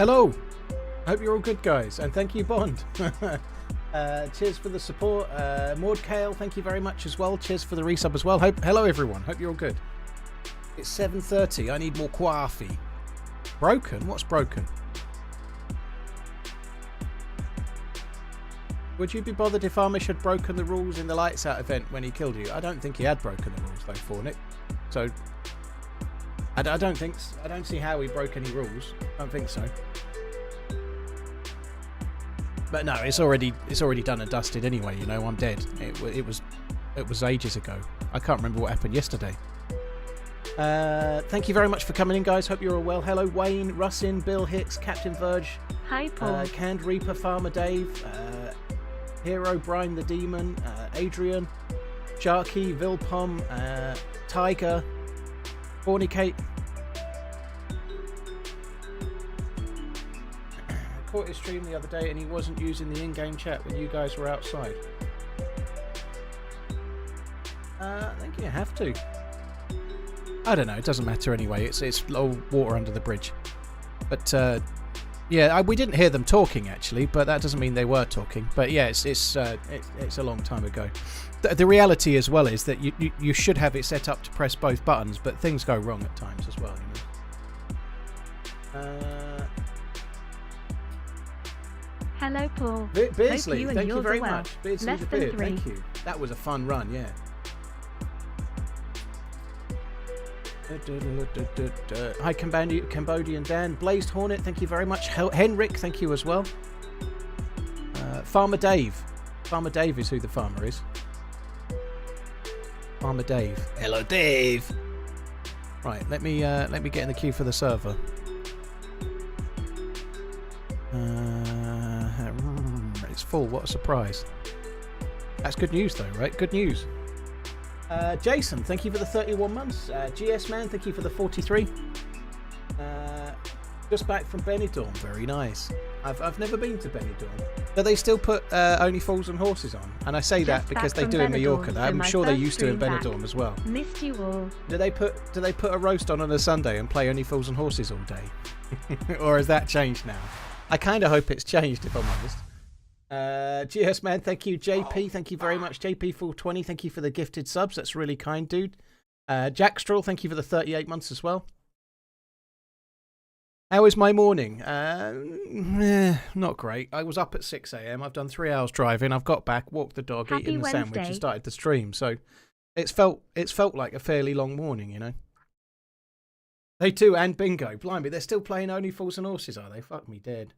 Hello. I hope you're all good, guys, and thank you, Bond. Cheers for the support. Maud Kale, thank you very much as well. Cheers for the resub as well. Hello, everyone. Hope you're all good. It's 7:30. I need more coffee. Broken? What's broken? Would you be bothered if Amish had broken the rules in the Lights Out event when he killed you? I don't think he had broken the rules, though, Fornic. So, I don't see how he broke any rules. I don't think so. But no, it's already done and dusted anyway. You know, I'm dead. It was ages ago. I can't remember what happened yesterday. Thank you very much for coming in, guys. Hope you're all well. Hello, Wayne, Russin, Bill Hicks, Captain Verge. Hi, Paul. Canned Reaper, Farmer Dave, Hero, Brian the Demon, Adrian, Sharky, Vilpom, Tiger, Fornicate. I caught his stream the other day and he wasn't using the in-game chat when you guys were outside. I think you have to. I don't know, it doesn't matter anyway. It's low water under the bridge. But yeah, we didn't hear them talking actually, but that doesn't mean they were talking. But yeah, it's a long time ago. The reality as well is that you should have it set up to press both buttons, but things go wrong at times as well. You know? Hello, Paul. Beardsley, thank you very much. Beardsley the Beard, thank you. That was a fun run, yeah. Hi, Cambodian Dan. Blazed Hornet, thank you very much. Henrik, thank you as well. Farmer Dave. Farmer Dave is who the farmer is. Farmer Dave. Hello, Dave. Right, let me get in the queue for the server. It's full. What a surprise. That's good news, though, right? Good news. Jason, thank you for the 31 months. GS Man, thank you for the 43. Just back from Benidorm. Very nice. I've never been to Benidorm. Do they still put Only Fools and Horses on? And I say that because they do in Mallorca. I'm sure they used to in Benidorm as well. Missed you all. Do they put a roast on a Sunday and play Only Fools and Horses all day? Or has that changed now? I kind of hope it's changed, if I'm honest. GS Man, thank you. JP, thank you very much. JP420, thank you for the gifted subs. That's really kind, dude. Jack Stroll, thank you for the 38 months as well. How is my morning? Not great. I was up at 6 a.m. I've done 3 hours driving. I've got back, walked the dog, eaten the sandwich, and started the stream. So it's felt like a fairly long morning, you know. They too, and bingo. Blimey, they're still playing Only Fools and Horses, are they? Fuck me dead.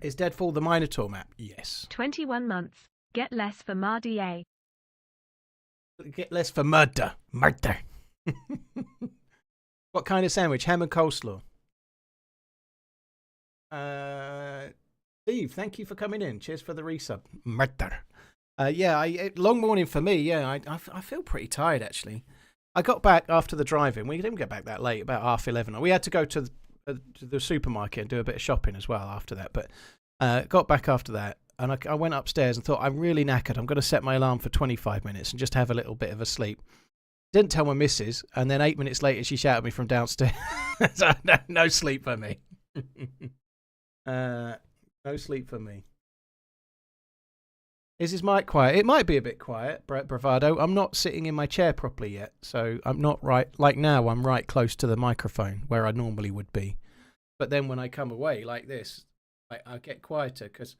Is Deadfall the Minotaur map? Yes. 21 months. Get less for Mardia. Get less for murder. Murder. What kind of sandwich? Ham and coleslaw. Steve, thank you for coming in. Cheers for the resub. Murder. Yeah, long morning for me. Yeah, I feel pretty tired actually. I got back after the driving. We didn't get back that late, about 11:30. We had to go to the supermarket and do a bit of shopping as well after that. But got back after that, and I went upstairs and thought, I'm really knackered. I'm going to set my alarm for 25 minutes and just have a little bit of a sleep. Didn't tell my missus, and then 8 minutes later she shouted at me from downstairs. So no sleep for me. No sleep for me. Is his mic quiet? It might be a bit quiet, Bravado. I'm not sitting in my chair properly yet, so I'm not right. Like now, I'm right close to the microphone where I normally would be. But then when I come away like this, I get quieter because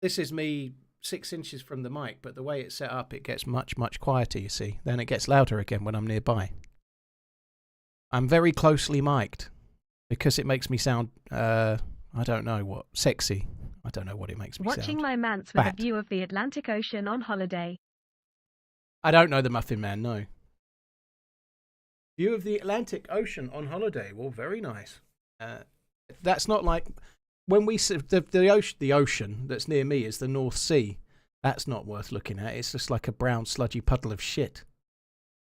this is me 6 inches from the mic, but the way it's set up, it gets much, much quieter, you see. Then it gets louder again when I'm nearby. I'm very closely mic'd because it makes me sound, I don't know what, sexy. I don't know what it makes me sound. Watching my man's with a view of the Atlantic Ocean on holiday. I don't know the Muffin Man, no. View of the Atlantic Ocean on holiday. Well, very nice. That's not like when we the ocean that's near me is the North Sea. That's not worth looking at. It's just like a brown sludgy puddle of shit.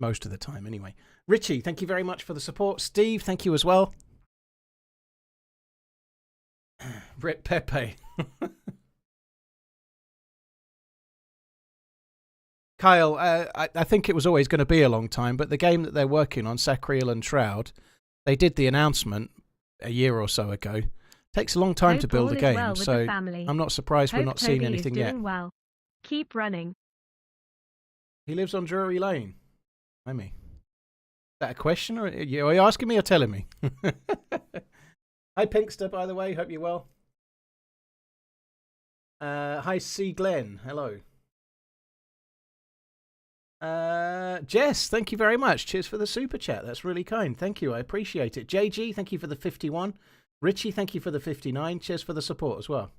Most of the time, anyway. Richie, thank you very much for the support. Steve, thank you as well. Rip Pepe. Kyle, I think it was always going to be a long time, but the game that they're working on, Sacriel and Shroud, they did the announcement a year or so ago. Takes a long time to build a game, so I'm not surprised we're not seeing anything yet. Well. Keep running. He lives on Drury Lane. Is that a question, or are you asking me or telling me? Hi, Pinkster, by the way. Hope you're well. Hi, C. Glenn. Hello. Jess, thank you very much. Cheers for the super chat. That's really kind. Thank you. I appreciate it. JG, thank you for the 51. Richie, thank you for the 59. Cheers for the support as well.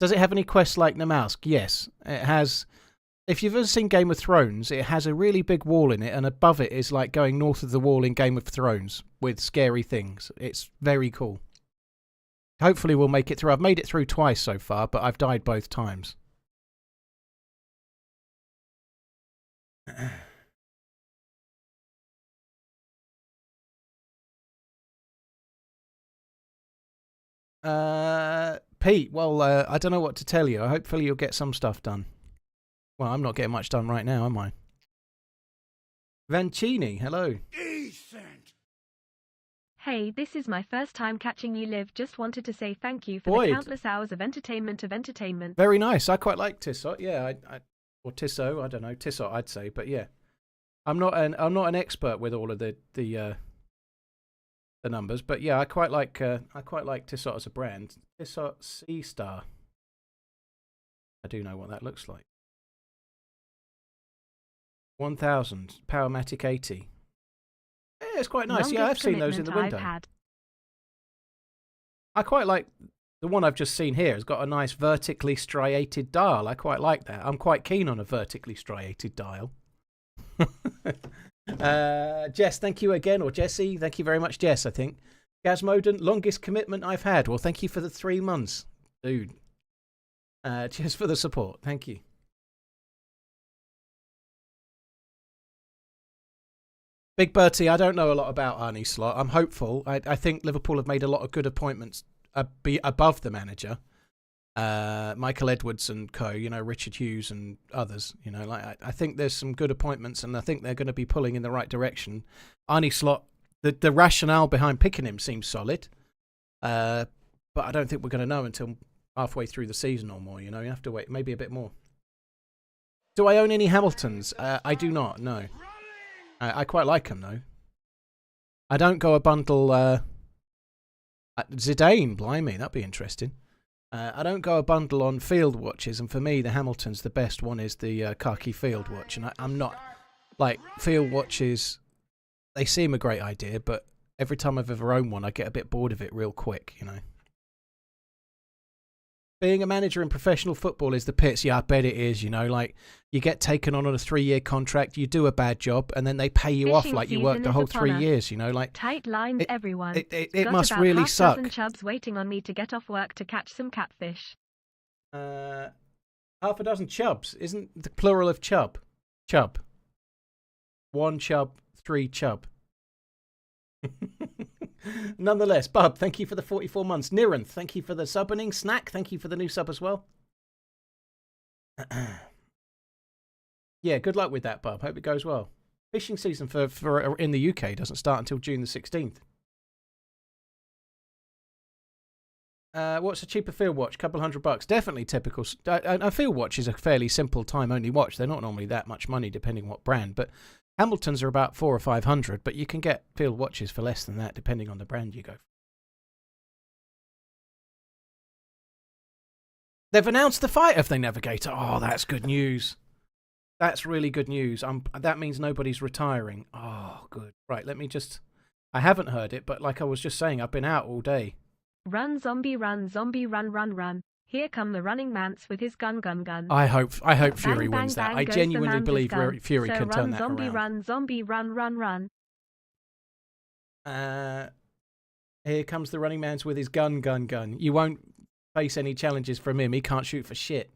Does it have any quests like Namalsk? Yes. It has. If you've ever seen Game of Thrones, it has a really big wall in it, and above it is like going north of the wall in Game of Thrones with scary things. It's very cool. Hopefully we'll make it through. I've made it through twice so far, but I've died both times. Pete, well, I don't know what to tell you. Hopefully you'll get some stuff done. Well, I'm not getting much done right now, am I? Vancini, hello. Decent. Hey, this is my first time catching you live. Just wanted to say thank you for the countless hours of entertainment Very nice. I quite like Tissot. Yeah, or Tissot, I don't know. Tissot, I'd say, but yeah. I'm not an expert with all of the numbers, but yeah, I quite like Tissot as a brand. Tissot C Star. I do know what that looks like. 1000 Powermatic 80. Yeah, it's quite nice. Yeah, I've seen those in the window. I quite like the one I've just seen here. It's got a nice vertically striated dial. I quite like that. I'm quite keen on a vertically striated dial. Jess, thank you again, or Jessie, thank you very much, Jess. I think Gazmoden, longest commitment I've had. Well, thank you for the 3 months, dude. Cheers for the support. Thank you. Big Bertie, I don't know a lot about Arnie Slot. I'm hopeful. I think Liverpool have made a lot of good appointments above the manager. Michael Edwards and co, Richard Hughes and others, I think there's some good appointments, and I think they're going to be pulling in the right direction. Arnie Slot, the rationale behind picking him seems solid, but I don't think we're going to know until halfway through the season or more. You have to wait maybe a bit more. Do I own any Hamiltons? I do not, no. I quite like them though. I don't go a bundle Zidane, blimey, that'd be interesting. I don't go a bundle on field watches, and for me, the Hamilton's the best one is the khaki field watch. And I'm not, field watches, they seem a great idea, but every time I've ever owned one, I get a bit bored of it real quick, Being a manager in professional football is the pits. Yeah, I bet it is, you get taken on a 3-year contract, you do a bad job, and then they pay you off like you worked the whole 3 years, Tight lines, everyone. It must really suck. Half a dozen chubs waiting on me to get off work to catch some catfish. Half a dozen chubs. Isn't the plural of chub? Chub. 1 chub, 3 chub. Nonetheless, Bub, thank you for the 44 months. Niranth, thank you for the subbing. Snack, thank you for the new sub as well. Yeah, good luck with that, Bub. Hope it goes well. Fishing season for in the UK doesn't start until June the 16th. What's a cheaper field watch? Couple $100. Definitely typical. A field watch is a fairly simple time-only watch. They're not normally that much money, depending on what brand, but Hamiltons are about 400 or 500, but you can get field watches for less than that, depending on the brand you go for. They've announced the fight of the Navigator. Oh, that's good news. That's really good news. That means nobody's retiring. Oh, good. Right, let me just... I haven't heard it, but like I was just saying, I've been out all day. Run, zombie, run, run, run. Here come the RunningManZ with his gun. I hope Fury bang, wins that. bang, I genuinely believe gun. Fury So can turn that zombie, around. Zombie, run. Here comes the RunningManZ with his gun. You won't face any challenges from him. He can't shoot for shit.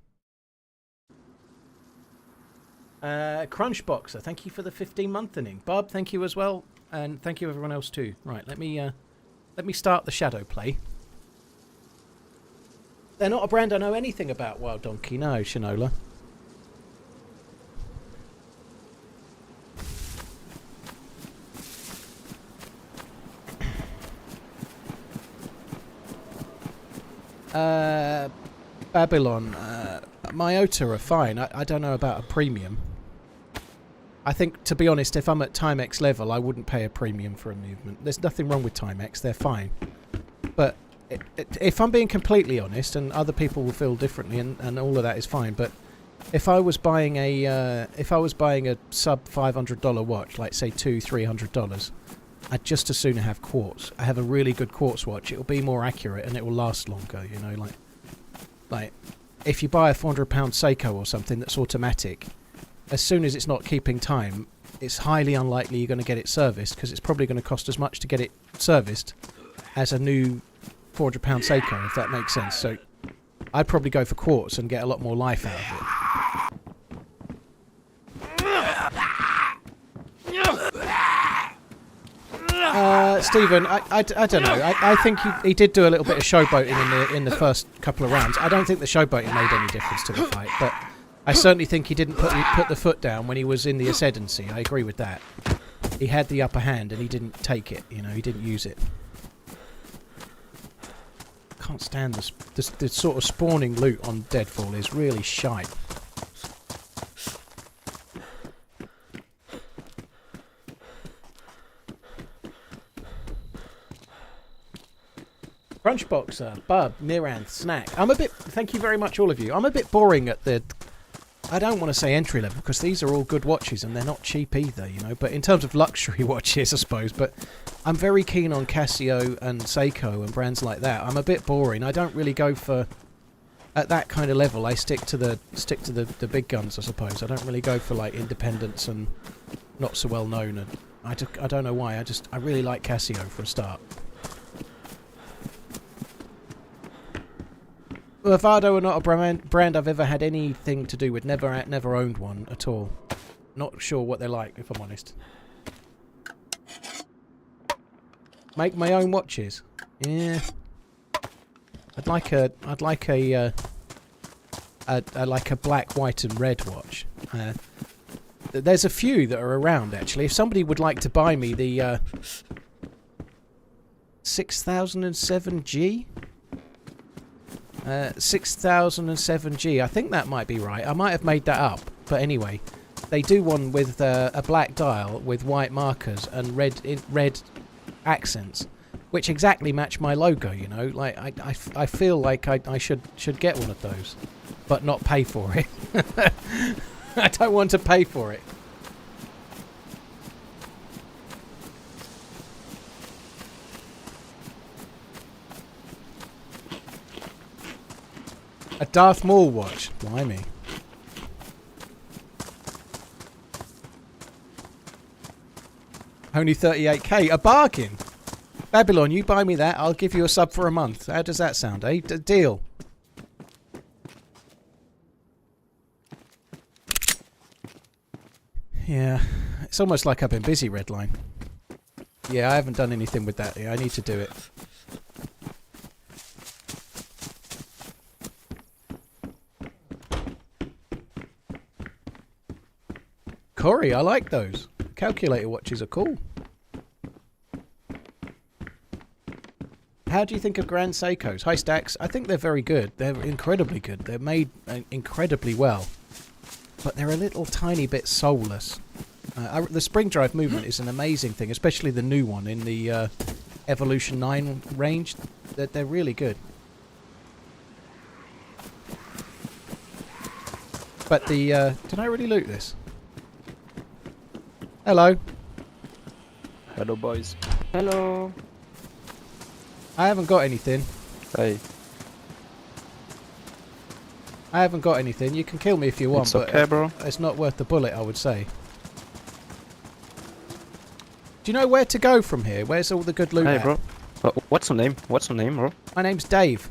Crunchboxer, thank you for the 15-monthening. Bob, thank you as well, and thank you everyone else too. Right, let me start the shadow play. They're not a brand I know anything about, Wild Donkey. No, Shinola. Babylon, Myota are fine. I don't know about a premium. I think, to be honest, if I'm at Timex level, I wouldn't pay a premium for a movement. There's nothing wrong with Timex, they're fine. But if I'm being completely honest, and other people will feel differently, and all of that is fine, but if I was buying a sub $500 watch, like say $200-300, I'd just as soon have quartz. I have a really good quartz watch. It'll be more accurate and it will last longer. You know, like if you buy a £400 Seiko or something that's automatic, as soon as it's not keeping time, it's highly unlikely you're going to get it serviced, because it's probably going to cost as much to get it serviced as a new £400 Seiko, if that makes sense. So I'd probably go for quartz and get a lot more life out of it. Stephen, I don't know. I think he did do a little bit of showboating in the first couple of rounds. I don't think the showboating made any difference to the fight, but I certainly think he didn't put the foot down when he was in the ascendancy. I agree with that. He had the upper hand and he didn't take it. You know, he didn't use it. Can't stand the sort of spawning loot on Deadfall is really shite. Crunchboxer, Bub, Miranth, Snack. Thank you very much, all of you. I'm a bit boring at the, I don't want to say entry level, because these are all good watches and they're not cheap either, you know, but in terms of luxury watches, I suppose, but I'm very keen on Casio and Seiko and brands like that. I'm a bit boring. I don't really go for, at that kind of level, I stick to the big guns, I suppose. I don't really go for like independents and not so well known, and I don't know why. I really like Casio for a start. Lavado are not a brand I've ever had anything to do with. Never owned one at all. Not sure what they're like, if I'm honest. Make my own watches. Yeah. I'd like a black, white, and red watch. There's a few that are around actually. If somebody would like to buy me the 6007G. 6007G, I think that might be right. I might have made that up, but anyway, they do one with a black dial with white markers and red accents, which exactly match my logo. You know, like I feel like I should get one of those, but not pay for it. I don't want to pay for it. A Darth Maul watch. Blimey. Only 38k. A bargain. Babylon, you buy me that, I'll give you a sub for a month. How does that sound, eh? Deal. Yeah. It's almost like I've been busy, Redline. Yeah, I haven't done anything with that. Yeah, I need to do it. Corey, I like those. Calculator watches are cool. How do you think of Grand Seikos? Hi, Stacks. I think they're very good. They're incredibly good. They're made incredibly well. But they're a little tiny bit soulless. The spring drive movement is an amazing thing, especially the new one in the Evolution 9 range. They're really good. But the... did I already loot this? Hello. Hello, boys. Hello. I haven't got anything. Hey. I haven't got anything. You can kill me if you want, It's okay, but bro. it's not worth the bullet, I would say. Do you know where to go from here? Where's all the good loot Hey, at? bro. What's your name? What's your name, bro? My name's Dave.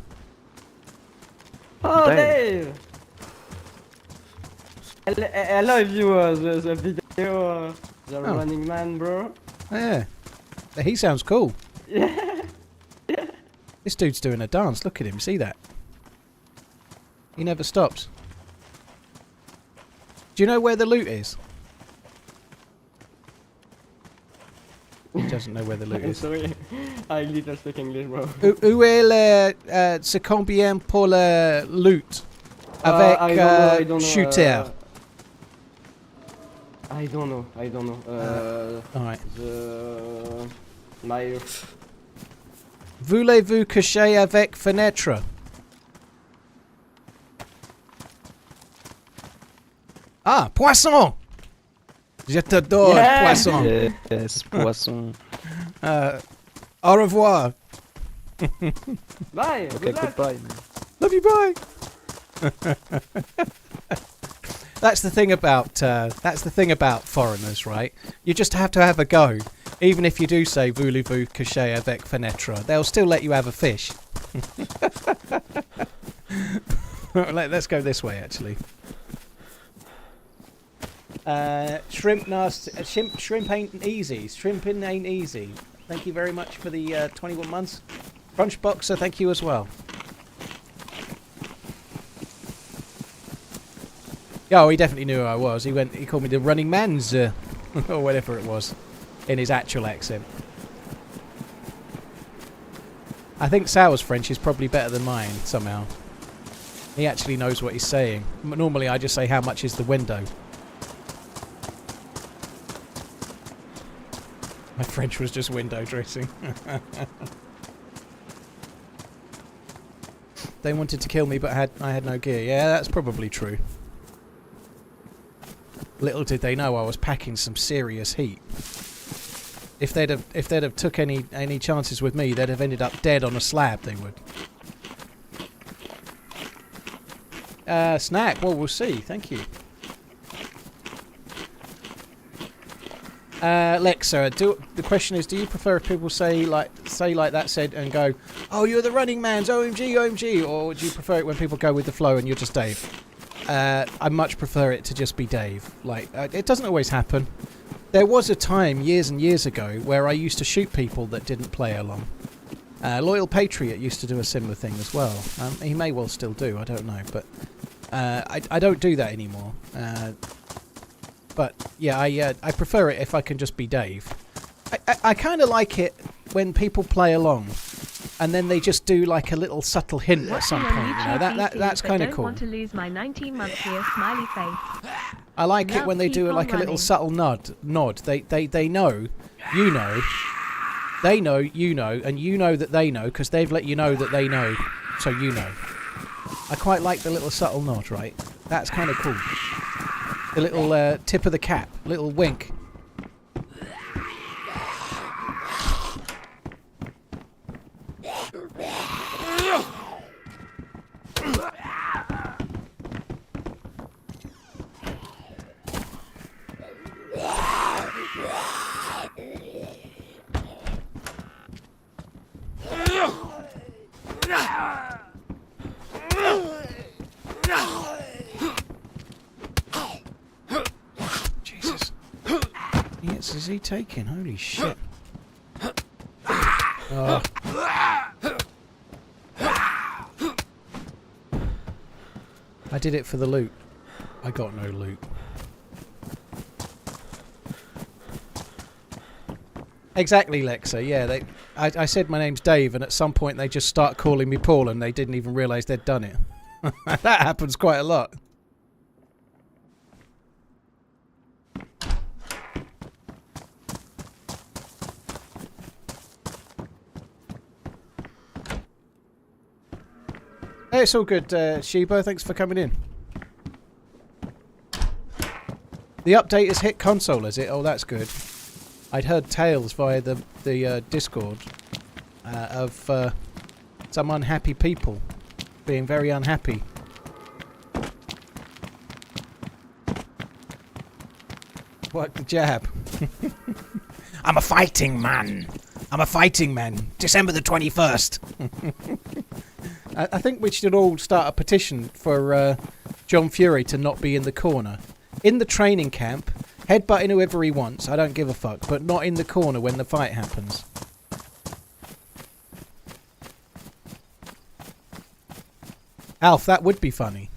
Oh, Dave. Dave. I love you, the video, the Running Man, bro. Yeah. He sounds cool. Yeah. This dude's doing a dance. Look at him. See that? He never stops. Do you know where the loot is? doesn't know where the loot I'm is. sorry, I little speak English, bro. Où est le... c'est combien pour le loot? Avec I don't know, shooter. I don't know. Alright. My... Voulez-vous coucher avec fenêtre? Ah, poisson! Je t'adore, Yeah. poisson. Yes, poisson. Au revoir. Bye, Okay, good luck. goodbye, man. Love you, bye. That's the thing about foreigners, right? You just have to have a go. Even if you do say voulez-vous coucher avec fenêtre, they'll still let you have a fish. Let's go this way, actually. Shrimp ain't easy. Shrimping ain't easy. Thank you very much for the 21 months. Crunchboxer, thank you as well. Oh, he definitely knew who I was. He called me TheRunningManZ, or whatever it was, in his actual accent. I think Sal's French is probably better than mine, somehow. He actually knows what he's saying. Normally I just say, how much is the window? My French was just window dressing. They wanted to kill me, but I had no gear. Yeah, that's probably true. Little did they know I was packing some serious heat. If they'd have took any chances with me, they'd have ended up dead on a slab. They would. Snack. Well, we'll see. Thank you. Lexa, the question is, do you prefer if people say like that said and go, "Oh, you're the running man's OMG, OMG," or do you prefer it when people go with the flow and you're just Dave? I much prefer it to just be Dave. Like, it doesn't always happen. There was a time years and years ago where I used to shoot people that didn't play along. Loyal Patriot used to do a similar thing as well. He may well still do, I don't know, but I don't do that anymore. But yeah, I prefer it if I can just be Dave. I kind of like it when people play along, and then they just do like a little subtle hint at some point. You know, that's kind of cool. Want to lose my 19-month here, smiley face. I like it when they do like a little subtle nod. They know, you know, they know, you know, and you know that they know because they've let you know that they know, so you know. I quite like the little subtle nod, right? That's kind of cool. The little tip of the cap, little wink. Jesus. Yes, is he taking? Holy shit. Oh. I did it for the loot. I got no loot. Exactly, Lexa. Yeah, I said my name's Dave, and at some point they just start calling me Paul, and they didn't even realise they'd done it. That happens quite a lot. Hey, it's all good, Sheba. Thanks for coming in. The update has hit console, is it? Oh, that's good. I'd heard tales via the Discord of some unhappy people being very unhappy. What the jab? I'm a fighting man. I'm a fighting man. December the 21st. I think we should all start a petition for John Fury to not be in the corner. In the training camp, headbutting whoever he wants, I don't give a fuck, but not in the corner when the fight happens. Alf, that would be funny.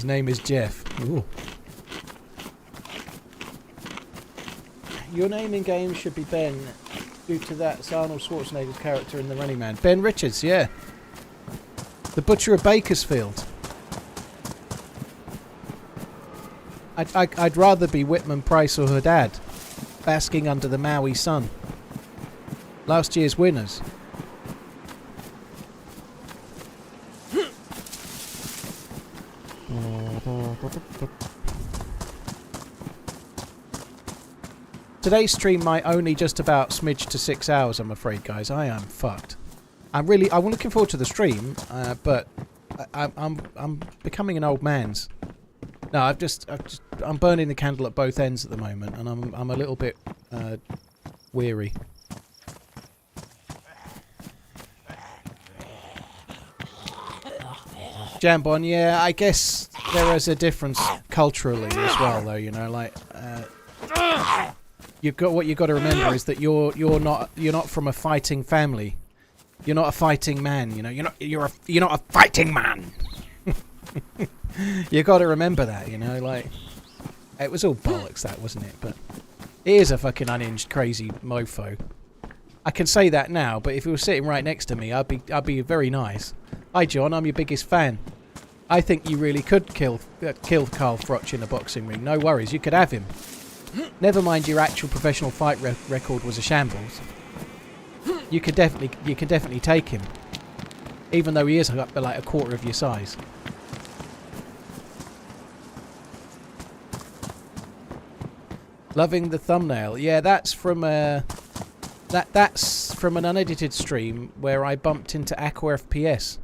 His name is Jeff. Ooh. Your name in game should be Ben, due to that's Arnold Schwarzenegger's character in The Running Man. Ben Richards, yeah. The Butcher of Bakersfield. I'd rather be Whitman Price or her dad, basking under the Maui sun. Last year's winners. Today's stream might only just about smidge to 6 hours, I'm afraid, guys. I am fucked. I'm looking forward to the stream, but I'm becoming an old man's. No, I'm burning the candle at both ends at the moment, and I'm a little bit weary. Jambon, yeah, I guess there is a difference culturally as well, though. You know, like you've got to remember is that you're not from a fighting family. You're not a fighting man. You know, you're not a fighting man. You got to remember that. You know, like it was all bollocks, that wasn't it? But it is a fucking unhinged, crazy mofo. I can say that now, but if he was sitting right next to me, I'd be very nice. Hi, John. I'm your biggest fan. I think you really could kill Carl Froch in a boxing ring. No worries, you could have him. Never mind your actual professional fight record was a shambles. You can definitely take him, even though he is like a quarter of your size. Loving the thumbnail. Yeah, that's from that's from an unedited stream where I bumped into Aqua FPS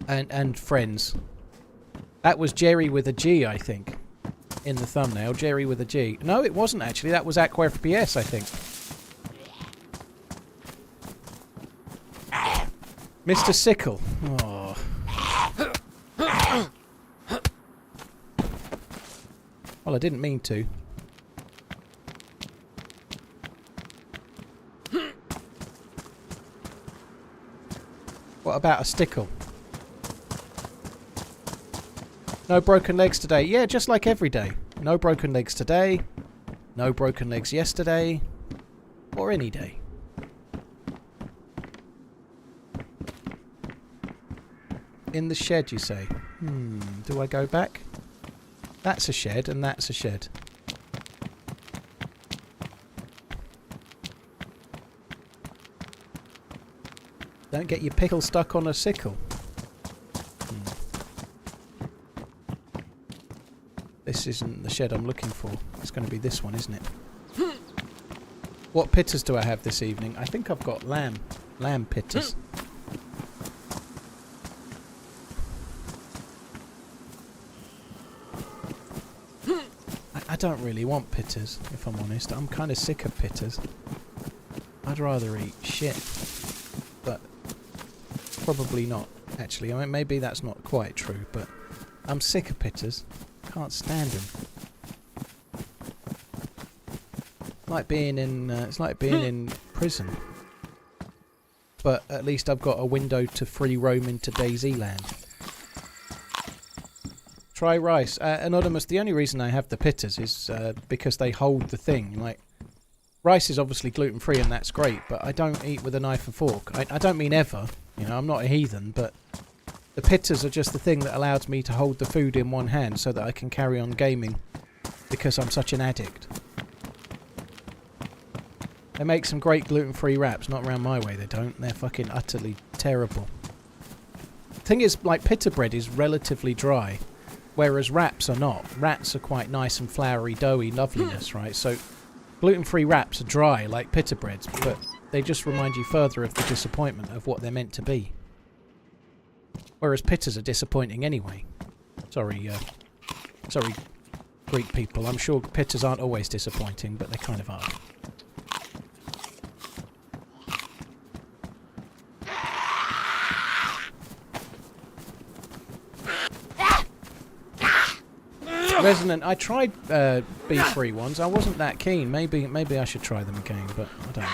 and friends. That was Jerry with a G, I think, in the thumbnail. Jerry with a G. No, it wasn't actually. That was Aqua FPS, I think. Mr. Sickle. Oh. Well, I didn't mean to. What about a stickle? No broken legs today. Yeah, just like every day. No broken legs today. No broken legs yesterday. Or any day. In the shed, you say? Do I go back? That's a shed and that's a shed. Don't get your pickle stuck on a sickle. This isn't the shed I'm looking for. It's going to be this one, isn't it? What pitters do I have this evening? I think I've got lamb. Lamb pitters. I don't really want pitters, if I'm honest. I'm kind of sick of pitters. I'd rather eat shit. But probably not, actually. I mean, maybe that's not quite true, but I'm sick of pitters. Can't stand them. It's like being in prison. But at least I've got a window to free roam into DayZ land. Try rice. Anonymous, the only reason I have the pitters is because they hold the thing. Like, rice is obviously gluten-free and that's great, but I don't eat with a knife and fork. I don't mean ever. You know, I'm not a heathen, but the pitters are just the thing that allows me to hold the food in one hand so that I can carry on gaming because I'm such an addict. They make some great gluten-free wraps. Not around my way, they don't. They're fucking utterly terrible. The thing is, like, pitta bread is relatively dry, whereas wraps are not. Wraps are quite nice and floury, doughy loveliness, right? So gluten-free wraps are dry like pitta breads, but they just remind you further of the disappointment of what they're meant to be. Whereas pitters are disappointing anyway. Sorry, Greek people. I'm sure pitters aren't always disappointing, but they kind of are. Resonant. I tried beef-free ones. I wasn't that keen. Maybe I should try them again, but I don't know.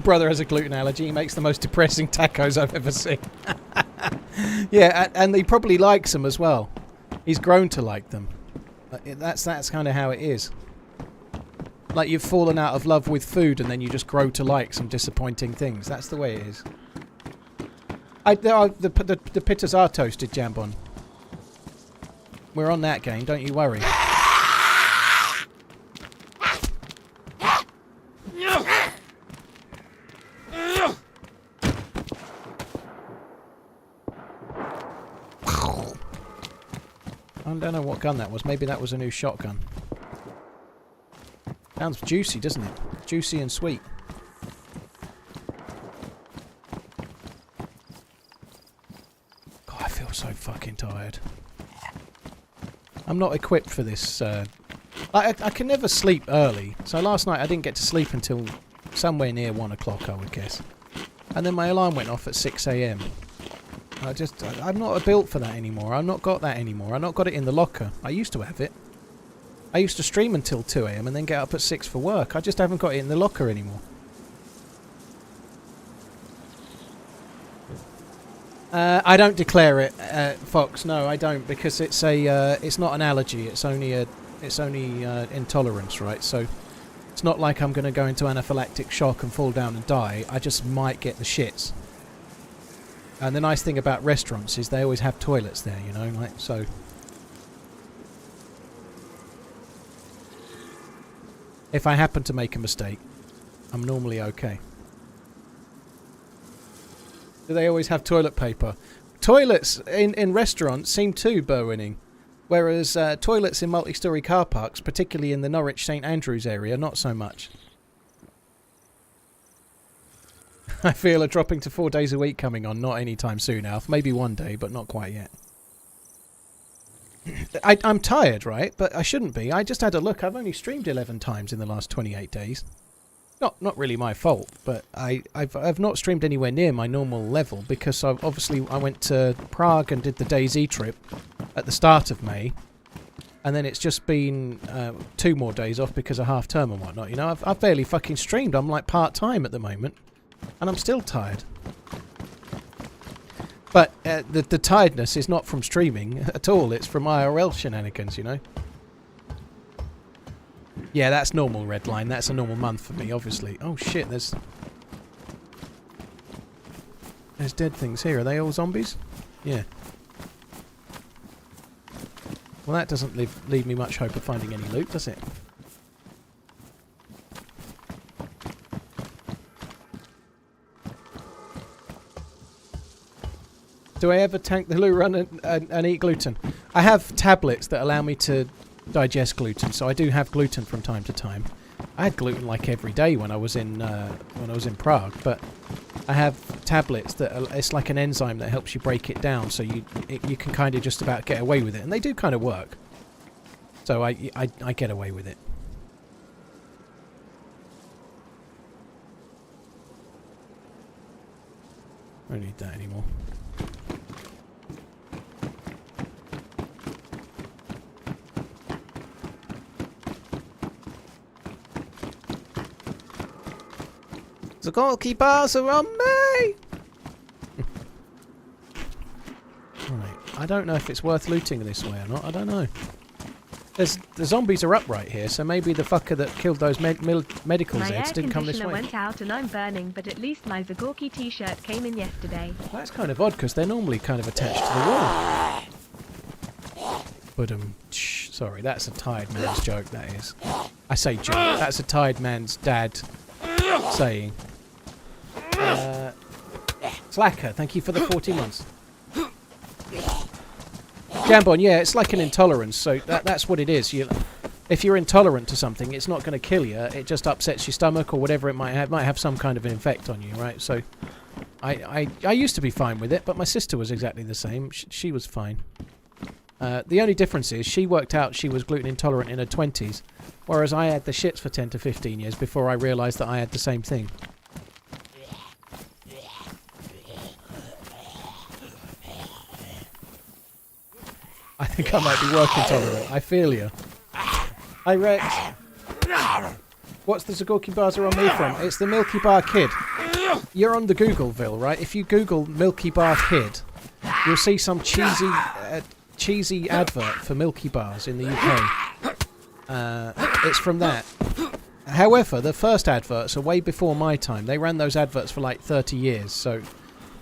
brother has a gluten allergy. He makes the most depressing tacos I've ever seen. Yeah, and he probably likes them as well. He's grown to like them. That's kind of how it is. Like you've fallen out of love with food and then you just grow to like some disappointing things. That's the way it is. The pitters are toasted, Jambon. We're on that game, don't you worry. I don't know what gun that was. Maybe that was a new shotgun. Sounds juicy, doesn't it? Juicy and sweet. God, I feel so fucking tired. I'm not equipped for this. I can never sleep early. So last night I didn't get to sleep until somewhere near 1 o'clock, I would guess. And then my alarm went off at 6 a.m. I'm not built for that anymore. I've not got that anymore. I've not got it in the locker. I used to have it. I used to stream until 2 a.m. and then get up at 6 for work. I just haven't got it in the locker anymore. I don't declare it, Fox. No, I don't, because it's not an allergy. It's only intolerance, right? So it's not like I'm going to go into anaphylactic shock and fall down and die. I just might get the shits. And the nice thing about restaurants is they always have toilets there, you know, like so. If I happen to make a mistake, I'm normally okay. Do they always have toilet paper? Toilets in restaurants seem to Burwinning, whereas toilets in multi-storey car parks, particularly in the Norwich St Andrews area, not so much. I feel a dropping to 4 days a week coming on, not anytime soon, Alf. Maybe one day, but not quite yet. I'm tired, right? But I shouldn't be. I just had a look. I've only streamed 11 times in the last 28 days. Not really my fault, but I've not streamed anywhere near my normal level because I went to Prague and did the DayZ trip at the start of May, and then it's just been 2 more days off because of half term and whatnot. You know, I've barely fucking streamed. I'm like part time at the moment, and I'm still tired. But the tiredness is not from streaming at all. It's from IRL shenanigans, you know. Yeah, that's normal, Redline. That's a normal month for me, obviously. Oh shit, there's dead things here. Are they all zombies? Yeah. Well, that doesn't leave me much hope of finding any loot, does it? Do I ever tank the loo run and eat gluten? I have tablets that allow me to digest gluten, so I do have gluten from time to time. I had gluten like every day when I was in Prague, but I have tablets that it's like an enzyme that helps you break it down, so you can kind of just about get away with it, and they do kind of work. So I get away with it. I don't need that anymore. The goalkeepers are on me! Right, I don't know if it's worth looting this way or not, I don't know. The zombies are up right here, so maybe the fucker that killed those medical Zeds didn't come this way. My air conditioner went out and I'm burning, but at least my Zagorki t-shirt came in yesterday. That's kind of odd, because they're normally kind of attached to the wall. But sorry, that's a tired man's joke, that is. I say joke, that's a tired man's dad saying. Slacker, thank you for the 40 months. Jambon, yeah, it's like an intolerance, so that's what it is. If you're intolerant to something, it's not going to kill you, it just upsets your stomach or whatever it might have some kind of an effect on you, right? So I used to be fine with it, but my sister was exactly the same. She was fine. The only difference is she worked out she was gluten intolerant in her 20s, whereas I had the shits for 10 to 15 years before I realised that I had the same thing. I think I might be work intolerant. I feel you. Hi Rex. What's the Zagorki bars are on me from? It's the Milky Bar Kid. you're on the Googleville, right? If you Google Milky Bar Kid, you'll see some cheesy advert for Milky Bars in the UK. It's from that. However, the first adverts are way before my time. They ran those adverts for like 30 years. So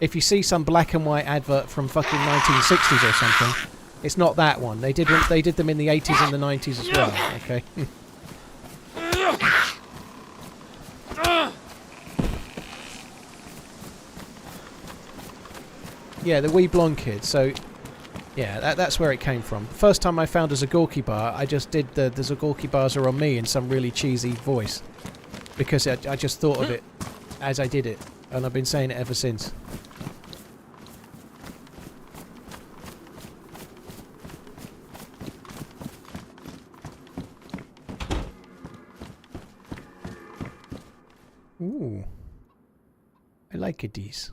if you see some black and white advert from fucking 1960s or something, it's not that one. They did them in the 80s and the 90s as well. Okay. Yeah, the wee blonde kid. So, yeah, that's where it came from. First time I found a Zagorki bar, I just did the Zagorki bars are on me in some really cheesy voice. Because I just thought of it as I did it. And I've been saying it ever since. Ooh. I like it, these.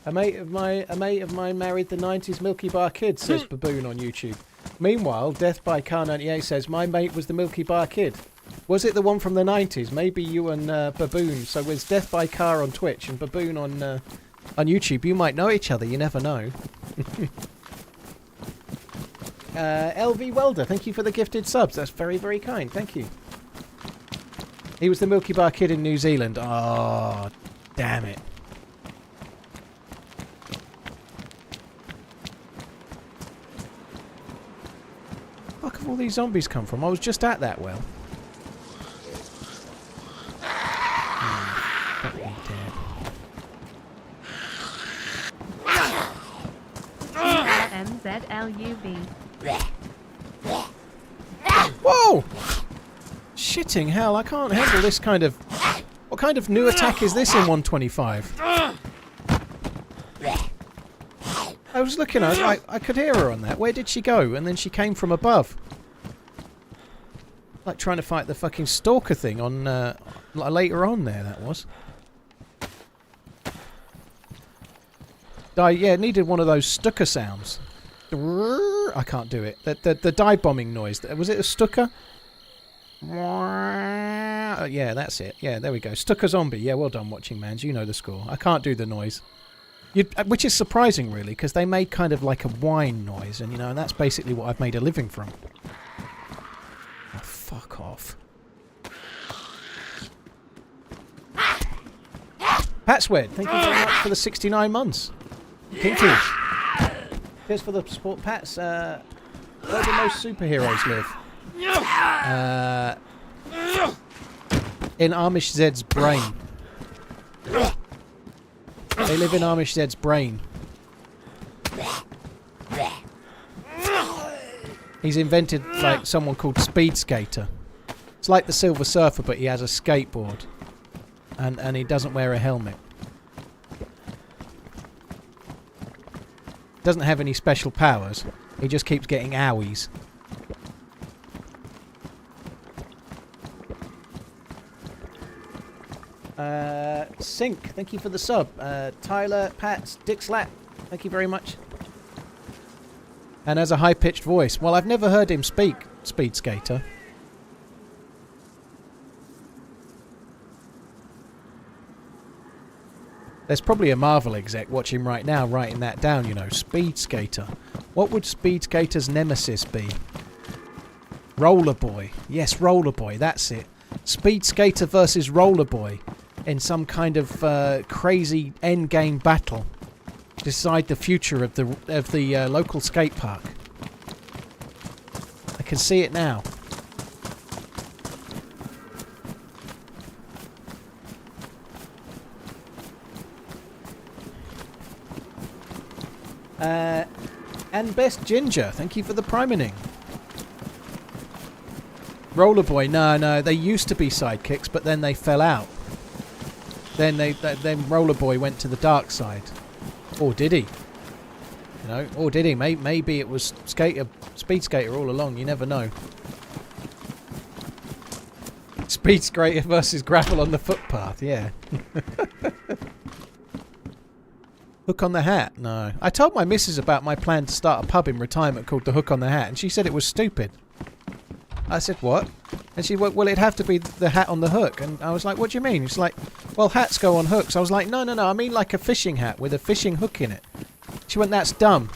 A mate of mine married the 90s Milky Bar Kid, says Baboon on YouTube. Meanwhile, Death by Car98 says, my mate was the Milky Bar Kid. Was it the one from the 90s? Maybe you and Baboon. So was Death by Car on Twitch and Baboon on YouTube. You might know each other, you never know. LV Welder, thank you for the gifted subs. That's very, very kind. Thank you. He was the Milky Bar Kid in New Zealand. Oh, damn it. Where have all these zombies come from? I was just at that well. Got me dead. TRMZ. Whoa! Shitting hell, I can't handle this kind of... What kind of new attack is this in 125? I was looking, I could hear her on that. Where did she go? And then she came from above. Like trying to fight the fucking stalker thing on... later on there, that was. Yeah, it needed one of those stucker sounds. I can't do it. The dive bombing noise. Was it a stucker? Yeah, that's it. Yeah, there we go. Stucker zombie. Yeah, well done, Watching Mans. You know the score. I can't do the noise. Which is surprising, really, because they made kind of like a whine noise, and and that's basically what I've made a living from. Oh, fuck off. Patswed, thank you very much for the 69 months. Kinky. Cheers for the support, Pats. Where do most superheroes live? In AmishZed's brain. They live in AmishZed's brain. He's invented like someone called Speed Skater. It's like the Silver Surfer, but he has a skateboard. And he doesn't wear a helmet. Doesn't have any special powers. He just keeps getting owies. Sync, thank you for the sub. Tyler, Pat, Dick Slap, thank you very much. And has a high-pitched voice. Well, I've never heard him speak, Speed Skater. There's probably a Marvel exec watching right now writing that down, Speed Skater. What would Speed Skater's nemesis be? Rollerboy. Yes, Rollerboy, that's it. Speed Skater versus Rollerboy in some kind of crazy endgame battle. Decide the future of the local skate park. I can see it now. And Best Ginger, thank you for the priming. Rollerboy, no, they used to be sidekicks, but then they fell out. Then Rollerboy went to the dark side. Or did he? Or did he? Maybe it was Speed Skater all along, you never know. Speed Skater versus gravel on the footpath, yeah. Hook on the Hat? No. I told my missus about my plan to start a pub in retirement called the Hook on the Hat, and she said it was stupid. I said, what? And she went, well, it'd have to be the hat on the hook. And I was like, what do you mean? She's like, well, hats go on hooks. I was like, no, I mean like a fishing hat with a fishing hook in it. She went, that's dumb.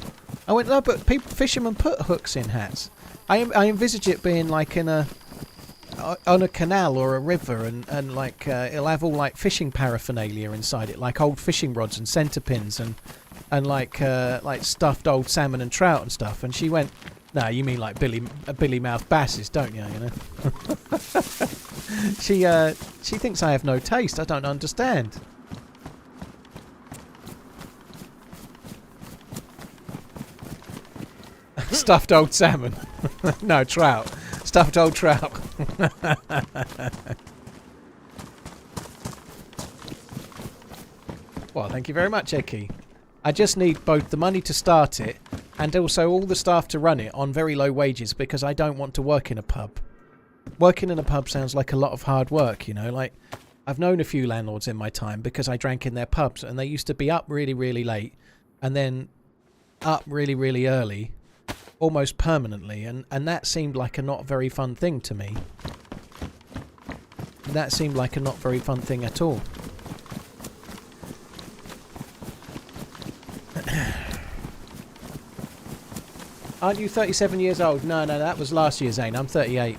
I went, no, but fishermen put hooks in hats. I envisage it being like on a canal or a river, and like it'll have all like fishing paraphernalia inside it, like old fishing rods and centre pins and like stuffed old salmon and trout and stuff. And she went, no, you mean like billy mouth basses, don't you? You know. She thinks I have no taste. I don't understand. Stuffed old salmon. No, trout. Stuffed old trout. Well, thank you very much, Eki. I just need both the money to start it and also all the staff to run it on very low wages, because I don't want to work in a pub. Working in a pub sounds like a lot of hard work, you know. Like, I've known a few landlords in my time because I drank in their pubs, and they used to be up really, really late and then up really, really early, almost permanently, and that seemed like a not very fun thing to me. That seemed like a not very fun thing at all. Aren't you 37 years old? No, that was last year, Zane. I'm 38.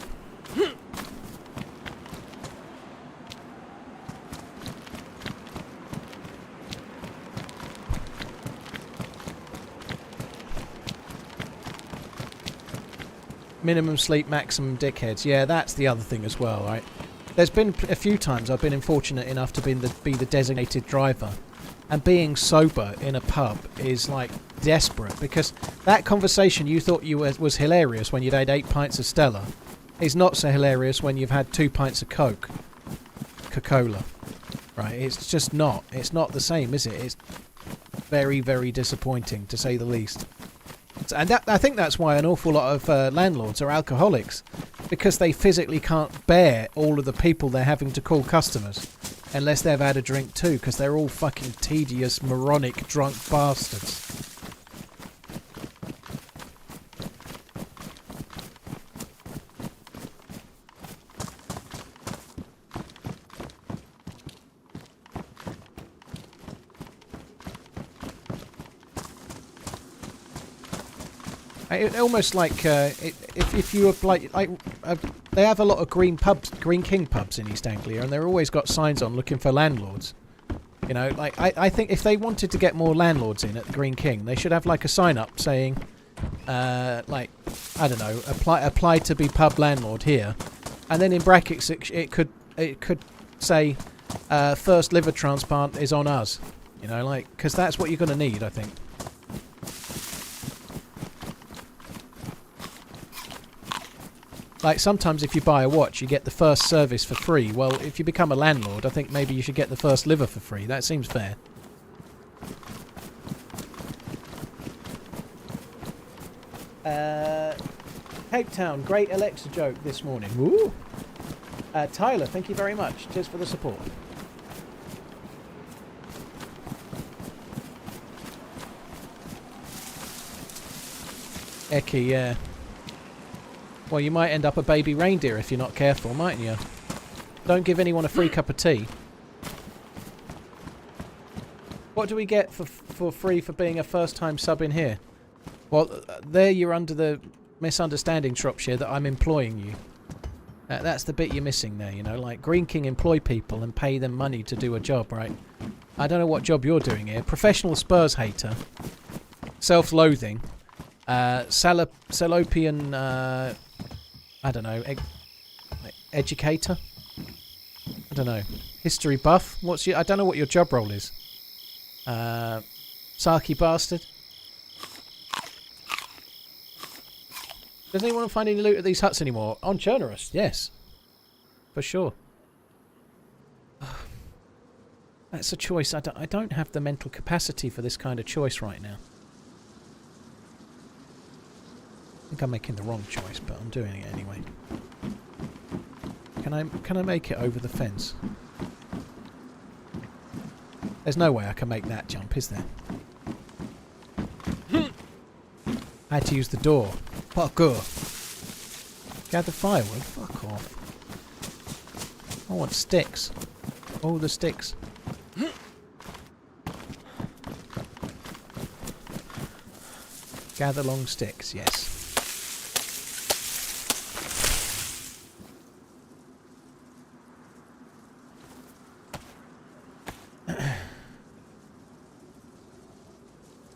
Minimum sleep, maximum dickheads. Yeah, that's the other thing as well, right? There's been a few times I've been fortunate enough to be the designated driver. And being sober in a pub is like desperate, because that conversation you thought was hilarious when you'd had 8 pints of Stella is not so hilarious when you've had 2 pints of Coca-Cola. Right? It's just not. It's not the same, is it? It's very, very disappointing, to say the least. And I think that's why an awful lot of landlords are alcoholics, because they physically can't bear all of the people they're having to call customers unless they've had a drink too, because they're all fucking tedious, moronic, drunk bastards. It almost like if you apply they have a lot of Green King pubs in East Anglia, and they're always got signs on looking for landlords. You know, like I think if they wanted to get more landlords in at the Green King, they should have like a sign up saying, like, I don't know, apply to be pub landlord here, and then in brackets it could say first liver transplant is on us. You know, like, because that's what you're going to need, I think. Like, sometimes if you buy a watch, you get the first service for free. Well, if you become a landlord, I think maybe you should get the first liver for free. That seems fair. Cape Town, great Alexa joke this morning. Woo! Tyler, thank you very much. Cheers for the support. Eki, yeah. Well, you might end up a baby reindeer if you're not careful, mightn't you? Don't give anyone a free cup of tea. What do we get for free for being a first-time sub in here? Well, there you're under the misunderstanding, Shropshire, that I'm employing you. That's the bit you're missing there, you know? Like, Green King employ people and pay them money to do a job, right? I don't know what job you're doing here. Professional Spurs hater. Self-loathing. Salopian... I don't know, educator? I don't know. History buff? I don't know what your job role is. Sarky bastard? Does anyone find any loot at these huts anymore? On Chernarus, yes. For sure. That's a choice. I don't have the mental capacity for this kind of choice right now. I think I'm making the wrong choice, but I'm doing it anyway. Can I make it over the fence? There's no way I can make that jump, is there? I had to use the door. Fuck off. Gather firewood? Fuck off. I want sticks. All the sticks. Gather long sticks, yes.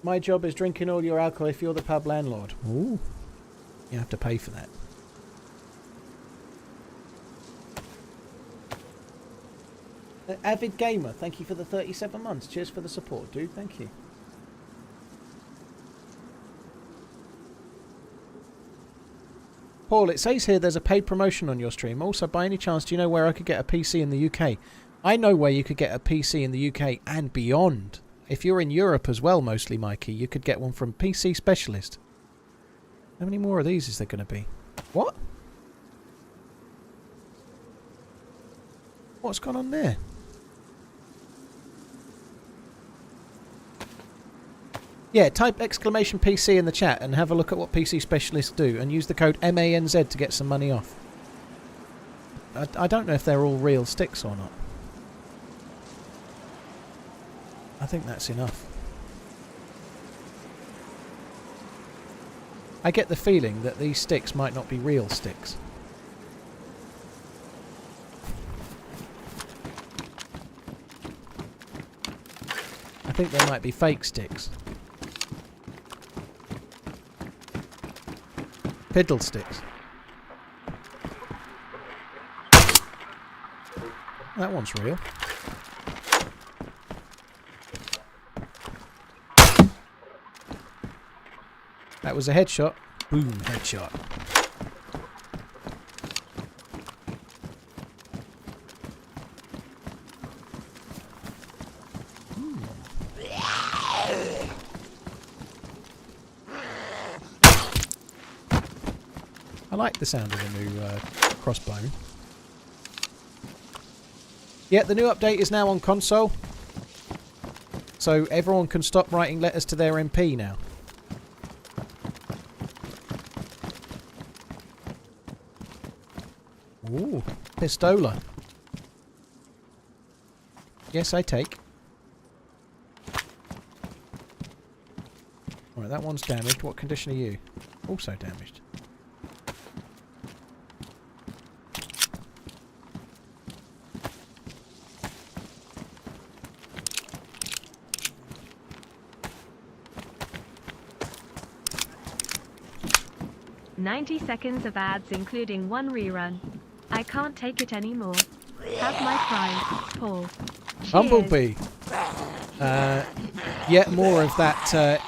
My job is drinking all your alcohol if you're the pub landlord. Ooh. You have to pay for that. Avid Gamer, thank you for the 37 months. Cheers for the support, dude. Thank you. Paul, it says here there's a paid promotion on your stream. Also, by any chance, do you know where I could get a PC in the UK? I know where you could get a PC in the UK and beyond. If you're in Europe as well, mostly, Mikey, you could get one from PC Specialist. How many more of these is there going to be? What? What's gone on there? Yeah, type exclamation PC in the chat and have a look at what PC Specialists do and use the code MANZ to get some money off. I don't know if they're all real sticks or not. I think that's enough. I get the feeling that these sticks might not be real sticks. I think they might be fake sticks. Fiddlesticks. That one's real. That was a headshot. Boom, headshot. I like the sound of the new crossbow. Yeah, the new update is now on console. So everyone can stop writing letters to their MP now. Ooh, pistola. Yes, I take. Right, that one's damaged. What condition are you? Also damaged. "90 seconds of ads including one rerun. I can't take it anymore. Have my prize, Paul." Cheers. Bumblebee. Yet more of that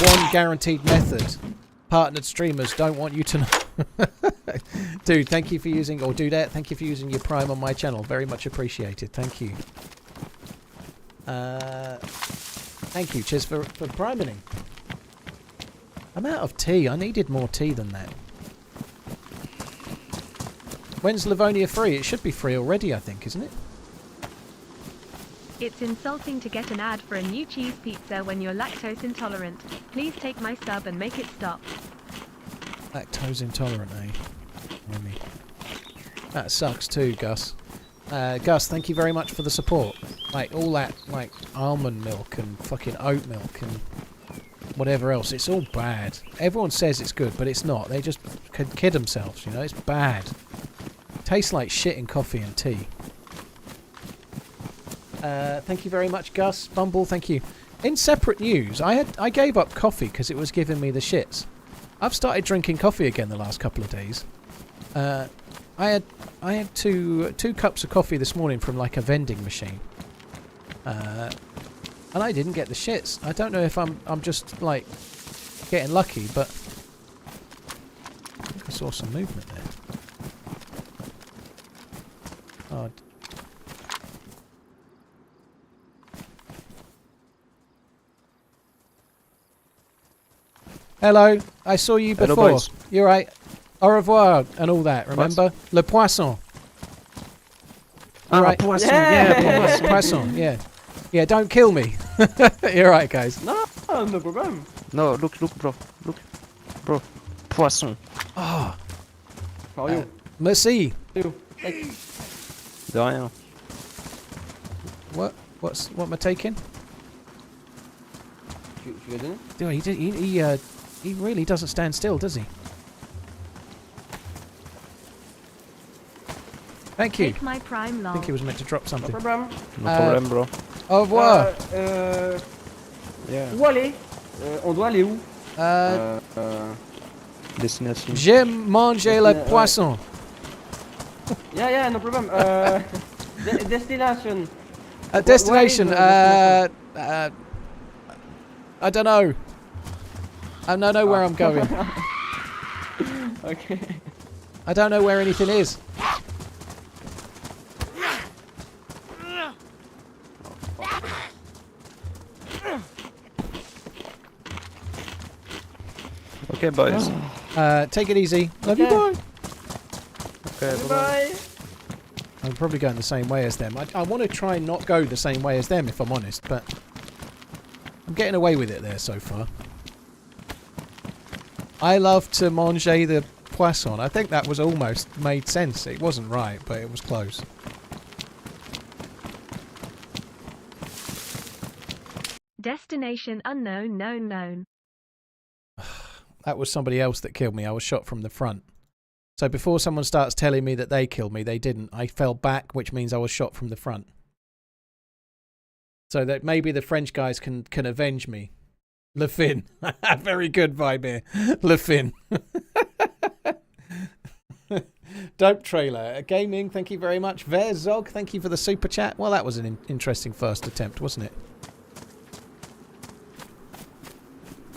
one guaranteed method. Partnered streamers don't want you to know. Dude, thank you for using, or Dudette, thank you for using your Prime on my channel. Very much appreciated. Thank you. Thank you. Cheers for priming. I'm out of tea. I needed more tea than that. When's Livonia free? It should be free already, I think, isn't it? "It's insulting to get an ad for a new cheese pizza when you're lactose intolerant. Please take my sub and make it stop." Lactose intolerant, eh? Really. That sucks too, Gus. Gus, thank you very much for the support. Like, all that, like, almond milk and fucking oat milk and whatever else. It's all bad. Everyone says it's good, but it's not. They just kid themselves, you know? It's bad. Tastes like shit in coffee and tea. Thank you very much, Gus. Bumble, thank you. In separate news, I gave up coffee because it was giving me the shits. I've started drinking coffee again the last couple of days. I had two cups of coffee this morning from like a vending machine. And I didn't get the shits. I don't know if I'm just like getting lucky, but I think I saw some movement there. Oh. Hello, I saw you before. Hello, boys. You're right. Au revoir and all that. Remember? Le poisson. Ah, Right. poisson. Yeah. Yeah, Poisson. Yeah. Yeah. Don't kill me. You're right, guys. No, no problem. No, look, bro. Look. Bro. Poisson. Ah, For you. merci. You. Take. De rien. What am I taking? Tu veux donner? Dude, he really doesn't stand still, does he? Thank you. Take my prime I lol. think he was meant to drop No something. problem. No problem, bro. Au revoir. Yeah. Où aller? On doit aller où? Destination. J'aime manger le Ouais. poisson. Yeah, no problem. Destination. Destination. Where is I don't know. I don't know where I'm going. Okay. I don't know where anything is. Okay, boys. Take it easy. Love you, Okay. bye. Okay, bye. Bye. I'm probably going the same way as them. I want to try and not go the same way as them, if I'm honest, but I'm getting away with it there so far. I love to manger the poisson. I think that was almost made sense. It wasn't right, but it was close. Destination unknown known. That was somebody else that killed me. I was shot from the front. So before someone starts telling me that they killed me, they didn't. I fell back, which means I was shot from the front. So that maybe the French guys can avenge me. Le Fin. Very good vibe here. Le Fin. Dope trailer. Gaming, thank you very much. Verzog, thank you for the super chat. Well, that was an interesting first attempt, wasn't it?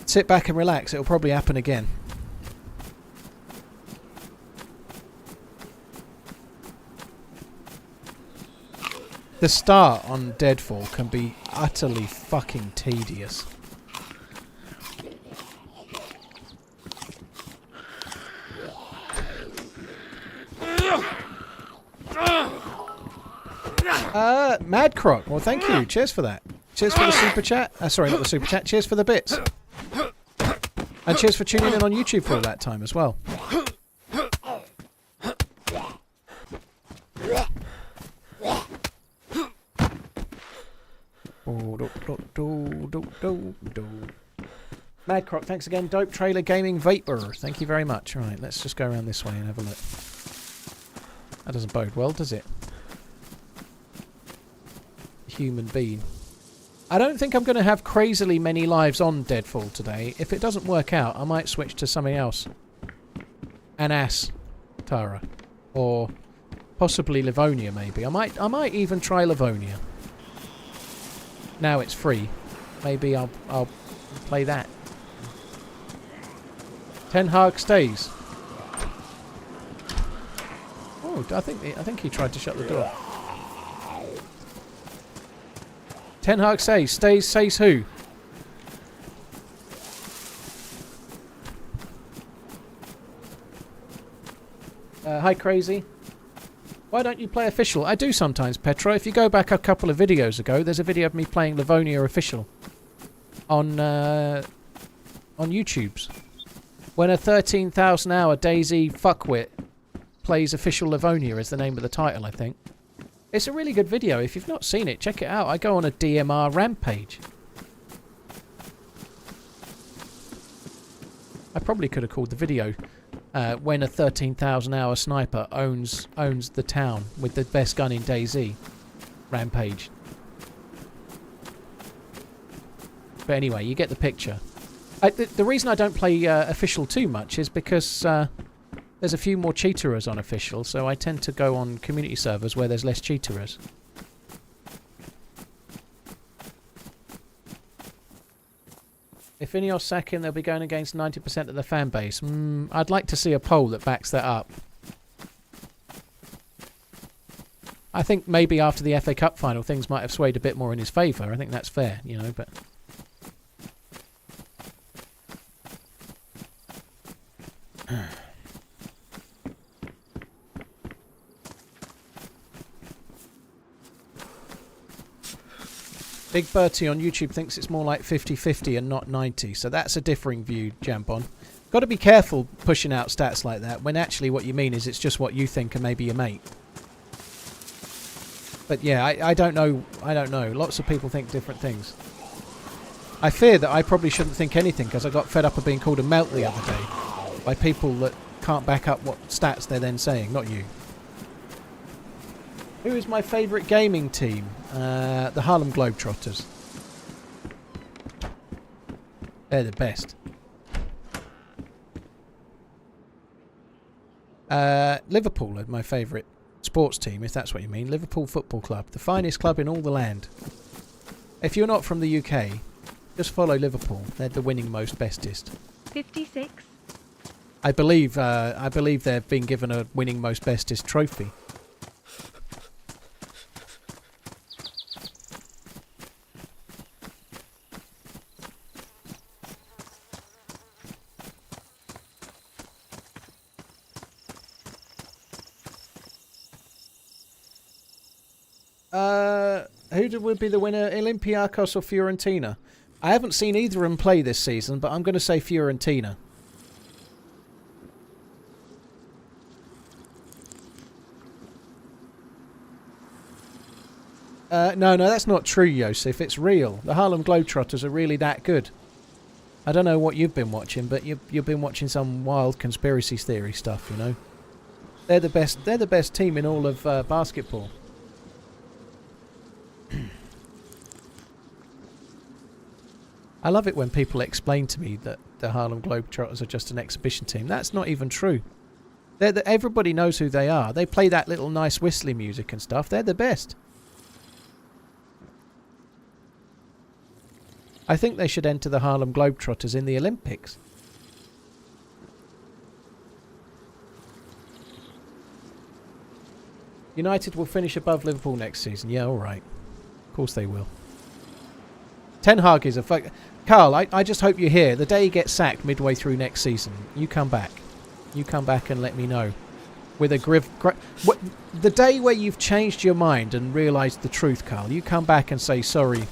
Sit back and relax. It'll probably happen again. The start on Deadfall can be utterly fucking tedious. Madcroc, well thank you. Cheers for that. Cheers for the super chat. Sorry, not the super chat. Cheers for the bits. And cheers for tuning in on YouTube for all that time as well. Madcroc, thanks again. Dope Trailer Gaming Vapor, thank you very much. Right, let's just go around this way and have a look. That doesn't bode well, does it? Human being. I don't think I'm going to have crazily many lives on Deadfall today. If it doesn't work out, I might switch to something else. An ass, Tara, or possibly Livonia. Maybe I might even try Livonia. Now it's free. Maybe I'll play that. Ten Hag stays. Oh, I think he tried to shut the door. Ten Hag says who? Hi Crazy. Why don't you play official? I do sometimes, Petra. If you go back a couple of videos ago, there's a video of me playing Livonia official on YouTube's. When a 13,000 hour DayZ fuckwit plays official Livonia is the name of the title, I think. It's a really good video. If you've not seen it, check it out. I go on a DMR rampage. I probably could have called the video when a 13,000 hour sniper owns the town with the best gun in DayZ. Rampage. But anyway, you get the picture. The reason I don't play official too much is because there's a few more cheaterers on official, so I tend to go on community servers where there's less cheaterers. If Ineos sack him, they'll be going against 90% of the fan base. I'd like to see a poll that backs that up. I think maybe after the FA Cup final, things might have swayed a bit more in his favour. I think that's fair, you know, but... Big Bertie on YouTube thinks it's more like 50-50 and not 90. So that's a differing view, Jambon. Got to be careful pushing out stats like that when actually what you mean is it's just what you think and maybe your mate. But yeah, I don't know. I don't know. Lots of people think different things. I fear that I probably shouldn't think anything because I got fed up of being called a melt the other day by people that can't back up what stats they're then saying, not you. Who is my favourite gaming team? The Harlem Globetrotters. They're the best. Liverpool are my favourite sports team, if that's what you mean. Liverpool Football Club, the finest club in all the land. If you're not from the UK, just follow Liverpool. They're the winning most bestest. 56. I believe they've been given a winning most bestest trophy. Who would be the winner, Olympiacos or Fiorentina? I haven't seen either of them play this season, but I'm going to say Fiorentina. No, that's not true, Yosef. It's real. The Harlem Globetrotters are really that good. I don't know what you've been watching, but you've been watching some wild conspiracy theory stuff, you know. They're the best. They're the best team in all of basketball. I love it when people explain to me that the Harlem Globetrotters are just an exhibition team. That's not even true. Everybody knows who they are. They play that little nice whistly music and stuff. They're the best. I think they should enter the Harlem Globetrotters in the Olympics. United will finish above Liverpool next season. Yeah, all right. Of course they will. Ten Hag is a fuck. Carl, I just hope you're here. The day he gets sacked midway through next season, you come back. You come back and let me know. With a the day where you've changed your mind and realised the truth, Carl, you come back and say, sorry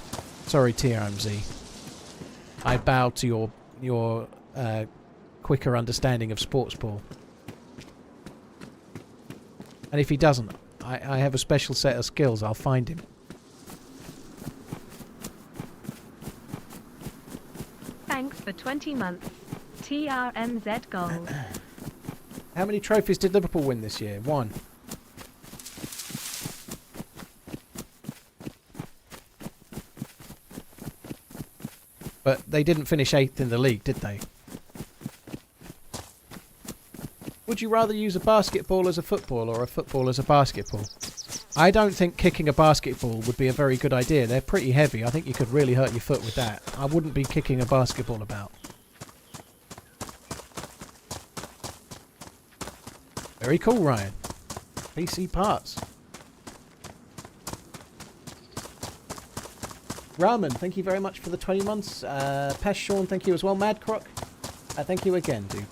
TRMZ. I bow to your quicker understanding of sports ball. And if he doesn't, I have a special set of skills. I'll find him. Thanks for 20 months. TRMZ gold. How many trophies did Liverpool win this year? 1. But they didn't finish 8th in the league, did they? Would you rather use a basketball as a football or a football as a basketball? I don't think kicking a basketball would be a very good idea. They're pretty heavy. I think you could really hurt your foot with that. I wouldn't be kicking a basketball about. Very cool, Ryan. PC parts. Ramen, thank you very much for the 20 months. Pesh Sean, thank you as well. Madcroc, thank you again, dude.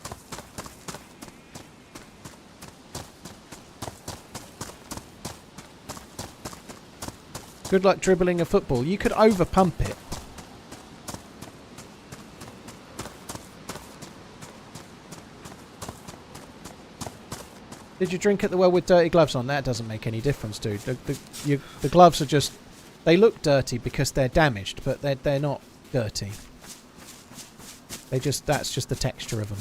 Good luck dribbling a football. You could over-pump it. Did you drink at the well with dirty gloves on? That doesn't make any difference, dude. The gloves are just... They look dirty because they're damaged, but they're not dirty. That's just the texture of them.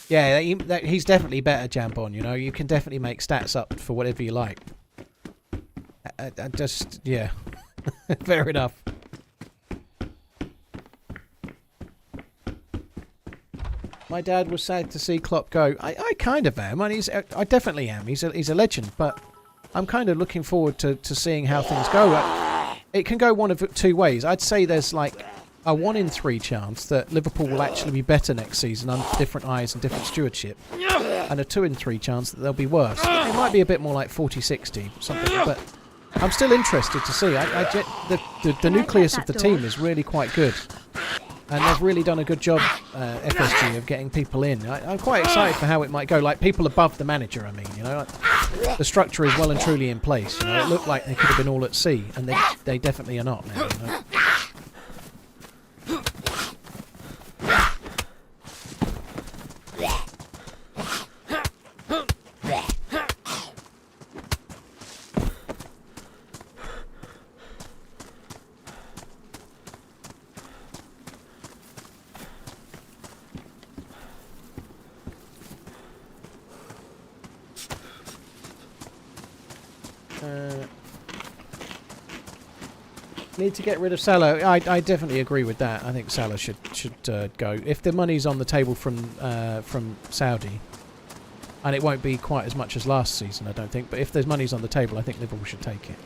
Yeah, he's definitely better, Jambon, you know. You can definitely make stats up for whatever you like. Yeah. Fair enough. My dad was sad to see Klopp go. I kind of am. I definitely am. He's a legend, but I'm kind of looking forward to seeing how things go. It can go one of two ways. I'd say there's like a 1 in 3 chance that Liverpool will actually be better next season under different eyes and different stewardship, and a 2 in 3 chance that they'll be worse. It might be a bit more like 40-60 something, but I'm still interested to see. The nucleus of the team is really quite good. And they've really done a good job, FSG, of getting people in. I'm quite excited for how it might go. Like, people above the manager, I mean, you know. Like, the structure is well and truly in place, you know. It looked like they could have been all at sea, and they definitely are not now, you know. Need to get rid of Salah. I definitely agree with that. I think Salah should go. If the money's on the table from Saudi, and it won't be quite as much as last season, I don't think. But if there's money's on the table, I think Liverpool should take it.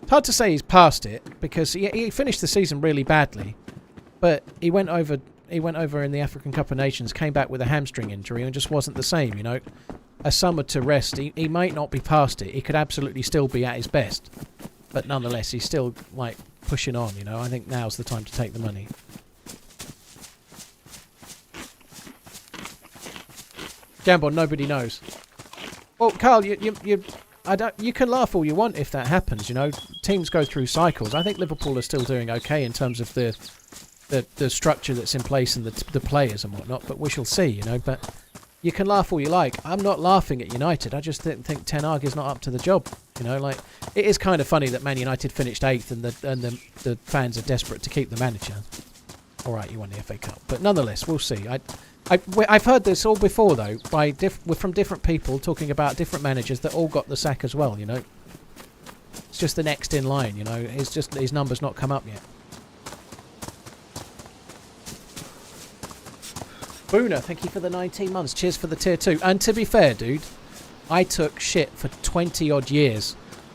It's hard to say he's past it because he finished the season really badly, but he went over in the African Cup of Nations, came back with a hamstring injury, and just wasn't the same. You know. A summer to rest, he might not be past it. He could absolutely still be at his best. But nonetheless, he's still, like, pushing on, you know. I think now's the time to take the money. Jambon, nobody knows. Well, Carl, you can laugh all you want if that happens, you know. Teams go through cycles. I think Liverpool are still doing okay in terms of the structure that's in place and the players and whatnot. But we shall see, you know. But you can laugh all you like. I'm not laughing at United. I just think Ten Hag is not up to the job. You know, like, it is kind of funny that Man United finished 8th and the fans are desperate to keep the manager. All right, you won the FA Cup, but nonetheless, we'll see. I've heard this all before though, from different people talking about different managers that all got the sack as well. You know, it's just the next in line. You know, it's just his number's not come up yet. Boona, thank you for the 19 months. Cheers for the tier 2. And to be fair, dude, I took shit for 20 odd years.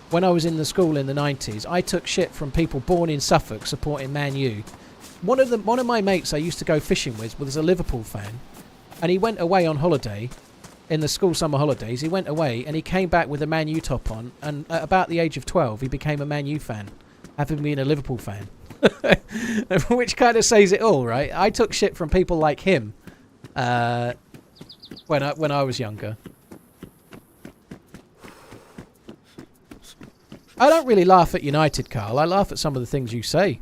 When I was in the school in the 90s, I took shit from people born in Suffolk supporting Man U. One of my mates I used to go fishing with was a Liverpool fan, and he went away on holiday in the school summer holidays. He went away and he came back with a Man U top on, and at about the age of 12 he became a Man U fan, having been a Liverpool fan. Which kind of says it all, right? I took shit from people like him when I was younger. I don't really laugh at United, Carl. I laugh at some of the things you say.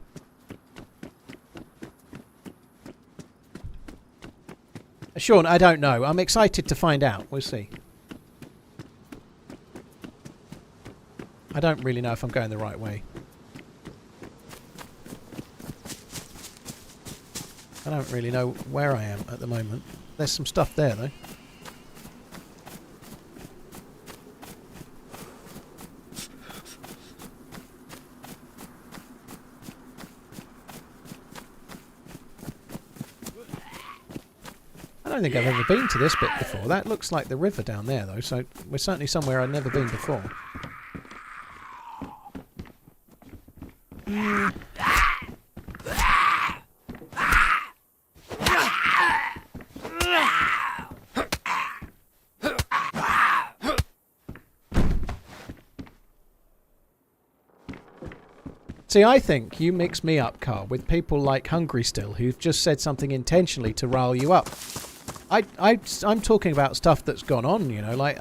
Sean, I don't know. I'm excited to find out. We'll see. I don't really know if I'm going the right way. I don't really know where I am at the moment. There's some stuff there, though. I don't think I've ever been to this bit before. That looks like the river down there, though, so we're certainly somewhere I've never been before. See, I think you mix me up, Carl, with people like Hungry Still, who've just said something intentionally to rile you up. I'm talking about stuff that's gone on, you know, like,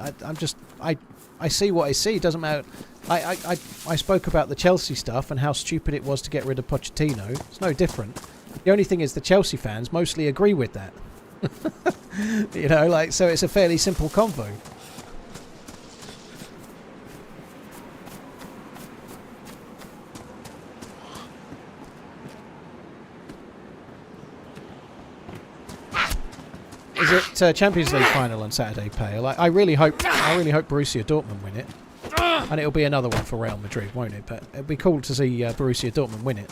I see what I see, it doesn't matter. I spoke about the Chelsea stuff and how stupid it was to get rid of Pochettino. It's no different. The only thing is the Chelsea fans mostly agree with that. You know, like, so it's a fairly simple convo. Is it Champions League final on Saturday, Pale? I really hope Borussia Dortmund win it, and it'll be another one for Real Madrid, won't it? But it'd be cool to see Borussia Dortmund win it.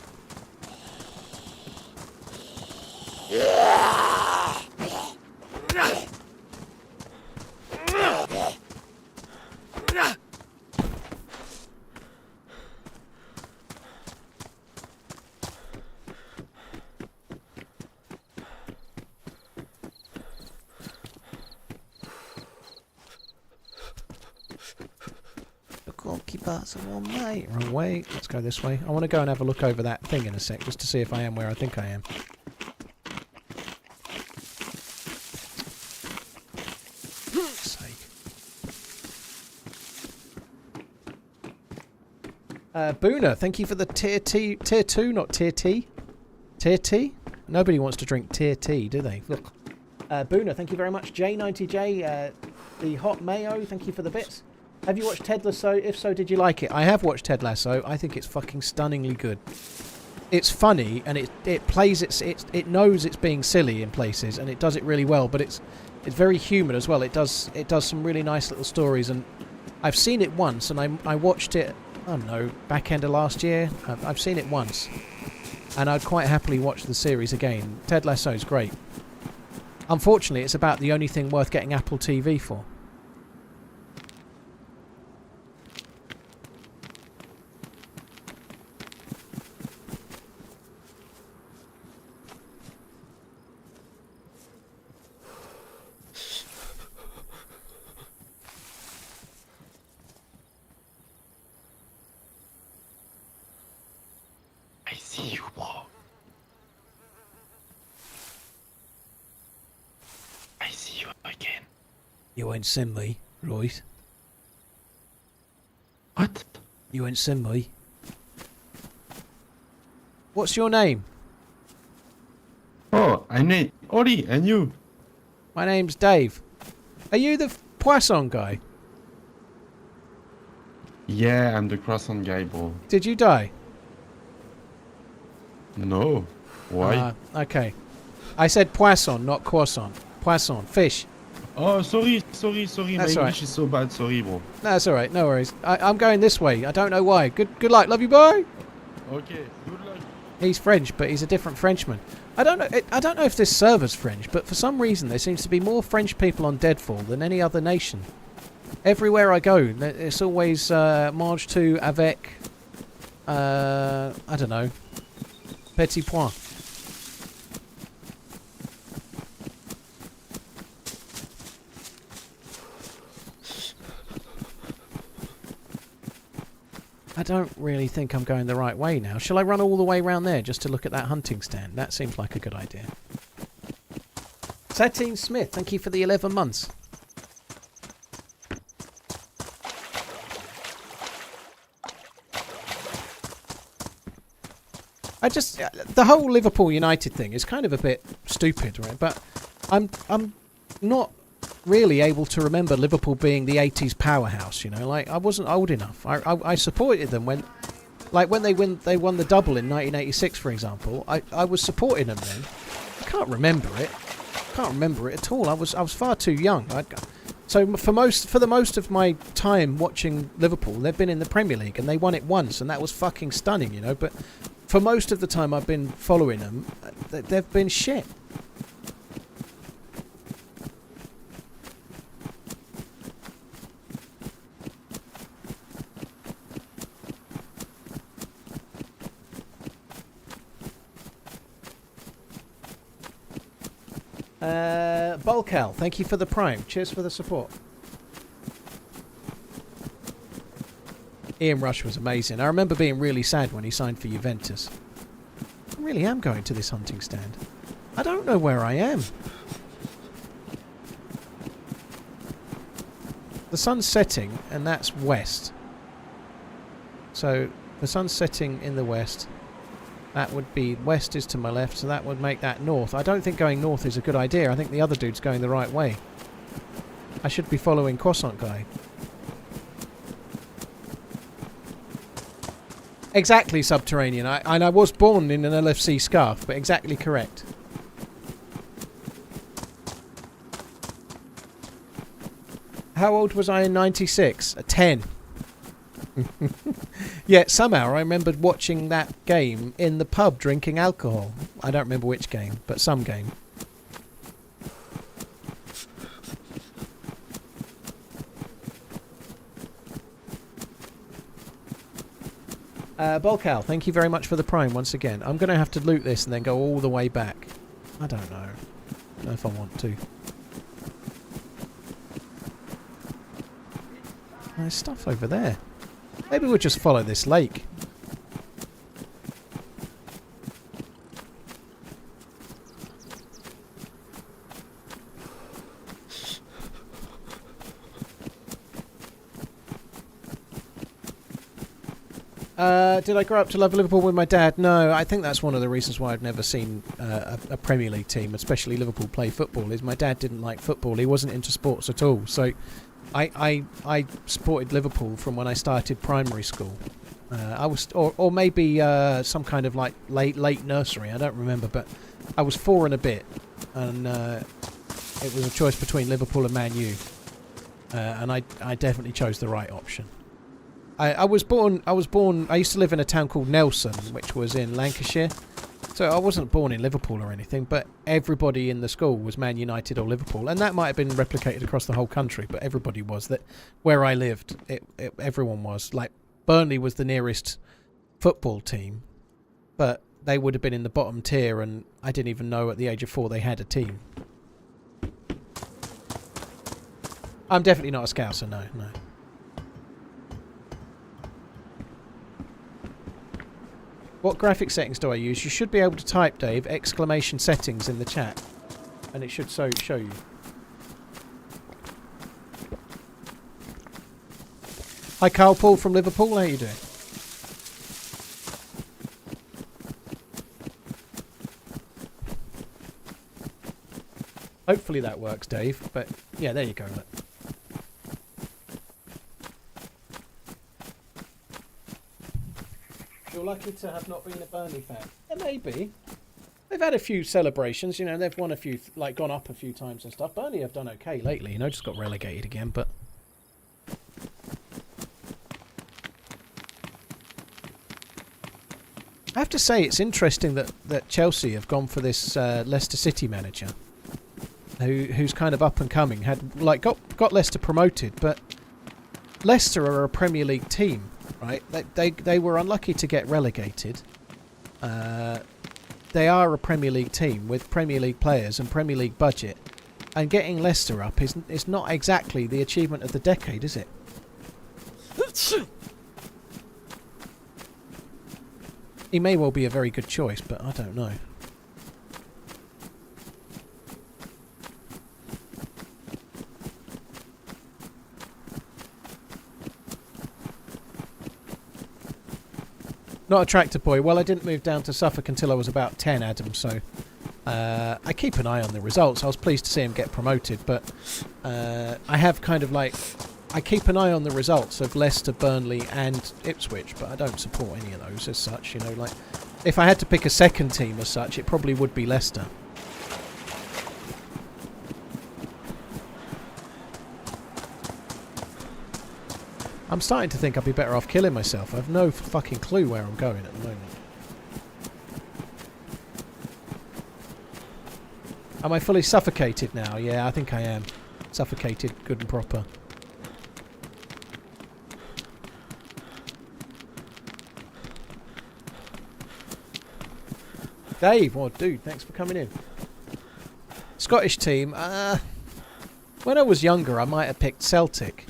you pass it on, mate? Wrong way. Let's go this way. I want to go and have a look over that thing in a sec, just to see if I am where I think I am. Boona, thank you for the tier 2, not tier T. Tier T? Nobody wants to drink tier T, do they? Look. Boona, thank you very much. J90J, the hot mayo, thank you for the bits. Have you watched Ted Lasso? If so, did you like it? I have watched Ted Lasso. I think it's fucking stunningly good. It's funny and it plays it knows it's being silly in places and it does it really well, but it's very human as well. It does some really nice little stories, and I've seen it once and I watched it, I don't know, back end of last year. I've seen it once and I'd quite happily watch the series again. Ted Lasso's great. Unfortunately, it's about the only thing worth getting Apple TV for. I see you, bro. I see you again. You ain't seen me, right? What? You ain't seen me. What's your name? Oh, I need Oli, and you? My name's Dave. Are you the Poisson guy? Yeah, I'm the croissant guy, bro. Did you die? No. Why? Okay. I said poisson, not croissant. Poisson, fish. Oh, sorry. That's My alright. English is so bad. Sorry, bro. No, that's alright, no worries. I'm going this way. I don't know why. Good luck. Love you, boy. Okay, good luck. He's French, but he's a different Frenchman. I don't know if this server's French, but for some reason there seems to be more French people on Deadfall than any other nation. Everywhere I go, it's always mange tout avec, I don't know, petit point. I don't really think I'm going the right way now. Shall I run all the way around there just to look at that hunting stand? That seems like a good idea. Satine Smith, thank you for the 11 months. The whole Liverpool United thing is kind of a bit stupid, right? But I'm not really able to remember Liverpool being the 80s powerhouse, you know, like I wasn't old enough. I supported them when they won the double in 1986, for example. I was supporting them then. I can't remember it. Can't remember it at all. I was far too young. So for the most of my time watching Liverpool, they've been in the Premier League and they won it once, and that was fucking stunning, you know. But for most of the time I've been following them, they've been shit. Bulkel, thank you for the prime. Cheers for the support. Ian Rush was amazing. I remember being really sad when he signed for Juventus. I really am going to this hunting stand. I don't know where I am. The sun's setting, and that's west. So the sun's setting in the west. That would be west is to my left, so that would make that north. I don't think going north is a good idea. I think the other dude's going the right way. I should be following Croissant Guy. Exactly, Subterranean. And I was born in an LFC scarf, but exactly correct. How old was I in 96? 10. Yeah, somehow I remembered watching that game in the pub drinking alcohol. I don't remember which game, but some game. Bolcal, thank you very much for the prime once again. I'm going to have to loot this and then go all the way back. I don't know. I don't know if I want to. There's stuff over there. Maybe we'll just follow this lake. Did I grow up to love Liverpool with my dad? No, I think that's one of the reasons why I've never seen a Premier League team, especially Liverpool, play football, is my dad didn't like football. He wasn't into sports at all. So I supported Liverpool from when I started primary school. I was, or maybe some kind of like late nursery, I don't remember, but I was 4 and a bit, and it was a choice between Liverpool and Man U, and I definitely chose the right option. I was born. I used to live in a town called Nelson, which was in Lancashire. So I wasn't born in Liverpool or anything, but everybody in the school was Man United or Liverpool, and that might have been replicated across the whole country. But everybody was that. Where I lived, everyone was. Like Burnley was the nearest football team, but they would have been in the bottom tier, and I didn't even know at the age of 4 they had a team. I'm definitely not a Scouser. No. What graphic settings do I use? You should be able to type, Dave, exclamation settings in the chat, and it should show you. Hi, Carl Paul from Liverpool. How you doing? Hopefully that works, Dave. But yeah, there you go. Look. You're lucky to have not been a Burnley fan. Yeah, maybe. They've had a few celebrations, you know, they've won a few, like gone up a few times and stuff. Burnley have done okay lately, you know, just got relegated again, but... I have to say, it's interesting that Chelsea have gone for this Leicester City manager, who's kind of up and coming. Had like got Leicester promoted, but Leicester are a Premier League team. Right, they were unlucky to get relegated. They are a Premier League team with Premier League players and Premier League budget, and getting Leicester up is not exactly the achievement of the decade, is it? He may well be a very good choice, but I don't know. Not a tractor boy. Well, I didn't move down to Suffolk until I was about 10, Adam, so I keep an eye on the results. I was pleased to see him get promoted, but I have kind of like... I keep an eye on the results of Leicester, Burnley and Ipswich, but I don't support any of those as such, you know, like... If I had to pick a second team as such, it probably would be Leicester. I'm starting to think I'd be better off killing myself. I've no fucking clue where I'm going at the moment. Am I fully suffocated now? Yeah, I think I am. Suffocated, good and proper. Dave, oh dude, thanks for coming in. Scottish team, when I was younger I might have picked Celtic,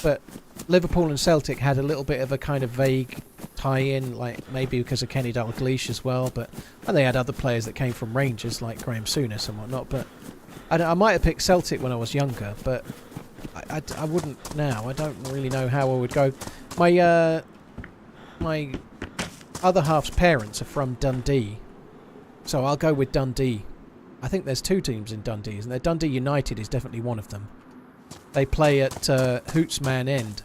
but Liverpool and Celtic had a little bit of a kind of vague tie-in, like maybe because of Kenny Dalglish as well, and they had other players that came from Rangers like Graham Souness and whatnot, but I might have picked Celtic when I was younger, but I wouldn't now. I don't really know how I would go. My other half's parents are from Dundee, so I'll go with Dundee. I think there's 2 teams in Dundee, isn't there? Dundee United is definitely one of them. They play at Hootsman End.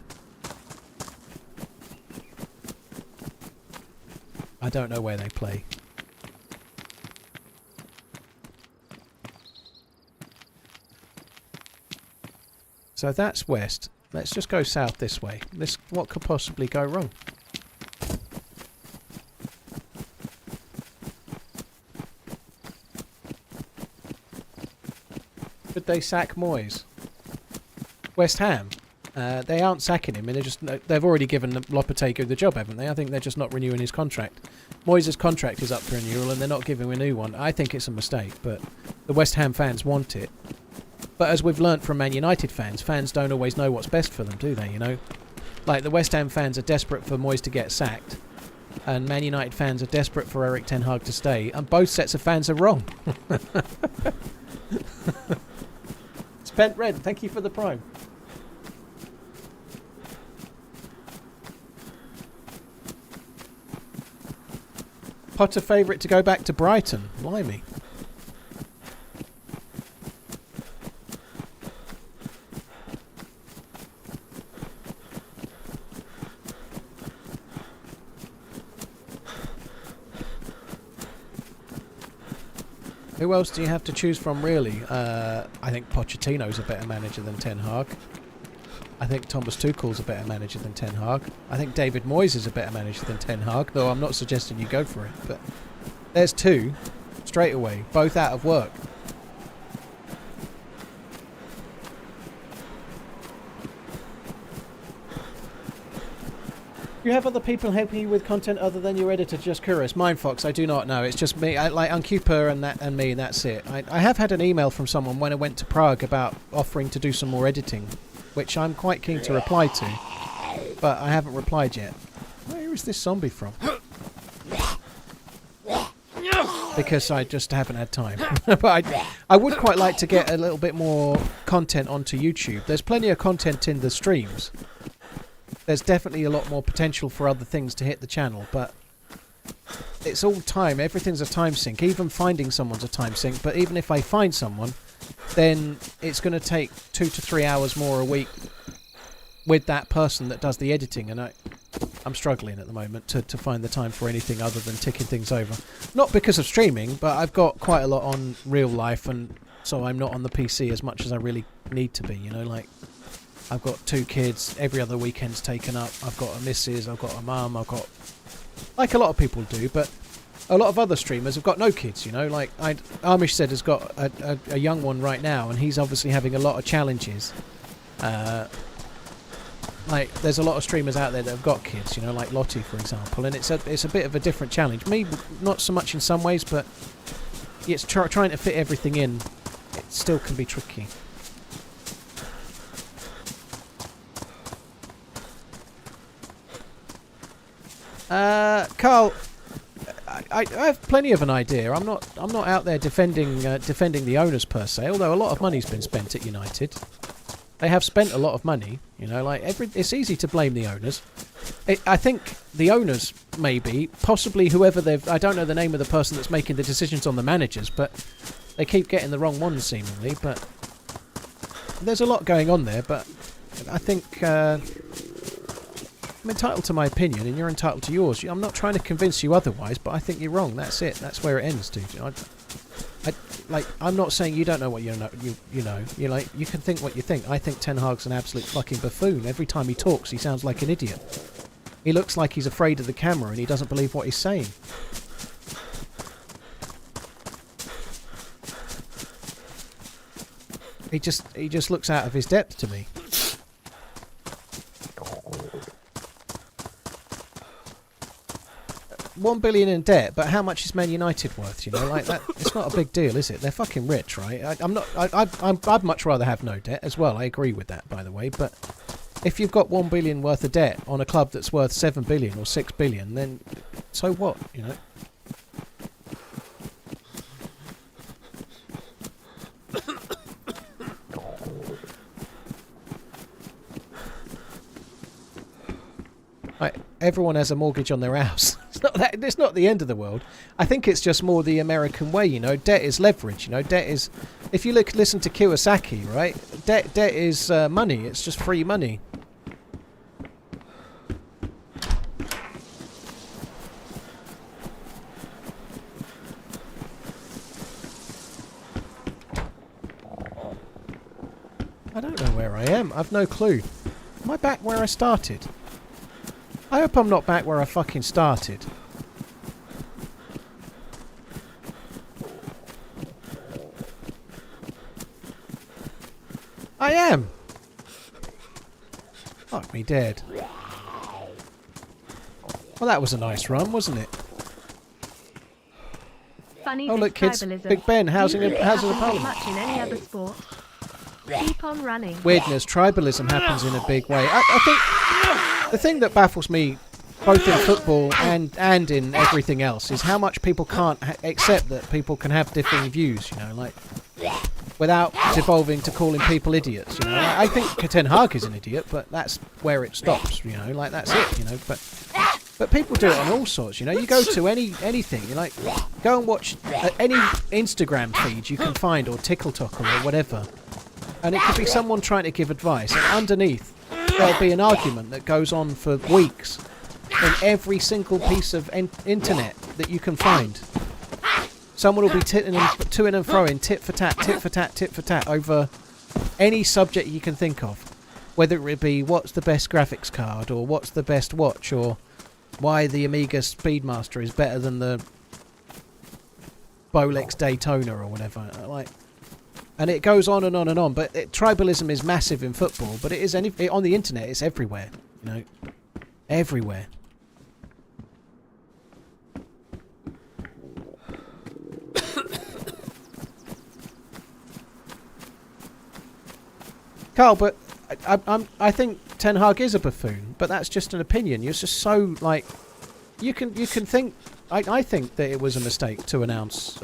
I don't know where they play. So that's west. Let's just go south this way. What could possibly go wrong? Could they sack Moyes? West Ham? They aren't sacking him, and they've already given Lopetegui the job, haven't they? I think they're just not renewing his contract. Moyes' contract is up for renewal, and they're not giving him a new one. I think it's a mistake, but the West Ham fans want it. But as we've learnt from Man United fans don't always know what's best for them, do they, you know? Like the West Ham fans are desperate for Moyes to get sacked, and Man United fans are desperate for Erik ten Hag to stay, and both sets of fans are wrong. Spent Red, thank you for the prime. Potter favourite to go back to Brighton. Blimey. Who else do you have to choose from, really? I think Pochettino's a better manager than Ten Hag. I think Thomas Tuchel's a better manager than Ten Hag. I think David Moyes is a better manager than Ten Hag, though I'm not suggesting you go for it. But there's two, straight away, both out of work. Do you have other people helping you with content other than your editor? Just curious. Mindfox, I do not know. It's just me. Like Uncuper and me, and that's it. I have had an email from someone when I went to Prague about offering to do some more editing, which I'm quite keen to reply to, but I haven't replied yet. Where is this zombie from? Because I just haven't had time. But I would quite like to get a little bit more content onto YouTube. There's plenty of content in the streams. There's definitely a lot more potential for other things to hit the channel, but it's all time. Everything's a time sink. Even finding someone's a time sink, but even if I find someone, then it's going to take 2 to 3 hours more a week with that person that does the editing, and I'm struggling at the moment to find the time for anything other than ticking things over. Not because of streaming, but I've got quite a lot on real life, and so I'm not on the PC as much as I really need to be, you know, like I've got 2 kids, every other weekend's taken up, I've got a missus, I've got a mum, I've got, like a lot of people do, but a lot of other streamers have got no kids, you know, like AmishZed has got a young one right now, and he's obviously having a lot of challenges. Like there's a lot of streamers out there that have got kids, you know, like Lottie for example, and it's a bit of a different challenge. Me, not so much in some ways, but it's trying to fit everything in. It still can be tricky. Carl, I have plenty of an idea. I'm not out there defending the owners per se. Although a lot of money's been spent at United, they have spent a lot of money. You know, like it's easy to blame the owners. I think the owners, maybe, possibly whoever I don't know the name of the person that's making the decisions on the managers, but they keep getting the wrong ones seemingly. But there's a lot going on there. But I think. I'm entitled to my opinion, and you're entitled to yours. I'm not trying to convince you otherwise, but I think you're wrong. That's it. That's where it ends, dude. I'm not saying you don't know what you know. You know. You're like, you can think what you think. I think Ten Hag's an absolute fucking buffoon. Every time he talks, he sounds like an idiot. He looks like he's afraid of the camera, and he doesn't believe what he's saying. He just looks out of his depth to me. $1 billion in debt, but how much is Man United worth? You know, like that. It's not a big deal, is it? They're fucking rich, right? I'd much rather have no debt as well. I agree with that, by the way. But if you've got $1 billion worth of debt on a club that's worth $7 billion or $6 billion, then so what? You know. Right, everyone has a mortgage on their house. It's not the end of the world. I think it's just more the American way, you know. Debt is leverage, you know. Debt is, if you listen to Kiyosaki, right? Debt is money. It's just free money. I don't know where I am. I've no clue. Am I back where I started? I hope I'm not back where I fucking started. I am! Fuck me dead. Well, that was a nice run, wasn't it? Funny oh, look, kids. Big Ben, how's the Parliament? Much in any other sport. Keep on running. Weirdness, tribalism happens in a big way. I think... the thing that baffles me, both in football and in everything else, is how much people can't accept that people can have differing views. You know, like without devolving to calling people idiots. You know, like, I think Ten Hag is an idiot, but that's where it stops. You know, like that's it. You know, but people do it on all sorts. You know, you go to anything. You like go and watch any Instagram feed you can find, or TikTok or whatever, and it could be someone trying to give advice, and underneath there'll be an argument that goes on for weeks in every single piece of internet that you can find. Someone will be to-ing and fro-ing, tit for tat, tit for tat, tit for tat, over any subject you can think of. Whether it be what's the best graphics card, or what's the best watch, or why the Amiga Speedmaster is better than the Bolex Daytona or whatever. Like, and it goes on and on and on. But tribalism is massive in football, but it is on the internet. It's everywhere. You know, everywhere. Carl, but I think Ten Hag is a buffoon, but that's just an opinion. You're just so like you can think. I think that it was a mistake to announce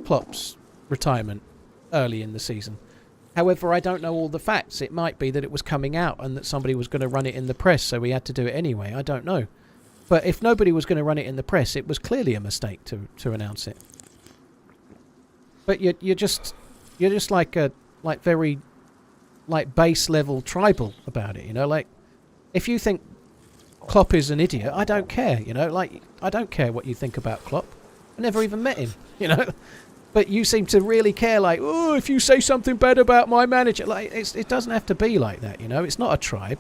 Klopp's retirement early in the season. However, I don't know all the facts. It might be that it was coming out and that somebody was going to run it in the press, so we had to do it anyway. I don't know. But if nobody was going to run it in the press, it was clearly a mistake to announce it. But you're just like very like base level tribal about it, you know, like if you think Klopp is an idiot, I don't care, you know, like I don't care what you think about Klopp. I never even met him, you know. But you seem to really care, like, oh, if you say something bad about my manager, like it doesn't have to be like that, you know. It's not a tribe.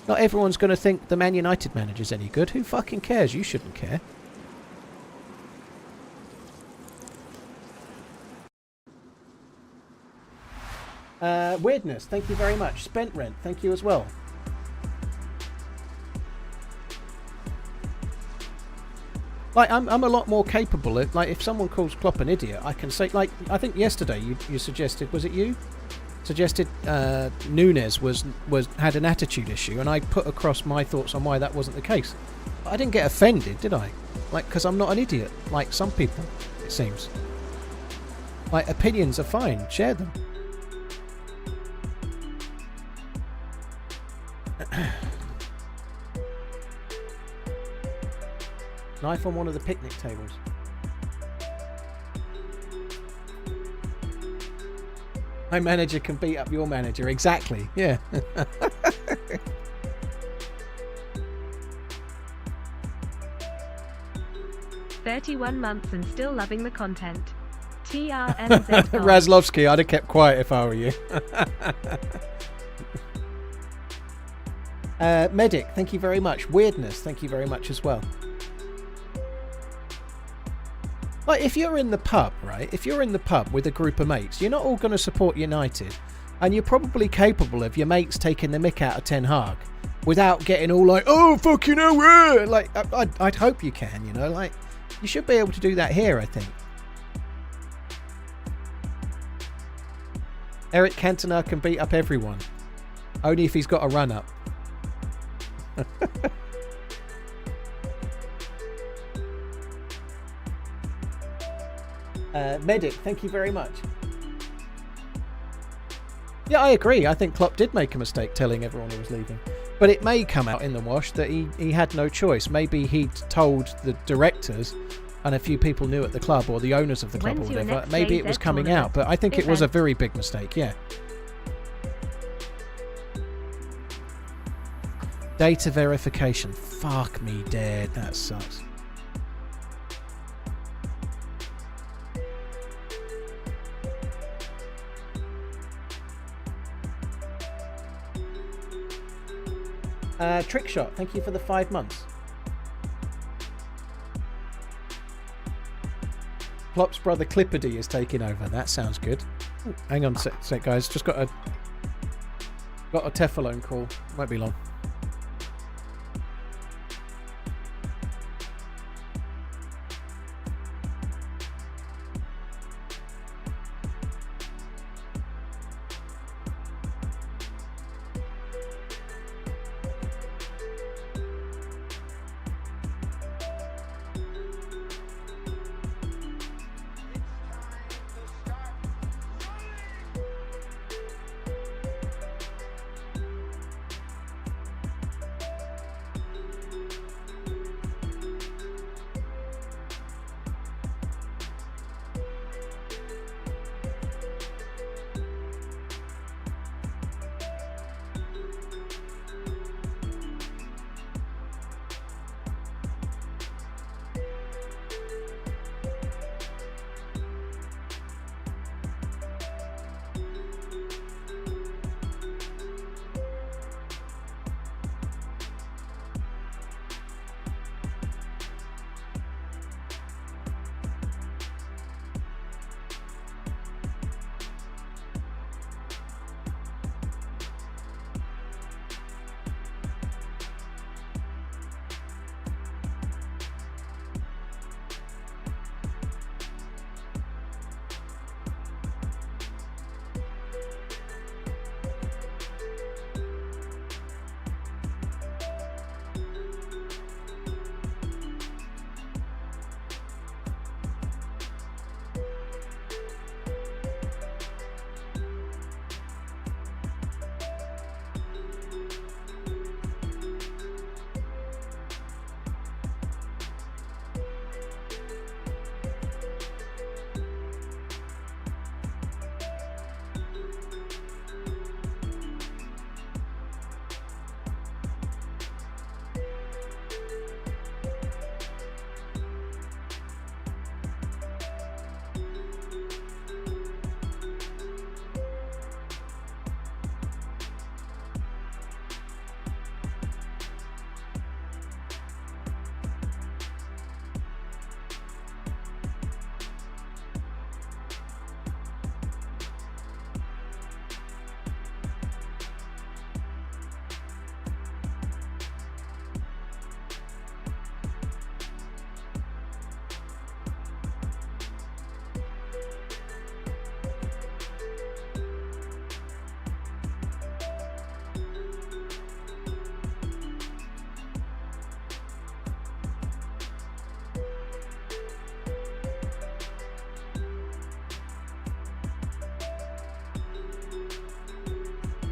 Not everyone's going to think the Man United manager's any good. Who fucking cares? You shouldn't care. Weirdness, thank you very much. Spent Rent, thank you as well. Like, I'm a lot more capable of, like, if someone calls Klopp an idiot, I can say, like, I think yesterday you suggested, was it you? Suggested Nunes had an attitude issue, and I put across my thoughts on why that wasn't the case. But I didn't get offended, did I? Like, because I'm not an idiot, like some people, it seems. Like, opinions are fine, share them. Knife on one of the picnic tables. My manager can beat up your manager. Exactly. Yeah. "31 months and still loving the content. TRMZ." Razlovsky, I'd have kept quiet if I were you. Medic, thank you very much. Weirdness, thank you very much as well. Like, if you're in the pub, right? If you're in the pub with a group of mates, you're not all going to support United. And you're probably capable of your mates taking the mick out of Ten Hag without getting all like, oh, fucking hell. Like, I'd hope you can, you know? Like, you should be able to do that here, I think. Eric Cantona can beat up everyone. Only if he's got a run-up. Medic, thank you very much. Yeah, I agree. I think Klopp did make a mistake telling everyone he was leaving. But it may come out in the wash that he had no choice. Maybe he'd told the directors, and a few people knew at the club, or the owners of the club, or whatever. Maybe it was coming out, but I think it was a very big mistake, yeah. Data verification. Fuck me dead. That sucks. Trick Shot, thank you for the 5 months. Klopp's brother Clipperdy is taking over. That sounds good. Ooh, hang on a sec, guys. Just got a Teflon call. Won't be long.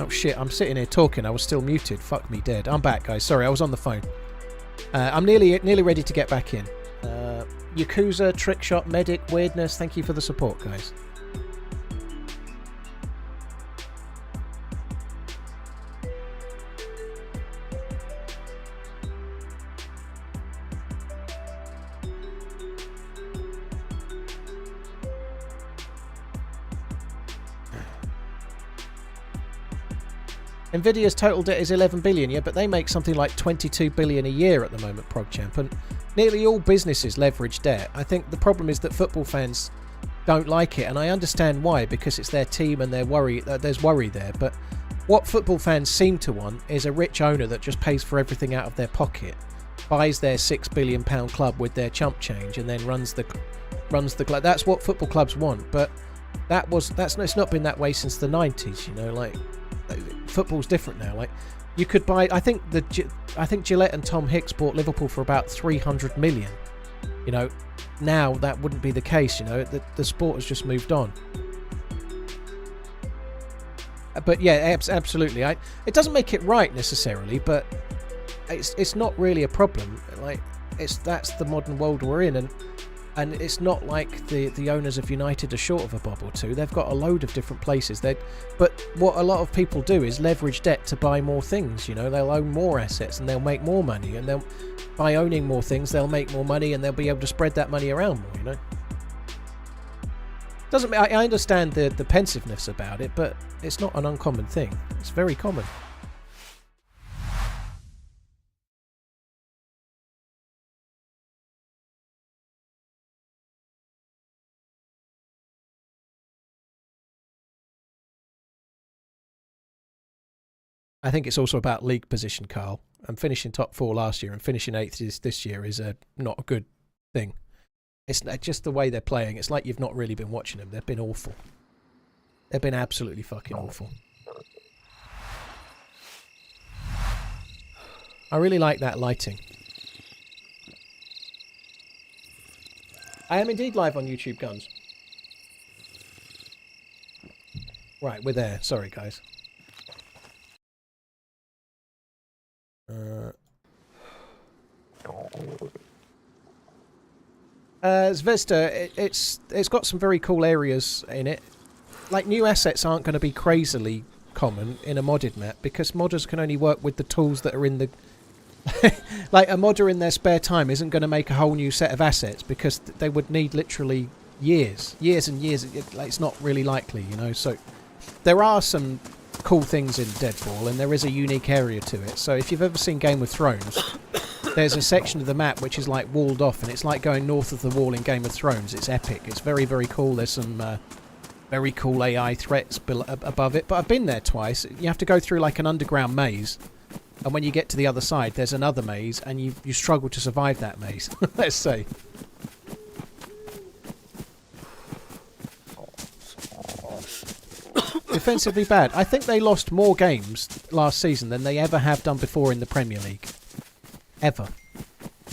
Oh shit, I'm sitting here talking. I was still muted. Fuck me dead. I'm back, guys. Sorry, I was on the phone. I'm nearly ready to get back in. Yakuza, Trickshot, Medic, Weirdness, thank you for the support, guys. Nvidia's total debt is 11 billion, yeah, but they make something like 22 billion a year at the moment, ProgChamp, and nearly all businesses leverage debt. I think the problem is that football fans don't like it, and I understand why, because it's their team and there's worry there. But what football fans seem to want is a rich owner that just pays for everything out of their pocket, buys their £6 billion club with their chump change, and then runs the club. That's what football clubs want, but it's not been that way since the 90s, you know, like. Football's different now. Like, you could buy. I think Gillette and Tom Hicks bought Liverpool for about 300 million. You know, now that wouldn't be the case. You know, the sport has just moved on. But yeah, absolutely. It doesn't make it right necessarily, but it's not really a problem. Like, that's the modern world we're in, and it's not like the owners of United are short of a bob or two. They've got a load of different places. But what a lot of people do is leverage debt to buy more things. You know, they'll own more assets and they'll make more money. And by owning more things, they'll make more money and they'll be able to spread that money around more. You know, I understand the pensiveness about it, but it's not an uncommon thing. It's very common. I think it's also about league position, Carl. And finishing top 4 last year and finishing 8th this year is not a good thing. It's just the way they're playing. It's like you've not really been watching them. They've been awful. They've been absolutely fucking awful. I really like that lighting. I am indeed live on YouTube, Guns. Right, we're there. Sorry, guys. Zvezda, it's got some very cool areas in it. Like, new assets aren't going to be crazily common in a modded map because modders can only work with the tools that are in the... like, a modder in their spare time isn't going to make a whole new set of assets because they would need literally years and years. It's not really likely, you know. So there are some cool things in Deadfall, and there is a unique area to it. So if you've ever seen Game of Thrones, there's a section of the map which is like walled off, and it's like going north of the wall in Game of Thrones. It's epic. It's very, very cool. There's some very cool AI threats above it, but I've been there twice. You have to go through like an underground maze, and when you get to the other side there's another maze, and you struggle to survive that maze. Let's say. Defensively bad. I think they lost more games last season than they ever have done before in the Premier League. Ever.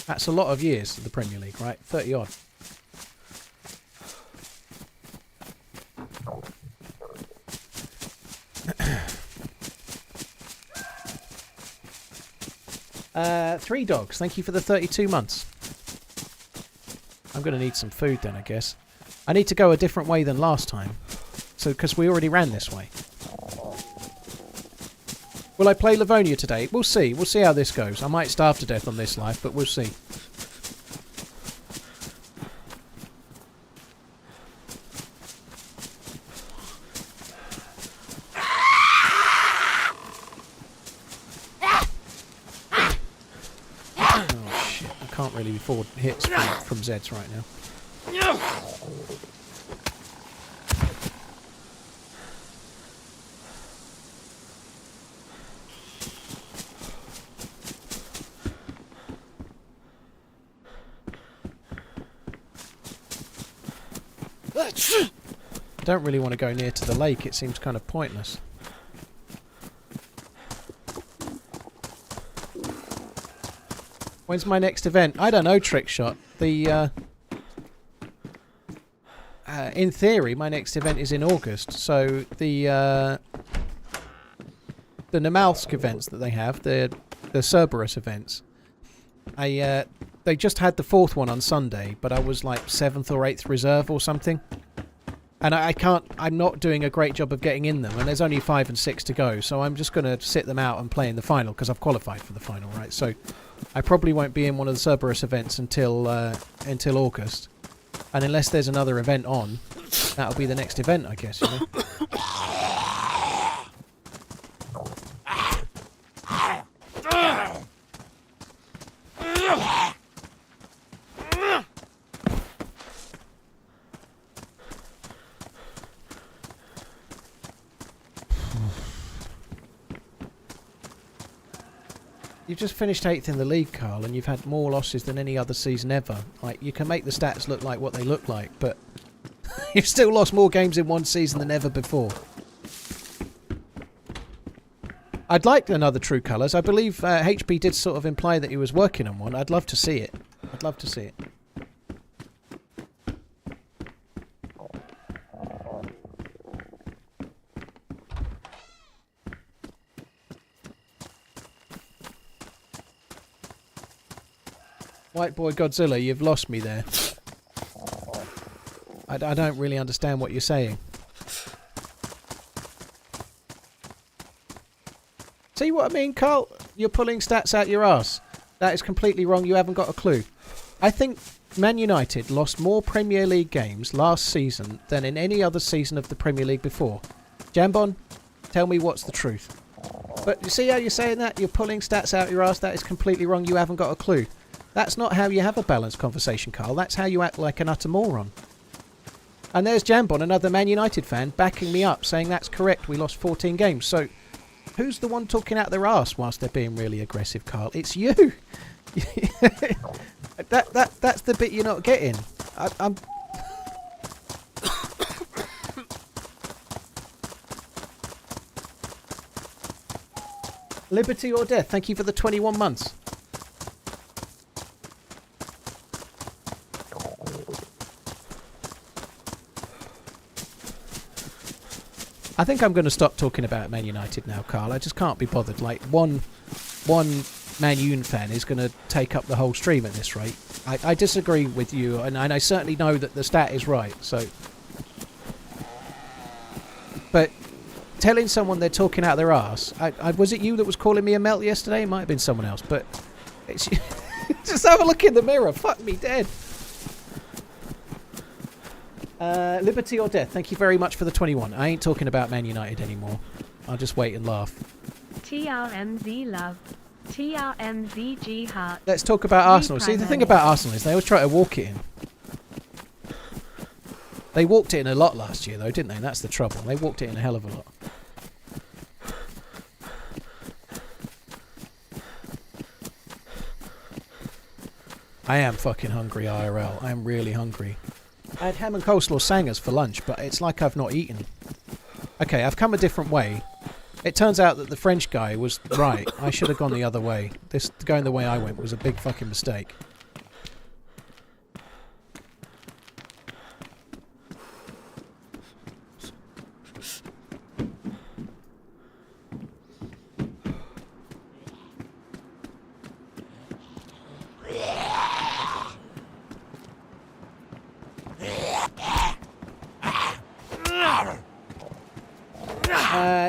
That's a lot of years of the Premier League, right? 30 odd. Three dogs. Thank you for the 32 months. I'm going to need some food then, I guess. I need to go a different way than last time. So, because we already ran this way. Will I play Livonia today? We'll see. We'll see how this goes. I might starve to death on this life, but we'll see. Oh shit, I can't really afford hits from Zeds right now. I don't really want to go near to the lake. It seems kind of pointless. When's my next event? I don't know, Trickshot. In theory, my next event is in August. So the Namalsk events that they have, the Cerberus events. They just had the 4th one on Sunday, but I was like 7th or 8th reserve or something. And I'm not doing a great job of getting in them, and there's only 5 and 6 to go, so I'm just going to sit them out and play in the final, because I've qualified for the final, right? So I probably won't be in one of the Cerberus events until August. And unless there's another event on, that'll be the next event, I guess, you know? You've just finished 8th in the league, Carl, and you've had more losses than any other season ever. Like, you can make the stats look like what they look like, but you've still lost more games in one season than ever before. I'd like another True Colours. I believe HB did sort of imply that he was working on one. I'd love to see it. I'd love to see it. White Boy Godzilla, you've lost me there. I don't really understand what you're saying. See what I mean, Carl? You're pulling stats out your ass. That is completely wrong. You haven't got a clue. I think Man United lost more Premier League games last season than in any other season of the Premier League before. Jambon, tell me what's the truth. But you see how you're saying that? You're pulling stats out your ass. That is completely wrong. You haven't got a clue. That's not how you have a balanced conversation, Carl. That's how you act like an utter moron. And there's Jambon, another Man United fan, backing me up, saying that's correct. We lost 14 games. So who's the one talking out their arse whilst they're being really aggressive, Carl? It's you. That's the bit you're not getting. I'm... Liberty or death. Thank you for the 21 months. I think I'm going to stop talking about Man United now, Carl. I just can't be bothered. Like, one Man United fan is going to take up the whole stream at this rate. I disagree with you, and I certainly know that the stat is right, so... But telling someone they're talking out their arse... was it you that was calling me a melt yesterday? It might have been someone else, but... It's, just have a look in the mirror. Fuck me dead. Liberty or death. Thank you very much for the 21. I ain't talking about Man United anymore. I'll just wait and laugh. TRMZ love. TRMZG heart. Let's talk about Arsenal. See, the thing about Arsenal is they always try to walk it in. They walked it in a lot last year, though, didn't they? That's the trouble. They walked it in a hell of a lot. I am fucking hungry, IRL. I am really hungry. I had ham and coleslaw sangers for lunch, but it's like I've not eaten. Okay, I've come a different way. It turns out that the French guy was right. I should have gone the other way. Going the way I went was a big fucking mistake.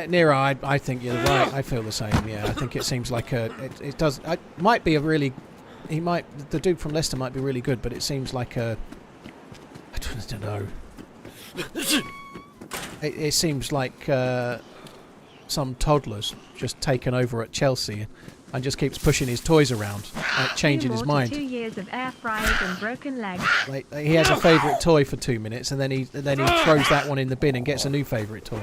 Nero, I think you're right. I feel the same. Yeah, I think it seems like it does. It might be a really. The dude from Leicester might be really good, but it seems like a. I don't know. It seems like some toddler's just taken over at Chelsea and just keeps pushing his toys around, changing his mind. 2 years of air fryers and broken legs. Like, he has a favourite toy for 2 minutes, and then he throws that one in the bin and gets a new favourite toy.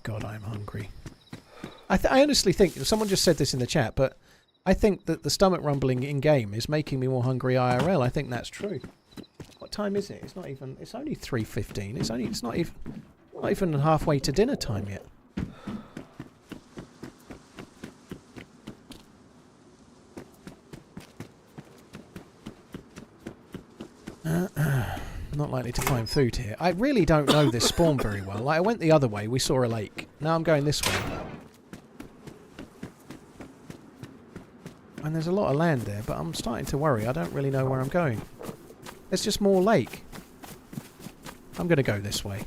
God, I'm hungry. I honestly think, someone just said this in the chat, but I think that the stomach rumbling in-game is making me more hungry IRL. I think that's true. What time is it? It's not even, it's only 3:15. It's not even halfway to dinner time yet. unlikely to find food here. I really don't know this spawn very well. Like, I went the other way, we saw a lake. Now I'm going this way. And there's a lot of land there, but I'm starting to worry. I don't really know where I'm going. There's just more lake. I'm going to go this way.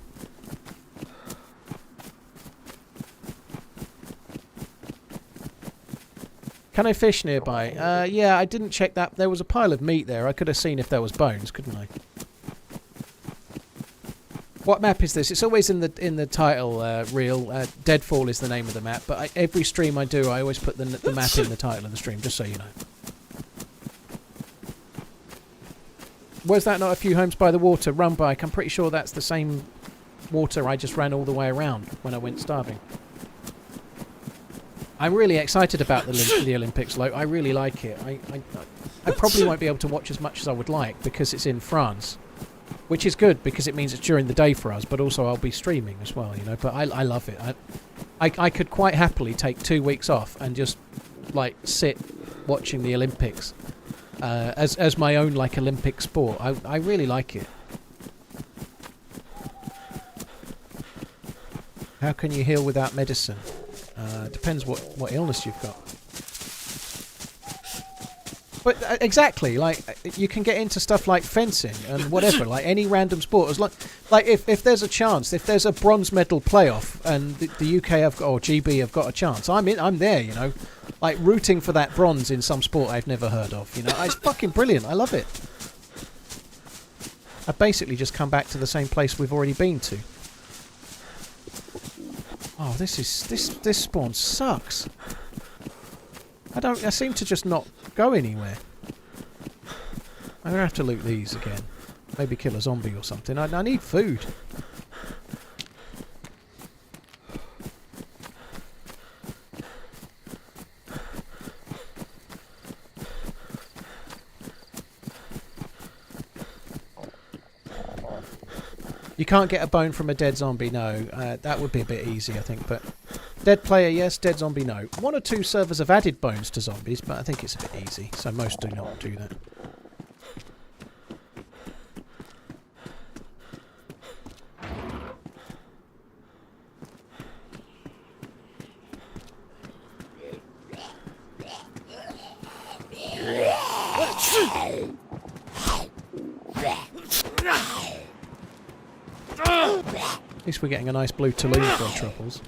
Can I fish nearby? Yeah, I didn't check that. There was a pile of meat there. I could have seen if there was bones, couldn't I? What map is this? It's always in the title reel. Deadfall is the name of the map, but every stream I do, I always put the map in the title of the stream, just so you know. Was that not a few homes by the water? Run bike. I'm pretty sure that's the same water I just ran all the way around when I went starving. I'm really excited about the Olympics, Lo. I really like it. I probably won't be able to watch as much as I would like because it's in France, which is good because it means it's during the day for us, but also I'll be streaming as well, you know. But I love it. I could quite happily take 2 weeks off and just like sit watching the Olympics as my own like Olympic sport. I really like it. How can you heal without medicine? Depends what illness you've got. But exactly, like you can get into stuff like fencing and whatever, like any random sport. As like if there's a chance, if there's a bronze medal playoff and the UK have got, or GB have got a chance, I'm there, you know, like rooting for that bronze in some sport I've never heard of. You know, it's fucking brilliant. I love it. I basically just come back to the same place we've already been to. Oh, this spawn sucks. I seem to just not go anywhere. I'm gonna have to loot these again. Maybe kill a zombie or something. I need food. You can't get a bone from a dead zombie, no. That would be a bit easy, I think, but... Dead player, yes. Dead zombie, no. 1 or 2 servers have added bones to zombies, but I think it's a bit easy, so most do not do that. At least we're getting a nice blue Toulouse for our troubles.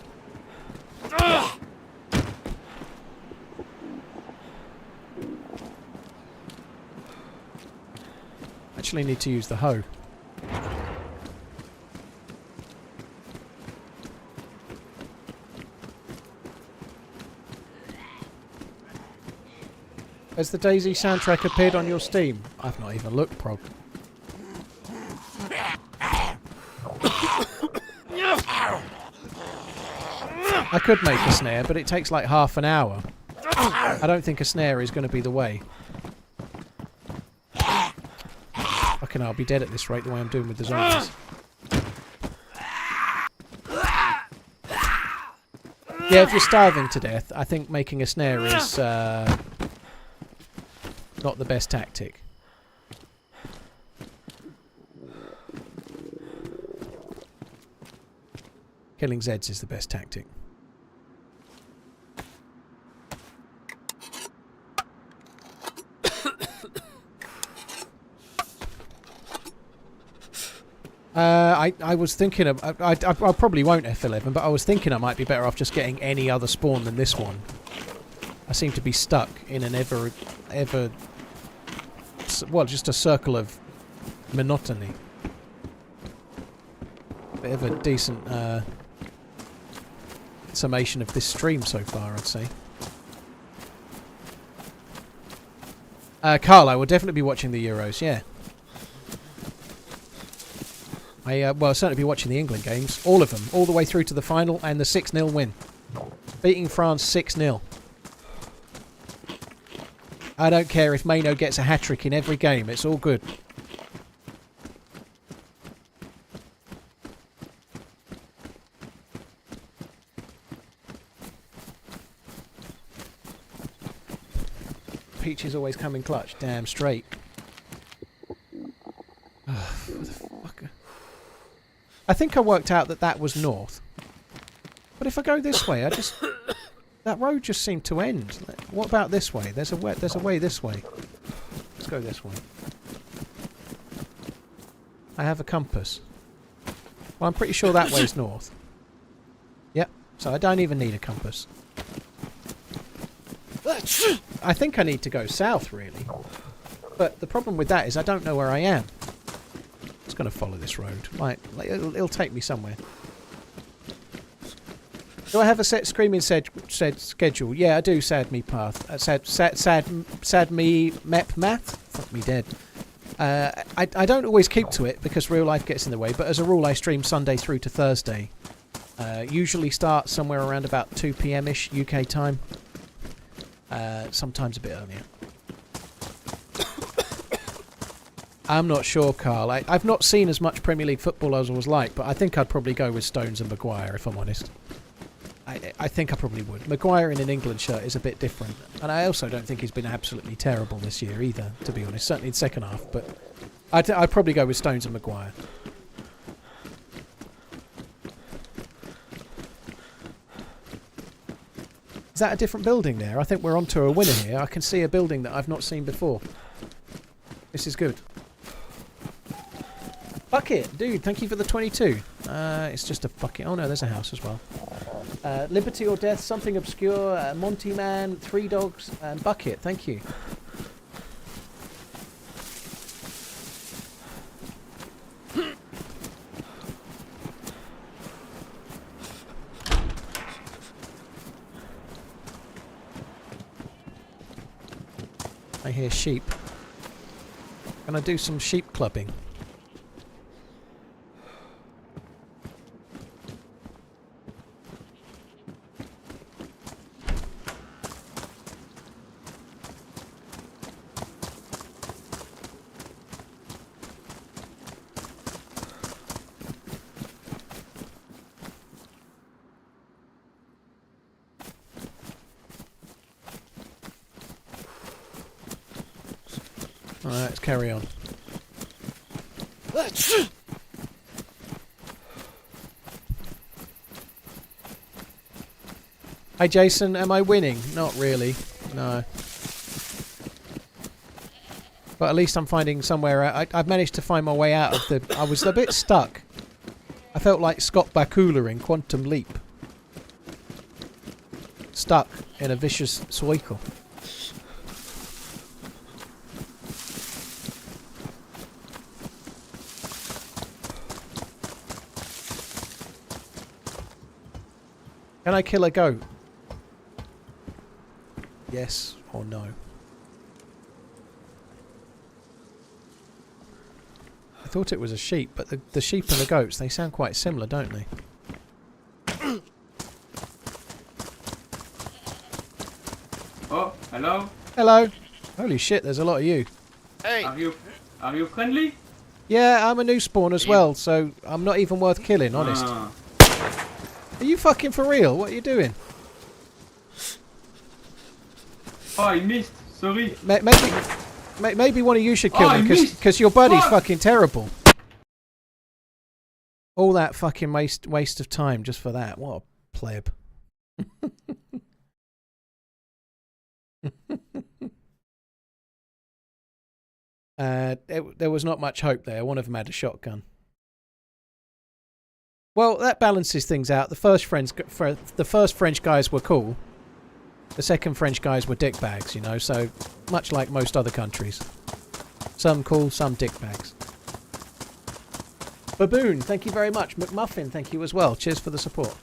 Actually need to use the hoe. Has the DayZ soundtrack appeared on your Steam? I've not even looked, Prog. I could make a snare, but it takes like half an hour. I don't think a snare is going to be the way. Fucking hell, I'll be dead at this rate the way I'm doing with the zombies. Yeah, if you're starving to death, I think making a snare is not the best tactic. Killing Zeds is the best tactic. I was thinking of... I probably won't F11, but I was thinking I might be better off just getting any other spawn than this one. I seem to be stuck in an ever... Well, just a circle of monotony. Bit of a decent summation of this stream so far, I'd say. Carl, I will definitely be watching the Euros, yeah. Well, I'll certainly be watching the England games. All of them. All the way through to the final and the 6-0 win. Beating France 6-0. I don't care if Maino gets a hat-trick in every game. It's all good. Peach is always coming clutch. Damn straight. What the fuck? I think I worked out that that was north. But if I go this way, that road just seemed to end. What about this way? There's a way this way. Let's go this way. I have a compass. Well, I'm pretty sure that way's north. Yep. So I don't even need a compass. I think I need to go south, really. But the problem with that is I don't know where I am. It's going to follow this road. Like it'll take me somewhere. Do I have a set screaming said schedule? Yeah, I do. Sad me path. Sad me mep math. Fuck me dead. I don't always keep to it because real life gets in the way. But as a rule, I stream Sunday through to Thursday. Usually start somewhere around about 2 p.m. ish UK time. Sometimes a bit earlier. I'm not sure, Carl. I've not seen as much Premier League football as I was like, but I think I'd probably go with Stones and Maguire, if I'm honest. I think I probably would. Maguire in an England shirt is a bit different. And I also don't think he's been absolutely terrible this year either, to be honest. Certainly in the second half, but I'd probably go with Stones and Maguire. Is that a different building there? I think we're onto a winner here. I can see a building that I've not seen before. This is good. Bucket, dude, thank you for the 22. It's just a bucket. Oh no, there's a house as well. Liberty or Death, something obscure, Monty Man, 3 dogs, and Bucket, thank you. I hear sheep. Can I do some sheep clubbing? Alright, let's carry on. Hey Jason, am I winning? Not really, no. But at least I'm finding somewhere. I've managed to find my way out of the... I was a bit stuck. I felt like Scott Bakula in Quantum Leap. Stuck in a vicious cycle. Can I kill a goat? Yes or no? I thought it was a sheep, but the sheep and the goats, they sound quite similar, don't they? Oh, hello. Hello. Holy shit, there's a lot of you. Hey! Are you friendly? Yeah, I'm a new spawn as well, so I'm not even worth killing, honest. Are you fucking for real? What are you doing? Oh, I missed. Sorry. Maybe one of you should kill me, because your buddy's fucking terrible. All that fucking waste of time just for that. What a pleb. There was not much hope there. One of them had a shotgun. Well, that balances things out. The first French guys were cool. The second French guys were dickbags, you know, so much like most other countries. Some cool, some dickbags. Baboon, thank you very much. McMuffin, thank you as well. Cheers for the support.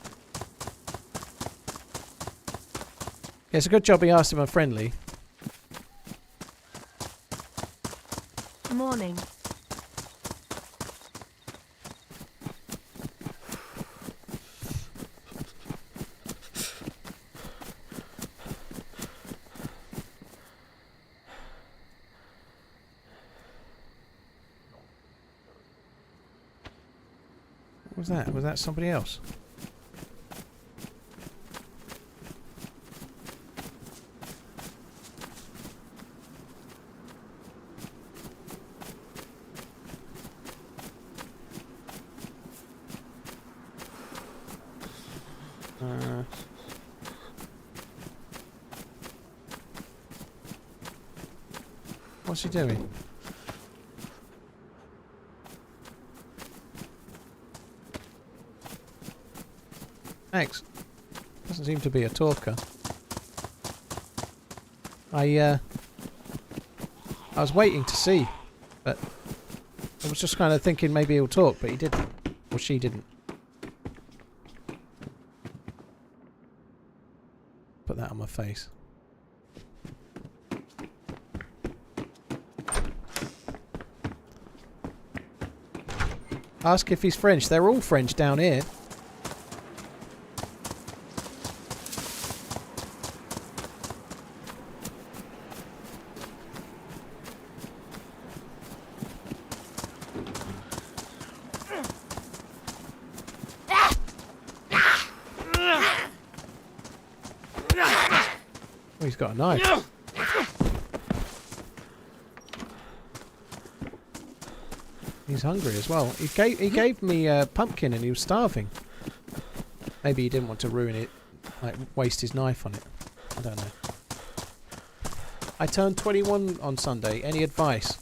Yeah, it's a good job he asked if I'm friendly. Morning. What was that? Was that somebody else? What's he doing? Thanks. Doesn't seem to be a talker. I was waiting to see, but I was just kind of thinking maybe he'll talk, but he didn't. Or she didn't. Put that on my face. Ask if he's French. They're all French down here. Oh, he's got a knife. He's hungry as well. He gave me a pumpkin and he was starving. Maybe he didn't want to ruin it, like waste his knife on it. I don't know. I turned 21 on Sunday. Any advice?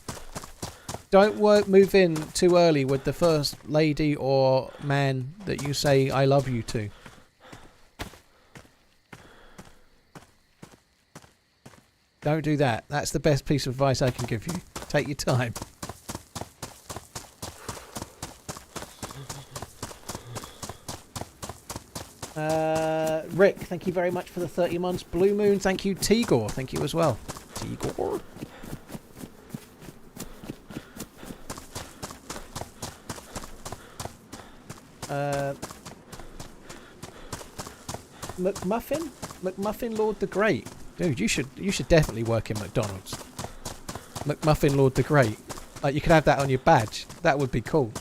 Don't move in too early with the first lady or man that you say I love you to. Don't do that. That's the best piece of advice I can give you. Take your time. Rick, thank you very much for the 30 months. Blue Moon, thank you. Tigor, thank you as well. Tigor. McMuffin Lord the Great. Dude, you should definitely work in McDonald's. McMuffin Lord the Great. Like, you could have that on your badge. That would be cool.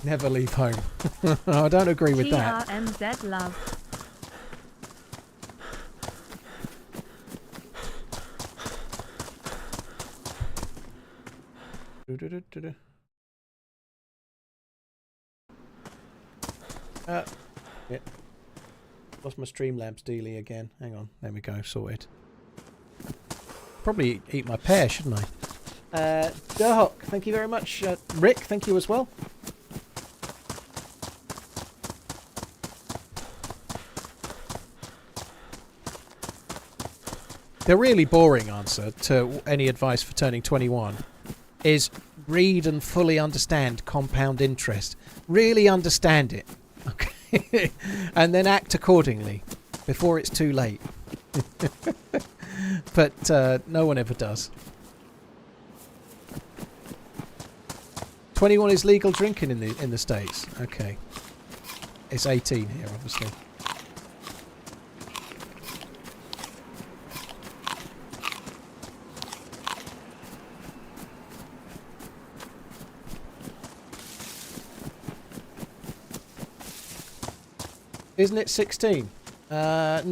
Never leave home. I don't agree with that. TRMZ love. Yeah. Lost my Streamlabs dealie again. Hang on. There we go. Sorted. Probably eat my pear, shouldn't I? Derhawk, thank you very much. Rick, thank you as well. The really boring answer to any advice for turning 21 is read and fully understand compound interest. Really understand it. Okay. And then act accordingly before it's too late. But no one ever does. 21 is legal drinking in the States. Okay. It's 18 here, obviously. Isn't it 16? No,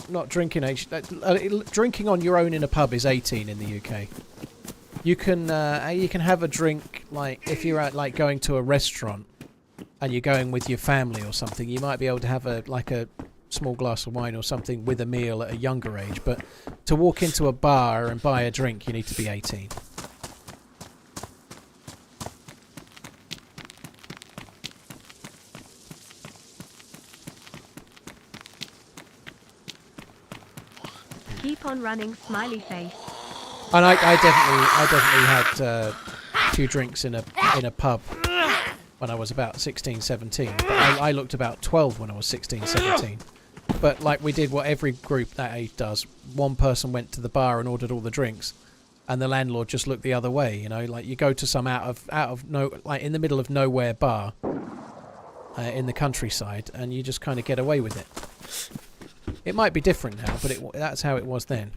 not drinking age. Drinking on your own in a pub is 18 in the UK. You can have a drink, like if you're at like going to a restaurant and you're going with your family or something. You might be able to have a small glass of wine or something with a meal at a younger age. But to walk into a bar and buy a drink, you need to be 18. Keep on running, smiley face. And I definitely had a few drinks in a pub when I was about 16, 17. But I looked about 12 when I was 16, 17. But like we did what every group that age does. One person went to the bar and ordered all the drinks, and the landlord just looked the other way. You know, like you go to some out of no, like in the middle of nowhere bar in the countryside, and you just kind of get away with it. It might be different now, but that's how it was then.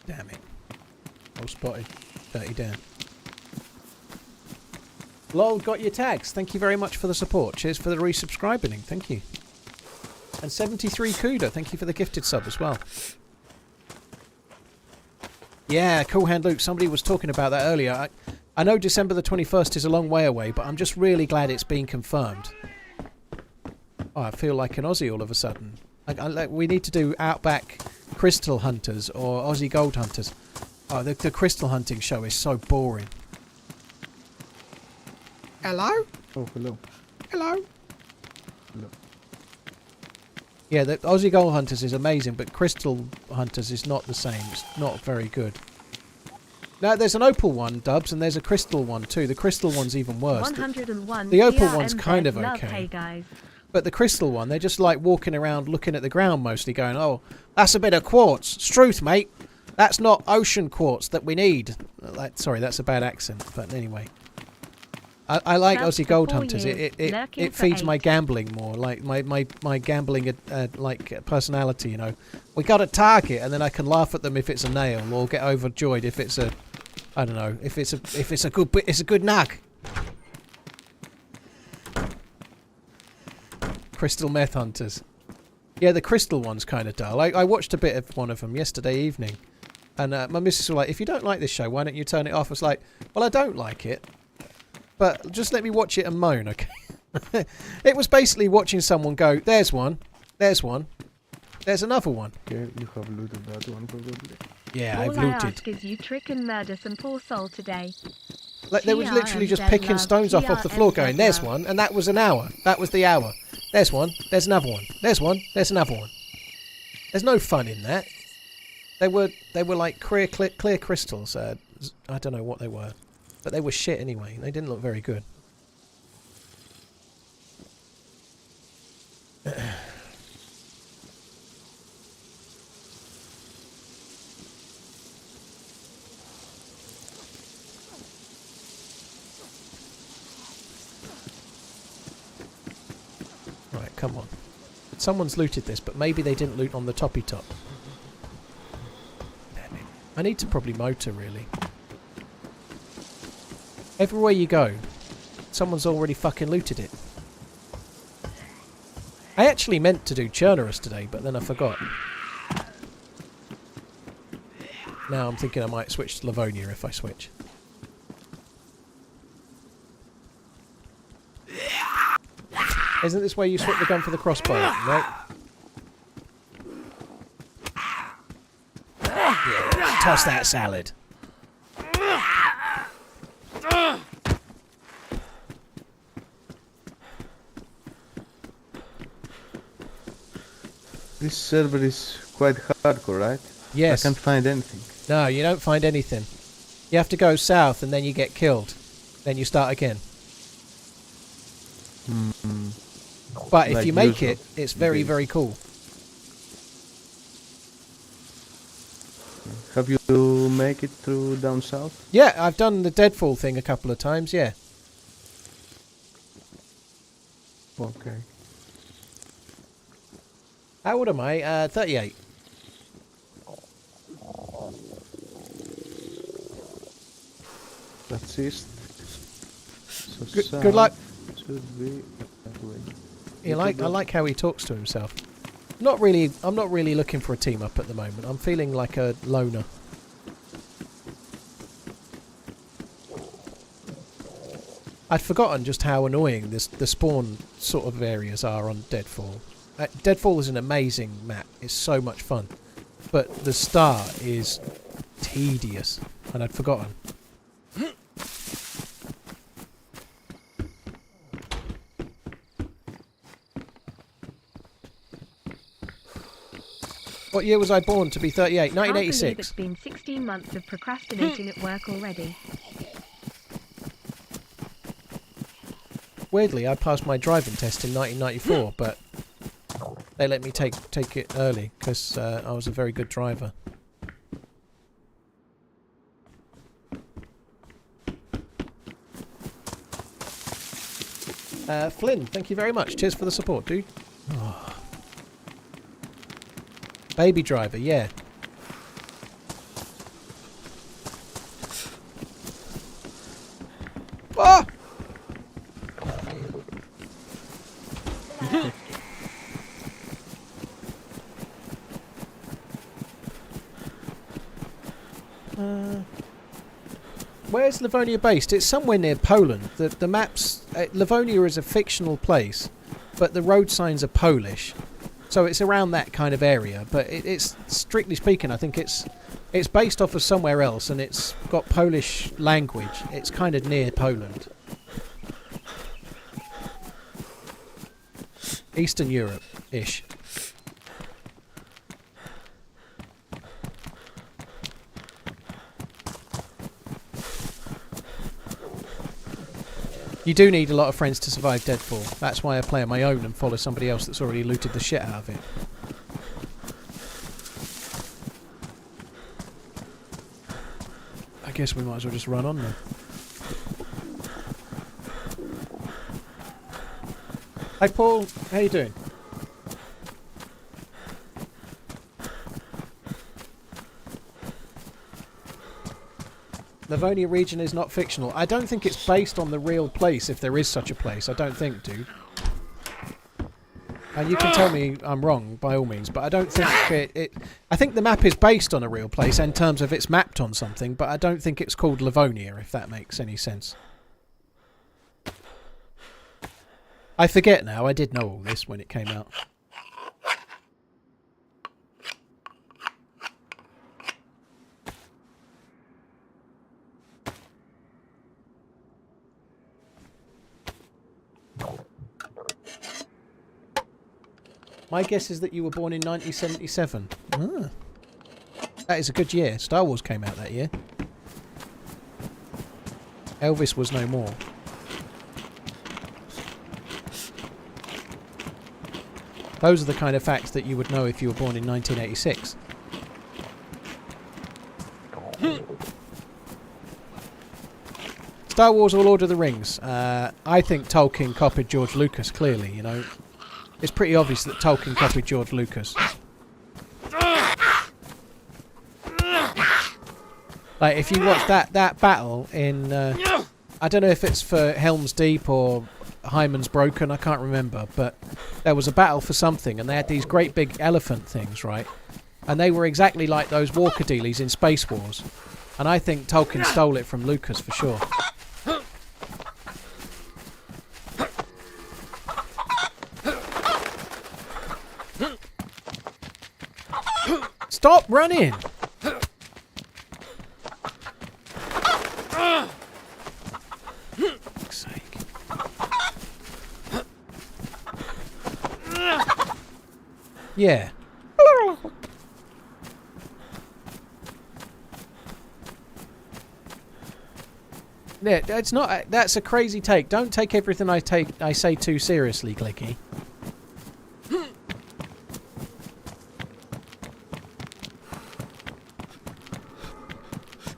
Damn it. All spotted. Dirty Dan. Lol, got your tags. Thank you very much for the support. Cheers for the resubscribing. Thank you. And 73 Kuda, thank you for the gifted sub as well. Yeah, Cool Hand Luke, somebody was talking about that earlier. I know December the 21st is a long way away, but I'm just really glad it's been confirmed. Oh, I feel like an Aussie all of a sudden. We need to do Outback Crystal Hunters or Aussie Gold Hunters. Oh, the Crystal Hunting show is so boring. Hello? Oh, hello. Hello? Hello. Yeah, the Aussie Gold Hunters is amazing, but Crystal Hunters is not the same. It's not very good. Now, there's an Opal one, Dubs, and there's a Crystal one too. The Crystal one's even worse. 101 The Opal TRMZ one's kind of love, okay. Hey guys. But the Crystal one, they're just like walking around looking at the ground mostly going, oh, that's a bit of quartz. Struth, mate. That's not ocean quartz that we need. Sorry, that's a bad accent, but anyway. I like Subs Aussie for Gold 4 Hunters. years, It lurking for feeds my 8. gambling more, like my gambling like personality. You know, we got a target, and then I can laugh at them if it's a nail, or get overjoyed if it's a, I don't know, if it's a good nug. Crystal Meth Hunters. Yeah, the Crystal one's kind of dull. I watched a bit of one of them yesterday evening, and my missus was like, "If you don't like this show, why don't you turn it off?" I was like, "Well, I don't like it. But just let me watch it and moan, okay?" It was basically watching someone go, there's one, there's another one. Okay, you have looted that one probably. Yeah, All I've I looted. ask is you trick and murder some poor soul today. Like, they was literally just TRMZ picking love, stones off the floor going, there's TRMZ one, and that was an hour. That was the hour. There's one, there's another one. There's one, there's another one. There's no fun in that. They were like clear crystals. I don't know what they were. But they were shit anyway. They didn't look very good. Right, come on. Someone's looted this, but maybe they didn't loot on the toppy top. Damn it. I need to probably motor, really. Everywhere you go, someone's already fucking looted it. I actually meant to do Churnerus today, but then I forgot. Now I'm thinking I might switch to Livonia if I switch. Isn't this where you swap the gun for the crossbow? Right? Yeah, toss that salad. This server is quite hardcore, right? Yes. I can't find anything. No, you don't find anything. You have to go south and then you get killed. Then you start again. But if Like you make usual. it, it's very, very cool. Have you make it through down south? Yeah, I've done the Deadfall thing a couple of times, yeah. Okay. How old am I? 38. That's east. So Good south luck. should be that way. I like how he talks to himself. I'm not really looking for a team up at the moment. I'm feeling like a loner. I'd forgotten just how annoying the spawn sort of areas are on Deadfall. Deadfall is an amazing map. It's so much fun. But the start is tedious. And I'd forgotten. What year was I born to be 38? Can't believe 1986. it's been 16 months of procrastinating at work already. Weirdly, I passed my driving test in 1994, but they let me take it early because I was a very good driver. Flynn, thank you very much. Cheers for the support, dude. Oh. Baby driver, yeah. Ah! Where's Livonia based? It's somewhere near Poland. The maps... Livonia is a fictional place, but the road signs are Polish. So it's around that kind of area. But it's strictly speaking, I think it's based off of somewhere else, and it's got Polish language. It's kind of near Poland. Eastern Europe-ish. You do need a lot of friends to survive Deadfall. That's why I play on my own and follow somebody else that's already looted the shit out of it. I guess we might as well just run on then. Hi Paul, how you doing? Livonia region is not fictional. I don't think it's based on the real place, if there is such a place. I don't think, dude. And you can tell me I'm wrong, by all means, but I don't think I think the map is based on a real place in terms of it's mapped on something, but I don't think it's called Livonia, if that makes any sense. I forget now. I did know all this when it came out. My guess is that you were born in 1977. Ah. That is a good year. Star Wars came out that year. Elvis was no more. Those are the kind of facts that you would know if you were born in 1986. Star Wars or Lord of the Rings? I think Tolkien copied George Lucas, clearly, you know. It's pretty obvious that Tolkien copied George Lucas. Like, if you watch that battle in... I don't know if it's for Helm's Deep or Hyman's Broken, I can't remember, but there was a battle for something, and they had these great big elephant things, right? And they were exactly like those walker dealies in Space Wars. And I think Tolkien stole it from Lucas for sure. Stop running! For fuck's sake. Yeah. Yeah, it's not. That's a crazy take. Don't take everything I say too seriously, Clicky.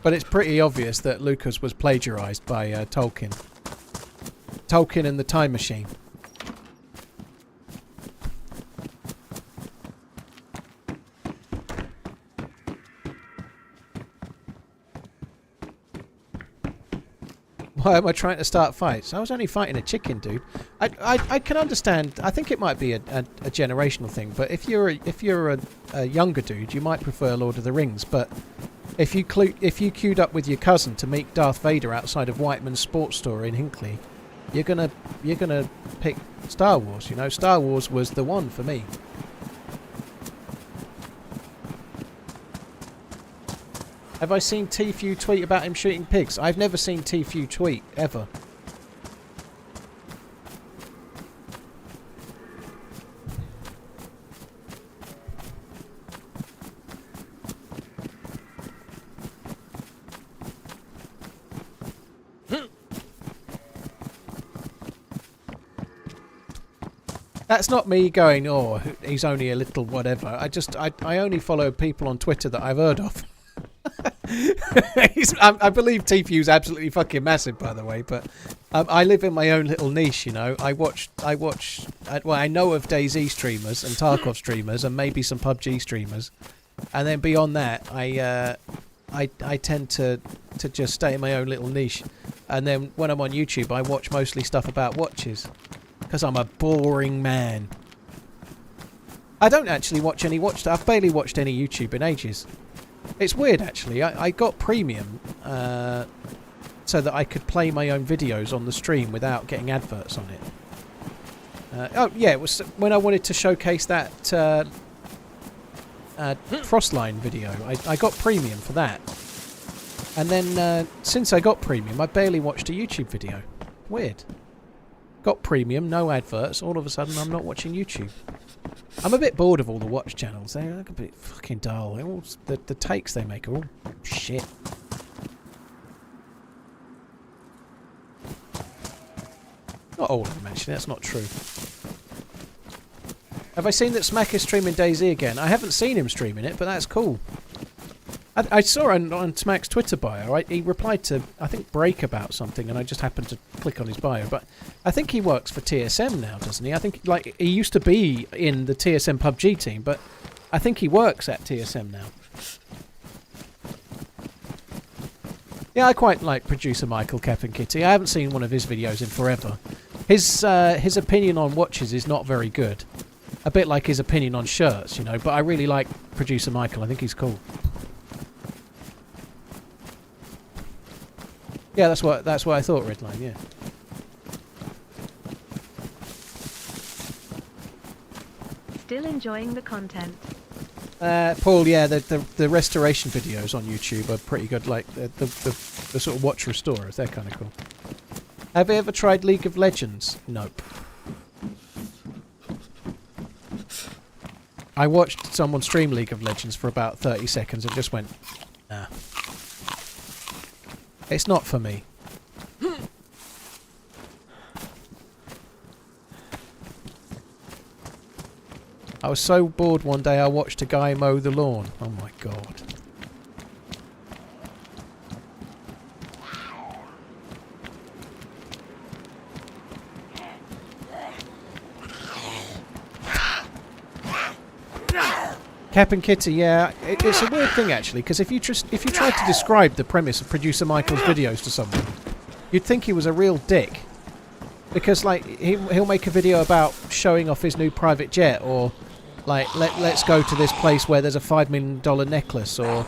But it's pretty obvious that Lucas was plagiarized by Tolkien. Tolkien and the Time Machine. Why am I trying to start fights? I was only fighting a chicken, dude. I can understand. I think it might be a generational thing. But if you're a younger dude, you might prefer Lord of the Rings. But if you queued up with your cousin to meet Darth Vader outside of Whiteman's Sports Store in Hinckley, you're gonna pick Star Wars. You know, Star Wars was the one for me. Have I seen Tfue tweet about him shooting pigs? I've never seen Tfue tweet, ever. That's not me going, oh, he's only a little whatever. I only follow people on Twitter that I've heard of. I believe Tfue's absolutely fucking massive, by the way, but I live in my own little niche, you know. I know of DayZ streamers and Tarkov streamers and maybe some PUBG streamers, and then beyond that, I tend to just stay in my own little niche, and then when I'm on YouTube, I watch mostly stuff about watches, because I'm a boring man. I don't actually watch any watch stuff. I've barely watched any YouTube in ages. It's weird, actually. I got premium so that I could play my own videos on the stream without getting adverts on it. Oh yeah, it was when I wanted to showcase that Frostline video. I got premium for that, and then since I got premium, I barely watched a YouTube video. Weird. Got premium, no adverts. All of a sudden, I'm not watching YouTube. I'm a bit bored of all the watch channels. They're a bit fucking dull. They're all, the takes they make are all shit. Not all of them, actually. That's not true. Have I seen that Smack is streaming DayZ again? I haven't seen him streaming it, but that's cool. I saw on Smack's Twitter bio, he replied to, I think, Break about something, and I just happened to click on his bio. But I think he works for TSM now, doesn't he? I think, like, he used to be in the TSM PUBG team, but I think he works at TSM now. Yeah, I quite like producer Michael Cap and Kitty. I haven't seen one of his videos in forever. His opinion on watches is not very good. A bit like his opinion on shirts, you know, but I really like producer Michael. I think he's cool. Yeah, that's what I thought, Redline, yeah. Still enjoying the content. Paul, yeah, the restoration videos on YouTube are pretty good, like the sort of watch restorers, they're kind of cool. Have you ever tried League of Legends? Nope. I watched someone stream League of Legends for about 30 seconds and just went, nah. It's not for me. I was so bored one day I watched a guy mow the lawn. Oh my god. Cap and Kitty, yeah, it's a weird thing actually, because if you tried to describe the premise of producer Michael's videos to someone, you'd think he was a real dick. Because like he'll make a video about showing off his new private jet, or like let's go to this place where there's a $5 million necklace, or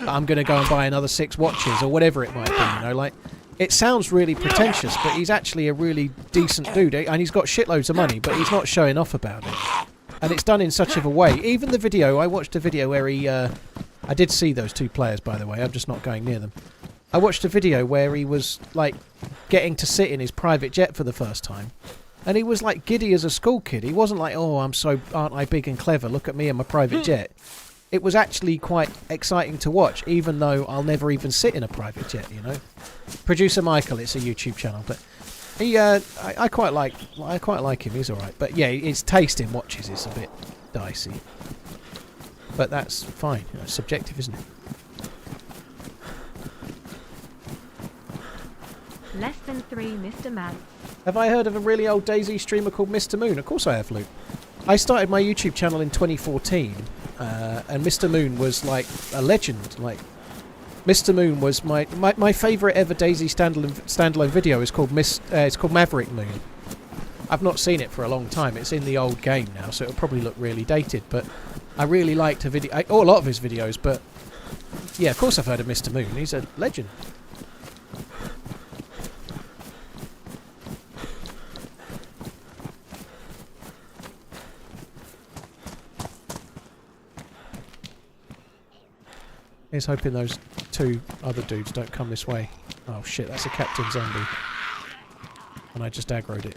I'm going to go and buy another 6 watches, or whatever it might be. You know, like it sounds really pretentious, but he's actually a really decent dude, and he's got shitloads of money, but he's not showing off about it. And it's done in such of a way. Even the video, I watched a video where he... I did see those 2 players, by the way. I'm just not going near them. I watched a video where he was, like, getting to sit in his private jet for the first time. And he was, like, giddy as a school kid. He wasn't like, oh, aren't I big and clever? Look at me and my private jet. It was actually quite exciting to watch, even though I'll never even sit in a private jet, you know? Producer Michael, it's a YouTube channel, but... I quite like him. He's all right, but yeah, his taste in watches is a bit dicey. But that's fine. You know, it's subjective, isn't it? Less than 3, Mr. Man. Have I heard of a really old DayZ streamer called Mr. Moon? Of course I have, Luke. I started my YouTube channel in 2014, and Mr. Moon was like a legend. Like Mr. Moon was my favourite ever DayZ standalone video. Is called it's called Maverick Moon. I've not seen it for a long time. It's in the old game now, so it'll probably look really dated. But I really liked a lot of his videos. But yeah, of course I've heard of Mr. Moon. He's a legend. Here's hoping those 2 other dudes don't come this way. Oh shit, that's a Captain Zombie. And I just aggroed it.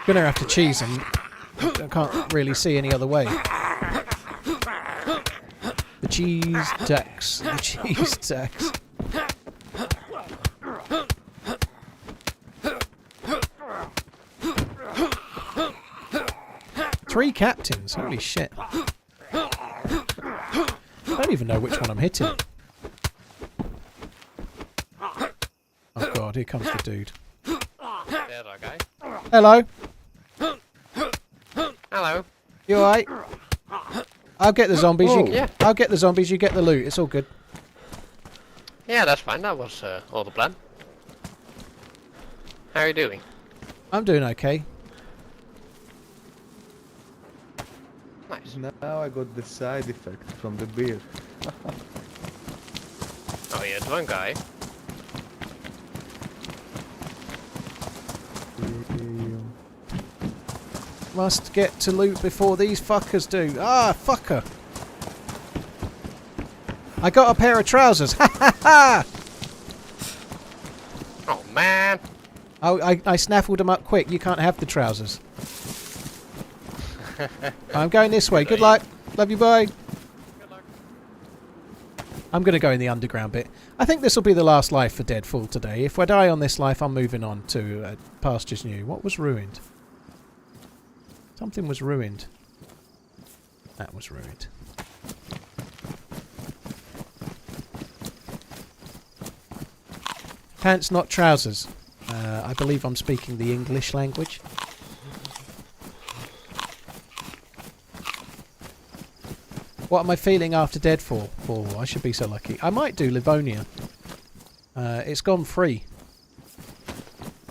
Gonna have to cheese them. I can't really see any other way. The cheese tax. The cheese tax. Three captains. Holy shit. I don't even know which one I'm hitting. Oh god, here comes the dude. There I go. Hello. Hello. You alright? I'll get the zombies. Oh. Yeah. I'll get the zombies. You get the loot. It's all good. Yeah, that's fine. That was all the plan. How are you doing? I'm doing okay. Nice. Now I got the side effect from the beer. Oh yeah, it's one guy. Must get to loot before these fuckers do. Ah, fucker. I got a pair of trousers. Ha ha ha! Oh man. Oh, I snaffled them up quick. You can't have the trousers. I'm going this way. Good luck. Love you, bye. Good luck. I'm going to go in the underground bit. I think this will be the last life for Deadfall today. If I die on this life, I'm moving on to Pastures New. What was ruined? Something was ruined. That was ruined. Pants, not trousers. I believe I'm speaking the English language. What am I feeling after Deadfall? Oh, I should be so lucky. I might do Livonia. It's gone free.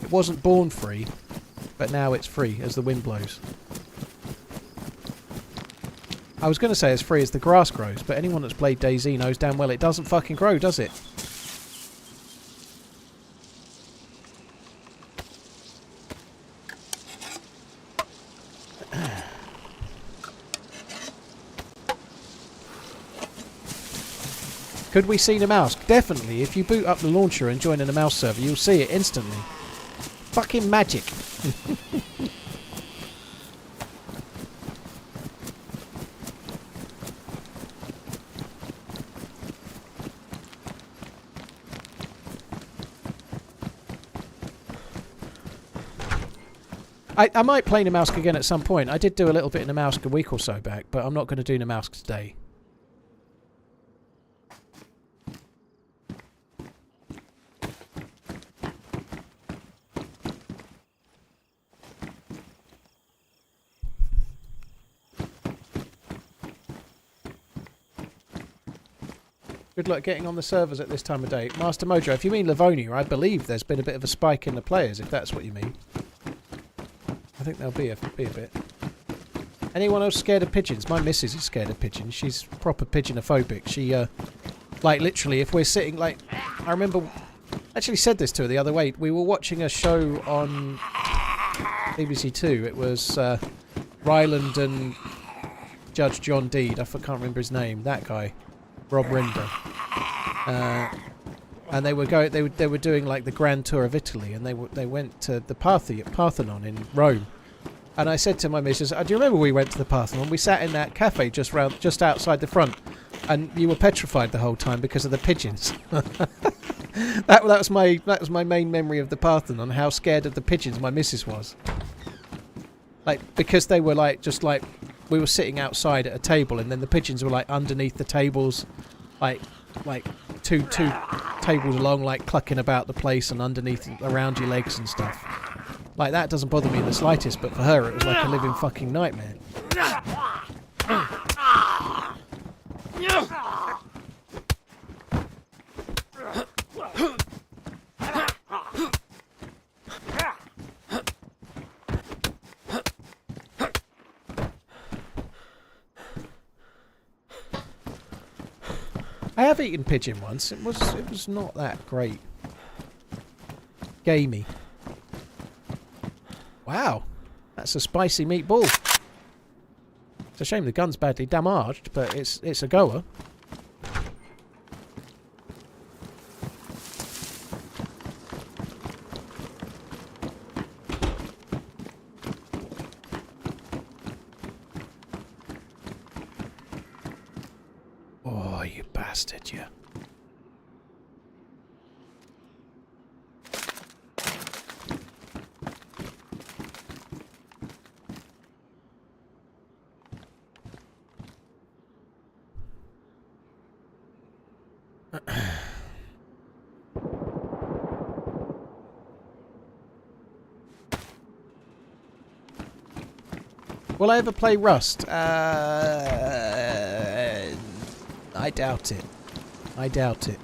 It wasn't born free, but now it's free as the wind blows. I was going to say as free as the grass grows, but anyone that's played DayZ knows damn well it doesn't fucking grow, does it? Could we see the mouse? Definitely. If you boot up the launcher and join in the mouse server, you'll see it instantly. Fucking magic. I might play Namalsk again at some point. I did do a little bit in Namalsk a week or so back, but I'm not going to do Namalsk today. Good luck getting on the servers at this time of day. Master Mojo, if you mean Livonia, I believe there's been a bit of a spike in the players, if that's what you mean. I think there'll be a bit. Anyone else scared of pigeons? My missus is scared of pigeons. She's proper pigeonophobic. She, like, literally, if we're sitting, like... I remember... I actually said this to her the other way. We were watching a show on BBC Two. It was Ryland and Judge John Deed. I can't remember his name. That guy. Rob Render. And they were they were doing like the grand tour of Italy, and they went to the Parthenon in Rome. And I said to my missus, "Do you remember we went to the Parthenon? We sat in that cafe just outside the front, and you were petrified the whole time because of the pigeons." that was my main memory of the Parthenon. How scared of the pigeons my missus was. Like, because they were like just like we were sitting outside at a table, and then the pigeons were like underneath the tables, like two tables along, like clucking about the place and underneath around your legs and stuff. Like, that doesn't bother me in the slightest, but for her it was like a living fucking nightmare. I have eaten pigeon once. It was not that great. Gamey. Wow, that's a spicy meatball. It's a shame the gun's badly damaged, but it's a goer. Oh, you bastard, you. Will I ever play Rust? I doubt it. I doubt it.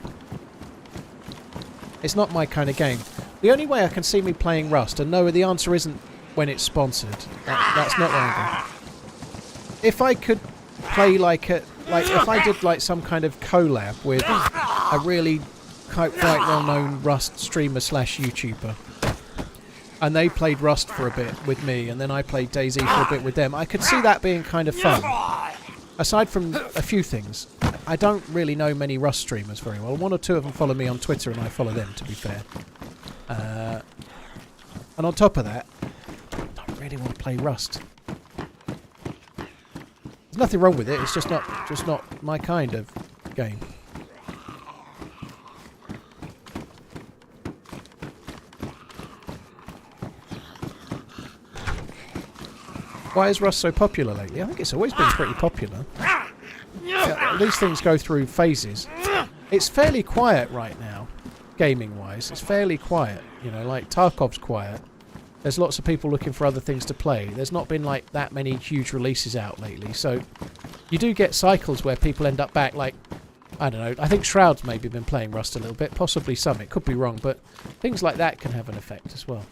It's not my kind of game. The only way I can see me playing Rust, and no, the answer isn't when it's sponsored. That's not where I'm going. If I could play like if I did like some kind of collab with a really quite well-known Rust streamer / YouTuber, and they played Rust for a bit with me, and then I played DayZ for a bit with them, I could see that being kind of fun. Aside from a few things, I don't really know many Rust streamers very well. One or two of them follow me on Twitter, and I follow them, to be fair. And on top of that, I don't really want to play Rust. There's nothing wrong with it. It's just not my kind of game. Why is Rust so popular lately? I think it's always been pretty popular. Yeah, these things go through phases. It's fairly quiet right now, gaming-wise. It's fairly quiet. You know, like Tarkov's quiet. There's lots of people looking for other things to play. There's not been like that many huge releases out lately. So you do get cycles where people end up back like, I don't know, I think Shroud's maybe been playing Rust a little bit. Possibly some. It could be wrong. But things like that can have an effect as well.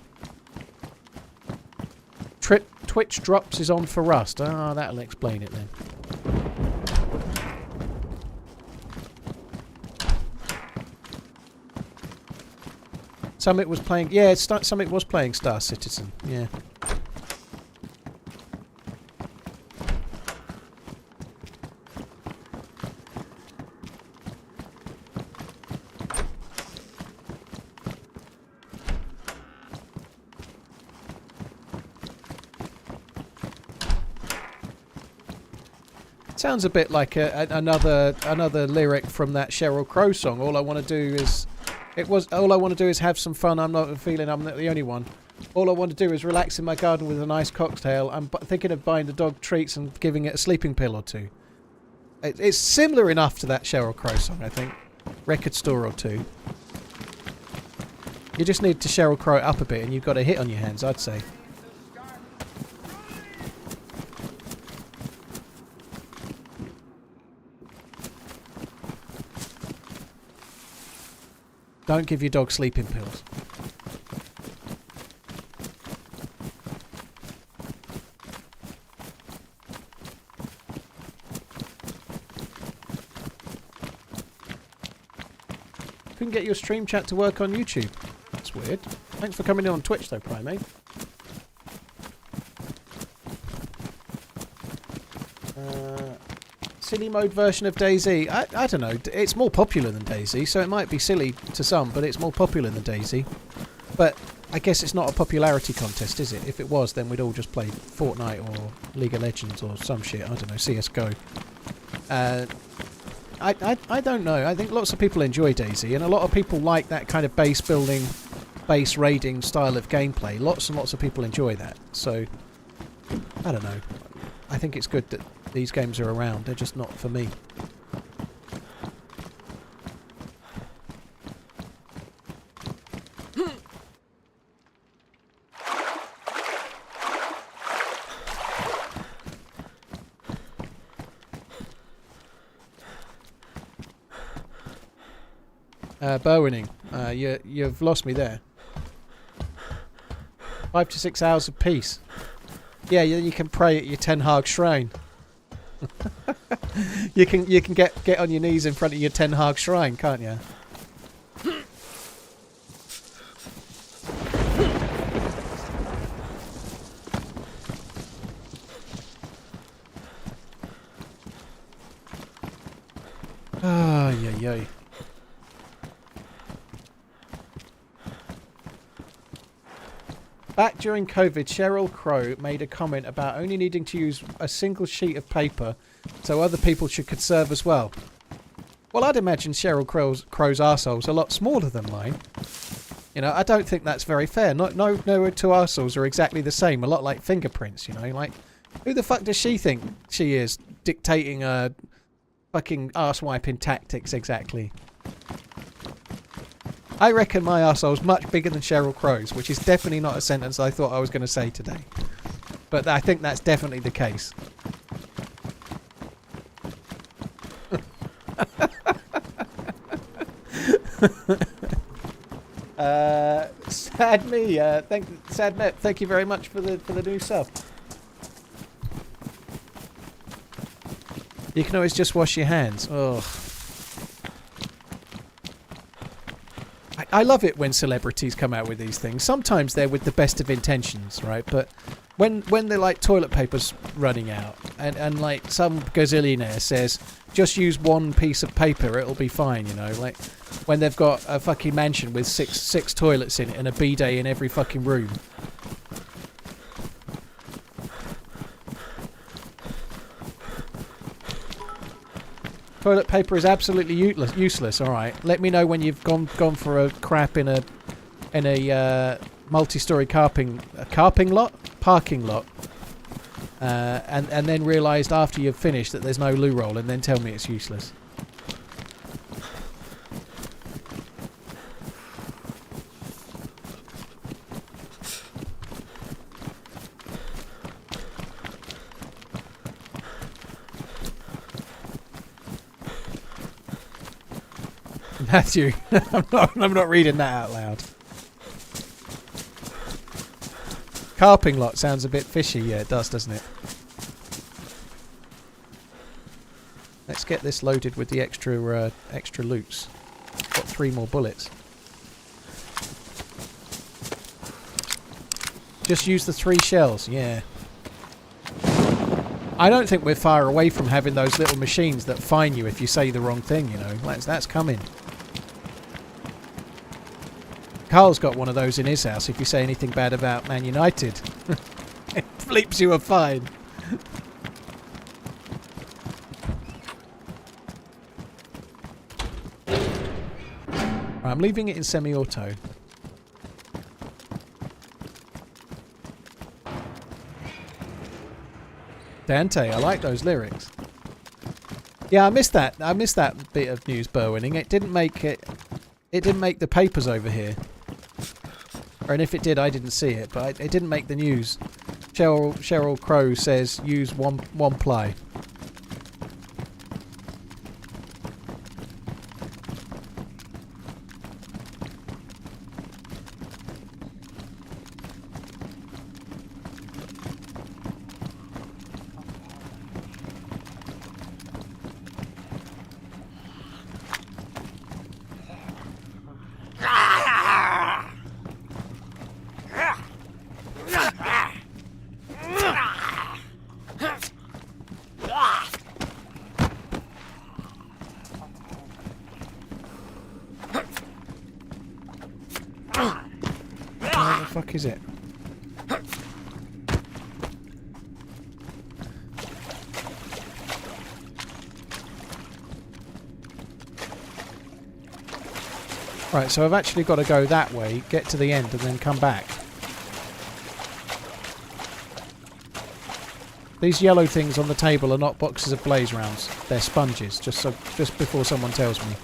Twitch drops is on for Rust. Ah, that'll explain it then. Summit was playing... Yeah, Summit was playing Star Citizen. Yeah. Sounds a bit like another lyric from that Sheryl Crow song. All I want to do is... all I want to do is have some fun. I'm not feeling I'm not the only one. All I want to do is relax in my garden with a nice cocktail. I'm thinking of buying the dog treats and giving it a sleeping pill or two. It's similar enough to that Sheryl Crow song, I think. Record store or two. You just need to Sheryl Crow it up a bit and you've got a hit on your hands, I'd say. Don't give your dog sleeping pills. Couldn't get your stream chat to work on YouTube. That's weird. Thanks for coming in on Twitch though, Primate. Silly mode version of DayZ. I don't know. It's more popular than DayZ, so it might be silly to some, but it's more popular than DayZ. But I guess it's not a popularity contest, is it? If it was, then we'd all just play Fortnite or League of Legends or some shit. I don't know, CSGO. I don't know. I think lots of people enjoy DayZ, and a lot of people like that kind of base building, base raiding style of gameplay. Lots and lots of people enjoy that. So, I don't know. I think it's good that these games are around. They're just not for me. Bowing. You've lost me there. 5 to 6 hours of peace. Yeah, you can pray at your Ten Hag shrine. you can get on your knees in front of your Ten Hag shrine, can't you? Ah, yay. Back during COVID, Sheryl Crow made a comment about only needing to use a single sheet of paper, so other people should conserve as well. Well, I'd imagine Sheryl Crow's arsehole's a lot smaller than mine. You know, I don't think that's very fair. No two arseholes are exactly the same. A lot like fingerprints, you know. Like, who the fuck does she think she is, dictating fucking arse-wiping tactics exactly? I reckon my arsehole's much bigger than Sheryl Crow's, which is definitely not a sentence I thought I was going to say today. But I think that's definitely the case. Sad me. Sadnet. Thank you very much for the new sub. You can always just wash your hands. Oh. I love it when celebrities come out with these things. Sometimes they're with the best of intentions, right? But when they're like toilet paper's running out and like some gazillionaire says, just use one piece of paper, it'll be fine, you know? Like when they've got a fucking mansion with six toilets in it and a bidet in every fucking room. Toilet paper is absolutely useless. All right, let me know when you've gone for a crap in a multi-story parking lot, and then realised after you've finished that there's no loo roll, and then tell me it's useless. Matthew, I'm not reading that out loud. Carping lot sounds a bit fishy. Yeah, it does, doesn't it? Let's get this loaded with the extra loots. Got 3 more bullets. Just use the 3 shells. Yeah. I don't think we're far away from having those little machines that fine you if you say the wrong thing. You know, that's coming. Carl's got one of those in his house. If you say anything bad about Man United, it flips you a fine. Right, I'm leaving it in semi-auto. Dante, I like those lyrics. Yeah, I missed that. I missed that bit of news, Burwinning. It didn't make it. It didn't make the papers over here. And if it did, I didn't see it, but it didn't make the news. Cheryl Crow says use one ply. Is it? Right, so I've actually got to go that way, get to the end, and then come back. These yellow things on the table are not boxes of blaze rounds; they're sponges. Just before someone tells me.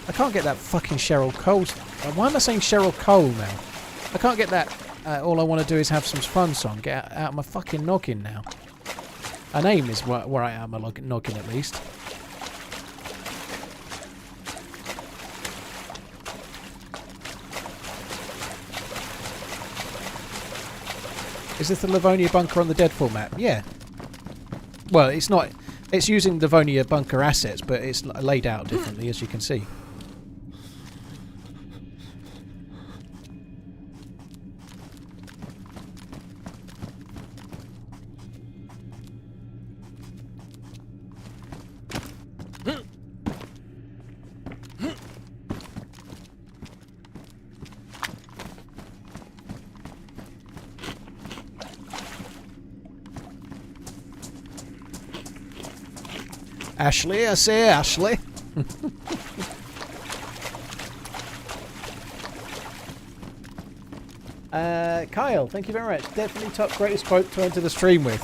I can't get that fucking Cheryl Cole. Why am I saying Cheryl Cole now? I can't get that. All I want to do is have some fun song. Get out of my fucking noggin now. A name is where I am, my noggin at least. Is this the Livonia bunker on the Deadfall map? Yeah. Well, it's not. It's using the Livonia bunker assets, but it's laid out differently, as you can see. Ashley, I say Ashley. Kyle, thank you very much. Definitely top greatest quote to enter the stream with.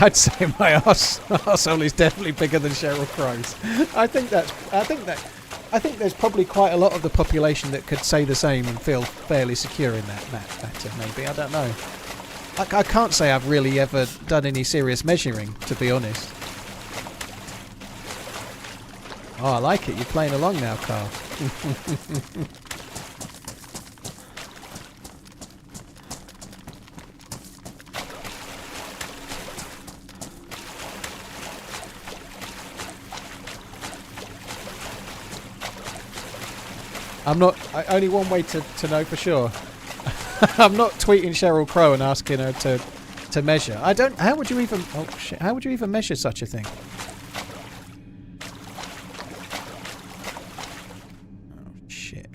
I'd say my arsehole is definitely bigger than Cheryl Crow's. I think there's probably quite a lot of the population that could say the same and feel fairly secure in that matter. Maybe, I don't know. I can't say I've really ever done any serious measuring, to be honest. Oh, I like it. You're playing along now, Carl. I'm not... only one way to know for sure. I'm not tweeting Sheryl Crow and asking her to measure. I don't... How would you even... Oh, shit. How would you even measure such a thing? Oh, shit.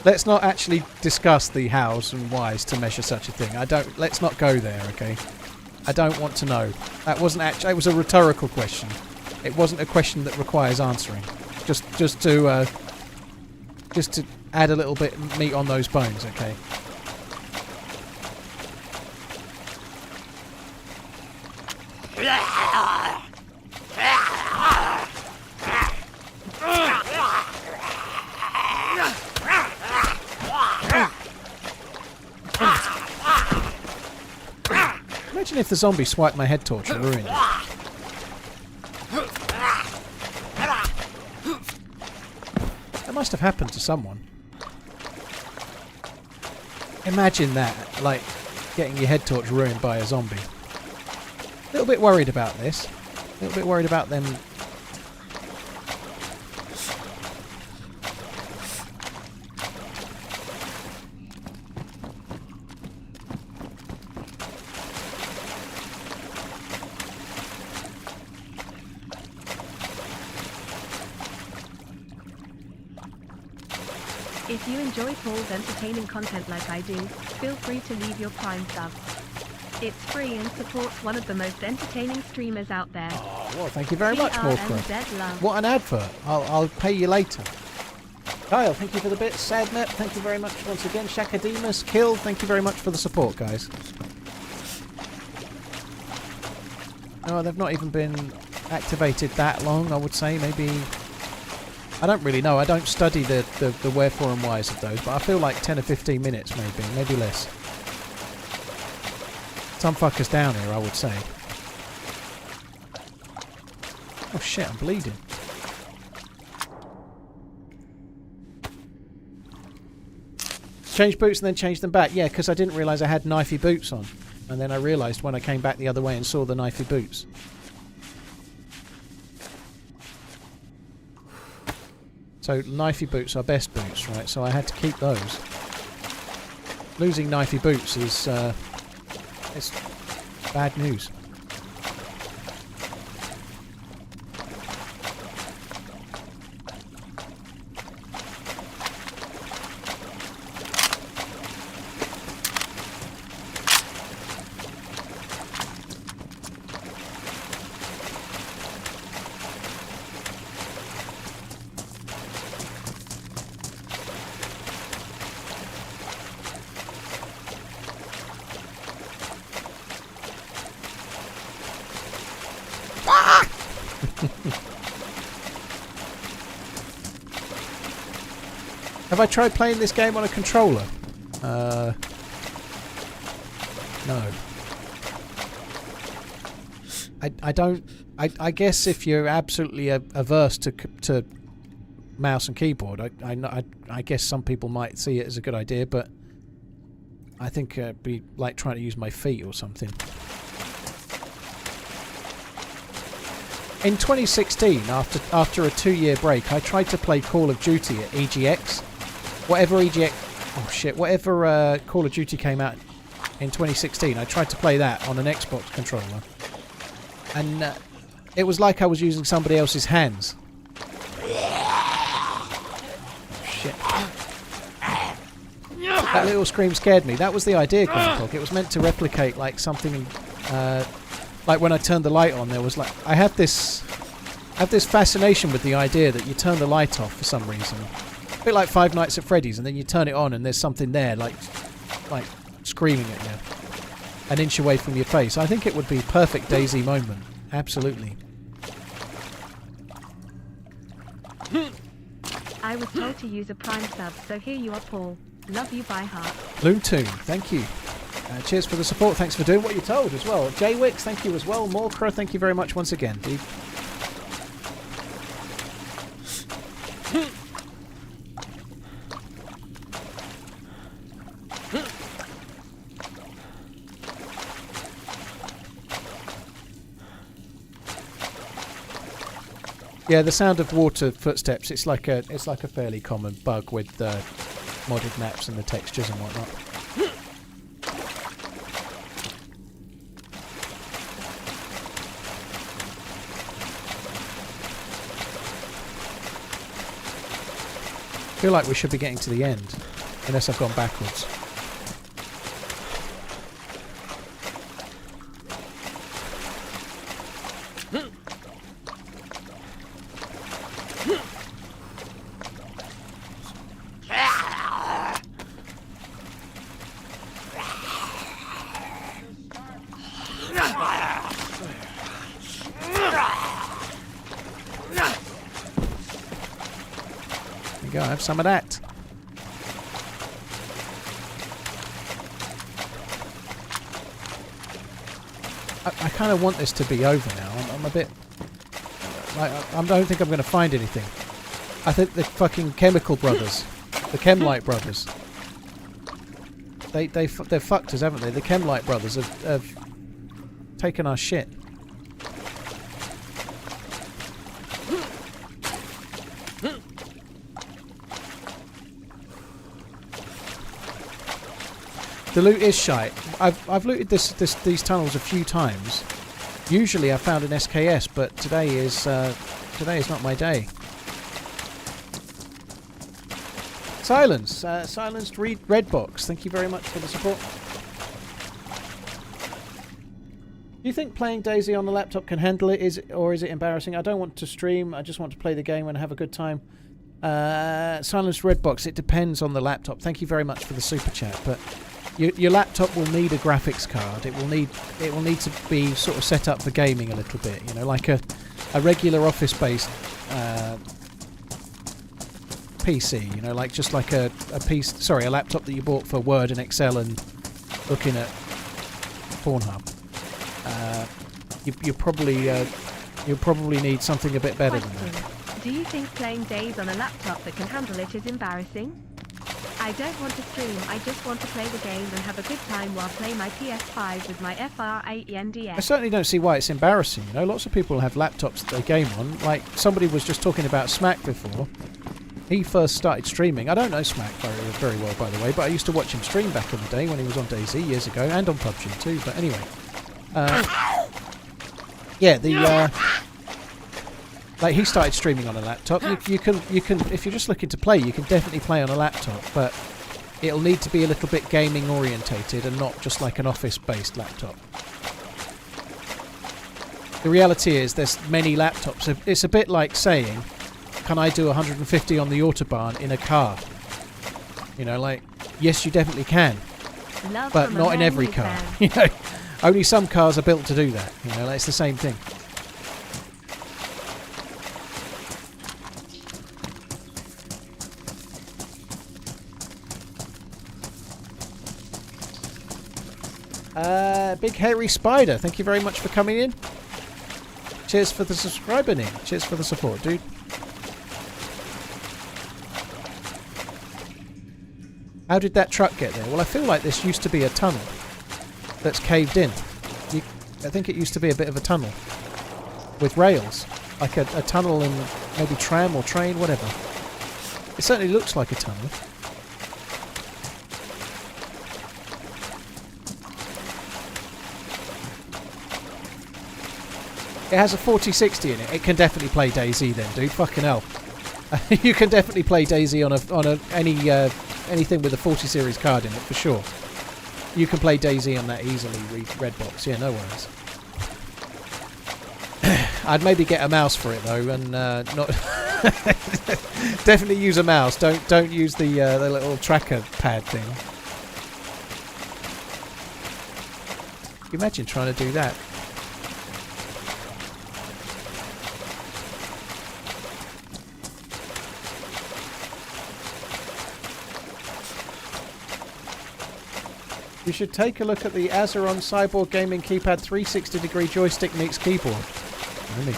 Let's not actually discuss the hows and whys to measure such a thing. Let's not go there, okay? I don't want to know. That wasn't actually... It was a rhetorical question. It wasn't a question that requires answering. Just to add a little bit of meat on those bones, okay? Imagine if the zombie swiped my head torch and ruined it. That must have happened to someone. Imagine that, like, getting your head torch ruined by a zombie. A little bit worried about this. A little bit worried about them. If you enjoy Paul's entertaining content like I do, feel free to leave your Prime sub. It's free and supports one of the most entertaining streamers out there. Oh, well, thank you very much, Morcrow. TRMZ love. What an advert. I'll pay you later. Kyle, thank you for the bits. Sadmet, thank you very much once again. Shakademus, Kill, thank you very much for the support, guys. Oh, they've not even been activated that long, I would say. Maybe... I don't really know. I don't study the wherefore and whys of those, but I feel like 10 or 15 minutes maybe less. Some fuckers down here, I would say. Oh shit, I'm bleeding. Change boots and then change them back. Yeah, because I didn't realise I had knifey boots on. And then I realised when I came back the other way and saw the knifey boots. So knifey boots are best boots, right? So I had to keep those. Losing knifey boots is it's bad news. Have I tried playing this game on a controller? No. I don't... I guess if you're absolutely averse to mouse and keyboard, I guess some people might see it as a good idea, but I think it'd be like trying to use my feet or something. In 2016, after a 2-year break, I tried to play Call of Duty at EGX. Whatever Call of Duty came out in 2016, I tried to play that on an Xbox controller. And it was like I was using somebody else's hands. Shit. That little scream scared me. That was the idea, Groundhog. It was meant to replicate like something... like when I turned the light on, there was like... I have this fascination with the idea that you turn the light off for some reason. A bit like Five Nights at Freddy's, and then you turn it on and there's something there, like screaming at you. An inch away from your face. I think it would be a perfect DayZ moment. Absolutely. I was told to use a Prime sub, so here you are, Paul. Love you by heart. Loontoon, thank you. Cheers for the support. Thanks for doing what you told as well. Jwix, thank you as well. Morkra, thank you very much once again, dude. Yeah, the sound of water footsteps. It's like a fairly common bug with modded maps and the textures and whatnot. I feel like we should be getting to the end, unless I've gone backwards. There you go, have some of that. I kind of want this to be over now. I'm a bit... I don't think I'm going to find anything. I think the fucking Chemical Brothers, the Chemlight Brothers, they're fucked us, haven't they? The Chemlight Brothers have taken our shit. The loot is shite. I've looted these tunnels a few times. Usually I found an SKS, but today is not my day. Silence, silenced red box. Thank you very much for the support. Do you think playing DayZ on the laptop can handle it, or is it embarrassing? I don't want to stream. I just want to play the game and have a good time. Silenced red box. It depends on the laptop. Thank you very much for the super chat, but. Your laptop will need a graphics card. It will need to be sort of set up for gaming a little bit. You know, like a regular office-based PC. You know, like just like a laptop that you bought for Word and Excel and looking at Pornhub. You probably need something a bit better than that. Do you think playing DayZ on a laptop that can handle it is embarrassing? I don't want to stream, I just want to play the game and have a good time while playing my PS5 with my FR8ENDS. I certainly don't see why it's embarrassing. You know, lots of people have laptops that they game on. Like, somebody was just talking about Smack before. He first started streaming. I don't know Smack very well, by the way, but I used to watch him stream back in the day when he was on DayZ years ago, and on PUBG too, but anyway. Yeah, like, he started streaming on a laptop. You can, if you're just looking to play, you can definitely play on a laptop, but it'll need to be a little bit gaming orientated and not just like an office-based laptop. The reality is there's many laptops. It's a bit like saying, can I do 150 on the Autobahn in a car? You know, like, yes, you definitely can, but not in every car. You know, only some cars are built to do that. You know, like, it's the same thing. Big Hairy Spider, thank you very much for coming in. Cheers for the subscriber, Nick. Cheers for the support, dude. How did that truck get there? Well, I feel like this used to be a tunnel that's caved in. I think it used to be a bit of a tunnel with rails, like a tunnel in maybe tram or train, whatever. It certainly looks like a tunnel. It has a 4060 in it. It can definitely play DayZ then, dude. Fucking hell. You can definitely play DayZ on anything with a 40 series card in it for sure. You can play DayZ on that easily. Redbox, yeah, no worries. I'd maybe get a mouse for it though, and not definitely use a mouse. Don't use the little tracker pad thing. Can you imagine trying to do that? You should take a look at the Azeron Cyborg Gaming Keypad 360-degree joystick meets keyboard. Really?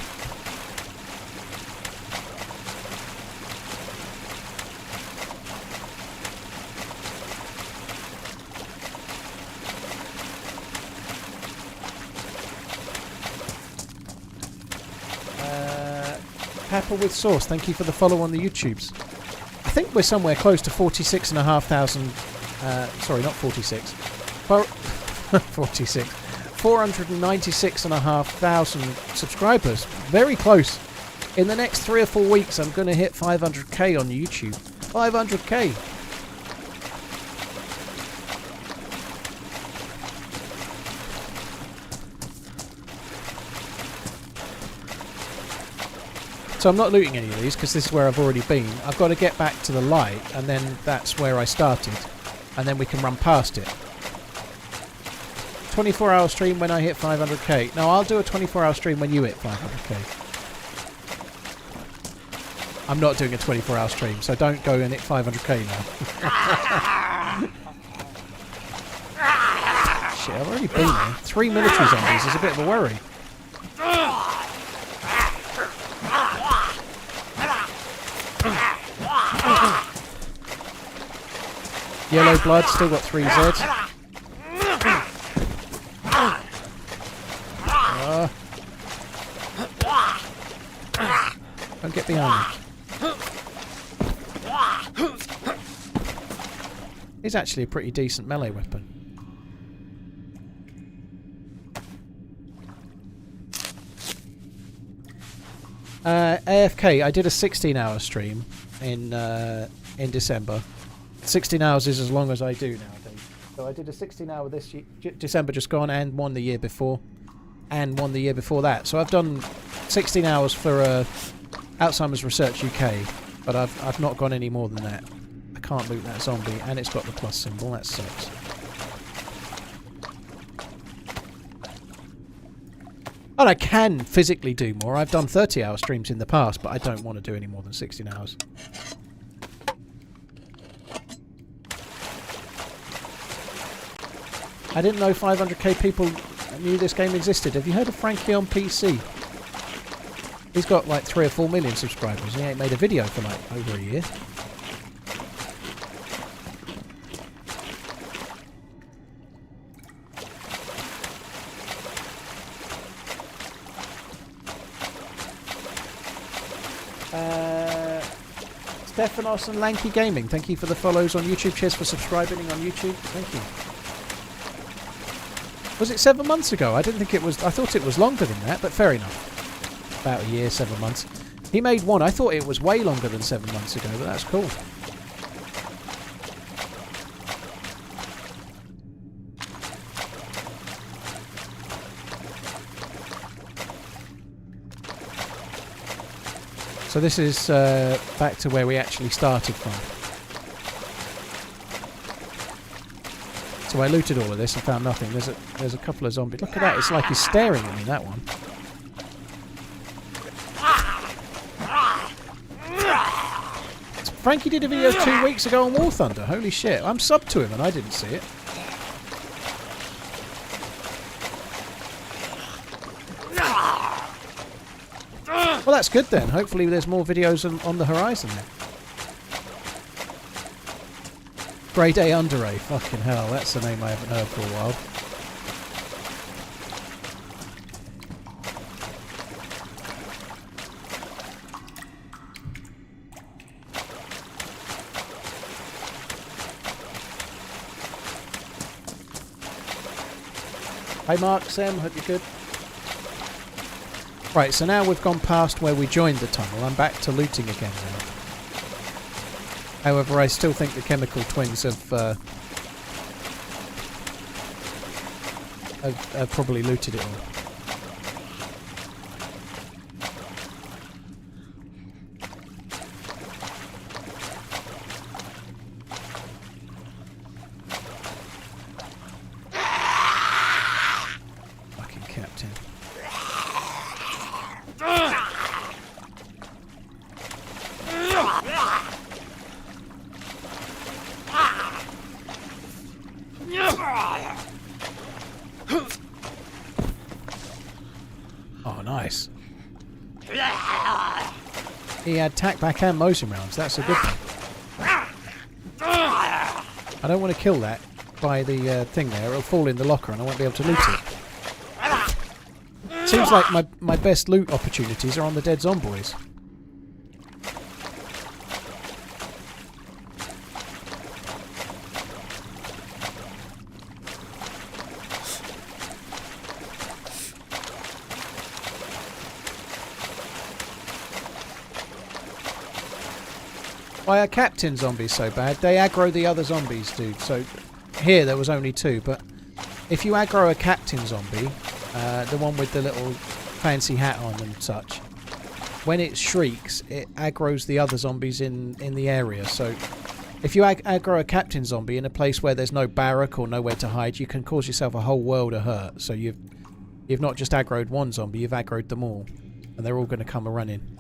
Pepper with sauce. Thank you for the follow on the YouTubes. I think we're somewhere close to 46,500. Sorry, not 46. 46. 496,500 subscribers. Very close. In the next 3 or 4 weeks, I'm going to hit 500k on YouTube. 500k. So I'm not looting any of these because this is where I've already been. I've got to get back to the light, and then that's where I started. And then we can run past it. 24-hour stream when I hit 500k. No, I'll do a 24-hour stream when you hit 500k. I'm not doing a 24-hour stream, so don't go and hit 500k now. Shit, I've already been there. 3 military zombies is a bit of a worry. Yellow blood, still got 3 Zs. Don't get behind me. He's actually a pretty decent melee weapon. AFK, I did a 16-hour stream in December. 16 hours is as long as I do nowadays. So I did a 16-hour this December just gone, and one the year before, and one the year before that. So I've done 16 hours for Alzheimer's Research UK, but I've not gone any more than that. I can't loot that zombie, and it's got the plus symbol. That sucks. And I can physically do more. I've done 30-hour streams in the past, but I don't want to do any more than 16 hours. I didn't know 500k people knew this game existed. Have you heard of Frankie on PC? He's got like 3 or 4 million subscribers. He ain't made a video for like over a year. Stephanos and Lanky Gaming, thank you for the follows on YouTube. Cheers for subscribing on YouTube. Thank you. Was it 7 months ago? I didn't think it was. I thought it was longer than that, but fair enough. About a year, 7 months. He made one. I thought it was way longer than 7 months ago, but that's cool. So this is back to where we actually started from. So I looted all of this and found nothing. There's a couple of zombies. Look at that! It's like he's staring at me. That one. Frankie did a video 2 weeks ago on War Thunder. Holy shit! I'm subbed to him and I didn't see it. Well, that's good then. Hopefully there's more videos on the horizon then. Grey Day Under A. Fucking hell, that's the name I haven't heard for a while. Hi Mark, Sam, hope you're good. Right, so now we've gone past where we joined the tunnel. I'm back to looting again now. However, I still think the chemical twins have probably looted it all. Fucking captain. Oh, nice. He had tack back and Mosin rounds. That's a good thing. I don't want to kill that by the thing there. It'll fall in the locker and I won't be able to loot it. Seems like my best loot opportunities are on the dead zomboids. Why are captain zombies so bad? They aggro the other zombies, dude. So here there was only 2, but if you aggro a captain zombie, the one with the little fancy hat on and such, when it shrieks, it aggroes the other zombies in the area. So if you aggro a captain zombie in a place where there's no barrack or nowhere to hide, you can cause yourself a whole world of hurt. So you've not just aggroed one zombie, you've aggroed them all, and they're all going to come a-running.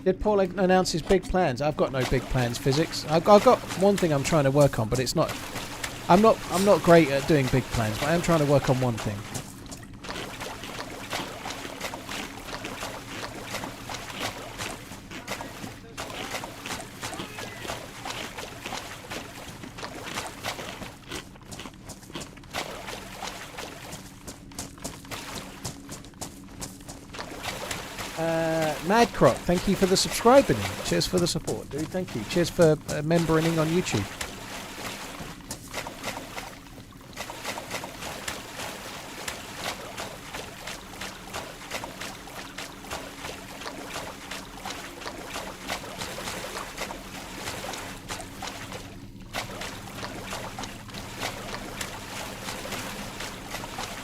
Did Paul announce his big plans? I've got no big plans, physics. I've got one thing I'm trying to work on, but it's not. I'm not great at doing big plans, but I am trying to work on one thing. Madcroc, thank you for the subscribing. Cheers for the support, dude. Thank you. Cheers for membering on YouTube.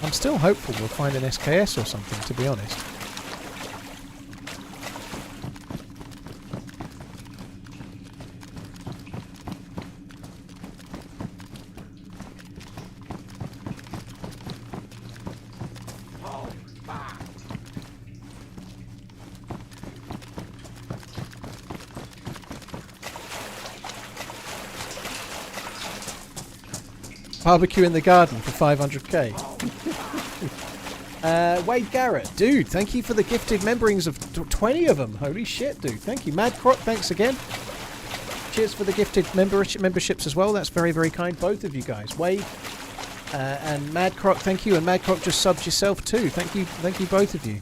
I'm still hopeful we'll find an SKS or something, to be honest. Barbecue in the garden for 500k. Wade Garrett, dude, thank you for the gifted memberings of 20 of them. Holy shit, dude. Thank you. Madcroc, thanks again. Cheers for the gifted memberships as well. That's very, very kind, both of you guys. Wade and Madcroc, thank you. And Madcroc just subbed yourself too. Thank you both of you.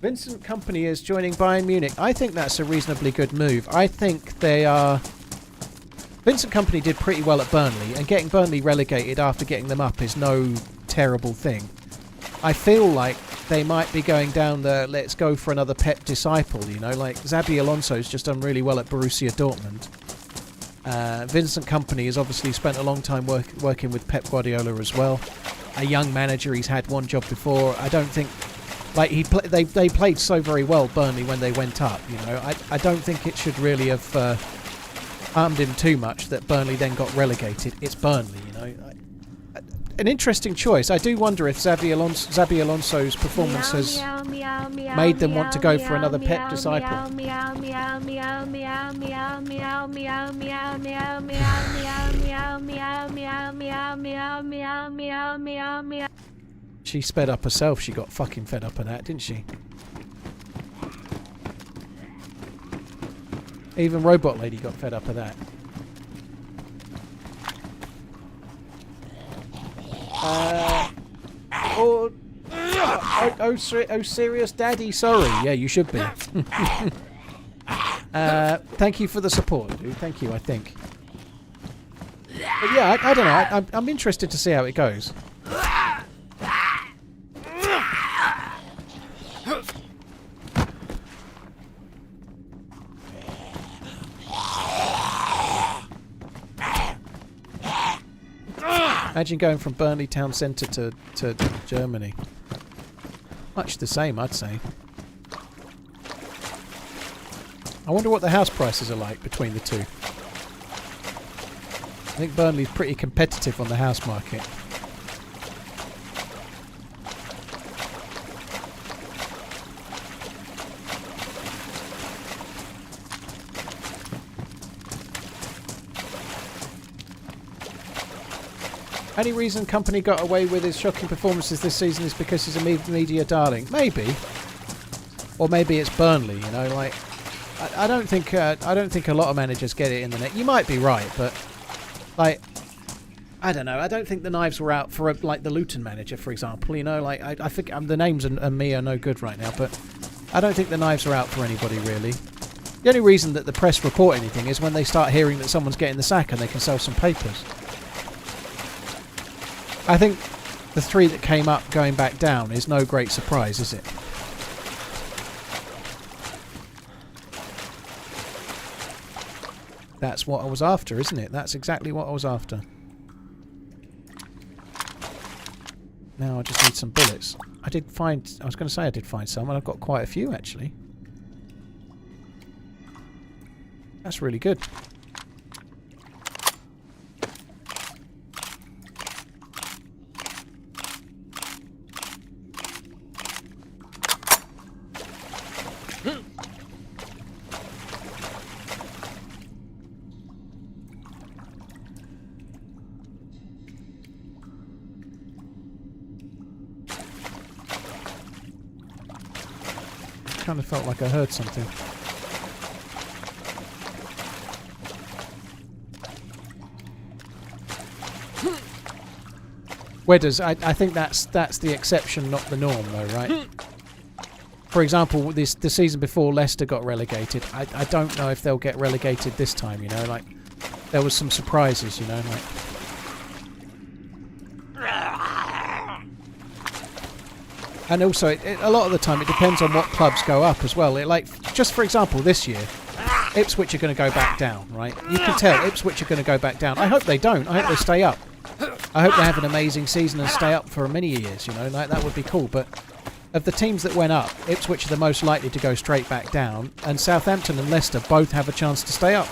Vincent Company is joining Bayern Munich. I think that's a reasonably good move. I think they are... Vincent Company did pretty well at Burnley, and getting Burnley relegated after getting them up is no terrible thing. I feel like they might be going down the let's go for another Pep disciple, you know, like Xabi Alonso's just done really well at Borussia Dortmund. Vincent Company has obviously spent a long time working with Pep Guardiola as well. A young manager, he's had one job before. I don't think... Like, they played so very well, Burnley, when they went up, you know. I don't think it should really have... harmed him too much that Burnley then got relegated. It's Burnley, you know. An interesting choice. I do wonder if Xabi Alonso's performance has made them want to go for another Pep disciple. She sped up herself. She got fucking fed up of that, didn't she? Even Robot Lady got fed up of that. Oh, serious daddy, sorry. Yeah, you should be. Thank you for the support, dude. Thank you, I think. But yeah, I don't know. I'm interested to see how it goes. Imagine going from Burnley town centre to Germany. Much the same, I'd say. I wonder what the house prices are like between the two. think Burnley's pretty competitive on the house market. Any reason Company got away with his shocking performances this season is because he's a media darling? Maybe, or maybe it's Burnley. You know, like I don't think a lot of managers get it in the net. You might be right, but like I don't know. I don't think the knives were out for like the Luton manager, for example. You know, like I think the names and me are no good right now, but I don't think the knives are out for anybody really. The only reason that the press report anything is when they start hearing that someone's getting the sack and they can sell some papers. I think the 3 that came up going back down is no great surprise, is it? That's what I was after, isn't it? That's exactly what I was after. Now I just need some bullets. I was going to say I did find some, and I've got quite a few actually. That's really good. Kind of felt like I heard something. Wedders, I think that's the exception, not the norm, though, right? For example, the season before Leicester got relegated. I don't know if they'll get relegated this time. You know, like there was some surprises. You know, like. And also, a lot of the time, it depends on what clubs go up as well. Like, just for example, this year, Ipswich are going to go back down, right? You can tell Ipswich are going to go back down. I hope they don't. I hope they stay up. I hope they have an amazing season and stay up for many years, you know. Like, that would be cool. But of the teams that went up, Ipswich are the most likely to go straight back down. And Southampton and Leicester both have a chance to stay up.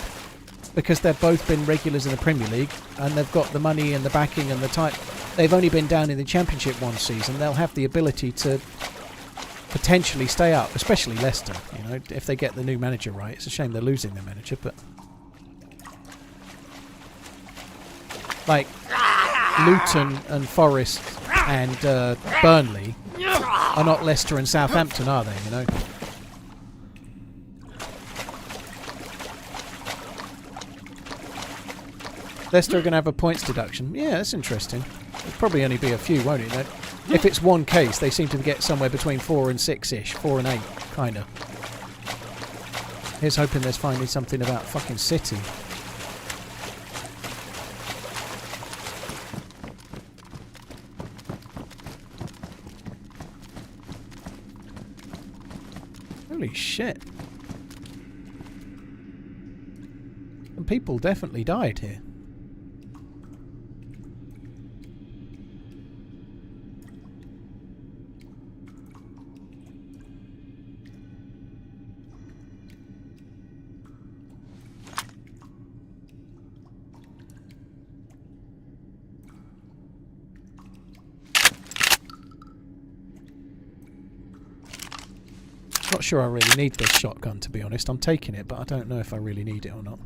Because they've both been regulars in the Premier League, and they've got the money and the backing and the type. They've only been down in the Championship one season. They'll have the ability to potentially stay up, especially Leicester. You know, if they get the new manager right. It's a shame they're losing their manager, but like Luton and Forest and Burnley are not Leicester and Southampton, are they? You know. Leicester are going to have a points deduction. Yeah, that's interesting. It'll probably only be a few, won't it? If it's one case, they seem to get somewhere between 4 and 6-ish. 4 and 8, kind of. Here's hoping there's finally something about fucking City. Holy shit. And people definitely died here. Not sure I really need this shotgun, to be honest. I'm taking it, but I don't know if I really need it or not.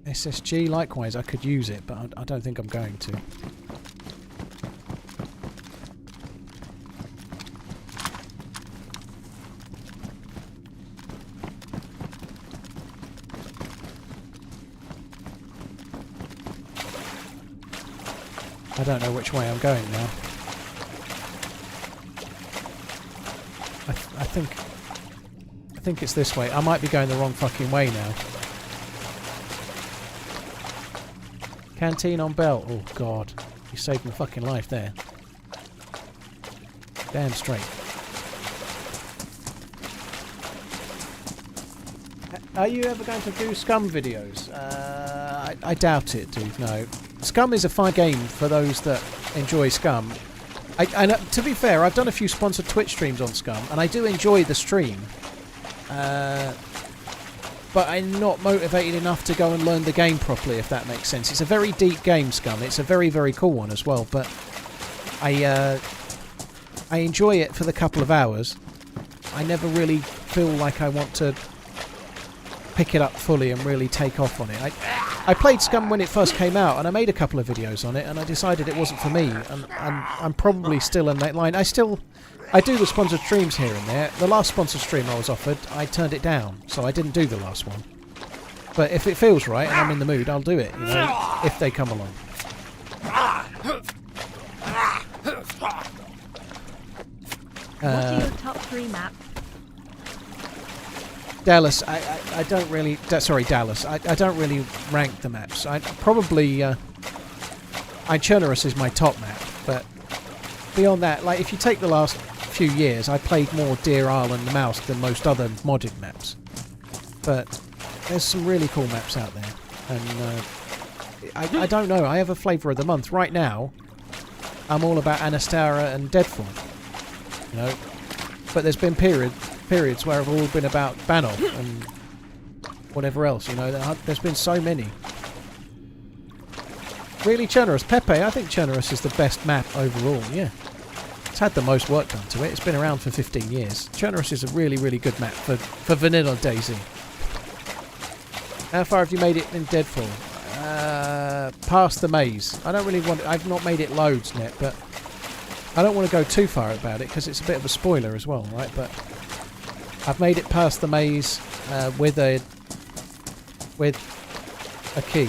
SSG, likewise, I could use it, but I don't think I'm going to. I don't know which way I'm going now. I think it's this way. I might be going the wrong fucking way now. Canteen on belt. Oh god, you saved my fucking life there. Damn straight. Are you ever going to do Scum videos? I doubt it, dude. No. Scum is a fun game for those that enjoy Scum. To be fair, I've done a few sponsored Twitch streams on Scum, and I do enjoy the stream. But I'm not motivated enough to go and learn the game properly, if that makes sense. It's a very deep game, Scum. It's a very, very cool one as well, but I enjoy it for the couple of hours. I never really feel like I want to pick it up fully and really take off on it. I played Scum when it first came out, and I made a couple of videos on it, and I decided it wasn't for me, and I'm probably still in that line. I do the sponsored streams here and there. The last sponsored stream I was offered, I turned it down, so I didn't do the last one. But if it feels right and I'm in the mood, I'll do it, you know, if they come along. What are your top 3 maps? Dallas, I don't really... sorry, Dallas. I don't really rank the maps. Chernarus is my top map, but beyond that, like, if you take the last few years, I played more Deer Island and Mouse than most other modded maps. But there's some really cool maps out there, and I don't know. I have a flavour of the month. Right now, I'm all about Anastara and Deadfall. You know, but there's been periods where I've all been about Banov and whatever else. You know, there's been so many. Really, Chernarus, Pepe. I think Chernarus is the best map overall. Yeah, it's had the most work done to it. It's been around for 15 years. Chernarus is a really, really good map for vanilla DayZ. How far have you made it in Deadfall? Past the maze. I don't really want. I've not made it loads yet, but I don't want to go too far about it because it's a bit of a spoiler as well, right? But I've made it past the maze with a key.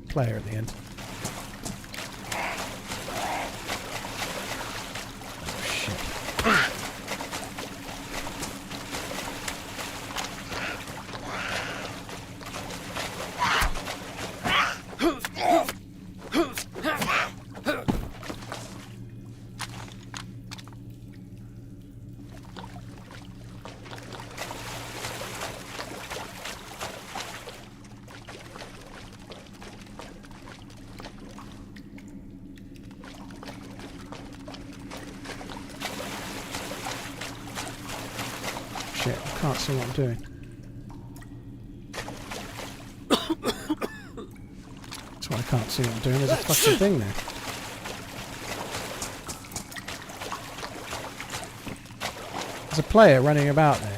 Player at the end. Shit, I can't see what I'm doing. That's why I can't see what I'm doing. There's a fucking thing there. There's a player running about there.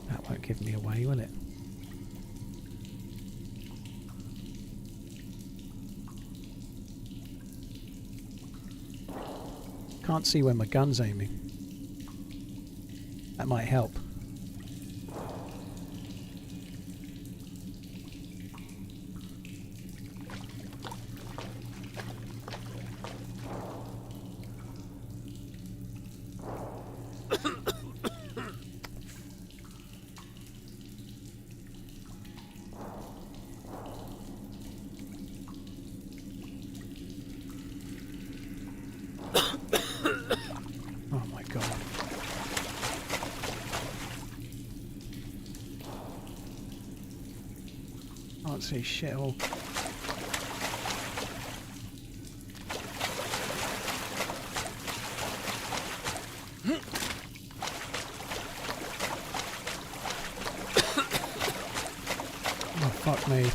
That won't give me away, will it? Can't see where my gun's aiming. That might help. Can't see shit all. Oh fuck me.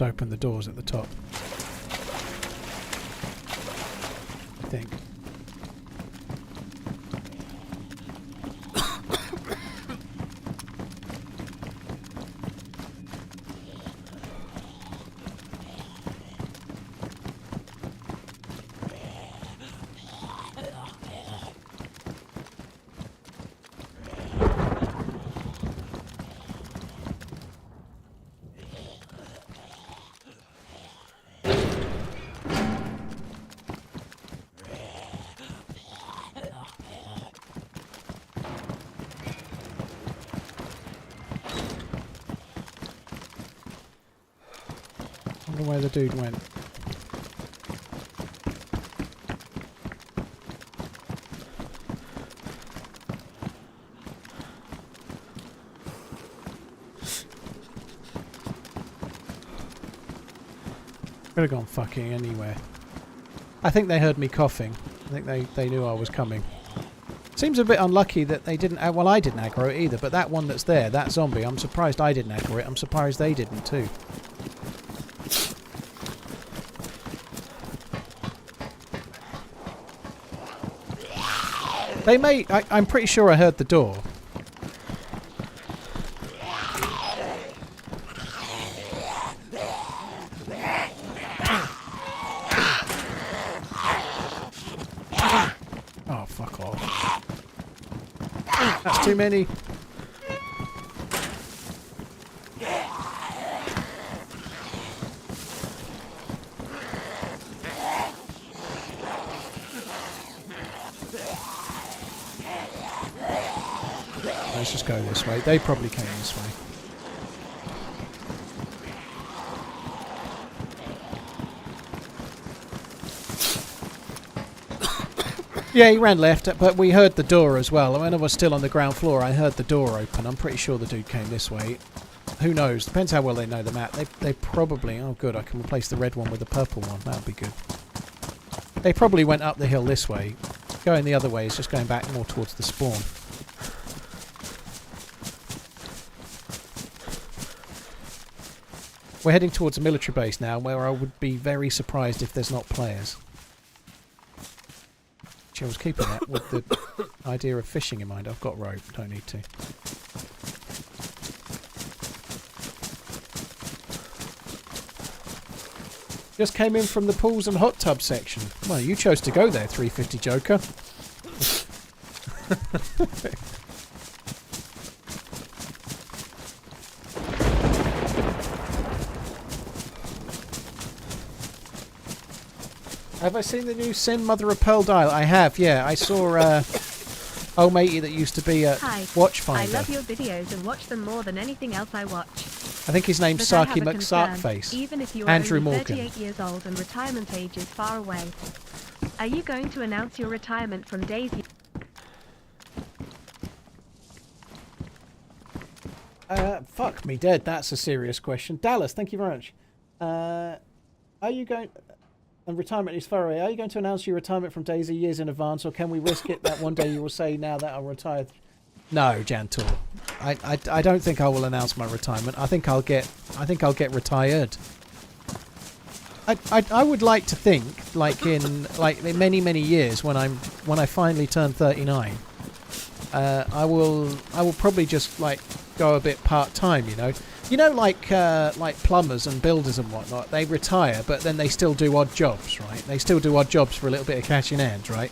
Open the doors at the top. think. I wonder where the dude went. Could have gone fucking anywhere. I think they heard me coughing. I think they knew I was coming. Seems a bit unlucky that they didn't... well, I didn't aggro it either, but that one that's there, that zombie, I'm surprised I didn't aggro it. I'm surprised they didn't too. They may... I'm pretty sure I heard the door. Oh, fuck off. That's too many. Let's just go this way. They probably came this way. Yeah, he ran left, but we heard the door as well. When I was still on the ground floor, I heard the door open. I'm pretty sure the dude came this way. Who knows? Depends how well they know the map. They probably... Oh, good. I can replace the red one with the purple one. That would be good. They probably went up the hill this way. Going the other way is just going back more towards the spawn. We're heading towards a military base now, where I would be very surprised if there's not players. I was keeping that with the idea of fishing in mind. I've got rope, don't need to. Just came in from the pools and hot tub section. Well, you chose to go there, 350 Joker. Have I seen the new Sin Mother of Pearl dial? I have, yeah. I saw old matey that used to be a Watchfinder. I love your videos and watch them more than anything else I watch. I think his name's Saki McSarkface. Even if you are Andrew only Morgan. 38 years old and retirement age is far away. Are you going to announce your retirement from DayZ? Fuck me dead. That's a serious question. Dallas, thank you very much. Are you going... And retirement is far away. Are you going to announce your retirement from DayZ years in advance, or can we risk it that one day you will say, now that I'm retired? No, Jantor. I don't think I will announce my retirement. I think I'll get retired. I would like to think, like in many years when I finally turn 39, I will probably just like go a bit part-time, you know. You know, like plumbers and builders and whatnot, they retire, but then they still do odd jobs, right? They still do odd jobs for a little bit of cash in hand, right?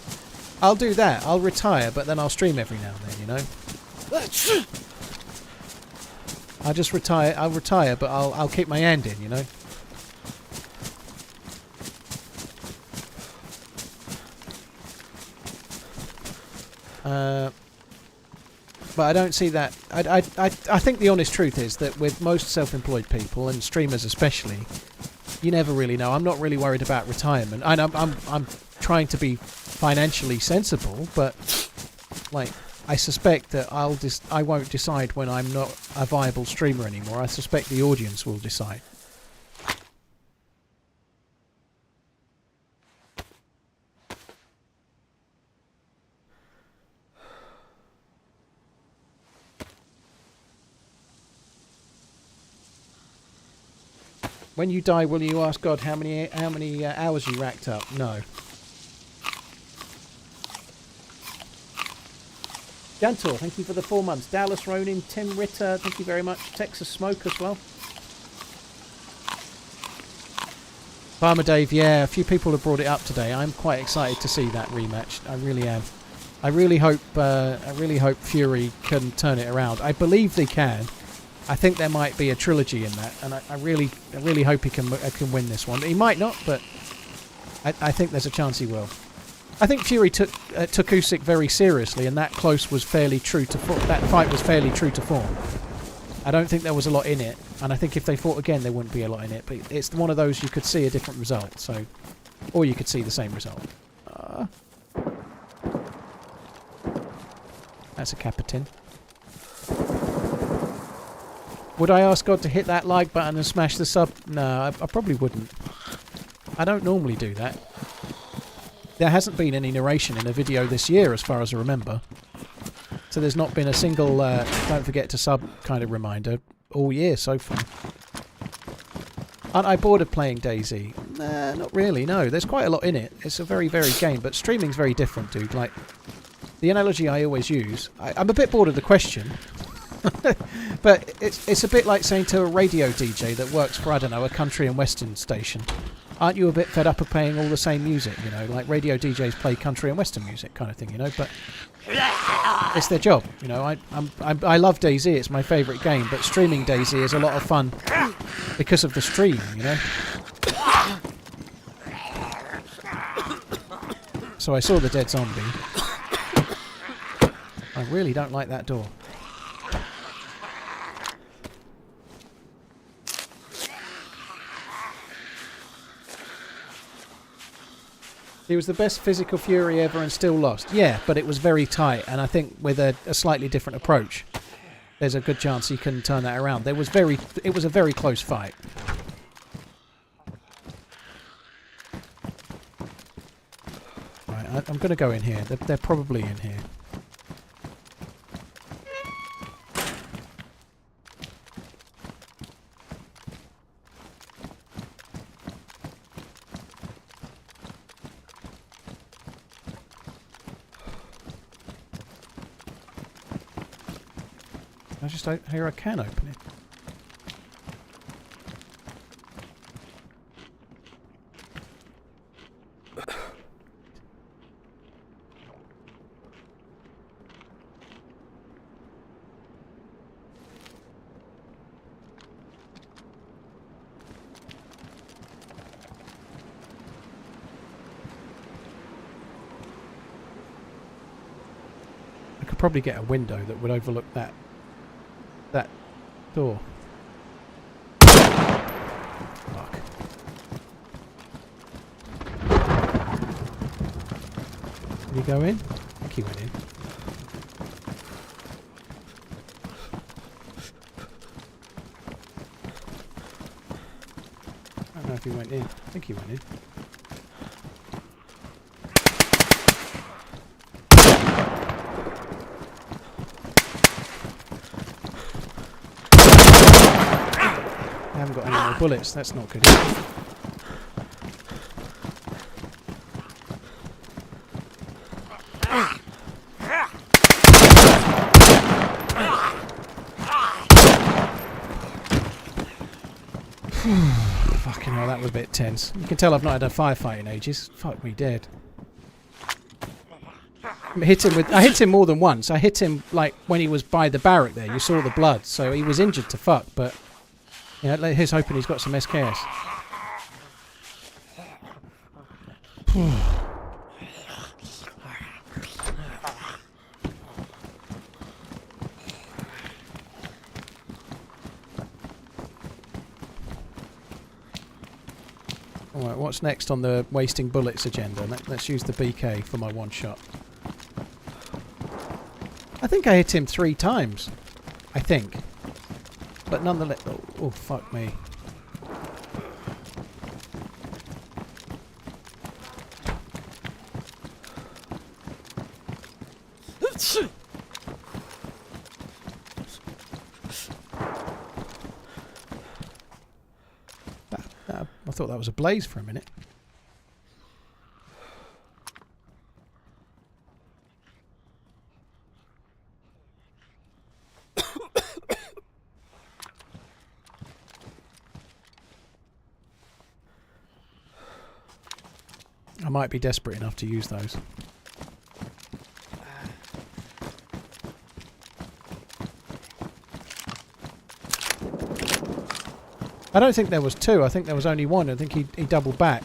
I'll do that. I'll retire, but then I'll stream every now and then, you know? I'll just retire. I'll retire, but I'll keep my hand in, you know? But I don't see that. I think the honest truth is that with most self-employed people and streamers especially, you never really know. I'm not really worried about retirement. And I'm trying to be financially sensible, but like I suspect that I won't decide when I'm not a viable streamer anymore. I suspect the audience will decide. When you die, will you ask God how many hours you racked up? No. Jantor, thank you for the 4 months. Dallas Ronin, Tim Ritter, thank you very much. Texas Smoke as well. Farmer Dave, yeah, a few people have brought it up today. I'm quite excited to see that rematch. I really am. I really hope Fury can turn it around. I believe they can. I think there might be a trilogy in that, and I really hope he can win this one. He might not, but I think there's a chance he will. I think Fury took Usyk very seriously, and that close was fairly true to form. That fight was fairly true to form. I don't think there was a lot in it, and I think if they fought again, there wouldn't be a lot in it. But it's one of those you could see a different result, so, or you could see the same result. That's a Capitan. Would I ask God to hit that like button and smash the sub? No, I probably wouldn't. I don't normally do that. There hasn't been any narration in a video this year, as far as I remember. So there's not been a single don't forget to sub kind of reminder all year so far. Aren't I bored of playing DayZ? Nah, not really, no. There's quite a lot in it. It's a very varied game, but streaming's very different, dude. Like, the analogy I always use... I'm a bit bored of the question. But it's a bit like saying to a radio DJ that works for, I don't know, a country and western station, aren't you a bit fed up of playing all the same music, you know, like radio DJs play country and western music kind of thing, you know, but it's their job, you know. I love DayZ, it's my favourite game, but streaming DayZ is a lot of fun because of the stream, you know. So I saw the dead zombie. I really don't like that door. He was the best physical Fury ever and still lost. Yeah, but it was very tight, and I think with a slightly different approach, there's a good chance he can turn that around. It was a very close fight. Right, I'm going to go in here. They're probably in here. I just hear I can open it. I could probably get a window that would overlook that door. Fuck. Did he go in? I think he went in. I don't know if he went in. I think he went in. I haven't got any more bullets, that's not good. Fucking hell, that was a bit tense. You can tell I've not had a firefight in ages. Fuck me dead. I hit him more than once. I hit him like when he was by the barrack there. You saw the blood, so he was injured to fuck, but yeah, here's hoping he's got some SKS. Alright, what's next on the wasting bullets agenda? Let's use the BK for my one shot. I think I hit him 3 times. I think. But nonetheless... Oh, fuck me. I thought that was a blaze for a minute. might be desperate enough to use those. I don't think there was 2. I think there was only 1. I think he doubled back.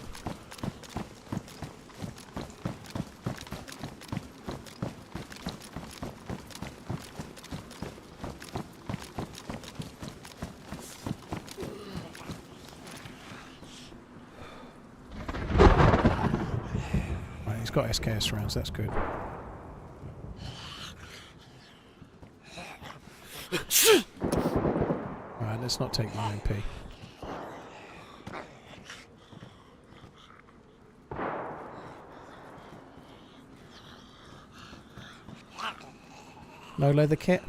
Right, he's got SKS rounds. That's good. Right, let's not take the UMP. No leather kit?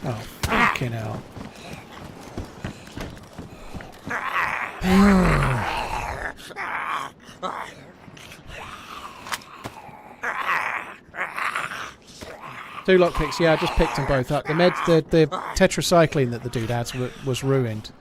Oh, fucking hell. Two lockpicks, yeah, I just picked them both up. The tetracycline that the dude had was ruined.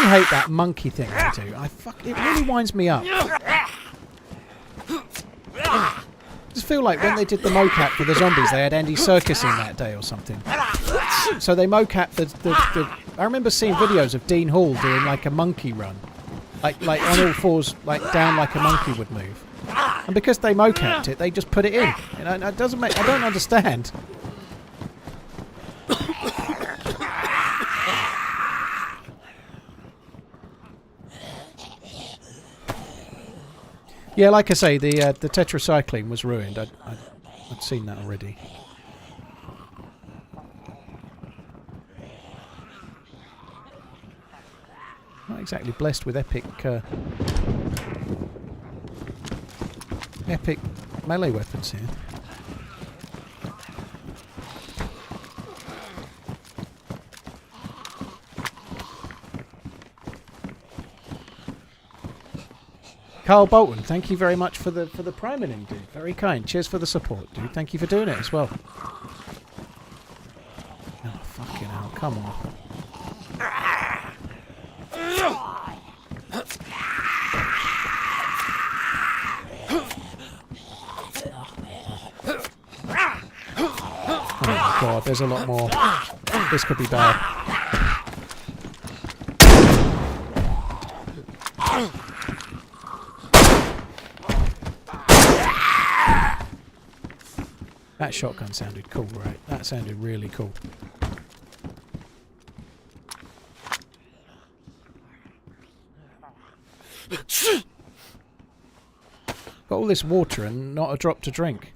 I hate that monkey thing they do. It really winds me up. I just feel like when they did the mocap for the zombies, they had Andy Serkis in that day or something. So they mocapped the I remember seeing videos of Dean Hall doing like a monkey run, like on all fours, like down like a monkey would move. And because they mocapped it, they just put it in. You know, it doesn't make. I don't understand. Yeah, like I say, the tetracycline was ruined. I'd seen that already. Not exactly blessed with epic melee weapons here. Carl Bolton, thank you very much for the priming, dude. Very kind. Cheers for the support, dude. Thank you for doing it as well. Oh, fucking hell. Come on. Oh my god, there's a lot more. This could be bad. That shotgun sounded cool, right? That sounded really cool. Got all this water and not a drop to drink.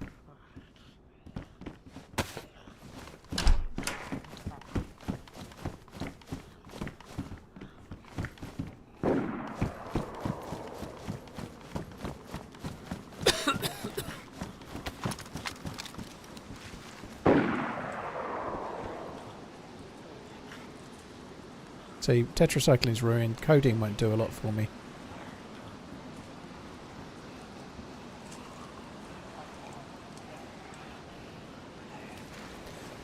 See, tetracycline's ruined. Codeine won't do a lot for me.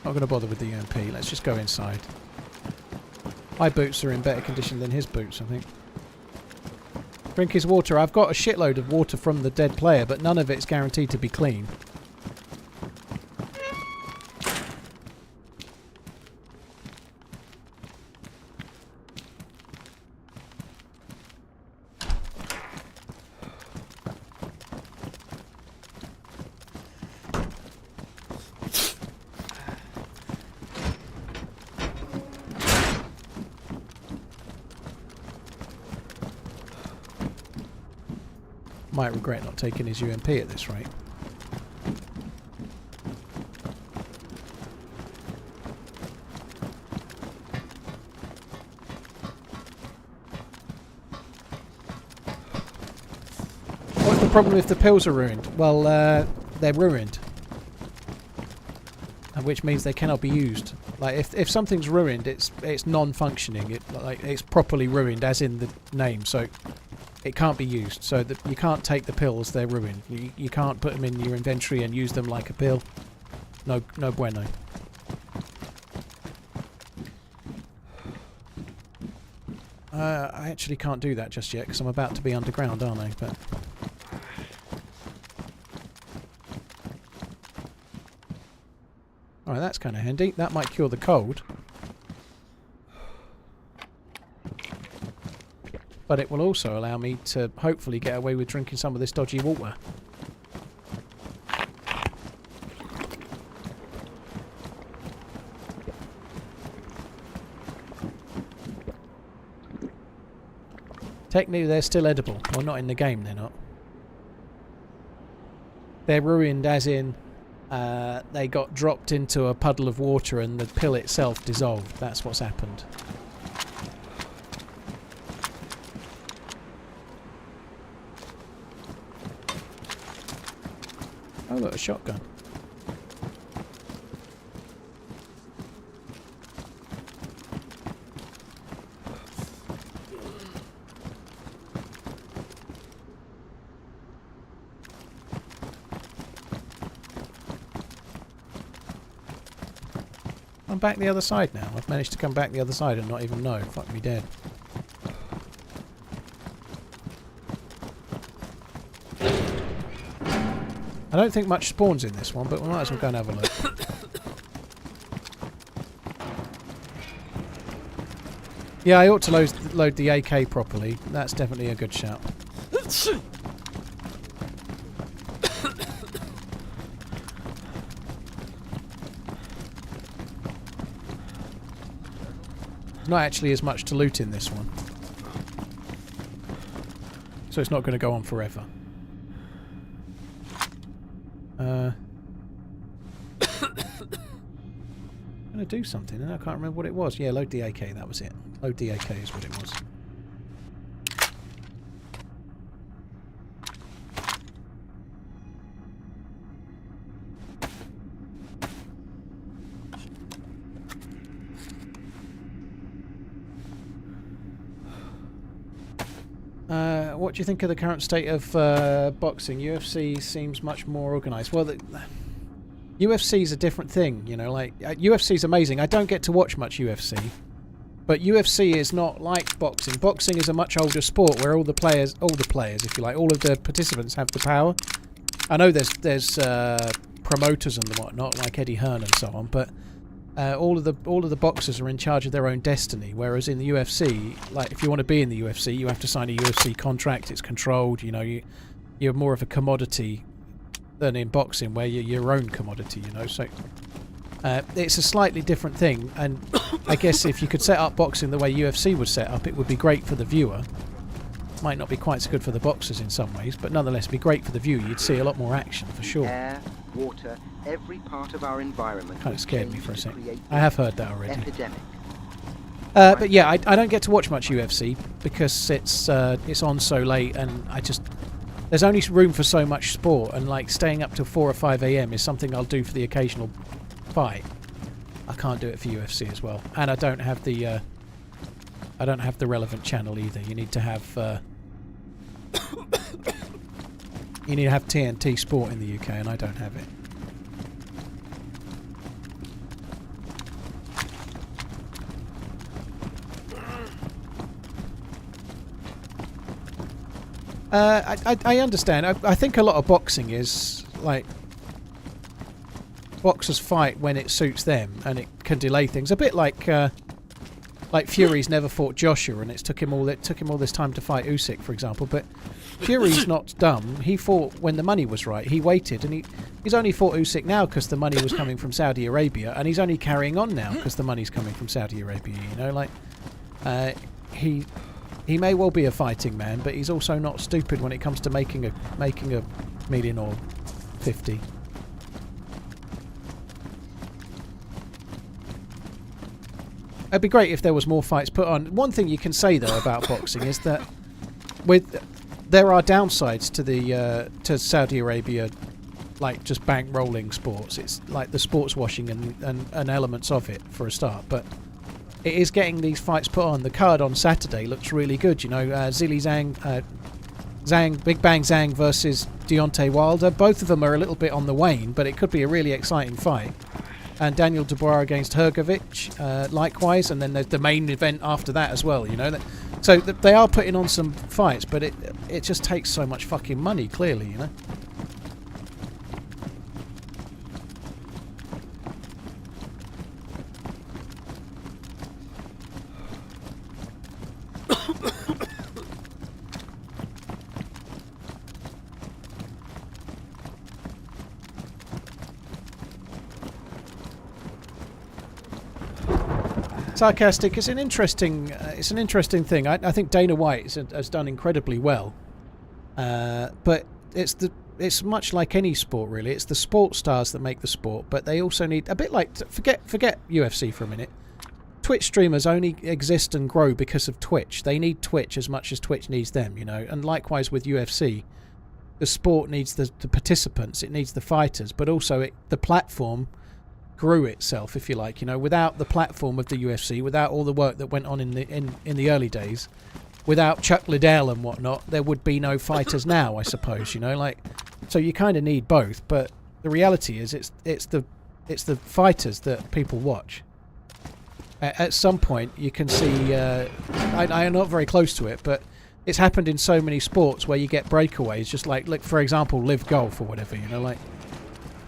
Not going to bother with the UMP. Let's just go inside. My boots are in better condition than his boots, I think. Drink his water. I've got a shitload of water from the dead player, but none of it's guaranteed to be clean. might regret not taking his UMP at this rate. What's the problem if the pills are ruined? Well, they're ruined. Which means they cannot be used. Like if something's ruined, it's non-functioning. It's properly ruined, as in the name. So it can't be used. So that you can't take the pills; they're ruined. You can't put them in your inventory and use them like a pill. No bueno. I actually can't do that just yet because I'm about to be underground, aren't I? But. Alright, that's kind of handy. That might cure the cold. But it will also allow me to hopefully get away with drinking some of this dodgy water. Technically they're still edible. Well, not in the game they're not. They're ruined as in... they got dropped into a puddle of water and the pill itself dissolved. That's what's happened. Oh look, a shotgun. I'm back the other side now. I've managed to come back the other side and not even know. Fuck me dead. I don't think much spawns in this one, but we might as well go and have a look. Yeah, I ought to load the AK properly. That's definitely a good shout. Not actually as much to loot in this one. So it's not going to go on forever. I'm going to do something and I can't remember what it was. Yeah, load the AK, that was it. Load the AK is what it was. What do you think of the current state of boxing? UFC seems much more organised. Well, UFC is a different thing, you know. Like UFC is amazing. I don't get to watch much UFC, but UFC is not like boxing. Boxing is a much older sport where all the players, if you like, all of the participants have the power. I know there's promoters and whatnot, like Eddie Hearn and so on, but all of the boxers are in charge of their own destiny. Whereas in the UFC, like if you want to be in the UFC, you have to sign a UFC contract. It's controlled. You know, you're more of a commodity than in boxing, where you're your own commodity. You know, so it's a slightly different thing. And I guess if you could set up boxing the way UFC was set up, it would be great for the viewer. Might not be quite so good for the boxers in some ways, but nonetheless be great for the viewer. You'd see a lot more action for sure. Air, water, every part of our environment. Kind of scared me for a second. I have heard that already. Epidemic. But yeah, I don't get to watch much UFC because it's on so late, and there's only room for so much sport, and like staying up till 4 or 5 a.m. is something I'll do for the occasional fight. I can't do it for UFC as well, and I don't have the relevant channel either. You need to have TNT Sport in the UK, and I don't have it. I understand. I think a lot of boxing is like boxers fight when it suits them, and it can delay things. A bit like Fury's never fought Joshua, and it took him all this time to fight Usyk, for example. But Fury's not dumb. He fought when the money was right. He waited, and he's only fought Usyk now because the money was coming from Saudi Arabia, and he's only carrying on now because the money's coming from Saudi Arabia. You know, like he he may well be a fighting man, but he's also not stupid when it comes to making a million or 50. It'd be great if there was more fights put on. One thing you can say though about boxing is that there are downsides to the to Saudi Arabia, like just bankrolling sports. It's like the sports washing and elements of it for a start, but it is getting these fights put on. The card on Saturday looks really good. You know, Zhilei Zhang, Big Bang Zhang versus Deontay Wilder. Both of them are a little bit on the wane, but it could be a really exciting fight. And Daniel Dubois against Hrgovic, likewise, and then there's the main event after that as well, you know. So they are putting on some fights, but it just takes so much fucking money, clearly, you know. Sarcastic. It's an interesting thing. I think Dana White has done incredibly well, but it's much like any sport, really. It's the sports stars that make the sport, but they also need a bit like forget UFC for a minute. Twitch streamers only exist and grow because of Twitch. They need Twitch as much as Twitch needs them, you know. And likewise with UFC, the sport needs the participants, it needs the fighters, but also the platform grew itself, if you like, you know. Without the platform of the UFC, without all the work that went on in the early days, without Chuck Liddell and whatnot, there would be no fighters now, I suppose, you know. Like, so you kind of need both, but the reality is it's the fighters that people watch. At some point you can see I am not very close to it, but it's happened in so many sports where you get breakaways, just like for example Live Golf or whatever, you know. Like,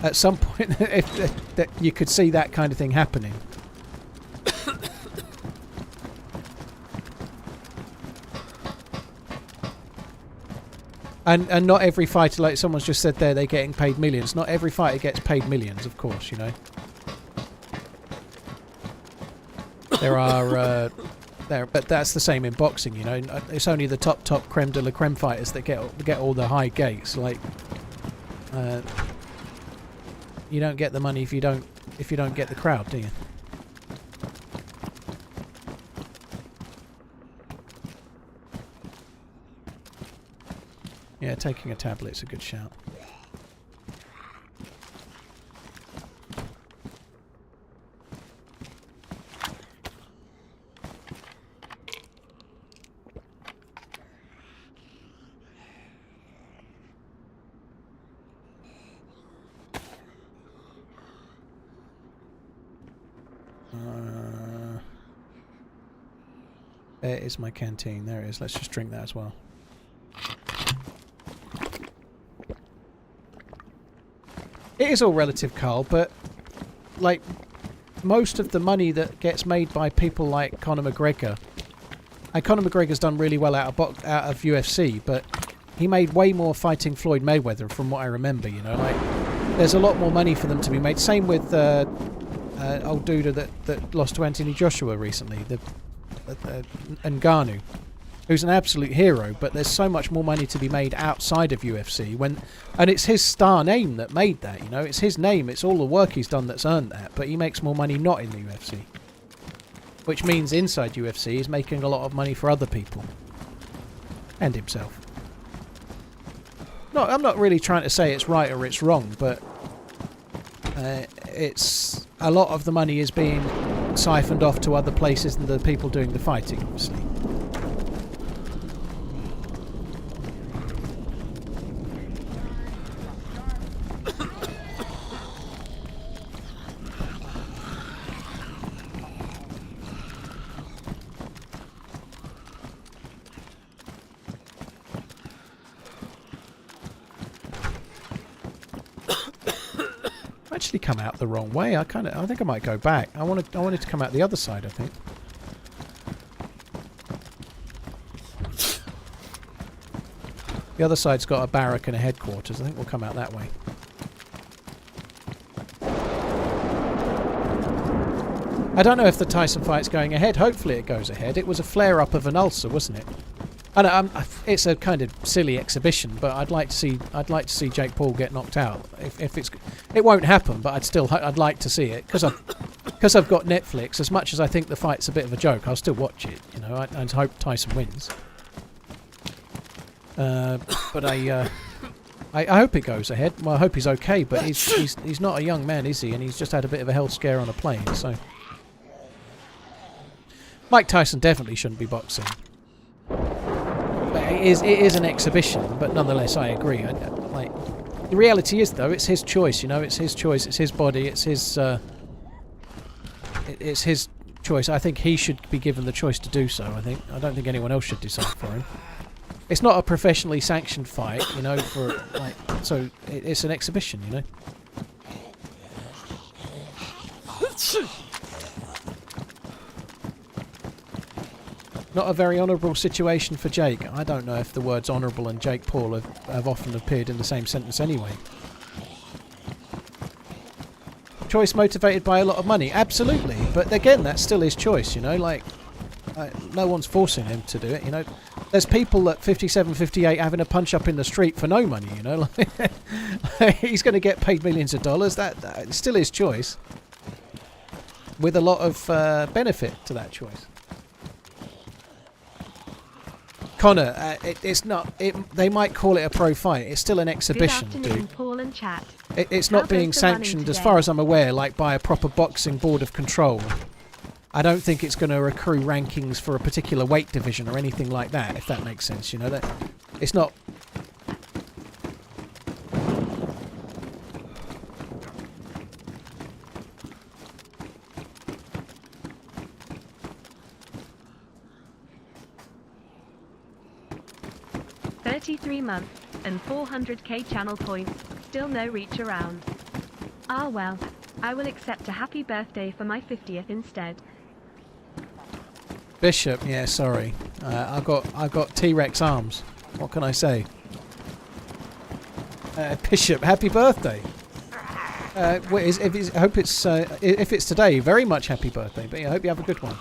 at some point, that you could see that kind of thing happening. And not every fighter, like someone's just said there, they're getting paid millions. Not every fighter gets paid millions, of course, you know. There are, but that's the same in boxing, you know. It's only the top creme de la creme fighters that get all the high gates. Like, you don't get the money if you don't get the crowd, do you? Yeah, taking a tablet's a good shout. There is my canteen. There it is. Let's just drink that as well. It is all relative, Carl, but like most of the money that gets made by people like Conor McGregor, and Conor McGregor's done really well out of UFC, but he made way more fighting Floyd Mayweather from what I remember, you know. Like, there's a lot more money for them to be made. Same with old dude that lost to Anthony Joshua recently, Ngannou, who's an absolute hero, but there's so much more money to be made outside of UFC and it's his star name that made that, you know. It's his name, it's all the work he's done that's earned that, but he makes more money not in the UFC, which means inside UFC he's making a lot of money for other people and himself. No, I'm not really trying to say it's right or it's wrong, but it's a lot of the money is being siphoned off to other places than the people doing the fighting, obviously. Actually come out the wrong way. I think I might go back. I wanted to come out the other side, I think. The other side's got a barrack and a headquarters. I think we'll come out that way. I don't know if the Tyson fight's going ahead. Hopefully it goes ahead. It was a flare-up of an ulcer, wasn't it? I know, it's a kind of silly exhibition, but I'd like to see Jake Paul get knocked out. If it won't happen, but I'd like to see it because I've got Netflix. As much as I think the fight's a bit of a joke, I'll still watch it. You know, I hope Tyson wins. But I hope it goes ahead. Well, I hope he's okay, but he's not a young man, is he? And he's just had a bit of a health scare on a plane, so Mike Tyson definitely shouldn't be boxing. But it is an exhibition, but nonetheless, I agree. Like, the reality is, though, it's his choice. You know, it's his choice. It's his body. It's his choice. I think he should be given the choice to do so. I don't think anyone else should decide for him. It's not a professionally sanctioned fight, you know. So it's an exhibition, you know. Not a very honourable situation for Jake. I don't know if the words honourable and Jake Paul have often appeared in the same sentence anyway. Choice motivated by a lot of money? Absolutely. But again, that's still his choice, you know. Like, no one's forcing him to do it, you know. There's people at 57, 58 having a punch up in the street for no money, you know. Like, he's going to get paid millions of dollars. That's still his choice. With a lot of benefit to that choice. Connor, it's not. They might call it a pro fight. It's still an exhibition, Good afternoon, dude. Paul and chat. It's not How being goes the running sanctioned, as today? far as I'm aware, like by a proper boxing board of control. I don't think it's going to accrue rankings for a particular weight division or anything like that. If that makes sense, you know that it's not. $33 months and 400k channel points. Still no reach around. Ah well, I will accept a happy birthday for my 50th instead. Bishop, yeah, sorry. I've got T-Rex arms. What can I say? Bishop, happy birthday. I hope if it's today, very much happy birthday. But yeah, I hope you have a good one.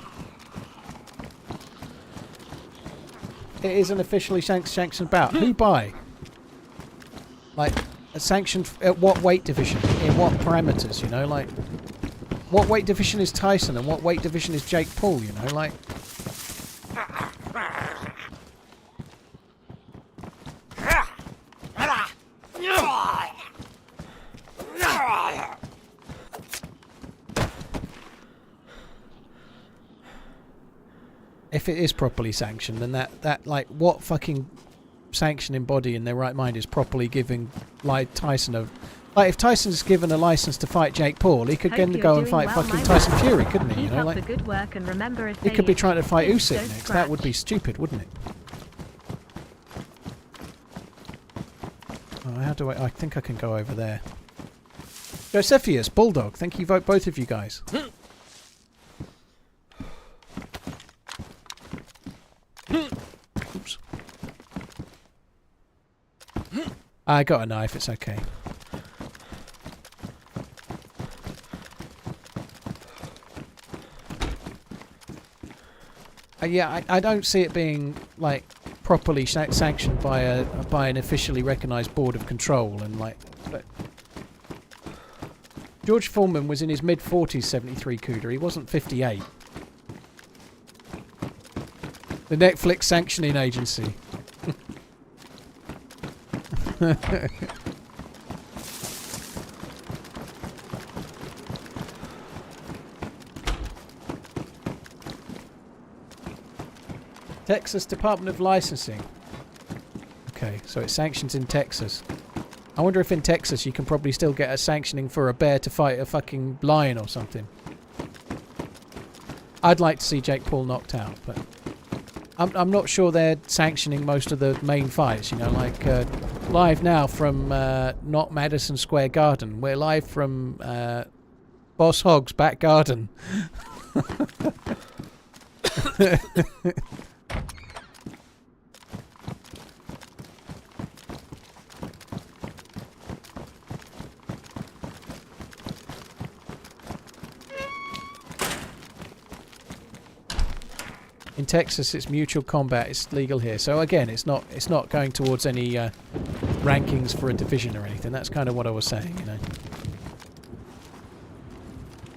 It is an officially sanctioned bout. Who by? Like, sanctioned at what weight division? In what parameters? You know, like, what weight division is Tyson and what weight division is Jake Paul? You know, like. If it is properly sanctioned, then that like, what fucking sanctioning body in their right mind is properly giving like Tyson a, like, if Tyson's given a license to fight Jake Paul, he could then go and fight fucking Tyson Fury, couldn't he? You know, like, the good work and remember he could be trying to fight Usyk next. That would be stupid, wouldn't it? Oh, how do I think I can go over there. Josephius, Bulldog, thank you both of you guys. Oops. I got a knife, it's okay. Yeah, I don't see it being like properly sanctioned by an officially recognised board of control, and like, but George Foreman was in his mid-40s 73 Cooter, he wasn't 58. The Netflix sanctioning agency. Texas Department of Licensing. Okay, so it's sanctions in Texas. I wonder if in Texas you can probably still get a sanctioning for a bear to fight a fucking lion or something. I'd like to see Jake Paul knocked out, but I'm not sure they're sanctioning most of the main fights, you know, like live now from not Madison Square Garden. We're live from Boss Hogg's back garden. In Texas, it's mutual combat. It's legal here. So again, it's not going towards any rankings for a division or anything. That's kind of what I was saying, you know.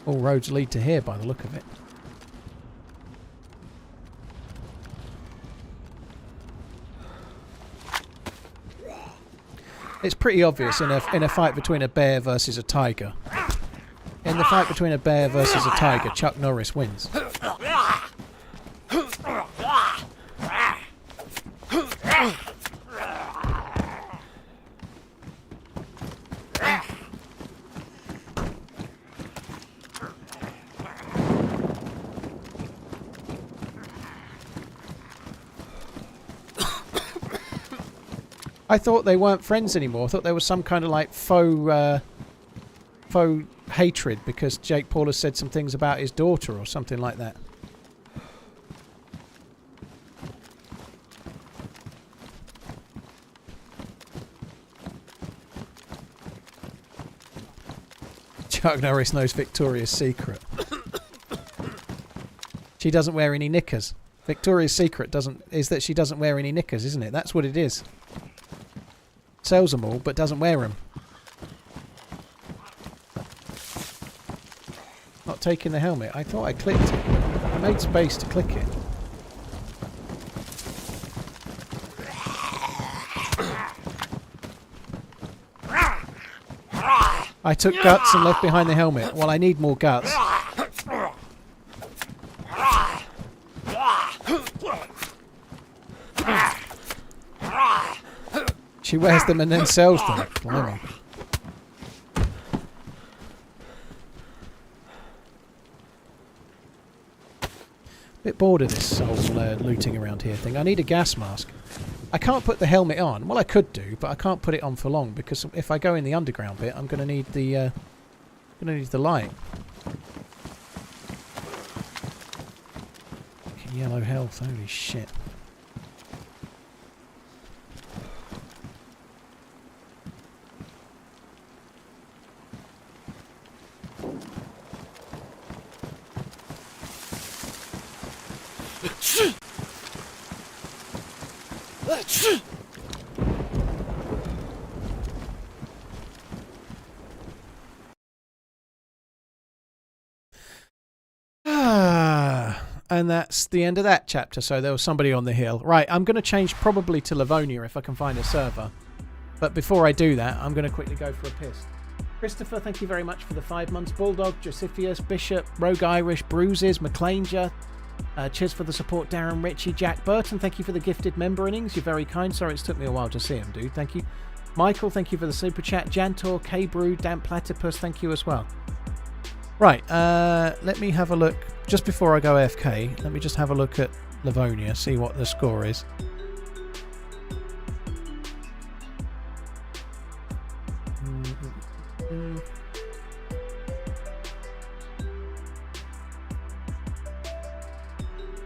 All roads lead to here by the look of it. It's pretty obvious in a fight between a bear versus a tiger. In the fight between a bear versus a tiger, Chuck Norris wins. I thought they weren't friends anymore. I thought there was some kind of like faux hatred because Jake Paul has said some things about his daughter or something like that. Chuck Norris knows Victoria's secret. She doesn't wear any knickers. Victoria's secret is that she doesn't wear any knickers, isn't it? That's what it is. Sells them all, but doesn't wear them. Not taking the helmet. I thought I clicked it. I made space to click it. I took guts and left behind the helmet. Well, I need more guts. She wears them and then sells them. Blimey. Bit bored of this whole looting around here thing. I need a gas mask. I can't put the helmet on. Well, I could do, but I can't put it on for long because if I go in the underground bit, I'm going to need the light. Yellow health. Holy shit. And that's the end of that chapter. So there was somebody on the hill. Right, I'm going to change probably to Livonia if I can find a server. But before I do that, I'm going to quickly go for a piss. Christopher, thank you very much for the 5 months. Bulldog, Josephius, Bishop, Rogue Irish, Bruises, McClanger. Cheers for the support, Darren Ritchie. Jack Burton, thank you for the gifted member innings. You're very kind. Sorry it's took me a while to see him, dude. Thank you. Michael, thank you for the super chat. Jantor, K-Brew, Damp Platypus, thank you as well. Right, let me have a look. Just before I go AFK, let me just have a look at Livonia, see what the score is.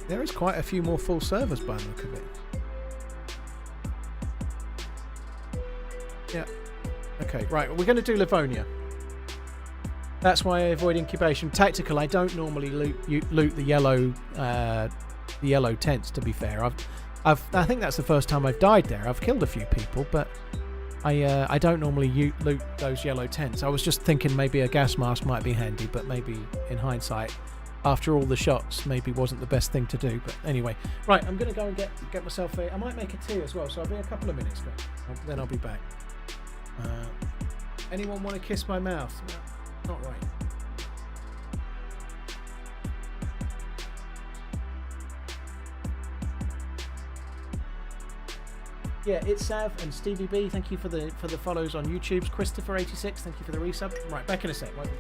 There is quite a few more full servers by the look of it. Yeah. Okay, right, we're going to do Livonia. That's why I avoid incubation. Tactical, I don't normally loot the yellow tents, to be fair. I think that's the first time I've died there. I've killed a few people, but I don't normally loot those yellow tents. I was just thinking maybe a gas mask might be handy, but maybe in hindsight, after all the shots, maybe wasn't the best thing to do. But anyway, right, I'm going to go and get myself I might make a tea as well, so I'll be a couple of minutes, then I'll be back. Anyone want to kiss my mouth? Not right. Yeah, it's Sav and Stevie B. Thank you for the follows on YouTube. Christopher86, thank you for the resub. Right, back in a sec. Wait.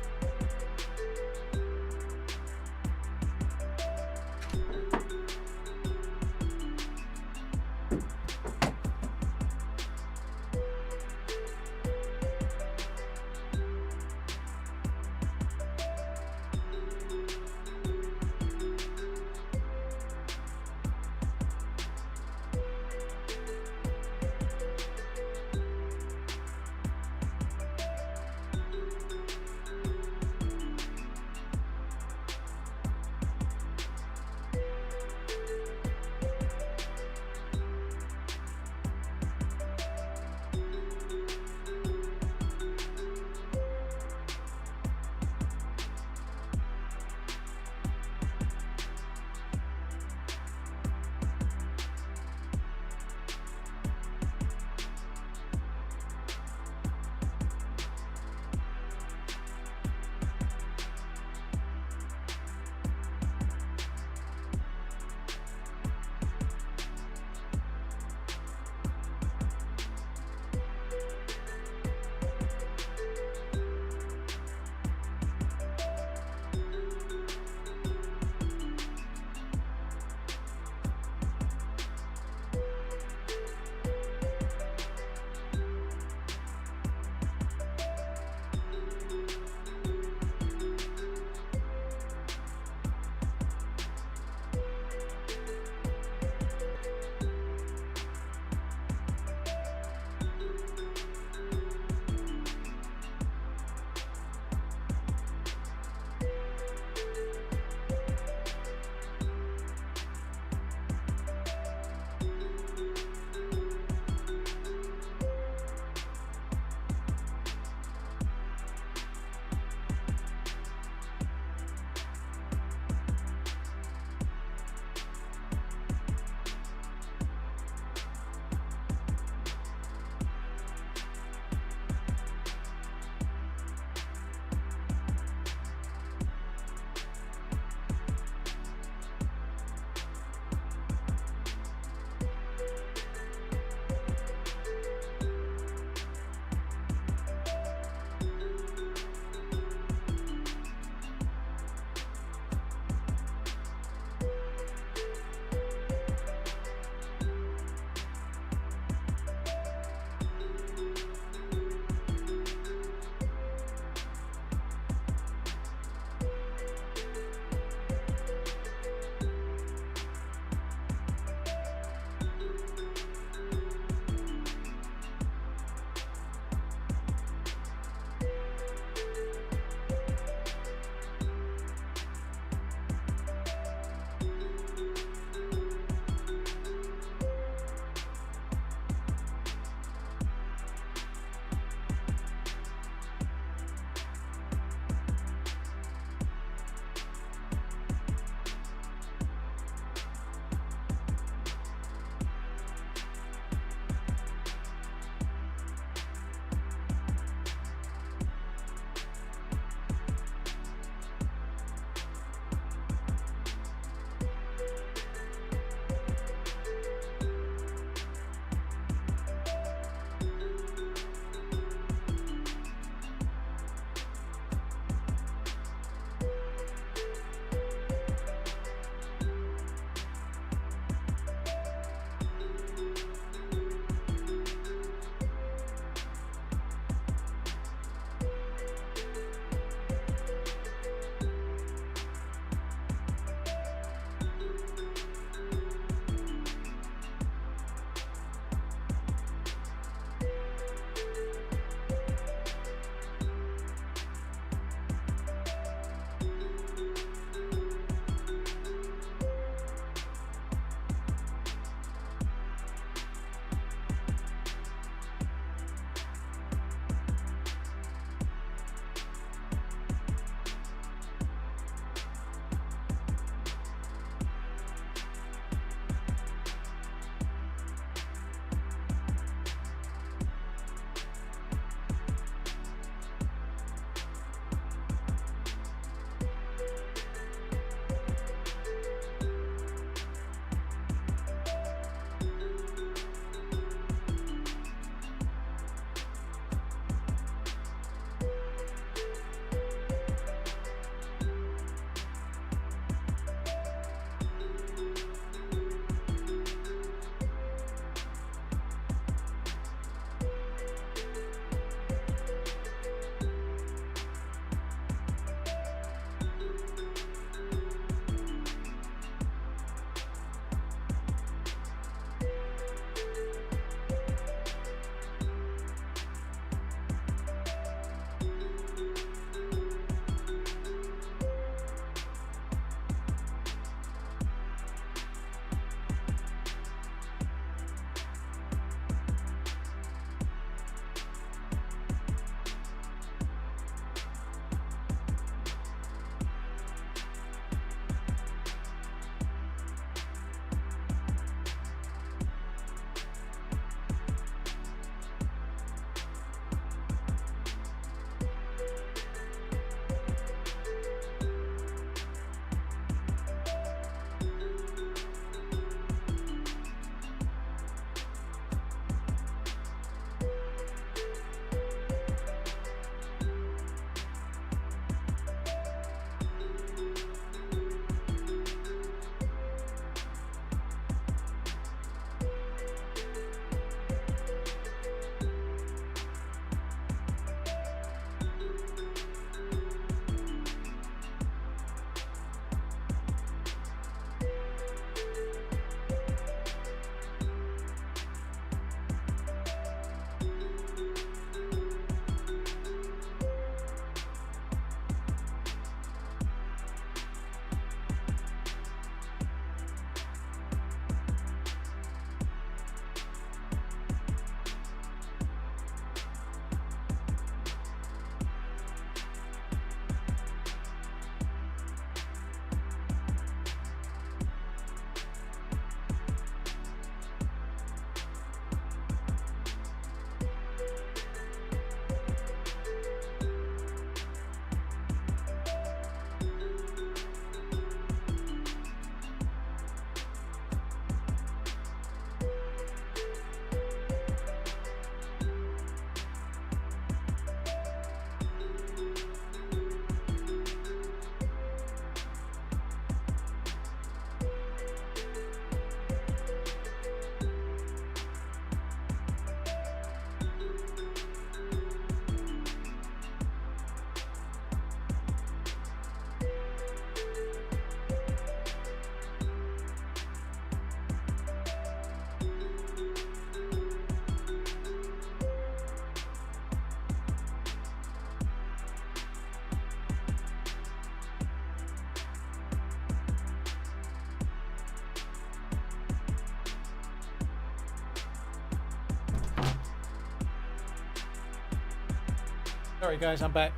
Sorry guys, I'm back.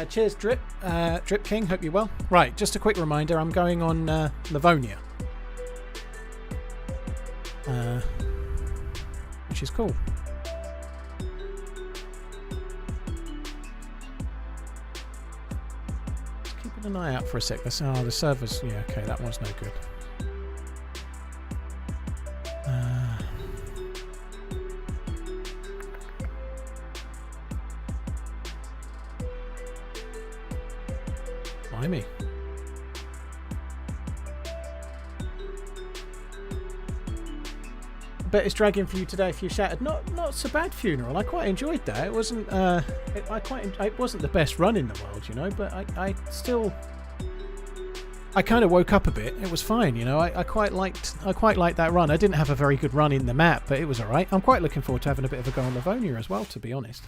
Cheers, Drip King. Hope you're well. Right, just a quick reminder. I'm going on Livonia, which is cool. Just keeping an eye out for a sec. The servers. Yeah, okay, that one's no good. Blimey. I bet it's dragging for you today if you shattered. Not so bad funeral. I quite enjoyed that. It wasn't it wasn't the best run in the world, you know, but I still kind of woke up a bit. It was fine, you know. I quite liked that run. I didn't have a very good run in the map, but it was alright. I'm quite looking forward to having a bit of a go on Livonia as well, to be honest.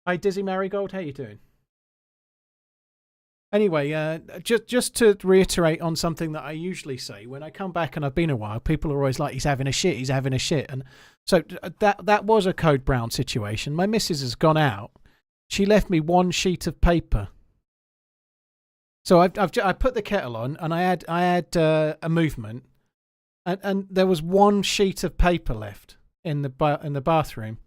Hi, Dizzy Marigold. How you doing? Anyway, just to reiterate on something that I usually say when I come back and I've been a while, people are always like, "He's having a shit. He's having a shit." And so that was a Code Brown situation. My missus has gone out. She left me one sheet of paper. So I put the kettle on and I had a movement, and there was one sheet of paper left in the bathroom,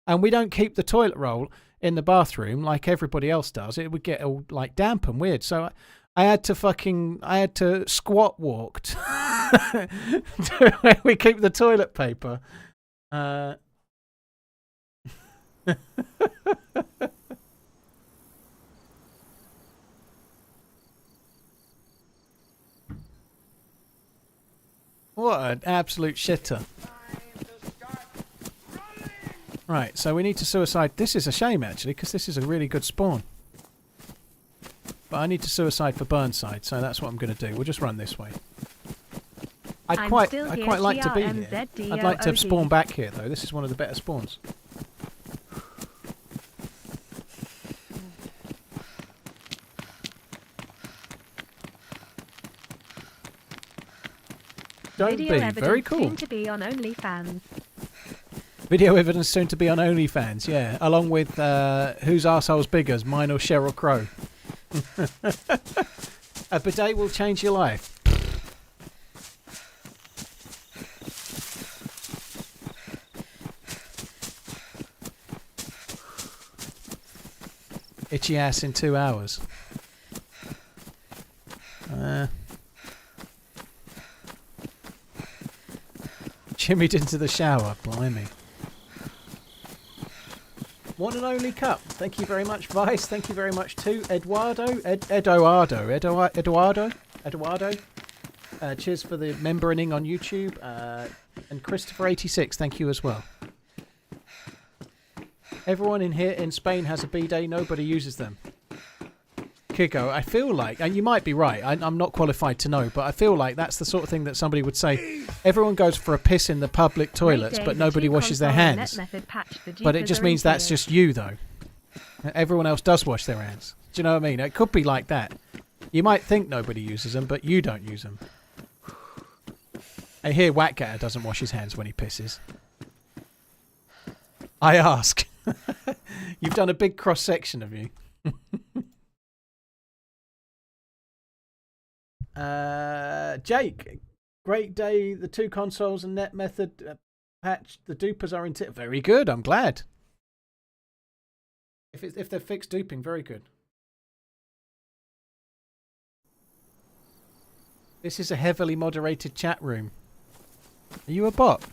and we don't keep the toilet roll in the bathroom like everybody else does. It would get all like damp and weird. So I had to squat walk to where we keep the toilet paper. What an absolute shitter. Right, so we need to suicide. This is a shame, actually, because this is a really good spawn. But I need to suicide for Burnside, so that's what I'm going to do. We'll just run this way. I'd quite like to be here. I'd like to spawn back here, though. This is one of the better spawns. Don't be. Very cool. Soon to be on OnlyFans. Video evidence soon to be on OnlyFans, yeah. Along with whose arsehole's bigger, mine or Sheryl Crow. A bidet will change your life. Itchy ass in 2 hours. Chimmied into the shower, blimey. One and only cup. Thank you very much, Vice. Thank you very much to Eduardo. Cheers for the membering on YouTube. And Christopher86, thank you as well. Everyone in here in Spain has a bidet. Nobody uses them. Kiko, I feel like, and you might be right, I'm not qualified to know, but I feel like that's the sort of thing that somebody would say. Everyone goes for a piss in the public toilets, but nobody washes their hands. But it just means that's just you, though. Everyone else does wash their hands. Do you know what I mean? It could be like that. You might think nobody uses them, but you don't use them. I hear Whackgatter doesn't wash his hands when he pisses. I ask. You've done a big cross-section of you. Jake, great day. The 2 consoles and net method patch. The dupers are in very good. I'm glad. If they've fixed duping, very good. This is a heavily moderated chat room. Are you a bot?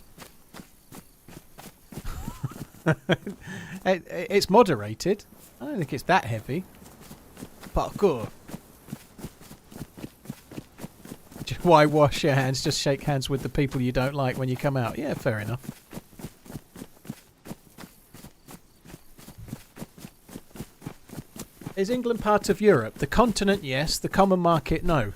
It's moderated. I don't think it's that heavy. Parkour. Why wash your hands? Just shake hands with the people you don't like when you come out. Yeah, fair enough. Is England part of Europe? The continent, yes. The common market, no.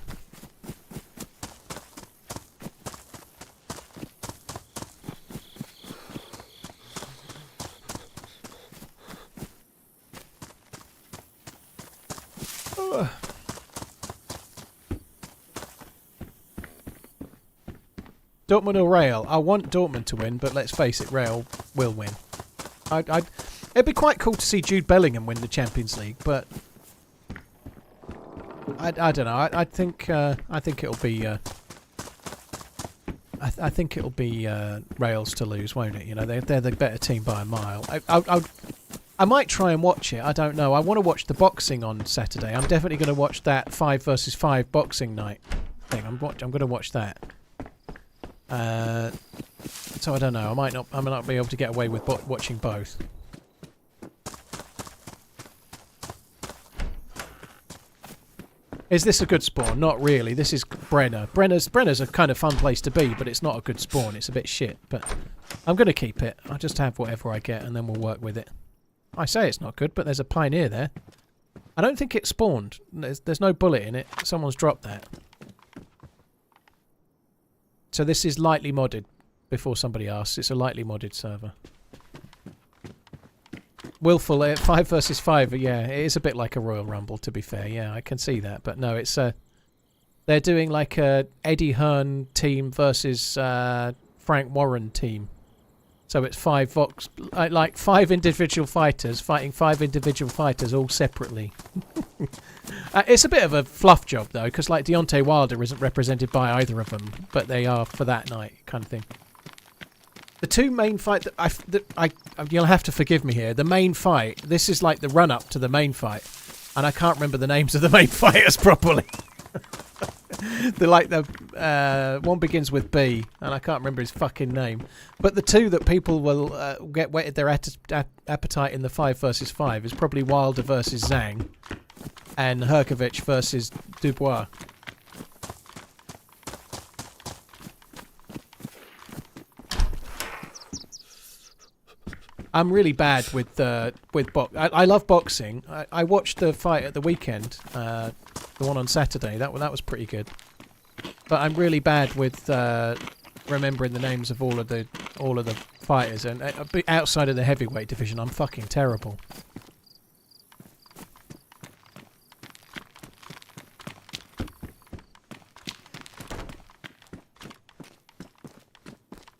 Dortmund or Real? I want Dortmund to win, but let's face it, Real will win. It'd be quite cool to see Jude Bellingham win the Champions League, but I don't know. I think it'll be I think it'll be Reals to lose, won't it? You know, they're the better team by a mile. I might try and watch it. I don't know. I want to watch the boxing on Saturday. I'm definitely going to watch that 5 versus 5 boxing night thing. I'm going to watch that. So I don't know. I might not be able to get away with watching both. Is this a good spawn? Not really. This is Brenner. Brenner's a kind of fun place to be, but it's not a good spawn. It's a bit shit. But I'm going to keep it. I'll just have whatever I get, and then we'll work with it. I say it's not good, but there's a Pioneer there. I don't think it spawned. There's no bullet in it. Someone's dropped that. So this is lightly modded, before somebody asks. It's a lightly modded server. Willful 5 versus 5, yeah, it is a bit like a Royal Rumble, to be fair. Yeah, I can see that. But no, it's they're doing like a Eddie Hearn team versus Frank Warren team. So it's 5 like 5 individual fighters fighting 5 individual fighters all separately. It's a bit of a fluff job though, because like Deontay Wilder isn't represented by either of them, but they are for that night, kind of thing. The two main fight you'll have to forgive me here. The main fight, this is like the run up to the main fight, and I can't remember the names of the main fighters properly. The one begins with B, and I can't remember his fucking name. But the two that people will get whetted their appetite in the 5 versus 5 is probably Wilder versus Zhang, and Herkovich versus Dubois. I'm really bad with I love boxing. I watched the fight at the weekend, the one on Saturday. That was pretty good. But I'm really bad with remembering the names of all of the fighters, and outside of the heavyweight division, I'm fucking terrible.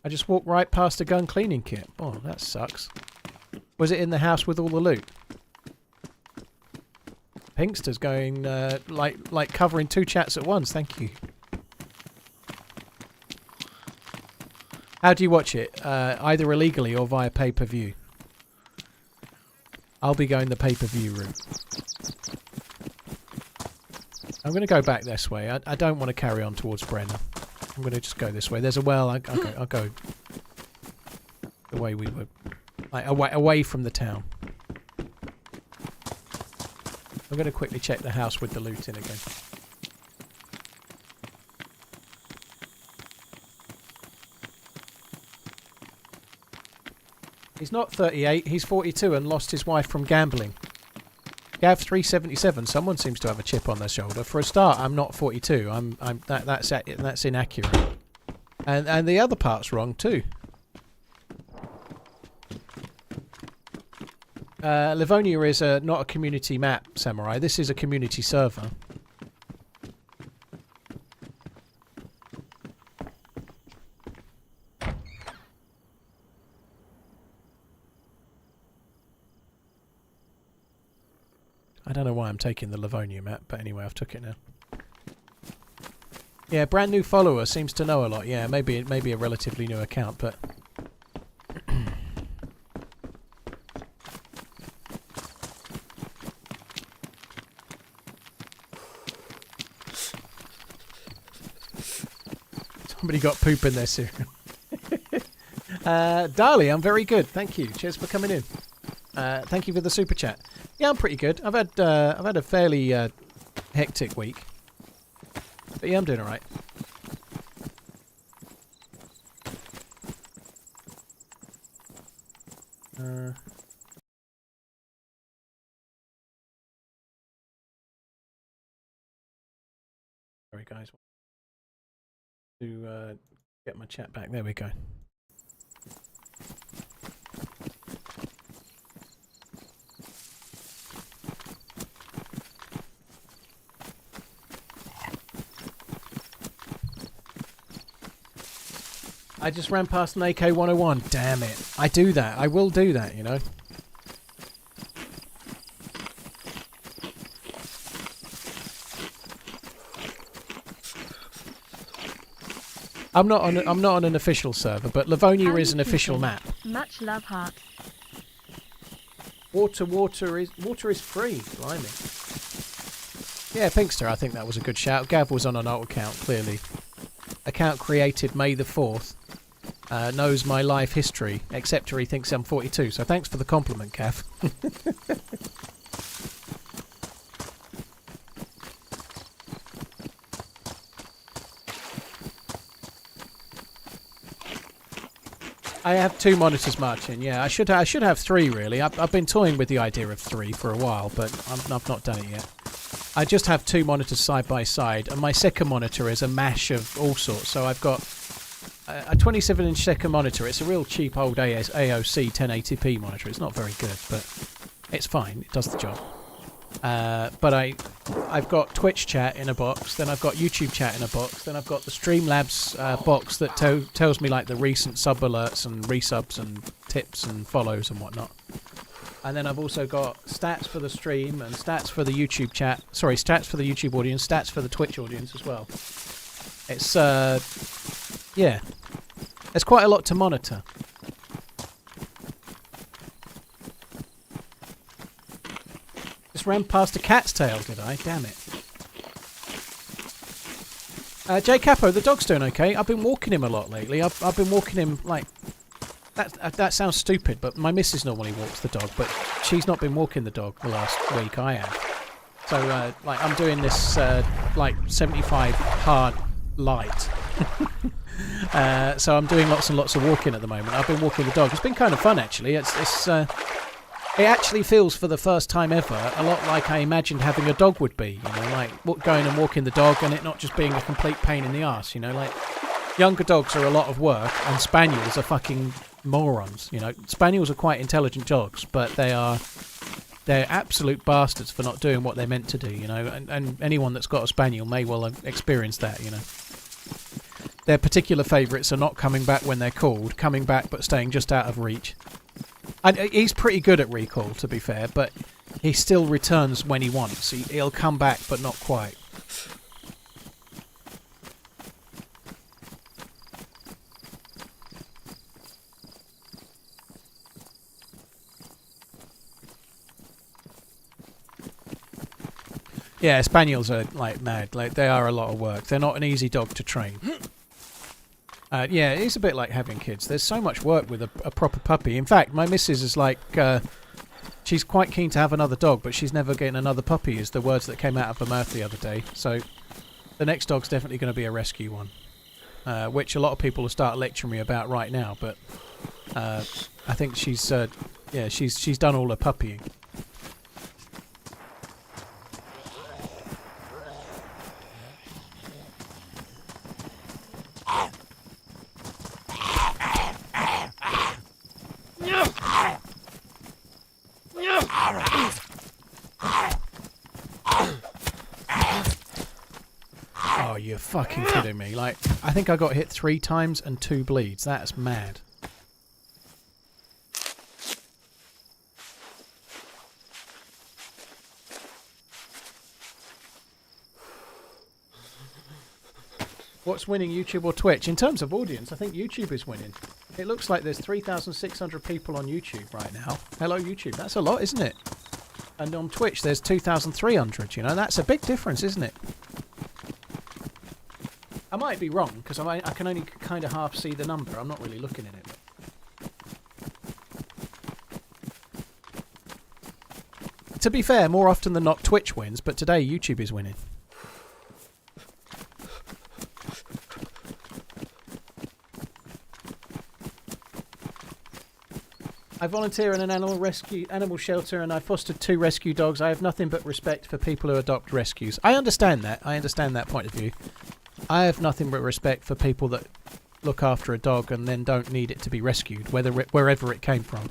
I just walked right past a gun cleaning kit. Oh, that sucks. Was it in the house with all the loot? Pinkster's going like covering 2 chats at once. Thank you. How do you watch it? Either illegally or via pay-per-view. I'll be going the pay-per-view route. I'm going to go back this way. I don't want to carry on towards Brenner. I'm going to just go this way. There's a well. I'll go the way we were, like away from the town. I'm going to quickly check the house with the loot in again. He's not 38. He's 42 and lost his wife from gambling. Gav 377. Someone seems to have a chip on their shoulder. For a start, I'm not 42. That's inaccurate. And the other part's wrong too. Livonia is not a community map, Samurai. This is a community server. I don't know why I'm taking the Livonia map, but anyway, I've took it now. Yeah, brand new follower seems to know a lot. Yeah, maybe a relatively new account, but somebody got poop in their cereal. Darley, I'm very good. Thank you. Cheers for coming in. Thank you for the super chat. Yeah, I'm pretty good. I've had a fairly hectic week, but yeah, I'm doing all right. Sorry, guys. To get my chat back. There we go. I just ran past an AK-101. Damn it. I do that. I will do that, you know. I'm not on an official server, but Livonia is an official map. Much love, heart. Water is free. Blimey. Yeah, Pinkster, I think that was a good shout. Gav was on an alt account, clearly. Account created May the 4th. Knows my life history, except he thinks I'm 42. So thanks for the compliment, Gav. I have 2 monitors, Martin. Yeah, I should have 3 really. I've been toying with the idea of 3 for a while, but I've not done it yet. I just have 2 monitors side by side, and my second monitor is a mash of all sorts. So I've got a 27-inch second monitor. It's a real cheap old AOC 1080p monitor. It's not very good, but it's fine. It does the job. But I've got Twitch chat in a box, then I've got YouTube chat in a box, then I've got the Streamlabs box that tells me like the recent sub alerts and resubs and tips and follows and whatnot. And then I've also got stats for the stream and stats for the YouTube chat. Sorry, stats for the YouTube audience, stats for the Twitch audience as well. It's yeah, there's quite a lot to monitor. Just ran past a cat's tail, did I? Damn it. J Capo, the dog's doing okay. I've been walking him a lot lately. I've been walking him like... That sounds stupid, but my missus normally walks the dog, but she's not been walking the dog the last week. I have. So, like, I'm doing this, like, 75 hard light. So I'm doing lots and lots of walking at the moment. I've been walking the dog. It's been kind of fun, actually. It actually feels, for the first time ever, a lot like I imagined having a dog would be. You know, like going and walking the dog and it not just being a complete pain in the arse. You know, like younger dogs are a lot of work and spaniels are fucking morons. You know, spaniels are quite intelligent dogs, but they're absolute bastards for not doing what they're meant to do. You know, and anyone that's got a spaniel may well have experienced that. You know, their particular favourites are not coming back when they're called, coming back but staying just out of reach. And he's pretty good at recall, to be fair, but he still returns when he wants. He'll come back, but not quite. Yeah, spaniels are like mad. Like they are a lot of work. They're not an easy dog to train. Yeah, it's a bit like having kids. There's so much work with a proper puppy. In fact, my missus is like, she's quite keen to have another dog, but she's never getting another puppy, is the words that came out of her mouth the other day. So the next dog's definitely going to be a rescue one, which a lot of people will start lecturing me about right now. But I think she's done all her puppying. Oh, you're fucking kidding me. Like, I think I got hit 3 times and 2 bleeds. That's mad. What's winning, YouTube or Twitch? In terms of audience, I think YouTube is winning. It looks like there's 3,600 people on YouTube right now. Hello, YouTube. That's a lot, isn't it? And on Twitch, there's 2,300. You know, that's a big difference, isn't it? I might be wrong, because I can only kind of half see the number. I'm not really looking at it. To be fair, more often than not, Twitch wins, but today YouTube is winning. I volunteer in an animal shelter, and I fostered 2 rescue dogs. I have nothing but respect for people who adopt rescues. I understand that. I understand that point of view. I have nothing but respect for people that look after a dog and then don't need it to be rescued, wherever it came from.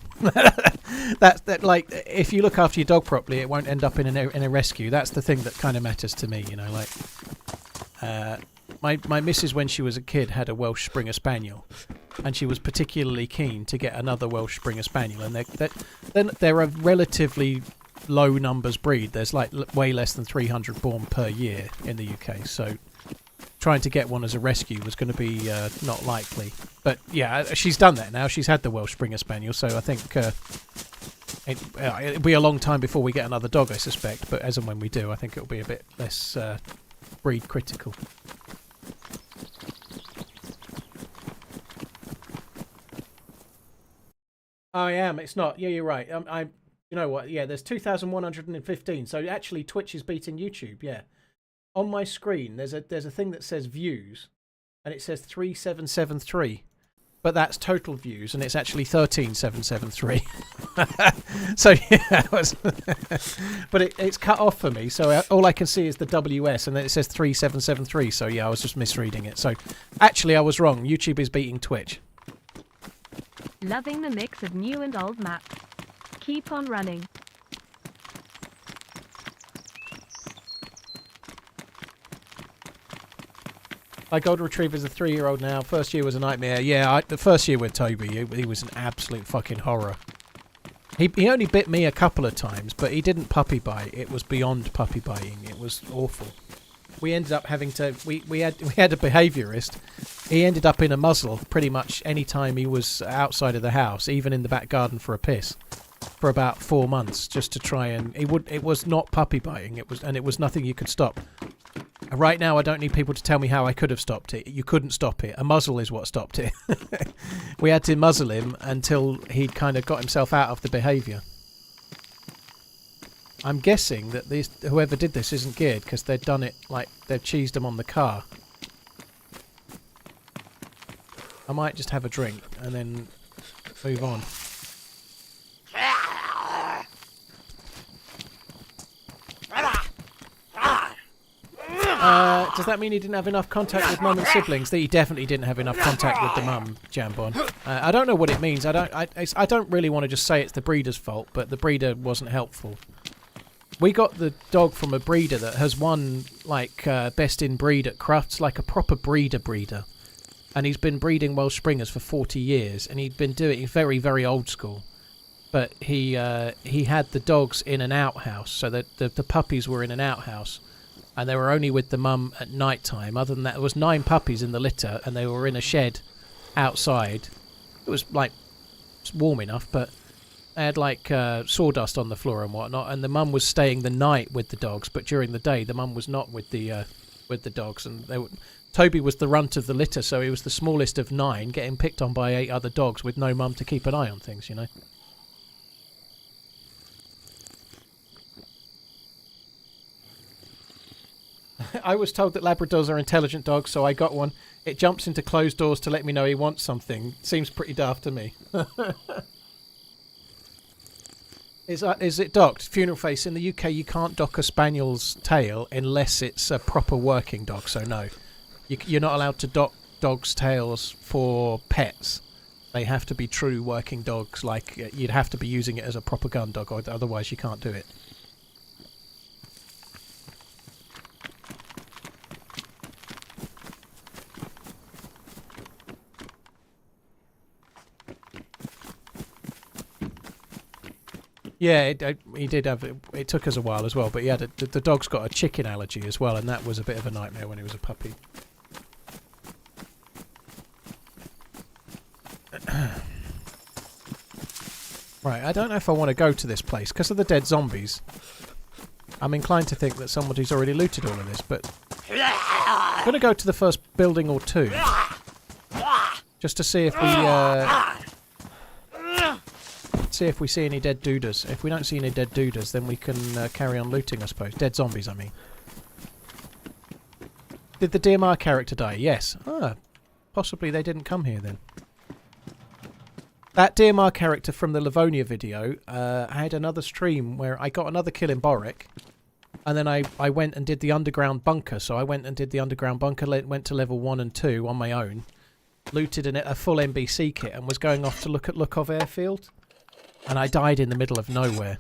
that like, if you look after your dog properly, it won't end up in a rescue. That's the thing that kind of matters to me, you know. Like, my missus, when she was a kid, had a Welsh Springer Spaniel, and she was particularly keen to get another Welsh Springer Spaniel, and they're a relatively low numbers breed. There's like way less than 300 born per year in the UK, so trying to get one as a rescue was going to be not likely. But yeah, she's done that now. She's had the Welsh Springer Spaniel, so I think it'll be a long time before we get another dog, I suspect. But as and when we do, I think it'll be a bit less breed critical. I am. It's not. Yeah, you're right. You know what? Yeah, there's 2,115. So actually, Twitch is beating YouTube. Yeah. On my screen, there's a thing that says views, and it says 3773, but that's total views, and it's actually 13,773. So yeah, but it's cut off for me. So all I can see is the WS, and then it says 3773. So yeah, I was just misreading it. So actually, I was wrong. YouTube is beating Twitch. Loving the mix of new and old maps. Keep on running. My golden retriever's a 3-year-old now. First year was a nightmare. Yeah, the first year with Toby, he was an absolute fucking horror. He only bit me a couple of times, but he didn't puppy bite. It was beyond puppy biting. It was awful. We ended up having to... We had a behaviourist. He ended up in a muzzle pretty much any time he was outside of the house, even in the back garden for a piss, for about 4 months, just to try and... It was not puppy biting. It was nothing you could stop. Right now, I don't need people to tell me how I could have stopped it. You couldn't stop it. A muzzle is what stopped it. We had to muzzle him until he'd kind of got himself out of the behaviour. I'm guessing that whoever did this isn't geared, because they'd done it like they've cheesed them on the car. I might just have a drink and then move on. Does that mean he didn't have enough contact with mum and siblings? That he definitely didn't have enough contact with the mum, Jambon. I don't know what it means. I don't really want to just say it's the breeder's fault, but the breeder wasn't helpful. We got the dog from a breeder that has won like best in breed at Crufts, like a proper breeder. And he's been breeding Welsh Springers for 40 years, and he'd been doing it very, very old school. But he had the dogs in an outhouse, so that the puppies were in an outhouse. And they were only with the mum at night time. Other than that, there was 9 puppies in the litter, and they were in a shed outside. It was like warm enough, but they had like sawdust on the floor and whatnot. And the mum was staying the night with the dogs, but during the day, the mum was not with the dogs. And Toby was the runt of the litter, so he was the smallest of 9, getting picked on by 8 other dogs with no mum to keep an eye on things, you know. I was told that Labradors are intelligent dogs, so I got one. It jumps into closed doors to let me know he wants something. Seems pretty daft to me. Is it docked? Funeral Face, in the UK you can't dock a Spaniel's tail unless it's a proper working dog, so no. You're not allowed to dock dogs' tails for pets. They have to be true working dogs, like you'd have to be using it as a proper gun dog, or otherwise you can't do it. Yeah, he did have it. It took us a while as well, but he had the dog's got a chicken allergy as well, and that was a bit of a nightmare when he was a puppy. Right, I don't know if I want to go to this place because of the dead zombies. I'm inclined to think that somebody's already looted all of this, but I'm going to go to the first building or two just to see if we see any dead dooders. If we don't see any dead dooders, then we can carry on looting, I suppose. Dead zombies, I mean. Did the DMR character die? Yes. Ah, possibly they didn't come here then. That DMR character from the Livonia video, I had another stream where I got another kill in Boric, and then I went and did the underground bunker. So I went and did the underground bunker, went to level 1 and 2 on my own, looted a full NBC kit, and was going off to look at Lukov Airfield. And I died in the middle of nowhere.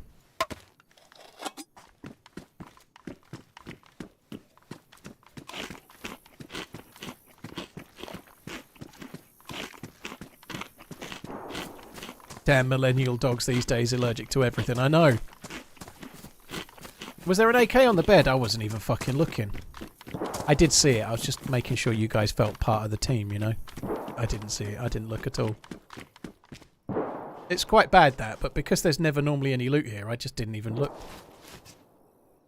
Damn millennial dogs these days allergic to everything. I know. Was there an AK on the bed? I wasn't even fucking looking. I did see it. I was just making sure you guys felt part of the team, you know? I didn't see it. I didn't look at all. It's quite bad, that, but because there's never normally any loot here, I just didn't even look.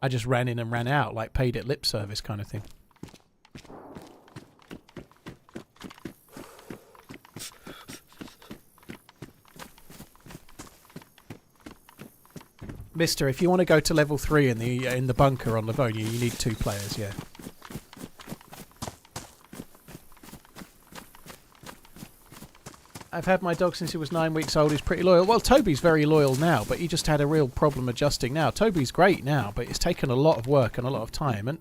I just ran in and ran out, like paid it lip service kind of thing. Mister, if you want to go to level 3 in the bunker on Livonia, you need 2 players, yeah. I've had my dog since he was 9 weeks old. He's pretty loyal. Well, Toby's very loyal now, but he just had a real problem adjusting now. Toby's great now, but it's taken a lot of work and a lot of time.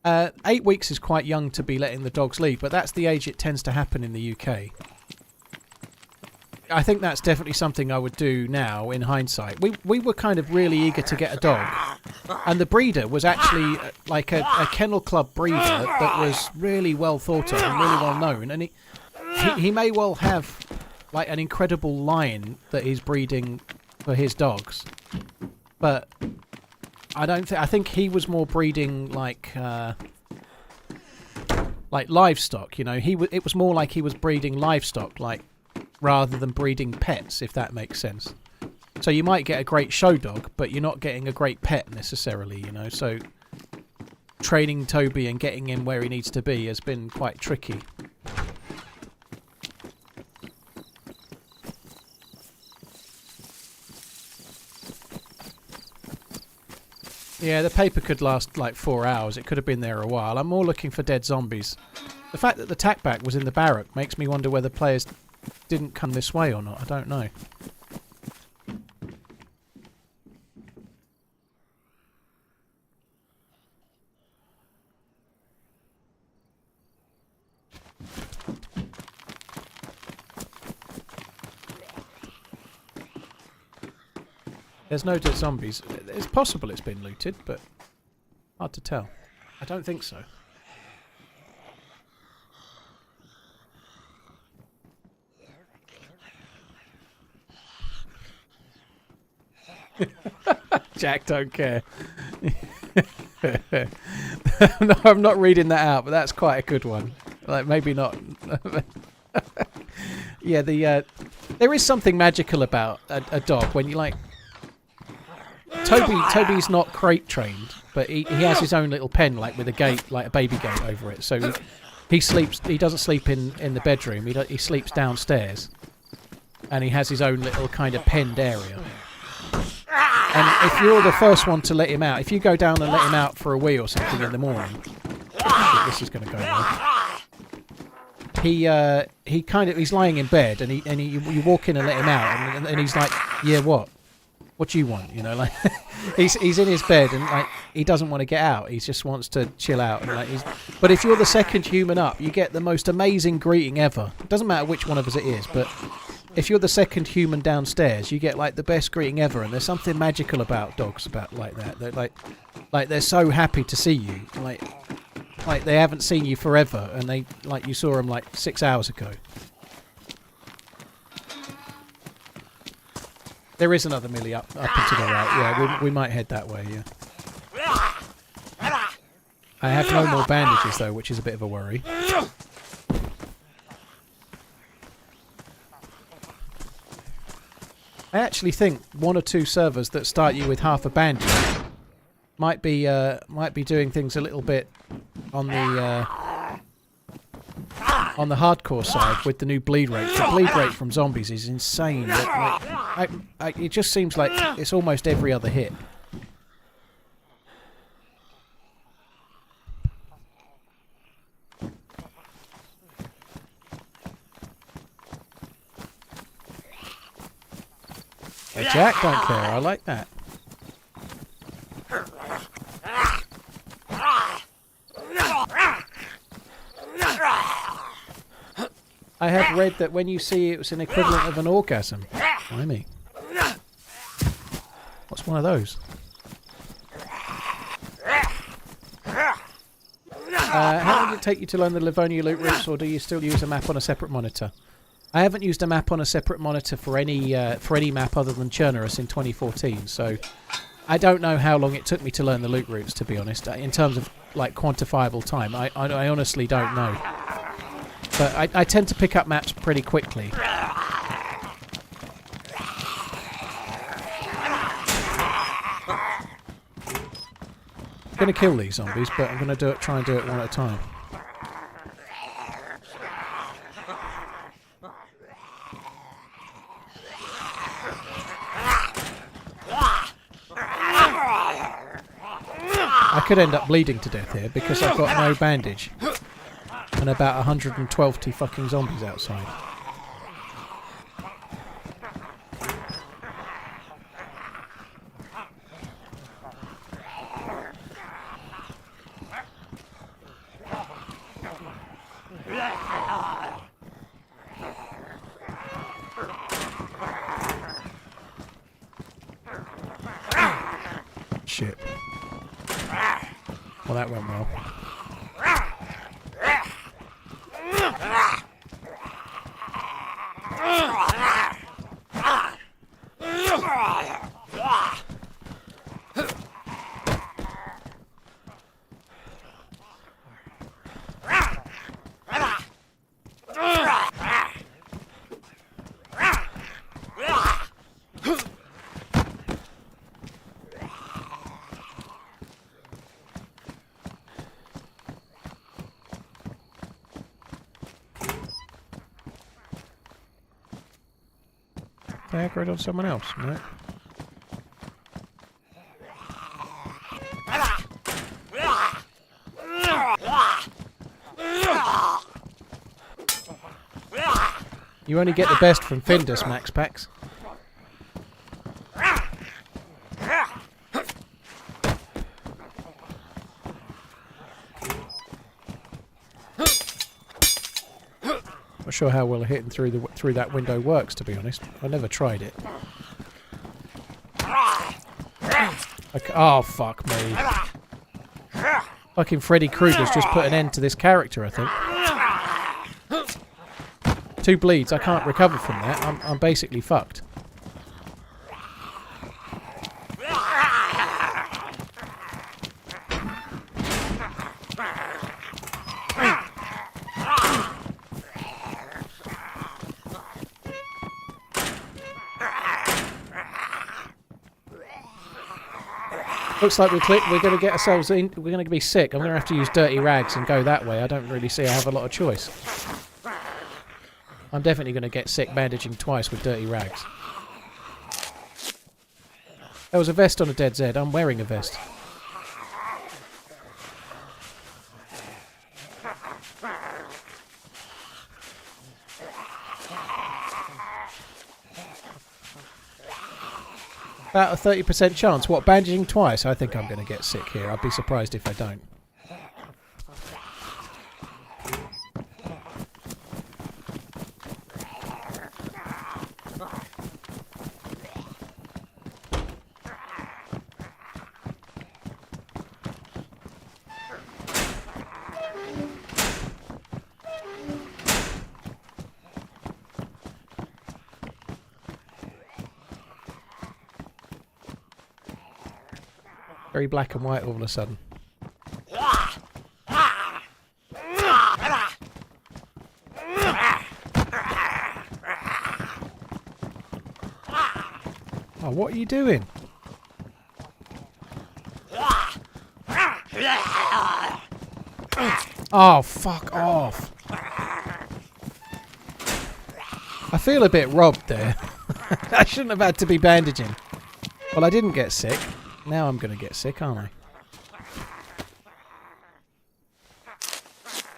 And 8 weeks is quite young to be letting the dogs leave, but that's the age it tends to happen in the UK. I think that's definitely something I would do now in hindsight. We were kind of really eager to get a dog, and the breeder was actually like a kennel club breeder that was really well thought of and really well known, and he may well have like an incredible line that he's breeding for his dogs, but I think he was more breeding like livestock, you know. It was more like he was breeding livestock, like, rather than breeding pets, if that makes sense. So you might get a great show dog, but you're not getting a great pet necessarily, you know. So training Toby and getting him where he needs to be has been quite tricky. Yeah, the paper could last like 4 hours. It could have been there a while. I'm more looking for dead zombies. The fact that the tackback was in the barrack makes me wonder whether players didn't come this way or not. I don't know. There's no dead zombies. It's possible it's been looted, but hard to tell. I don't think so. Jack don't care. No, I'm not reading that out, but that's quite a good one. Like, maybe not. Yeah, there is something magical about a dog when you like. Toby's not crate trained, but he has his own little pen, like with a gate, like a baby gate over it. So he sleeps. He doesn't sleep in the bedroom. He sleeps downstairs, and he has his own little kind of penned area. And if you're the first one to let him out, if you go down and let him out for a wee or something in the morning, this is going to go well. He's lying in bed, and you walk in and let him out, and he's like, yeah, what do you want? You know, like he's in his bed and like he doesn't want to get out. He just wants to chill out. And like but if you're the second human up, you get the most amazing greeting ever. It doesn't matter which one of us it is, but if you're the second human downstairs, you get like the best greeting ever. And there's something magical about dogs about like that. They're like they're so happy to see you. Like they haven't seen you forever, and they like you saw them like 6 hours ago. There is another millie up and to the right. Yeah, we might head that way. Yeah. I have no more bandages though, which is a bit of a worry. I actually think 1 or 2 servers that start you with half a bandage might be doing things a little bit on the hardcore side with the new bleed rate. The bleed rate from zombies is insane. It just seems like it's almost every other hit. Hey, Jack don't care. I like that. I have read that when you see it was an equivalent of an orgasm. Blimey. What's one of those? How long did it take you to learn the Livonia loot routes, or do you still use a map on a separate monitor? I haven't used a map on a separate monitor for any map other than Chernarus in 2014, so I don't know how long it took me to learn the loot routes, to be honest. In terms of like quantifiable time, I honestly don't know. But I tend to pick up maps pretty quickly. I'm going to kill these zombies, but I'm going to try and do it one at a time. I could end up bleeding to death here because I've got no bandage and about 112 fucking zombies outside. Shit. Well, that went well. They aggroed on someone else, no? You only get the best from Findus, Max Packs. Not sure how well hitting through that window works, to be honest. I never tried it. Okay, oh fuck me! Fucking Freddy Krueger's just put an end to this character, I think. 2 bleeds. I can't recover from that. I'm basically fucked. Looks like we're going to get ourselves in. We're going to be sick. I'm going to have to use dirty rags and go that way. I don't really see I have a lot of choice. I'm definitely going to get sick bandaging twice with dirty rags. There was a vest on a DayZ. I'm wearing a vest. About a 30% chance. What, bandaging twice? I think I'm going to get sick here. I'd be surprised if I don't. Very black and white all of a sudden. Oh, what are you doing? Oh, fuck off. I feel a bit robbed there. I shouldn't have had to be bandaging. Well, I didn't get sick. Now I'm going to get sick, aren't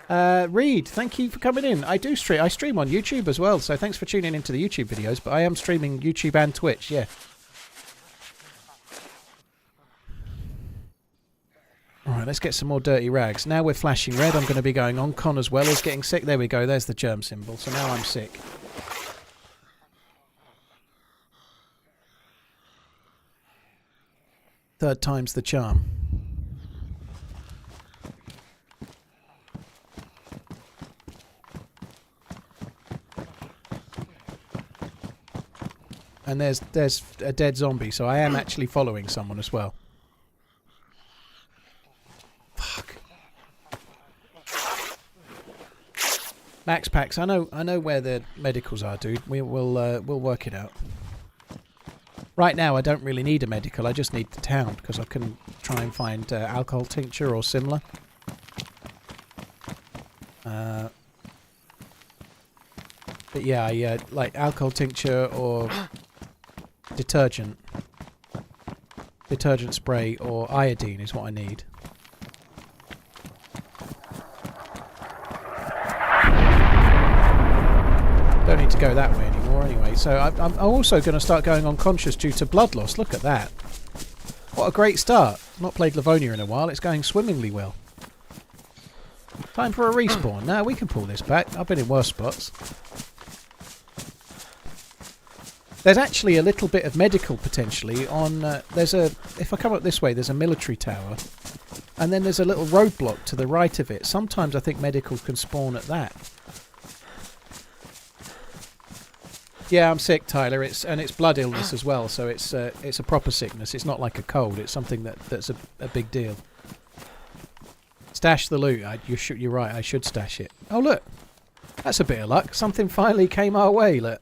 I? Reed, thank you for coming in. I stream on YouTube as well, so thanks for tuning into the YouTube videos, but I am streaming YouTube and Twitch, yeah. Alright, let's get some more dirty rags. Now we're flashing red. I'm going to be going on. Con as well as getting sick. There we go. There's the germ symbol. So now I'm sick. Third time's the charm. and there's a dead zombie, so I am actually following someone as well. Fuck. Max packs. I know where the medicals are, dude. We'll work it out. Right now, I don't really need a medical. I just need the town because I can try and find alcohol tincture or similar. But yeah, like alcohol tincture or detergent spray or iodine is what I need. Don't need to go that way anymore anyway. So I'm also going to start going unconscious due to blood loss. Look at that. What a great start. Not played Livonia in a while. It's going swimmingly well. Time for a respawn. Now we can pull this back. I've been in worse spots. There's actually a little bit of medical potentially on... if I come up this way, there's a military tower. And then there's a little roadblock to the right of it. Sometimes I think medical can spawn at that. Yeah, I'm sick, Tyler. It's blood illness as well, so it's a proper sickness. It's not like a cold. It's something that's a big deal. Stash the loot. You're right. I should stash it. Oh look, that's a bit of luck. Something finally came our way. Look,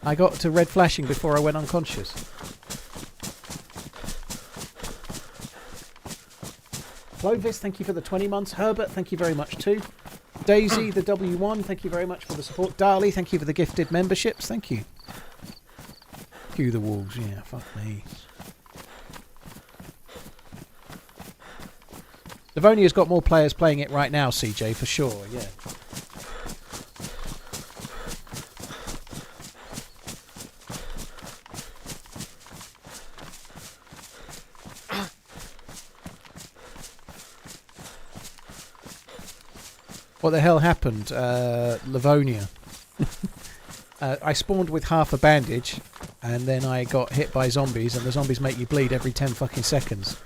I got to red flashing before I went unconscious. Clovis, thank you for the 20 months. Herbert, thank you very much too. DayZ, the W1, thank you very much for the support. Darley, thank you for the gifted memberships. Thank you. Cue the wolves. Yeah, fuck me. Livonia's got more players playing it right now, CJ, for sure, yeah. What the hell happened? Livonia. I spawned with half a bandage, and then I got hit by zombies, and the zombies make you bleed every 10 fucking seconds.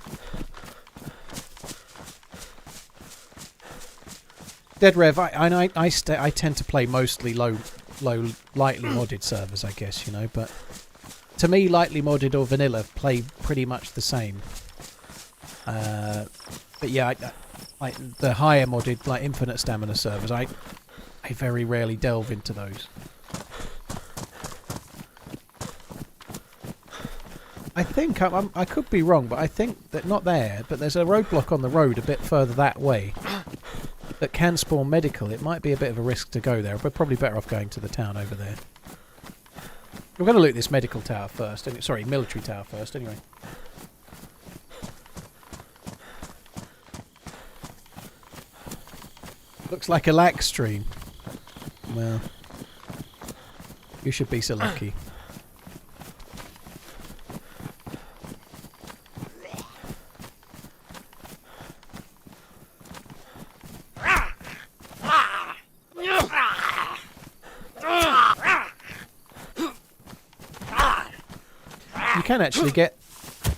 Dead Rev, I tend to play mostly low, lightly modded servers, I guess, you know, but to me, lightly modded or vanilla play pretty much the same. But yeah, like the higher modded, like infinite stamina servers, I very rarely delve into those. I think I could be wrong, but I think that not there, but there's a roadblock on the road a bit further that way that can spawn medical. It might be a bit of a risk to go there. We're probably better off going to the town over there. We're going to loot this medical tower first. Sorry, military tower first. Anyway. Looks like a lag stream. Well, you should be so lucky. You can actually get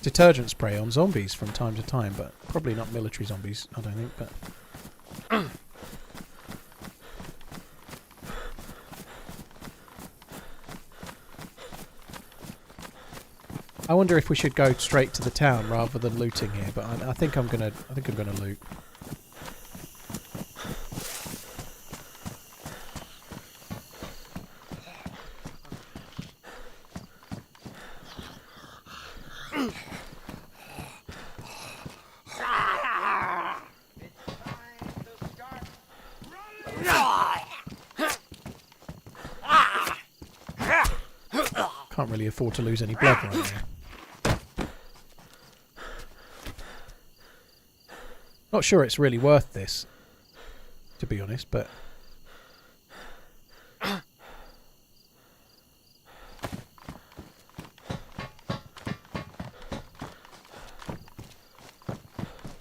detergent spray on zombies from time to time, but probably not military zombies, I don't think, but... I wonder if we should go straight to the town rather than looting here, but I think I'm gonna loot. Can't really afford to lose any blood right now. Not sure it's really worth this, to be honest, but...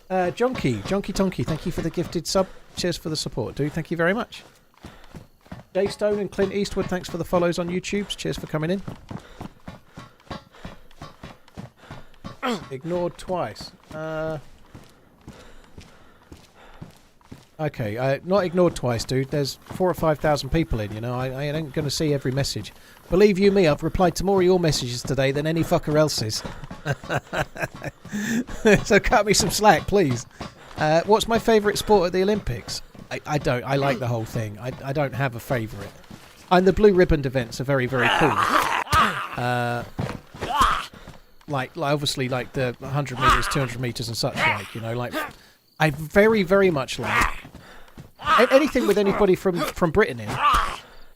Jonky Tonky, thank you for the gifted sub. Cheers for the support, dude. Thank you very much. Jay Stone and Clint Eastwood, thanks for the follows on YouTube. Cheers for coming in. Ignored twice. Okay, not ignored twice, dude. There's 4,000 or 5,000 people in, you know. I ain't going to see every message. Believe you me, I've replied to more of your messages today than any fucker else's. So cut me some slack, please. What's my favourite sport at the Olympics? I don't. I like the whole thing. I don't have a favourite. And the blue ribbon events are very, very cool. Like obviously like the 100 metres, 200 metres and such like, you know, like I very, very much like anything with anybody from Britain in.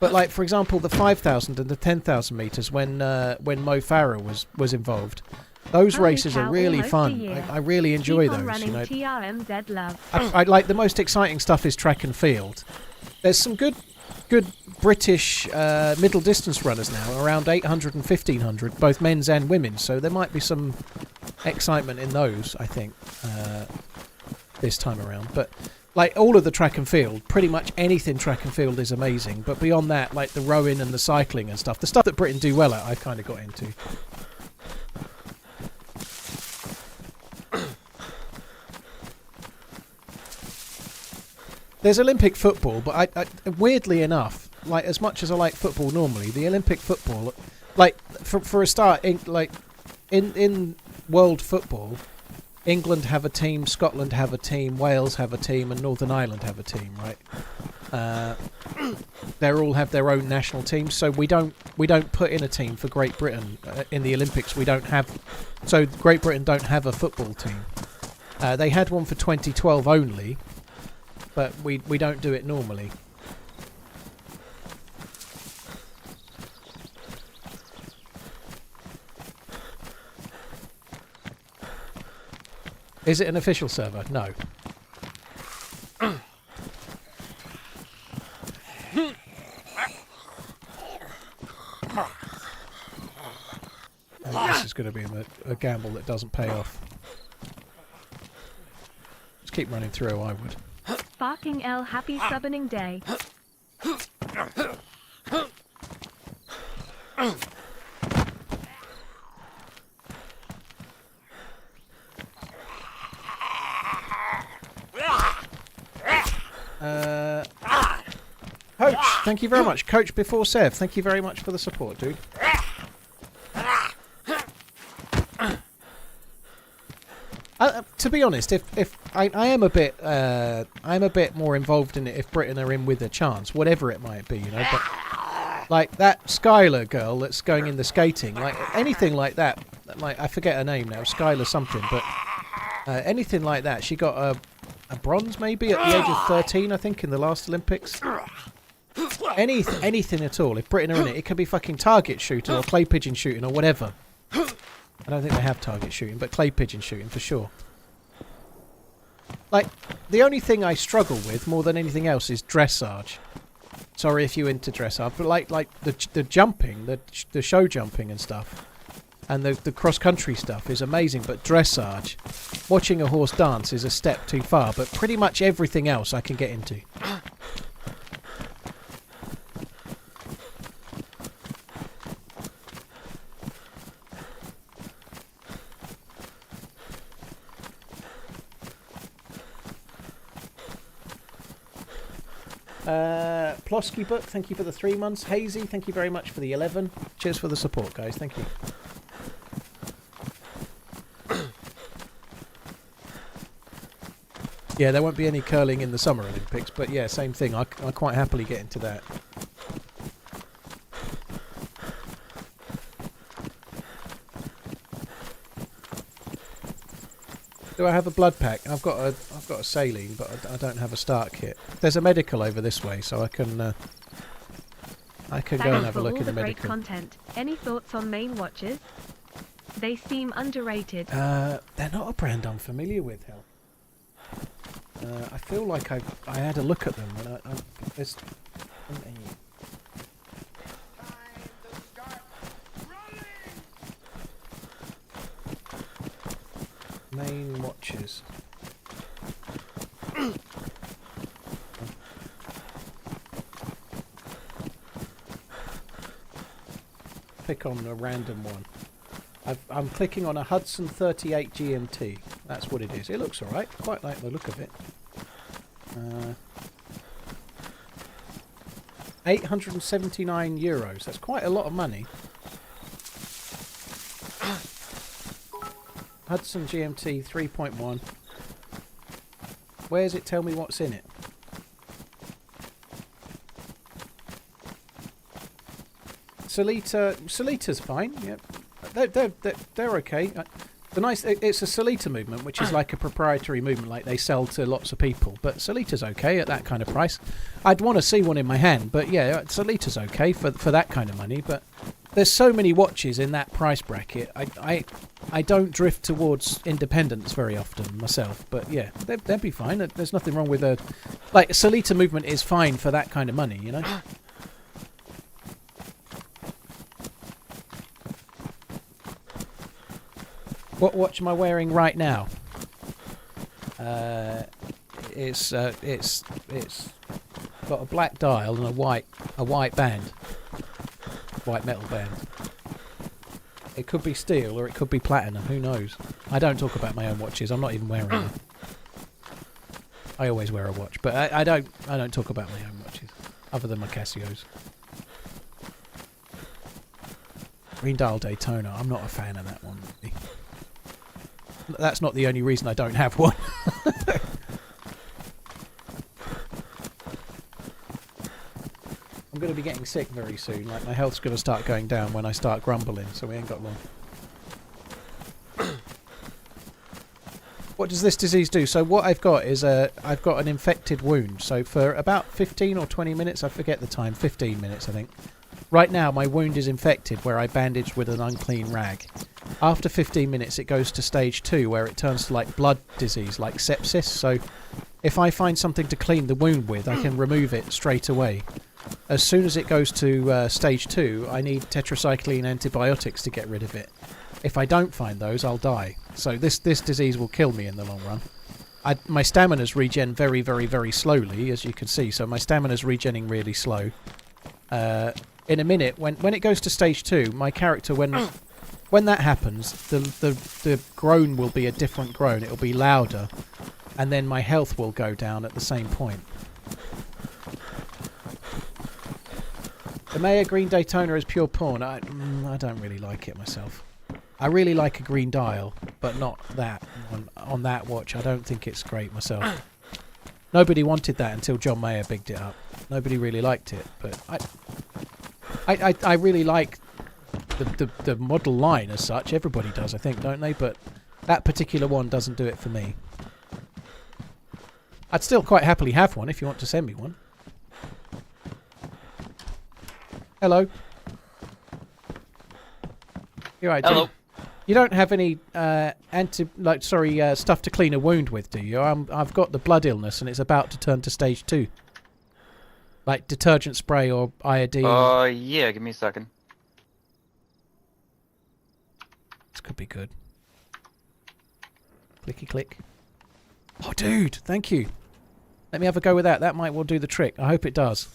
But like, for example, the 5,000 and the 10,000 metres when Mo Farah was involved. Those Holy races cow, are really almost a fun. year. I really enjoy Keep on those. running, You know, TRMZ love. I like the most exciting stuff is track and field. There's some good British middle distance runners now, around 800 and 1500, both men's and women's. So there might be some excitement in those, I think, this time around. But like all of the track and field, pretty much anything track and field is amazing. But beyond that, like the rowing and the cycling and stuff, the stuff that Britain do well at, I kind of got into. There's Olympic football, but I weirdly enough, like as much as I like football normally, the Olympic football, like for a start, in world football, England have a team, Scotland have a team, Wales have a team, and Northern Ireland have a team, right? They all have their own national teams, so we don't put in a team for Great Britain in the Olympics. We don't have, so Great Britain don't have a football team. They had one for 2012 only. But we don't do it normally. Is it an official server? No. This is going to be a gamble that doesn't pay off. Just keep running through, I would. Barking L, happy subbing day. Coach, thank you very much. Coach before Sev, thank you very much for the support, dude. To be honest, if I am a bit I'm a bit more involved in it if Britain are in with a chance, whatever it might be, you know. But like that Skylar girl that's going in the skating, like anything like that, like I forget her name now, Skylar something, but anything like that, she got a bronze maybe at the age of 13, I think, in the last Olympics. Anything at all. If Britain are in it, it can be fucking target shooting or clay pigeon shooting or whatever. I don't think they have target shooting, but clay pigeon shooting for sure. Like, the only thing I struggle with more than anything else is dressage. Sorry if you're into dressage, but like the jumping, the show jumping and stuff, and the cross-country stuff is amazing, but dressage, watching a horse dance is a step too far, but pretty much everything else I can get into. Plosky Book, thank you for the 3 months. Hazy, thank you very much for the 11. Cheers for the support, guys. Thank you. Yeah, there won't be any curling in the Summer Olympics, but yeah, same thing. I quite happily get into that. Do I have a blood pack? I've got a saline, but I don't have a start kit. There's a medical over this way, so I can go and have a look in the medical. Great content. Any thoughts on main watches? They seem underrated. They're not a brand I'm familiar with, hell. I feel like I had a look at them and there's. Main watches. Pick on a random one. I'm clicking on a Hudson 38 GMT. That's what it is. It looks alright. Quite like the look of it. €879. That's quite a lot of money. Hudson GMT 3.1. Where does it tell me what's in it? Solita's fine. Yep, they're okay. It's a Solita movement, which is like a proprietary movement, like they sell to lots of people. But Solita's okay at that kind of price. I'd want to see one in my hand, but yeah, Solita's okay for that kind of money. But there's so many watches in that price bracket. I don't drift towards independence very often myself, but yeah, they'd be fine. There's nothing wrong with a Solita movement is fine for that kind of money, you know. What watch am I wearing right now? It's got a black dial and a white band, white metal band. It could be steel or it could be platinum. Who knows? I don't talk about my own watches. I'm not even wearing them. I always wear a watch, but I don't talk about my own watches, other than my Casios. Green dial Daytona. I'm not a fan of that one. Really. That's not the only reason I don't have one. I'm going to be getting sick very soon. Like, my health's going to start going down when I start grumbling, so we ain't got long. What does this disease do? So what I've got is I've got an infected wound. So for about 15 or 20 minutes, I forget the time, 15 minutes I think. Right now my wound is infected where I bandaged with an unclean rag. After 15 minutes it goes to stage 2 where it turns to like blood disease, like sepsis. So if I find something to clean the wound with, I can remove it straight away. As soon as it goes to stage 2, I need tetracycline antibiotics to get rid of it. If I don't find those, I'll die. So this disease will kill me in the long run. My stamina's regen very, very, very slowly, as you can see. So my stamina's regenning really slow. In a minute, when it goes to stage 2, my character, when that happens, the groan will be a different groan. It'll be louder, and then my health will go down at the same point. The Maya Green Daytona is pure porn. I don't really like it myself. I really like a green dial, but not that on that watch. I don't think it's great myself. Nobody wanted that until John Mayer bigged it up. Nobody really liked it, but I really like the model line as such. Everybody does, I think, don't they? But that particular one doesn't do it for me. I'd still quite happily have one if you want to send me one. Hello. You're right, Hello. Jim. You don't have any stuff to clean a wound with, do you? I've got the blood illness and it's about to turn to stage 2. Like detergent spray or iodine. Yeah, give me a second. This could be good. Clicky click. Oh, dude, thank you. Let me have a go with that. That might well do the trick. I hope it does.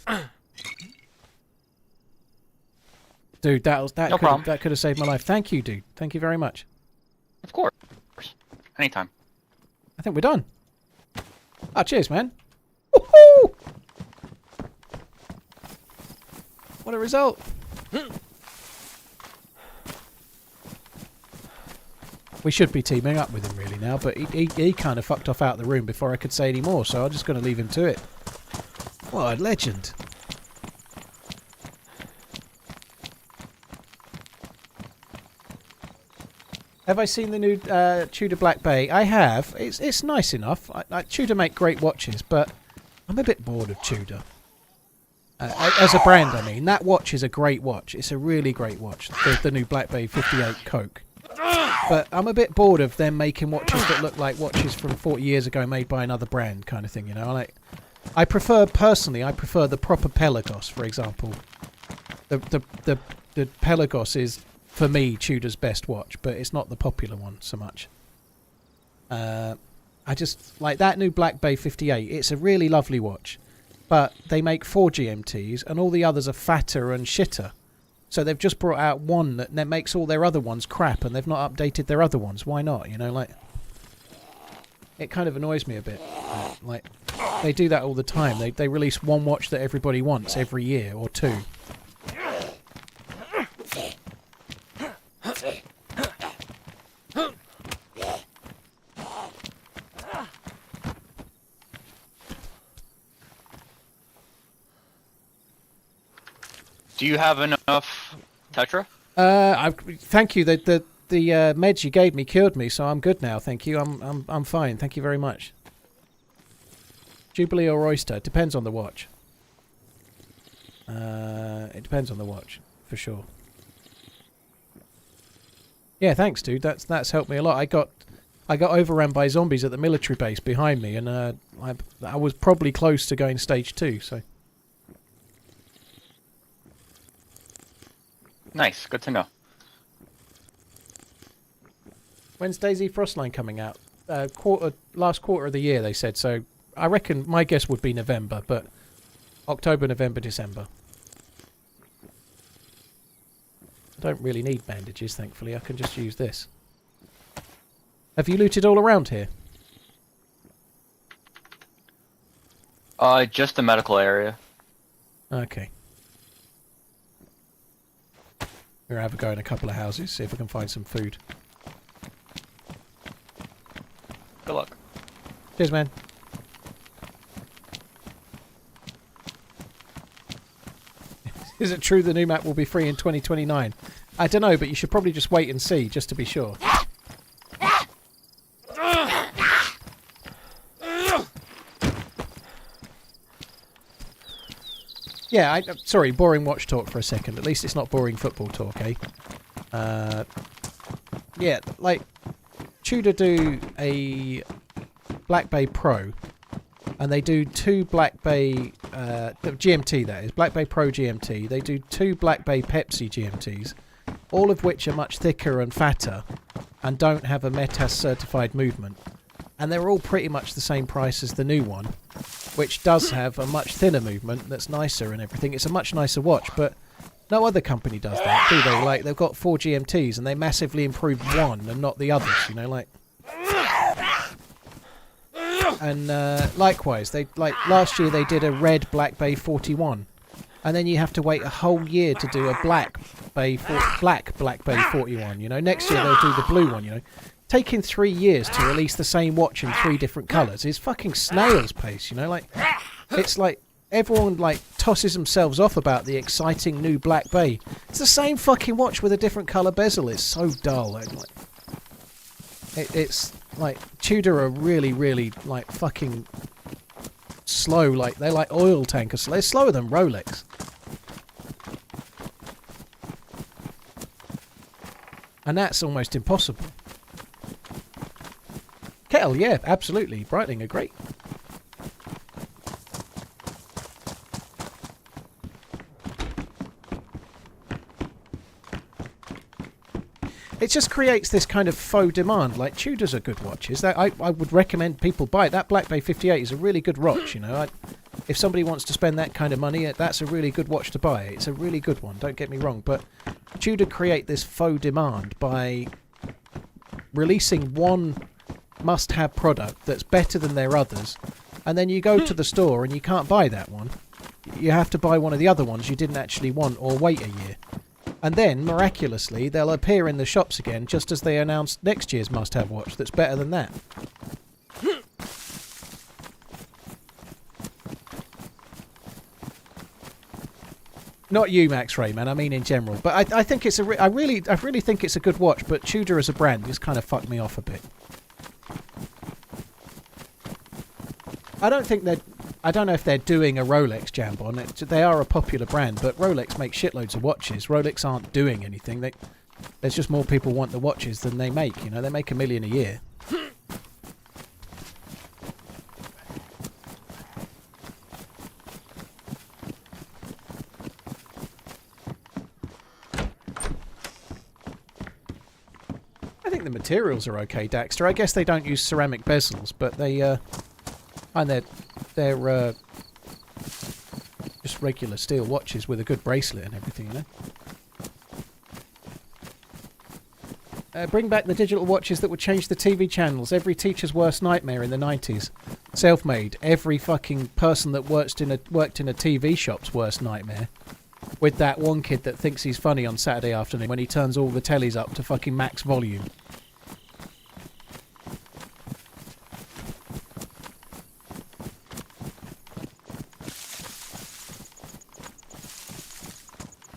Dude, that could have saved my life. Thank you, dude. Thank you very much. Of course. Anytime. I think we're done. Ah, cheers, man. Woohoo! What a result. We should be teaming up with him really now, but he kind of fucked off out of the room before I could say any more, so I'm just going to leave him to it. What a legend. Have I seen the new Tudor Black Bay? I have. It's nice enough. Tudor make great watches, but I'm a bit bored of Tudor. As a brand, I mean. That watch is a great watch. It's a really great watch. The new Black Bay 58 Coke. But I'm a bit bored of them making watches that look like watches from 40 years ago made by another brand kind of thing, you know? I prefer the proper Pelagos, for example. The Pelagos is, for me, Tudor's best watch, but it's not the popular one so much. I just like that new Black Bay 58. It's a really lovely watch, but they make 4 GMTs and all the others are fatter and shitter. So they've just brought out one that makes all their other ones crap, and they've not updated their other ones. Why not? You know, like, it kind of annoys me a bit. Like, They do that all the time. They release one watch that everybody wants every year or two. Do you have enough Tetra? Thank you. The meds you gave me cured me, so I'm good now. Thank you. I'm fine. Thank you very much. Jubilee or Oyster? Depends on the watch. It depends on the watch, for sure. Yeah, thanks, dude. That's helped me a lot. I got overrun by zombies at the military base behind me, and I was probably close to going stage 2. So. Nice, good to know. When's DayZ Frostline coming out? Last quarter of the year, they said. So I reckon my guess would be November, but October, November, December. I don't really need bandages, thankfully. I can just use this. Have you looted all around here? Just the medical area. Okay. We're going to have a go in a couple of houses, see if we can find some food. Good luck. Cheers, man. Is it true the new map will be free in 2029? I don't know, but you should probably just wait and see, just to be sure. Yeah, sorry, boring watch talk for a second. At least it's not boring football talk, eh? Yeah, like, Tudor do a Black Bay Pro, and they do 2 Black Bay, GMT that is, Black Bay Pro GMT. They do 2 Black Bay Pepsi GMTs, all of which are much thicker and fatter, and don't have a METAS certified movement. And they're all pretty much the same price as the new one, which does have a much thinner movement that's nicer and everything. It's a much nicer watch, but no other company does that, do they? Like, they've got 4 GMTs and they massively improve one and not the others, you know, like. And likewise, they last year they did a red Black Bay 41, and then you have to wait a whole year to do a Black Bay 41. You know, next year they'll do the blue one. You know, taking 3 years to release the same watch in 3 different colours is fucking snail's pace. You know, like it's like everyone like tosses themselves off about the exciting new Black Bay. It's the same fucking watch with a different colour bezel. It's so dull. It's like Tudor are really, really like fucking slow. Like they're like oil tankers. They're slower than Rolex. And that's almost impossible. Kettle, yeah, absolutely. Breitling are great. It just creates this kind of faux demand. Like, Tudors are good watches. That I would recommend people buy it. That Black Bay 58 is a really good watch, you know. If somebody wants to spend that kind of money, that's a really good watch to buy. It's a really good one, don't get me wrong. But Tudor create this faux demand by releasing one must-have product that's better than their others, and then you go to the store and you can't buy that one. You have to buy one of the other ones you didn't actually want, or wait a year. And then, miraculously, they'll appear in the shops again just as they announce next year's must-have watch that's better than that. Not you, Max Ray, man. I mean in general. But I think it's I really think it's a good watch. But Tudor as a brand just kind of fucked me off a bit. I don't know if they're doing a Rolex jam on it. They are a popular brand, but Rolex makes shitloads of watches. Rolex aren't doing anything. There's just more people want the watches than they make. You know, they make 1 million a year. I think the materials are okay, Daxter. I guess they don't use ceramic bezels, but they and they're just regular steel watches with a good bracelet and everything, you know. Bring back the digital watches that would change the TV channels. Every teacher's worst nightmare in the 90s. Self-made. Every fucking person that worked in a TV shop's worst nightmare. With that one kid that thinks he's funny on Saturday afternoon when he turns all the tellies up to fucking max volume.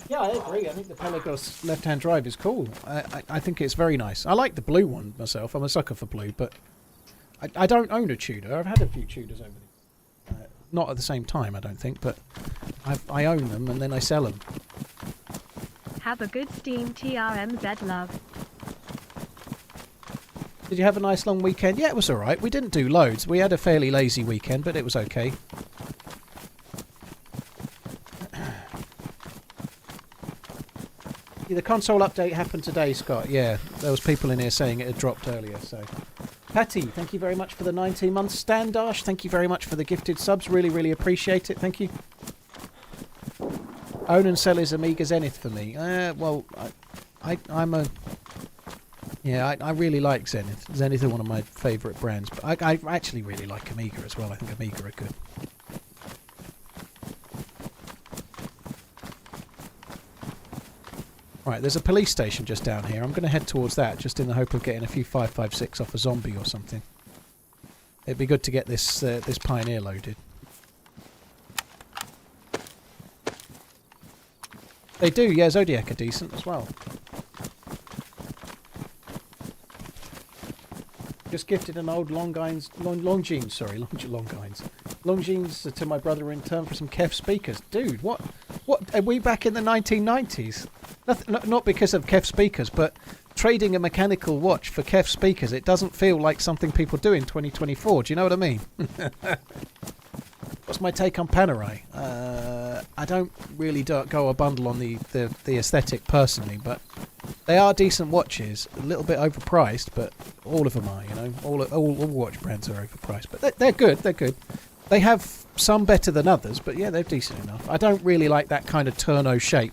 Yeah, I agree. I think the Pelagos left-hand drive is cool. I think it's very nice. I like the blue one myself. I'm a sucker for blue, but I don't own a Tudor. I've had a few Tudors over the not at the same time, I don't think, but I own them and then I sell them. Have a good Steam TRMZ love. Did you have a nice long weekend? Yeah, it was alright. We didn't do loads. We had a fairly lazy weekend, but it was okay. Yeah, the console update happened today, Scott. Yeah, there was people in here saying it had dropped earlier, so... Patty, thank you very much for the 19 months. Standash, thank you very much for the gifted subs. Really, really appreciate it. Thank you. Own and sell is Amiga Zenith for me. Well, I'm a... Yeah, I really like Zenith. Zenith are one of my favourite brands. But I actually really like Amiga as well. I think Amiga are good. Right, there's a police station just down here. I'm going to head towards that, just in the hope of getting a few 5.56 off a zombie or something. It'd be good to get this this Pioneer loaded. They do, yeah. Zodiac are decent as well. Just gifted an old Longines to my brother in return for some Kev speakers. Dude, what? Are we back in the 1990s? Not because of Kev speakers, but trading a mechanical watch for Kev speakers, it doesn't feel like something people do in 2024. Do you know what I mean? What's my take on Panerai? I don't really go a bundle on the aesthetic personally, but they are decent watches. A little bit overpriced, but all of them are, you know. All watch brands are overpriced, but they're good. They're good. They have some better than others, but yeah, they're decent enough. I don't really like that kind of turno shape.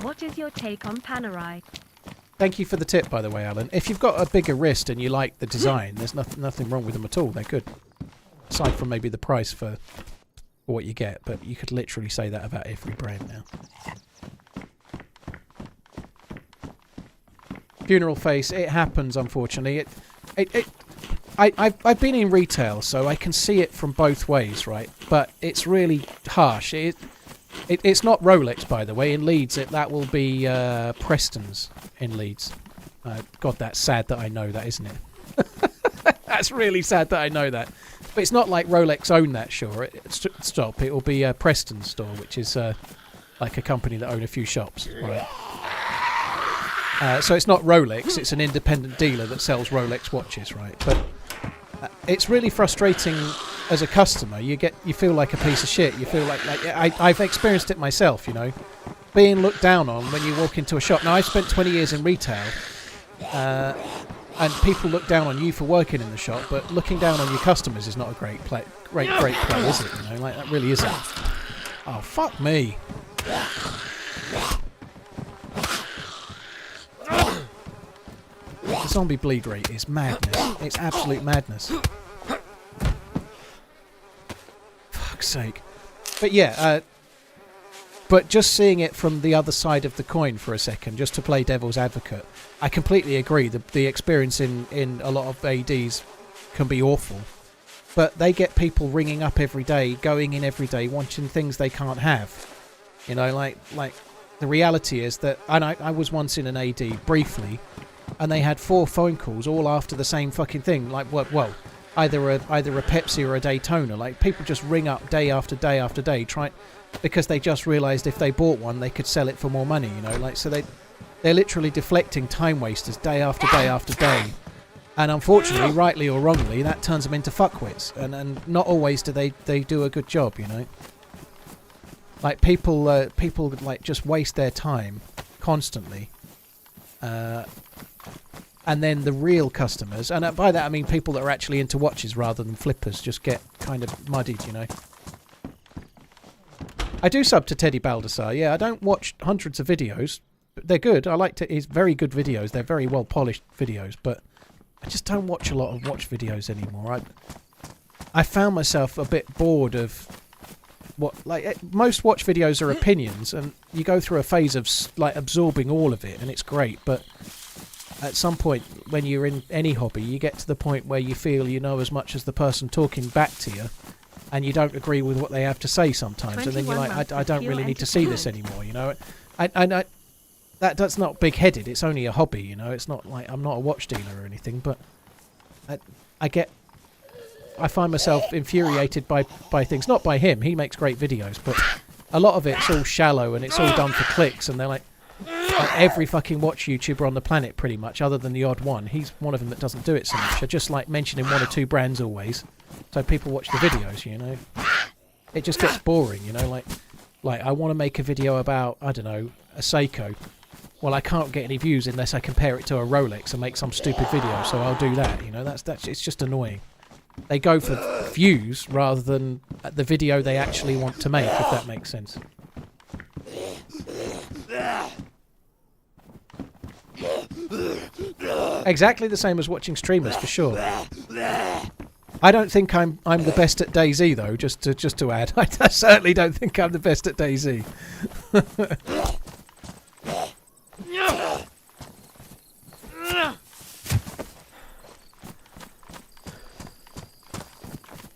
What is your take on Panerai? Thank you for the tip, by the way, Alan. If you've got a bigger wrist and you like the design, there's nothing wrong with them at all. They're good. Aside from maybe the price for what you get, but you could literally say that about every brand now. Funeral face, it happens, unfortunately. I've been in retail, so I can see it from both ways, right? But it's really harsh. It's not Rolex, by the way. In Leeds, that will be Preston's in Leeds. God, that's sad that I know that, isn't it? That's really sad that I know that. But it's not like Rolex own that shop. It will be Preston's store, which is like a company that own a few shops, right? So it's not Rolex. It's an independent dealer that sells Rolex watches, right? But it's really frustrating as a customer. You feel like a piece of shit. You feel like I've experienced it myself, you know, being looked down on when you walk into a shop. Now, I've spent 20 years in retail, and people look down on you for working in the shop, but looking down on your customers is not a great play, is it? You know, like that really isn't. Oh, fuck me. The zombie bleed rate is madness. It's absolute madness. Fuck's sake. But yeah, but just seeing it from the other side of the coin for a second, just to play devil's advocate, I completely agree. The experience in a lot of ADs can be awful. But they get people ringing up every day, going in every day, wanting things they can't have. You know, like the reality is that, and I was once in an AD briefly, and they had 4 phone calls all after the same fucking thing. Like, well, either a Pepsi or a Daytona. Like, people just ring up day after day after day, because they just realised if they bought one, they could sell it for more money. You know, like, so they're literally deflecting time wasters day after day after day. And unfortunately, rightly or wrongly, that turns them into fuckwits. And not always do they do a good job. You know, like people like just waste their time constantly. And then the real customers, and by that I mean people that are actually into watches rather than flippers, just get kind of muddied, you know. I do sub to Teddy Baldassar, yeah. I don't watch hundreds of videos, but they're good. I like to. It's very good videos. They're very well polished videos, but I just don't watch a lot of watch videos anymore. I found myself a bit bored of most watch videos are opinions, and you go through a phase of like absorbing all of it, and it's great. But at some point, when you're in any hobby, you get to the point where you feel you know as much as the person talking back to you, and you don't agree with what they have to say sometimes, and then you're like, I don't really need to see this anymore, you know. That's not big-headed. It's only a hobby, you know. It's not like I'm not a watch dealer or anything, but I find myself infuriated by things. Not by him. He makes great videos, but a lot of it's all shallow and it's all done for clicks. And they're like every fucking watch YouTuber on the planet, pretty much, other than the odd one. He's one of them that doesn't do it so much. I just like mentioning one or two brands always, so people watch the videos. You know, it just gets boring. You know, like I want to make a video about, I don't know, a Seiko. Well, I can't get any views unless I compare it to a Rolex and make some stupid video. So I'll do that. You know, that's it's just annoying. They go for views rather than the video they actually want to make, if that makes sense. Exactly the same as watching streamers, for sure. I don't think I'm the best at DayZ though. Just to add, I certainly don't think I'm the best at DayZ.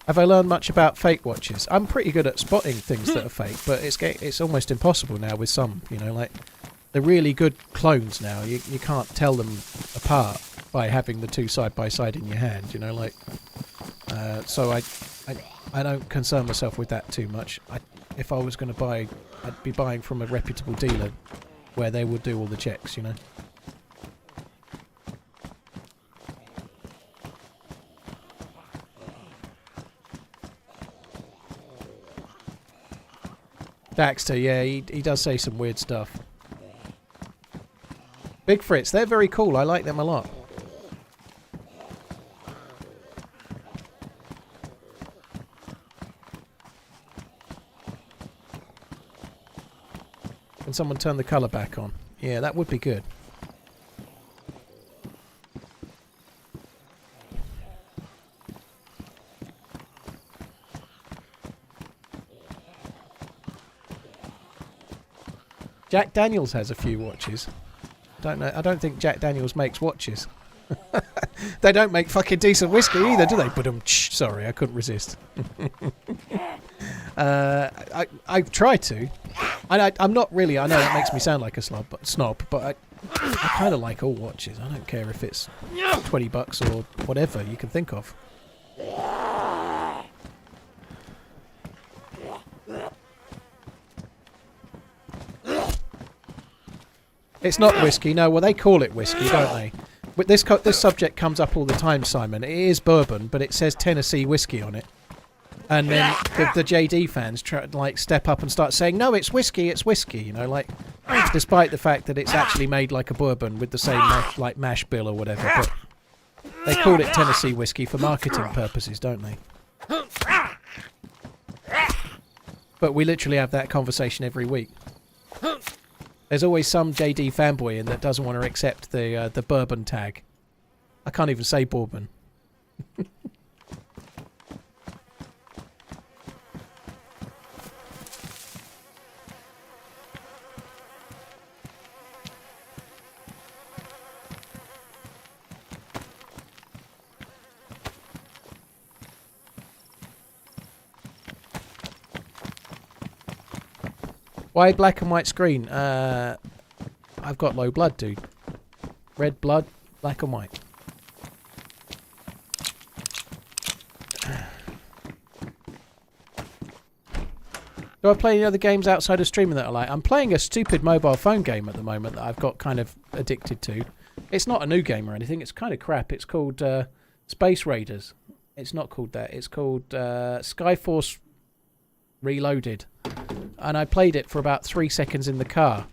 Have I learned much about fake watches? I'm pretty good at spotting things that are fake, but it's almost impossible now with some. You know, like the really good clones now, you can't tell them apart by having the two side by side in your hand. You know, like so I don't concern myself with that too much. If I was going to buy, I'd be buying from a reputable dealer where they would do all the checks. You know. Daxter, yeah, he does say some weird stuff. Big Fritz, they're very cool. I like them a lot. Can someone turn the colour back on? Yeah, that would be good. Jack Daniels has a few watches. Don't know. I don't think Jack Daniels makes watches. They don't make fucking decent whiskey either, do they? But sorry, I couldn't resist. I try to. I'm not really. I know that makes me sound like a snob, but I kind of like all watches. I don't care if it's $20 or whatever you can think of. It's not whiskey, no. Well, they call it whiskey, don't they? But this subject comes up all the time, Simon. It is bourbon, but it says Tennessee whiskey on it. And then the JD fans try to like step up and start saying, "No, it's whiskey. It's whiskey." You know, like despite the fact that it's actually made like a bourbon with the same like mash bill or whatever. But they call it Tennessee whiskey for marketing purposes, don't they? But we literally have that conversation every week. There's always some JD fanboy in that doesn't want to accept the bourbon tag. I can't even say bourbon. Why black and white screen? I've got low blood, dude. Red blood, black and white. Do I play any other games outside of streaming that I like? I'm playing a stupid mobile phone game at the moment that I've got kind of addicted to. It's not a new game or anything. It's kind of crap. It's called Space Raiders. It's not called that. It's called Skyforce Reloaded. And I played it for about 3 seconds in the car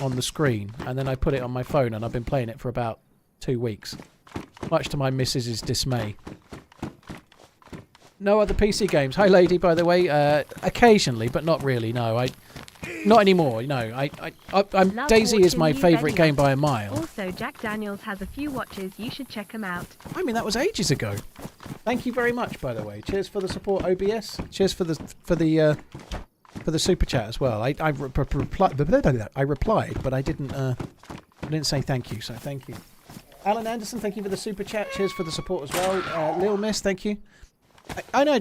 on the screen, and then I put it on my phone, and I've been playing it for about 2 weeks, much to my missus's dismay. No other PC games. Hi, lady, by the way. Occasionally, but not really, no. Not anymore. No, I'm Love DayZ is watching my you favourite very game by a mile. Also, Jack Daniels has a few watches. You should check him out. I mean, that was ages ago. Thank you very much, by the way. Cheers for the support, OBS. Cheers for the super chat as well. I replied, but I didn't say thank you. So thank you, Alan Anderson. Thank you for the super chat. Cheers for the support as well. Lil Miss, thank you. I know.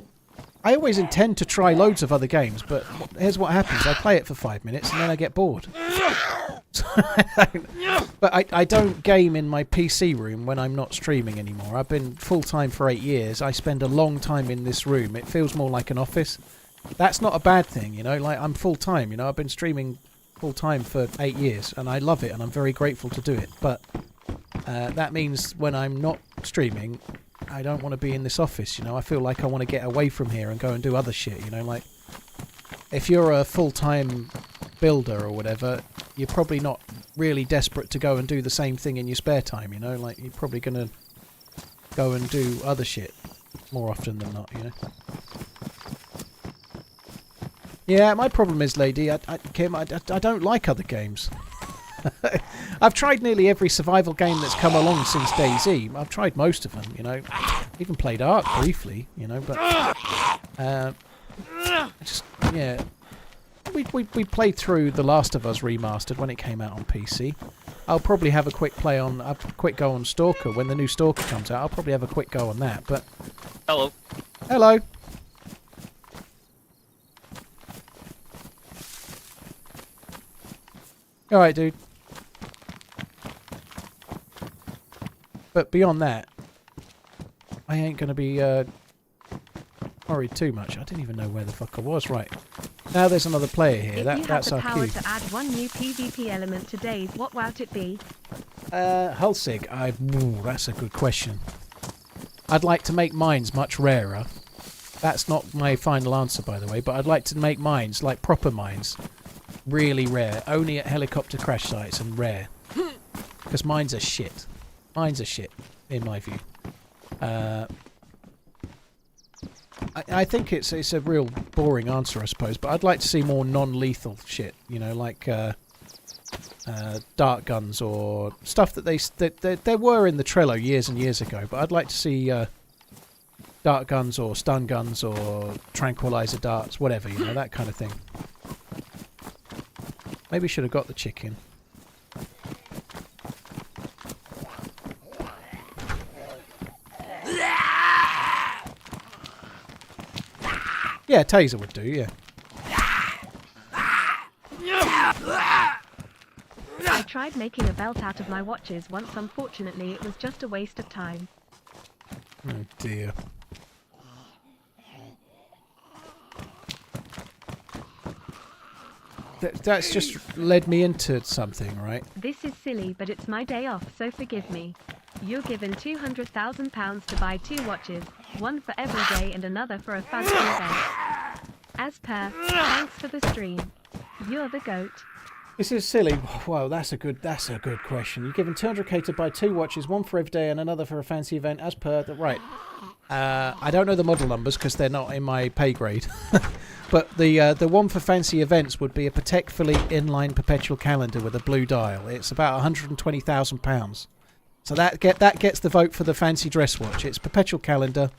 I always intend to try loads of other games, but here's what happens. I play it for 5 minutes and then I get bored. But I don't game in my PC room when I'm not streaming anymore. I've been full-time for 8 years. I spend a long time in this room. It feels more like an office. That's not a bad thing, you know. Like, I'm full-time, you know. I've been streaming full-time for 8 years, and I love it, and I'm very grateful to do it. But that means when I'm not streaming, I don't want to be in this office, you know. I feel like I want to get away from here and go and do other shit, you know. Like, if you're a full-time builder or whatever, you're probably not really desperate to go and do the same thing in your spare time, you know. Like, you're probably going to go and do other shit more often than not, you know. Yeah, my problem is, lady, Kim, I don't like other games. I've tried nearly every survival game that's come along since DayZ. I've tried most of them, you know. Even played Ark briefly, you know, but just, yeah. We played through The Last of Us Remastered when it came out on PC. I'll probably have a quick go on Stalker when the new Stalker comes out. I'll probably have a quick go on that, but... Hello. Hello. Alright, dude. But beyond that, I ain't going to be worried too much. I didn't even know where the fuck I was. Right. Now there's another player here. That's our power queue. to add one new PvP element to DayZ, what would it be? Hulsig. Ooh, that's a good question. I'd like to make mines much rarer. That's not my final answer, by the way, but I'd like to make mines, like proper mines, really rare. Only at helicopter crash sites and rare. Because mines are shit. Mines are shit, in my view. I think it's a real boring answer, I suppose, but I'd like to see more non-lethal shit, you know, like dart guns or stuff that there were in the Trello years and years ago, but I'd like to see dart guns or stun guns or tranquilizer darts, whatever, you know, that kind of thing. Maybe should have got the chicken. Yeah, taser would do, yeah. I tried making a belt out of my watches once. Unfortunately, it was just a waste of time. Oh dear. That's just led me into something, right? This is silly, but it's my day off, so forgive me. You're given £200,000 to buy 2 watches, one for every day and another for a fancy event. As per, thanks for the stream. You're the GOAT. This is silly. Wow, that's a good question. You're given 200k to buy 2 watches, one for every day and another for a fancy event. As per the right. I don't know the model numbers because they're not in my pay grade. But the one for fancy events would be a Patek Philippe inline perpetual calendar with a blue dial. It's about £120,000. So that gets the vote for the fancy dress watch. It's perpetual calendar.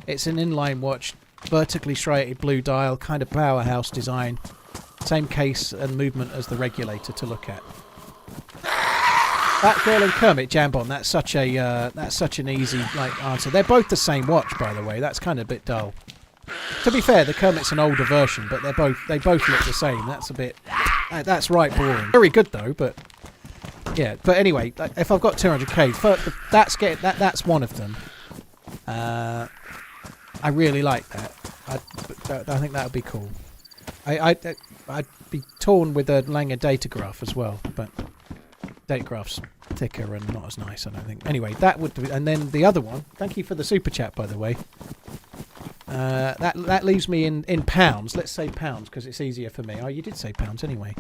It's an inline watch, vertically striated blue dial, kind of powerhouse design. Same case and movement as the regulator to look at. That girl and Kermit Jambon. That's such an easy answer. They're both the same watch, by the way. That's kind of a bit dull. To be fair, the Kermit's an older version, but they both look the same. That's a bit. That's right boring. Very good though, but. Yeah, but anyway, if I've got 200k, that's one of them. I really like that. I think that would be cool. I'd be torn with a Langer datagraph as well, but datagraph's thicker and not as nice, I don't think. Anyway, that would be, and then the other one. Thank you for the super chat, by the way. That leaves me in pounds. Let's say pounds because it's easier for me. Oh, you did say pounds anyway.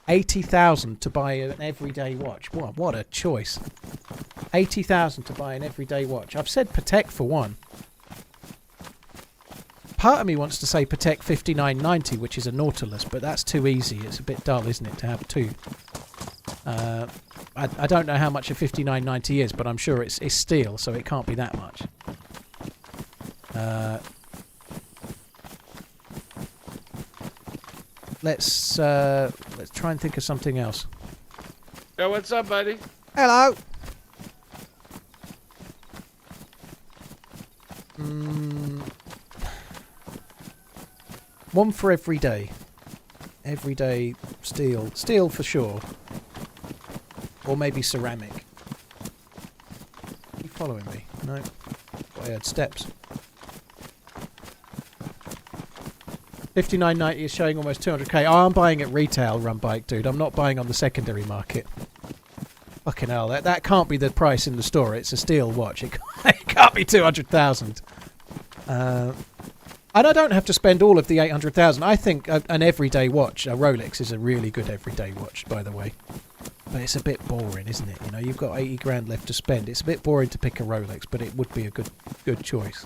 80,000 to buy an everyday watch. What a choice. 80,000 to buy an everyday watch. I've said Patek for one. part of me wants to say Patek 5990, which is a Nautilus, but that's too easy. It's a bit dull, isn't it, to have two? I don't know how much a 5990 is, but I'm sure it's steel, so it can't be that much. Let's try and think of something else. Yo, what's up, buddy? Hello. One for every day. Everyday steel. Steel for sure. Or maybe ceramic. Are you following me? No. I heard steps. 59.90 is showing almost 200k. Oh, I'm buying at retail, Run Bike, dude. I'm not buying on the secondary market. Fucking hell, that can't be the price in the store. It's a steel watch. It can't be 200,000. And I don't have to spend all of the 800,000. I think an everyday watch, a Rolex, is a really good everyday watch, by the way. But it's a bit boring, isn't it? You know, you've got 80 grand left to spend. It's a bit boring to pick a Rolex, but it would be a good choice.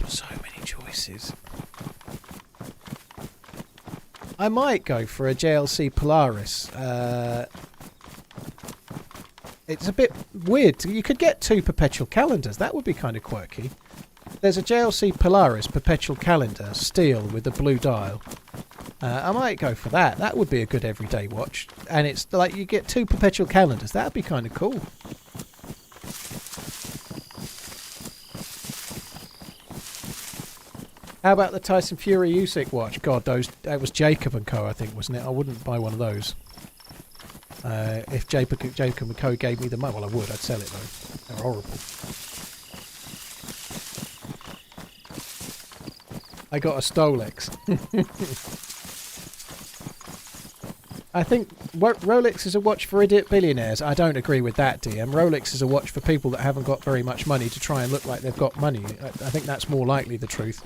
So many choices. I might go for a JLC Polaris. It's a bit weird. You could get 2 perpetual calendars. That would be kind of quirky. There's a JLC Polaris perpetual calendar, steel with a blue dial. I might go for that. That would be a good everyday watch. And it's like you get 2 perpetual calendars. That would be kind of cool. How about the Tyson Fury Usyk watch? God, that was Jacob & Co, I think, wasn't it? I wouldn't buy one of those. If Jacob & Co gave me the money, well, I would. I'd sell it, though. They're horrible. I got a Stolex. I think Rolex is a watch for idiot billionaires. I don't agree with that, DM. Rolex is a watch for people that haven't got very much money to try and look like they've got money. I think that's more likely the truth.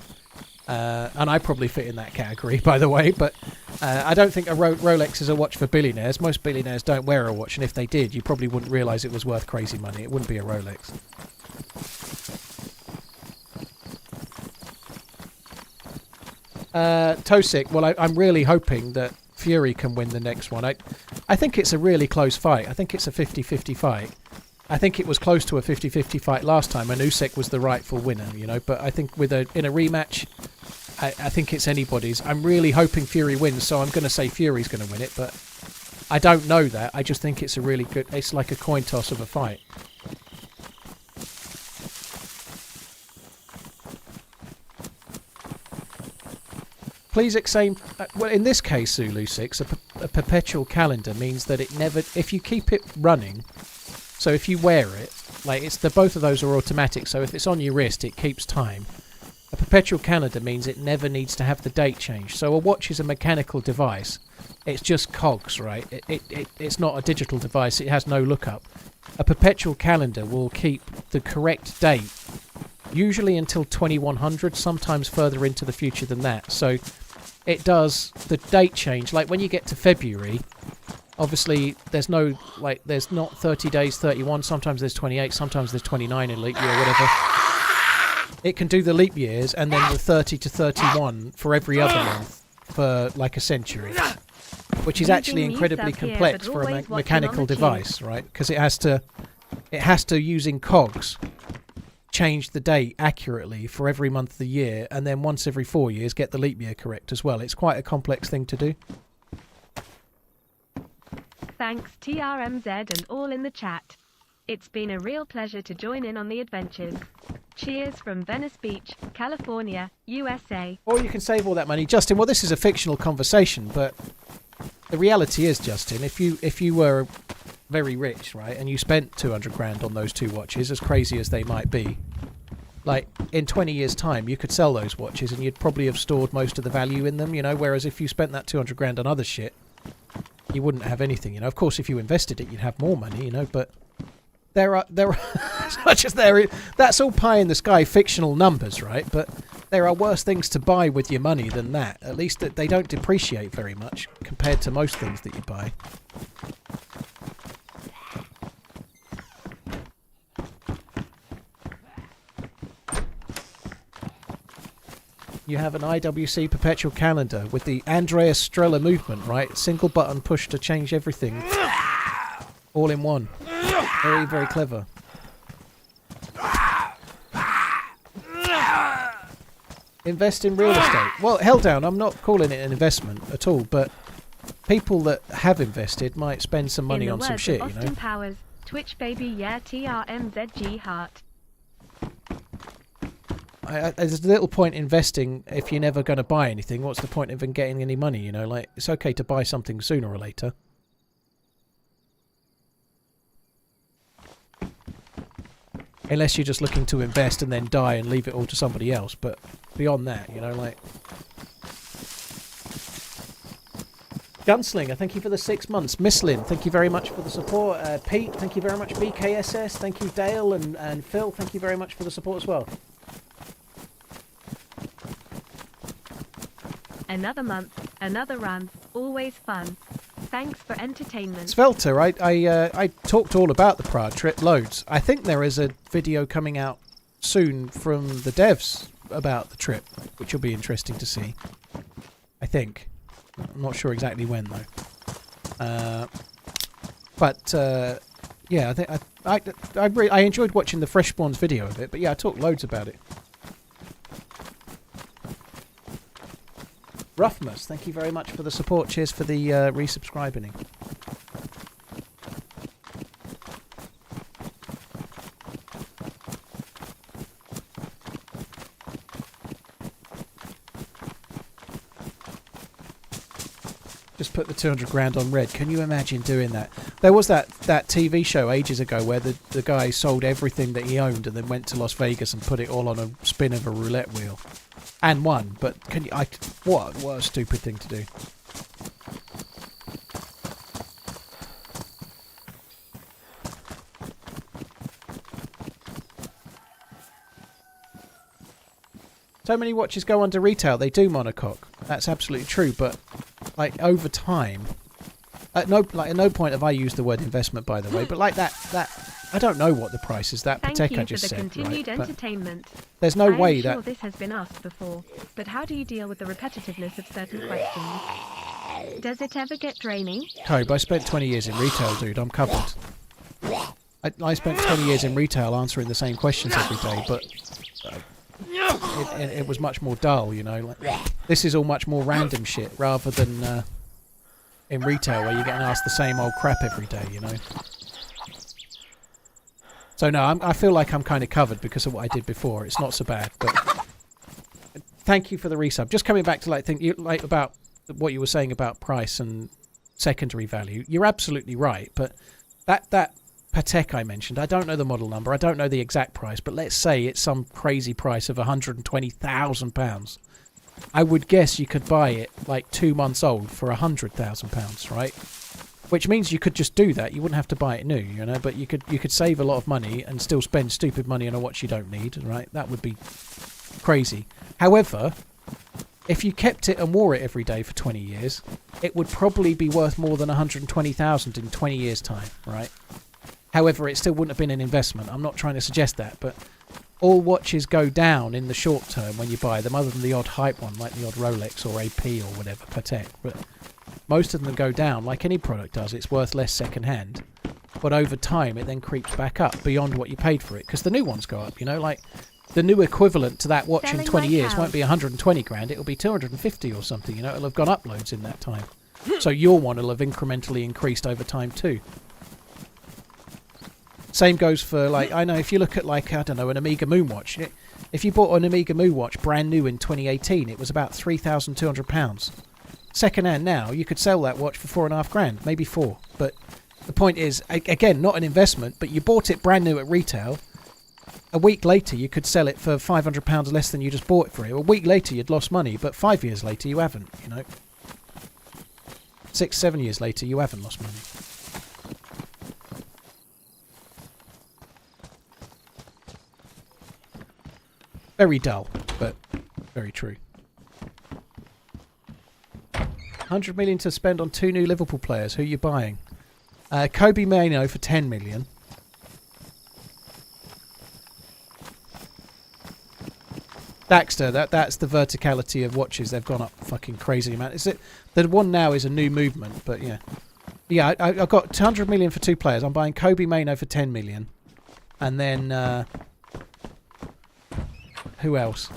And I probably fit in that category, by the way, but I don't think a Rolex is a watch for billionaires. Most billionaires don't wear a watch, and if they did, you probably wouldn't realise it was worth crazy money. It wouldn't be a Rolex. Tosik, well, I'm really hoping that Fury can win the next one. I think it's a really close fight. I think it's a 50-50 fight. I think it was close to a 50-50 fight last time, and Usyk was the rightful winner, you know, but I think in a rematch, I think it's anybody's. I'm really hoping Fury wins, so I'm going to say Fury's going to win it, but I don't know that. I just think it's a really good... It's like a coin toss of a fight. Please explain... well, in this case, Zulu6, a perpetual calendar means that it never... If you keep it running, so if you wear it, like both of those are automatic, so if it's on your wrist, it keeps time. A perpetual calendar means it never needs to have the date changed. So a watch is a mechanical device. It's just cogs, right? It's not a digital device. It has no lookup. A perpetual calendar will keep the correct date, usually until 2100, sometimes further into the future than that. So it does the date change. Like when you get to February, obviously there's no, like, there's not 30 days, 31. Sometimes there's 28. Sometimes there's 29 in leap year, whatever. It can do the leap years and then the 30 to 31 for every other month for like a century, which is actually incredibly complex for a mechanical device, right? Because it has to using cogs change the date accurately for every month of the year, and then once every 4 years get the leap year correct as well. It's quite a complex thing to do. Thanks TRMZ and all in the chat. It's been a real pleasure to join in on the adventures. Cheers from Venice Beach, California, USA. Or you can save all that money. Justin, well, this is a fictional conversation, but the reality is, Justin, if you were very rich, right, and you spent 200 grand on those 2 watches, as crazy as they might be, like, in 20 years' time, you could sell those watches and you'd probably have stored most of the value in them, you know, whereas if you spent that 200 grand on other shit, you wouldn't have anything, you know. Of course, if you invested it, you'd have more money, you know, but there are as much as that's all pie in the sky fictional numbers, right? But there are worse things to buy with your money than that. At least that they don't depreciate very much compared to most things that you buy. You have an IWC perpetual calendar with the Andreas Streller movement, right? Single button push to change everything. All in one. Very, very clever. Invest in real estate. Well, hell down, I'm not calling it an investment at all, but people that have invested might spend some money on some shit, In the you words of know? Austin Powers, Twitch baby, yeah, TRMZG heart. There's little point investing if you're never going to buy anything. What's the point of even getting any money, you know? Like, it's okay to buy something sooner or later. Unless you're just looking to invest and then die and leave it all to somebody else. But beyond that, you know, like... Gunslinger, thank you for the 6 months. Misslin, thank you very much for the support. Pete, thank you very much. BKSS, thank you. Dale and Phil, thank you very much for the support as well. Another month, another run, always fun. Thanks for entertainment. Svelter, I talked all about the Prague trip, loads. I think there is a video coming out soon from the devs about the trip, which will be interesting to see. I think. I'm not sure exactly when though. Yeah, I think I enjoyed watching the Fresh Spawns video of it, but yeah, I talked loads about it. Ruffmus, thank you very much for the support. Cheers for the resubscribing. Just put the 200 grand on red. Can you imagine doing that? There was that TV show ages ago where the guy sold everything that he owned and then went to Las Vegas and put it all on a spin of a roulette wheel. And won, but can you? What a stupid thing to do. So many watches go under retail. They do, Monocoque. That's absolutely true. But like over time, at no point have I used the word investment, by the way. But like that I don't know what the price is. That Thank Patek you I just for the said. continued Right? But entertainment. there's no way I'm sure that. this has been asked before, but how do you deal with the repetitiveness of certain questions? Does it ever get draining? Cobe, I spent 20 years in retail, dude. I'm covered. I spent 20 years in retail answering the same questions every day, but it was much more dull, you know. Like, this is all much more random shit rather than in retail where you're getting asked the same old crap every day, you know. So no, I feel like I'm kind of covered because of what I did before. It's not so bad, but thank you for the resub. Just coming back to like about what you were saying about price and secondary value. You're absolutely right, but that Patek I mentioned, I don't know the model number, I don't know the exact price, but let's say it's some crazy price of £120,000. I would guess you could buy it like 2 months old for £100,000, right? Which means you could just do that. You wouldn't have to buy it new, you know, but you could save a lot of money and still spend stupid money on a watch you don't need, right? That would be crazy. However, if you kept it and wore it every day for 20 years, it would probably be worth more than 120,000 in 20 years' time, right? However, it still wouldn't have been an investment. I'm not trying to suggest that, but all watches go down in the short term when you buy them, other than the odd hype one, like the odd Rolex or AP or whatever, Patek. But most of them go down, like any product does. It's worth less second-hand. But over time, it then creeps back up beyond what you paid for it, because the new ones go up, you know, like the new equivalent to that watch in Selling 20 my years house. won't be 120 grand, it'll be 250 or something, you know, it'll have gone up loads in that time. So your one will have incrementally increased over time too. Same goes for, like, I know if you look at, like, I don't know, an Amiga Moonwatch. If you bought an Amiga Moonwatch brand new in 2018, it was about £3,200. Second hand now, you could sell that watch for £4.5 grand, maybe 4. But the point is, again, not an investment, but you bought it brand new at retail. A week later, you could sell it for £500 less than you just bought it for it. A week later, you'd lost money, but 5 years later, you haven't, you know. 6, 7 years later, you haven't lost money. Very dull, but very true. 100 million to spend on 2 new Liverpool players. Who are you buying? Kobe Mainoo for 10 million. Daxter, that's the verticality of watches. They've gone up fucking crazy amount. Is it the one now is a new movement? But yeah, I've got 200 million for 2 players. I'm buying Kobe Mano for 10 million, and then who else?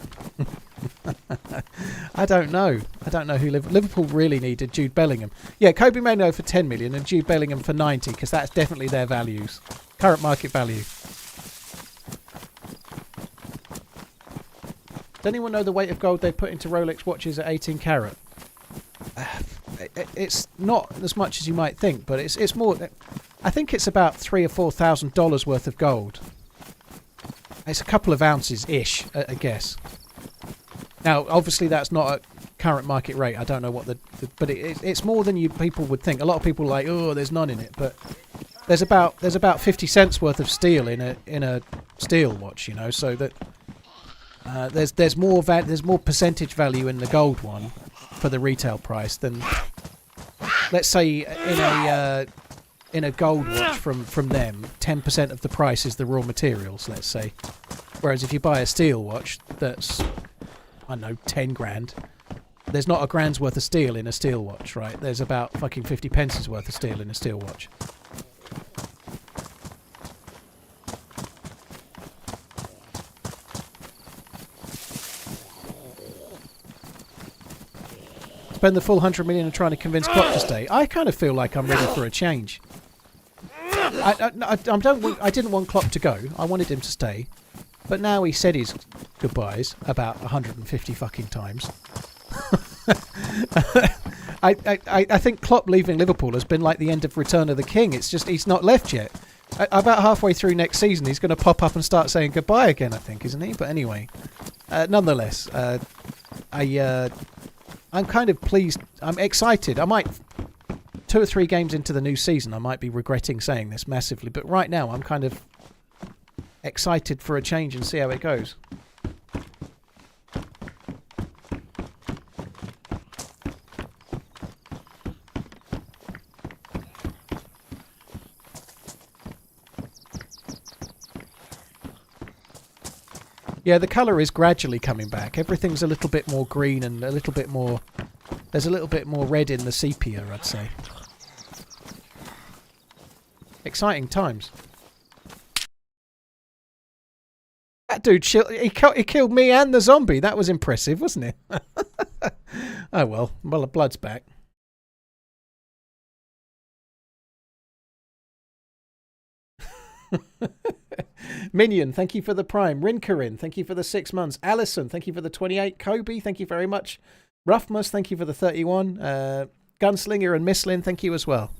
I don't know who Liverpool really needed. Jude Bellingham. Yeah, Kobe Mano for 10 million and Jude Bellingham for 90 because that's definitely their values, current market value. Does anyone know the weight of gold they put into Rolex watches at 18 carat? It's not as much as you might think, but it's more. I think it's about $3,000 or $4,000 worth of gold. It's a couple of ounces ish, I guess. Now, obviously, that's not at current market rate. I don't know what but it's more than people would think. A lot of people are like, oh, there's none in it, but there's about 50 cents worth of steel in a steel watch, you know, so that. There's more percentage value in the gold one for the retail price than, let's say, in a gold watch from them. 10% of the price is the raw materials, let's say. Whereas if you buy a steel watch that's, I don't know, 10 grand, there's not a grand's worth of steel in a steel watch, right? There's about fucking 50 pences worth of steel in a steel watch. Spend the full 100 million and trying to convince Klopp to stay. I kind of feel like I'm ready for a change. I didn't want Klopp to go. I wanted him to stay. But now he said his goodbyes about 150 fucking times. I think Klopp leaving Liverpool has been like the end of Return of the King. It's just he's not left yet. About halfway through next season, he's going to pop up and start saying goodbye again, I think, isn't he? But anyway, nonetheless, I'm kind of pleased. I'm excited. I might 2 or 3 games into the new season, I might be regretting saying this massively, but right now I'm kind of excited for a change and see how it goes. Yeah, the colour is gradually coming back. Everything's a little bit more green and a little bit more... There's a little bit more red in the sepia, I'd say. Exciting times. That dude, he killed me and the zombie. That was impressive, wasn't it? Oh well, the blood's back. Minion, thank you for the prime. Rinkarin, thank you for the 6 months. Alison, thank you for the 28. Kobe, thank you very much. Ruffmus, thank you for the 31. Gunslinger and Misslin, thank you as well.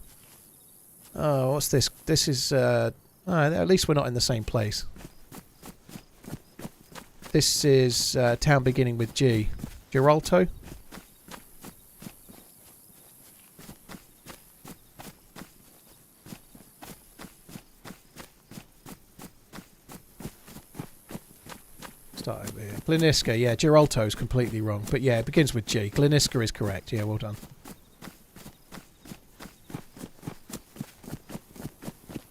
Oh, what's this? This is... at least we're not in the same place. This is town beginning with G. Giralto? Start over here. Gliniska, yeah, Giralto's completely wrong. But yeah, it begins with G. Gliniska is correct. Yeah, well done.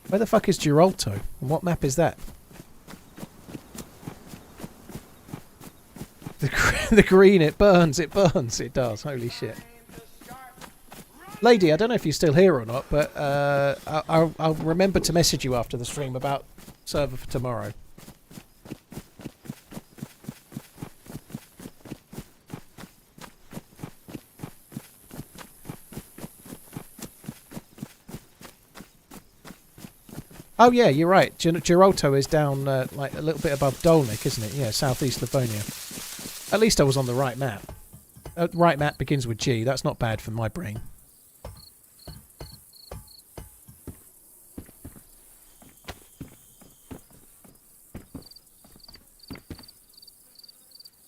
Where the fuck is Giralto? And what map is that? The green, it burns, it does. Holy shit. Lady, I don't know if you're still here or not, but I'll remember to message you after the stream about server for tomorrow. Oh yeah, you're right. Giralto is down like a little bit above Dolnik, isn't it? Yeah, southeast Livonia. At least I was on the right map. Right map begins with G. That's not bad for my brain.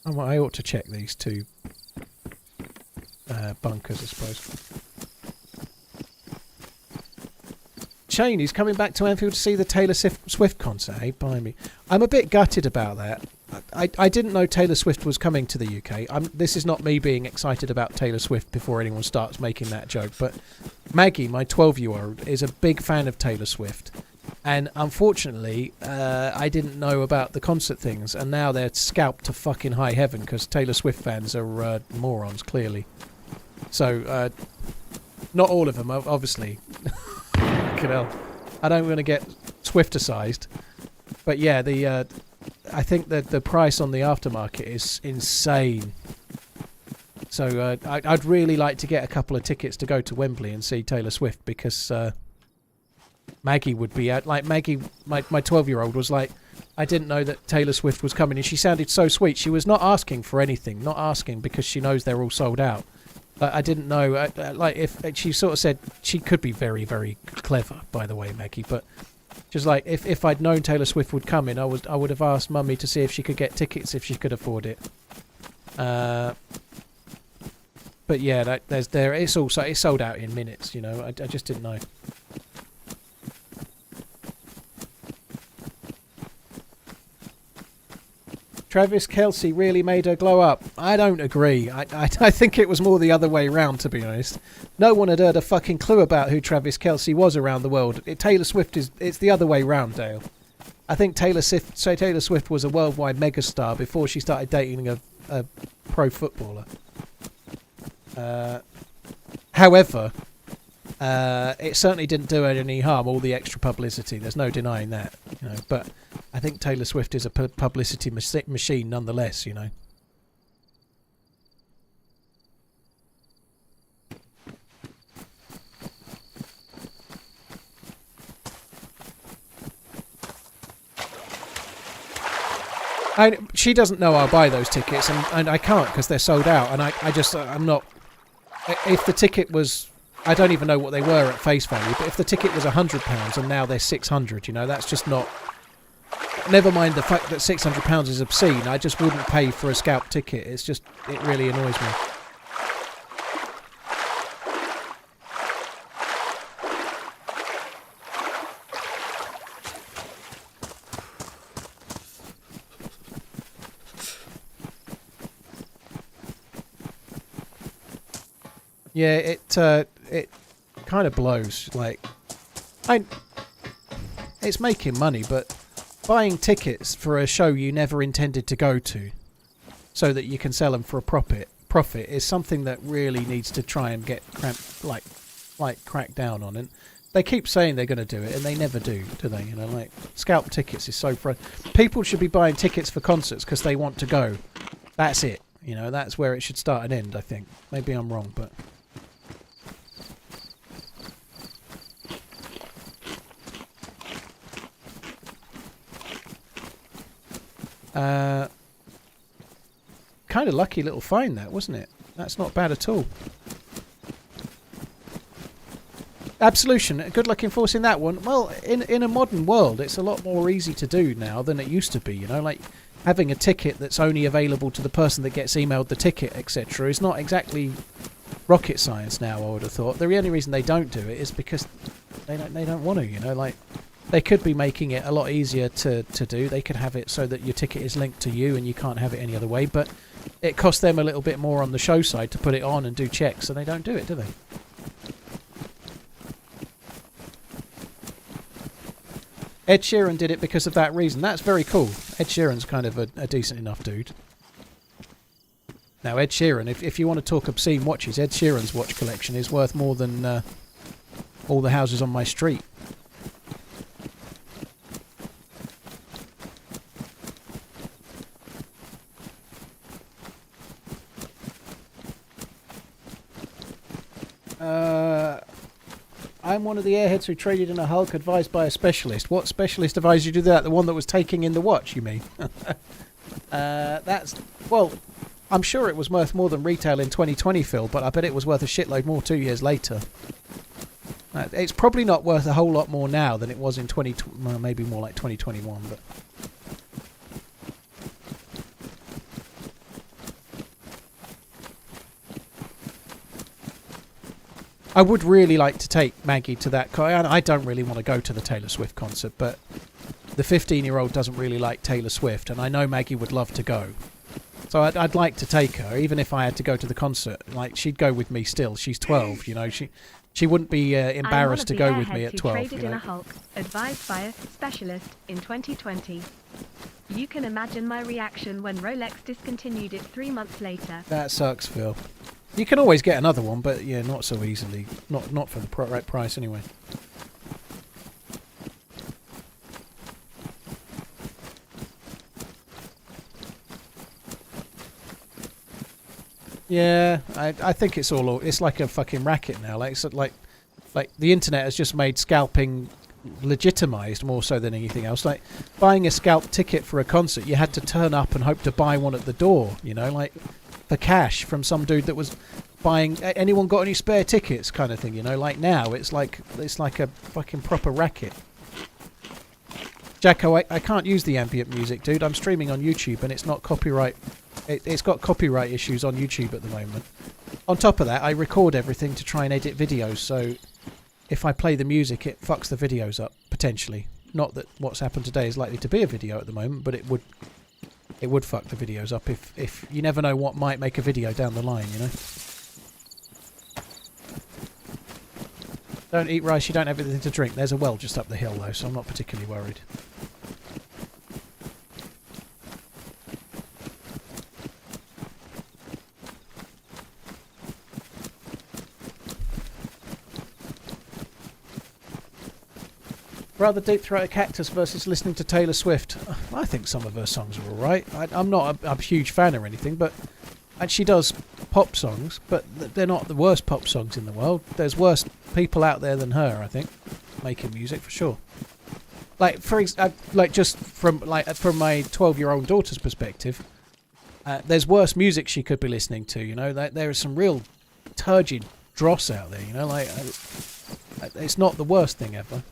Oh, well, I ought to check these two bunkers, I suppose. Shane, he's coming back to Anfield to see the Taylor Swift concert. Hey, buy me. I'm a bit gutted about that. I didn't know Taylor Swift was coming to the UK. This is not me being excited about Taylor Swift before anyone starts making that joke. But Maggie, my 12-year-old, is a big fan of Taylor Swift. And unfortunately, I didn't know about the concert things, and now they're scalped to fucking high heaven because Taylor Swift fans are morons, clearly. So, not all of them, obviously. Fucking hell. I don't want to get Swiftercised. But yeah, I think that the price on the aftermarket is insane. So I'd really like to get a couple of tickets to go to Wembley and see Taylor Swift because Maggie would be out. Like Maggie, my 12-year-old was like, I didn't know that Taylor Swift was coming, and she sounded so sweet. She was not asking for anything, not asking because she knows they're all sold out. But I didn't know, like if she sort of said, she could be very, very clever, by the way, Maggie, but just like if I'd known Taylor Swift would come in, I would have asked Mummy to see if she could get tickets if she could afford it. But yeah, it's sold out in minutes. You know, I just didn't know. Travis Kelce really made her glow up. I don't agree. I think it was more the other way round, to be honest. No one had heard a fucking clue about who Travis Kelce was around the world. Taylor Swift it's the other way round, Dale. I think Taylor Swift was a worldwide megastar before she started dating a pro footballer. However, it certainly didn't do her any harm, all the extra publicity. There's no denying that. You know, but I think Taylor Swift is a publicity machine nonetheless, you know. She doesn't know I'll buy those tickets, and I can't because they're sold out, and I'm not... If the ticket was... I don't even know what they were at face value, but if the ticket was £100 and now they're £600, you know, that's just not... Never mind the fact that £600 is obscene, I just wouldn't pay for a scalp ticket. It's just... It really annoys me. Yeah, it kind of blows. Like, it's making money, but buying tickets for a show you never intended to go to, so that you can sell them for a profit is something that really needs to try and get cracked down on. And they keep saying they're going to do it, and they never do they? You know, like scalp tickets is so people should be buying tickets for concerts because they want to go. That's it. You know, that's where it should start and end. I think maybe I'm wrong, but. Kind of lucky little find that, wasn't it? That's not bad at all. Absolution, good luck enforcing that one. Well, in a modern world, it's a lot more easy to do now than it used to be, you know, like having a ticket that's only available to the person that gets emailed the ticket, etc. is not exactly rocket science now, I would have thought. The only reason they don't do it is because they don't want to, you know, like they could be making it a lot easier to do. They could have it so that your ticket is linked to you and you can't have it any other way, but it costs them a little bit more on the show side to put it on and do checks, so they don't do it, do they? Ed Sheeran did it because of that reason. That's very cool. Ed Sheeran's kind of a decent enough dude. Now, Ed Sheeran, if you want to talk obscene watches, Ed Sheeran's watch collection is worth more than all the houses on my street. I'm one of the airheads who traded in a Hulk advised by a specialist. What specialist advised you to do that? The one that was taking in the watch, you mean? Well, I'm sure it was worth more than retail in 2020, Phil, but I bet it was worth a shitload more 2 years later. It's probably not worth a whole lot more now than it was in well, maybe more like 2021, but... I would really like to take Maggie to that. I don't really want to go to the Taylor Swift concert, but the 15-year-old doesn't really like Taylor Swift, and I know Maggie would love to go. So I'd like to take her, even if I had to go to the concert. Like, she'd go with me still. She's 12, you know. She wouldn't be I'm one embarrassed of to the go with me airheads at who 12. traded You in know? a Hulk, advised by a specialist in 2020. You can imagine my reaction when Rolex discontinued it 3 months later. That sucks, Phil. You can always get another one, but yeah, not so easily. Not for the right price anyway. Yeah, I think it's it's like a fucking racket now. Like the internet has just made scalping legitimized more so than anything else. Like buying a scalp ticket for a concert, you had to turn up and hope to buy one at the door, you know, like for cash from some dude that was buying anyone got any spare tickets kind of thing, you know. Like now it's like a fucking proper racket. Jacko, I can't use the ambient music, dude. I'm streaming on YouTube and it's not copyright. It's got copyright issues on YouTube at the moment. On top of that, I record everything to try and edit videos, so if I play the music, it fucks the videos up, potentially. Not that what's happened today is likely to be a video at the moment, but it would fuck the videos up if you never know what might make a video down the line, you know? Don't eat rice, you don't have anything to drink. There's a well just up the hill, though, so I'm not particularly worried. Rather deep throat a cactus versus listening to Taylor Swift. I think some of her songs are alright. I'm not a huge fan or anything, and she does pop songs, but they're not the worst pop songs in the world. There's worse people out there than her, I think, making music for sure. Like just from my 12-year-old daughter's perspective, there's worse music she could be listening to. You know, there is some real turgid dross out there. You know, like it's not the worst thing ever.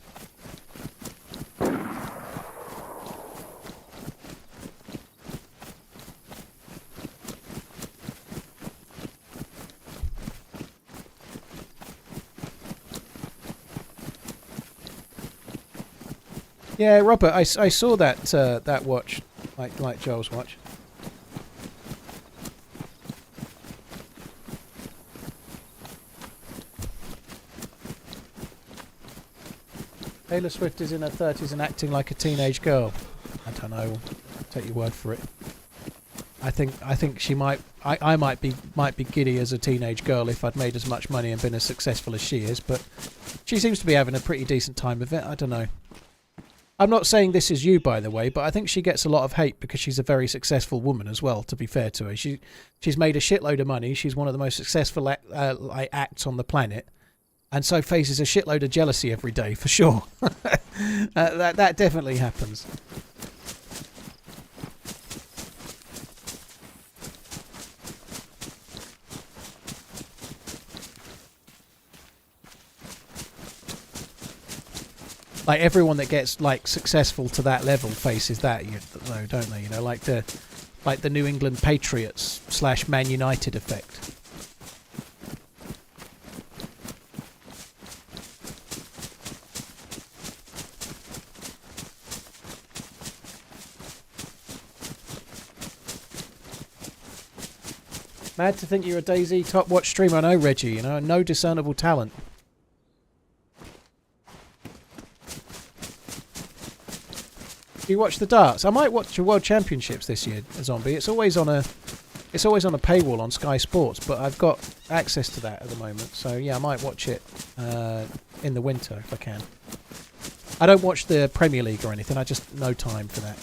Yeah, Robert, I saw that watch, like Joel's watch. Taylor Swift is in her 30s and acting like a teenage girl. I don't know. I'll take your word for it. I think she might. I might be giddy as a teenage girl if I'd made as much money and been as successful as she is. But she seems to be having a pretty decent time of it. I don't know. I'm not saying this is you, by the way, but I think she gets a lot of hate because she's a very successful woman as well, to be fair to her. She's made a shitload of money. She's one of the most successful acts on the planet, and so faces a shitload of jealousy every day, for sure. That definitely happens. Like everyone that gets like successful to that level faces that, though, don't they? You know, like the New England Patriots / Man United effect. Mad to think you're a DayZ top watch streamer. I know, Reggie. You know, no discernible talent. You watch the darts? I might watch the World Championships this year, Zombie. It's always on a paywall on Sky Sports, but I've got access to that at the moment. So yeah, I might watch it in the winter if I can. I don't watch the Premier League or anything. I just no time for that.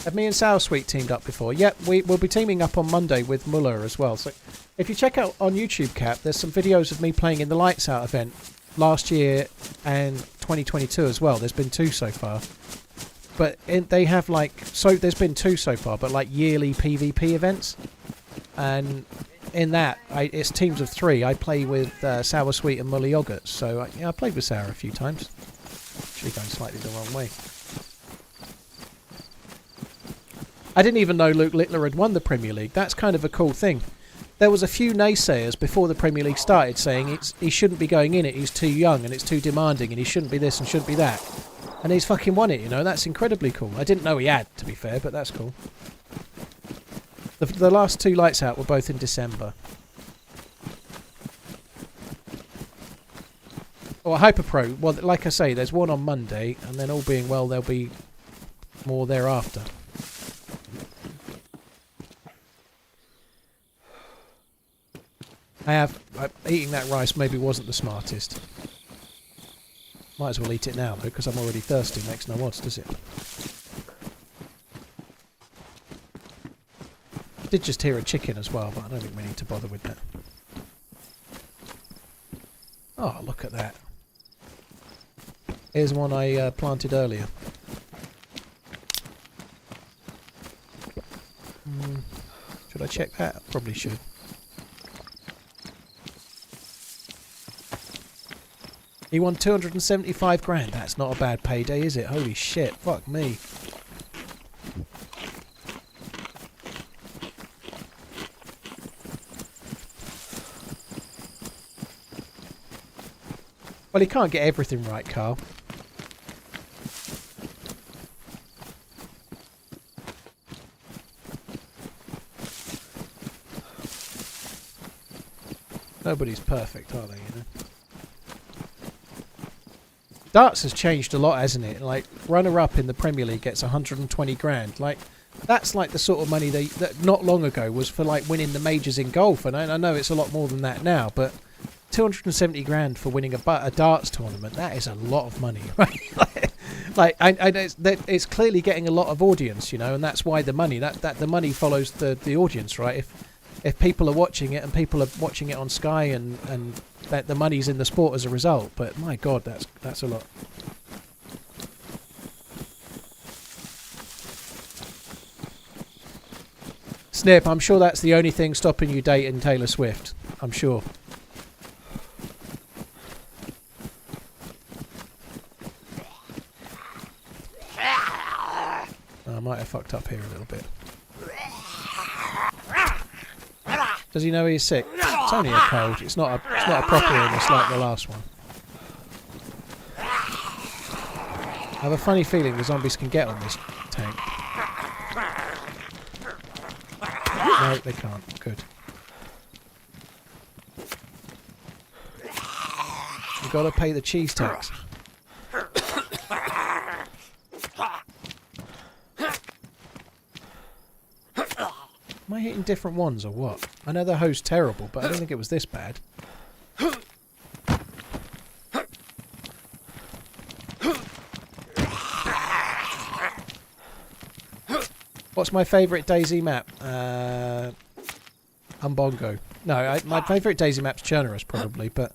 Have me and Sour Sweet teamed up before? Yep, we'll be teaming up on Monday with Muller as well. So if you check out on YouTube, Cap, there's some videos of me playing in the Lights Out event last year and 2022 as well. There's been 2 so far. But they have there's been 2 so far, but like yearly PvP events. And in that, it's teams of 3. I play with Sour Sweet and Muller Yogurt. So I played with Sour a few times. Actually going slightly the wrong way. I didn't even know Luke Littler had won the Premier League. That's kind of a cool thing. There was a few naysayers before the Premier League started saying he shouldn't be going in it, he's too young and it's too demanding and he shouldn't be this and shouldn't be that. And he's fucking won it, you know. That's incredibly cool. I didn't know he had, to be fair, but that's cool. The last 2 lights out were both in December. Or Hyper Pro, well, like I say, there's one on Monday, and then all being well, there'll be more thereafter. Eating that rice maybe wasn't the smartest. Might as well eat it now, though, because I'm already thirsty. Makes no odds, does it? I did just hear a chicken as well, but I don't think we need to bother with that. Oh, look at that. Here's one I planted earlier. Should I check that? Probably should. He won 275 grand. That's not a bad payday, is it? Holy shit. Fuck me. Well, he can't get everything right, Carl. Nobody's perfect, are they, you know? Darts has changed a lot, hasn't it? Like, runner-up in the Premier League gets 120 grand. Like, that's like the sort of money that not long ago was for, like, winning the majors in golf. And I know it's a lot more than that now, but 270 grand for winning a darts tournament, that is a lot of money, right? It's clearly getting a lot of audience, you know, and that's why the money, that the money follows the audience, right? If people are watching it and people are watching it on Sky and that the money's in the sport as a result, but my God, that's a lot. Snip, I'm sure that's the only thing stopping you dating Taylor Swift. I'm sure. I might have fucked up here a little bit. Does he know he's sick? It's only a cold. It's not a proper illness like the last one. I have a funny feeling the zombies can get on this tank. No, they can't. Good. You've got to pay the cheese tax. Am I hitting different ones or what? I know the host's terrible, but I don't think it was this bad. What's my favourite DayZ map? Umbongo. No, my favourite DayZ map's Chernarus probably, but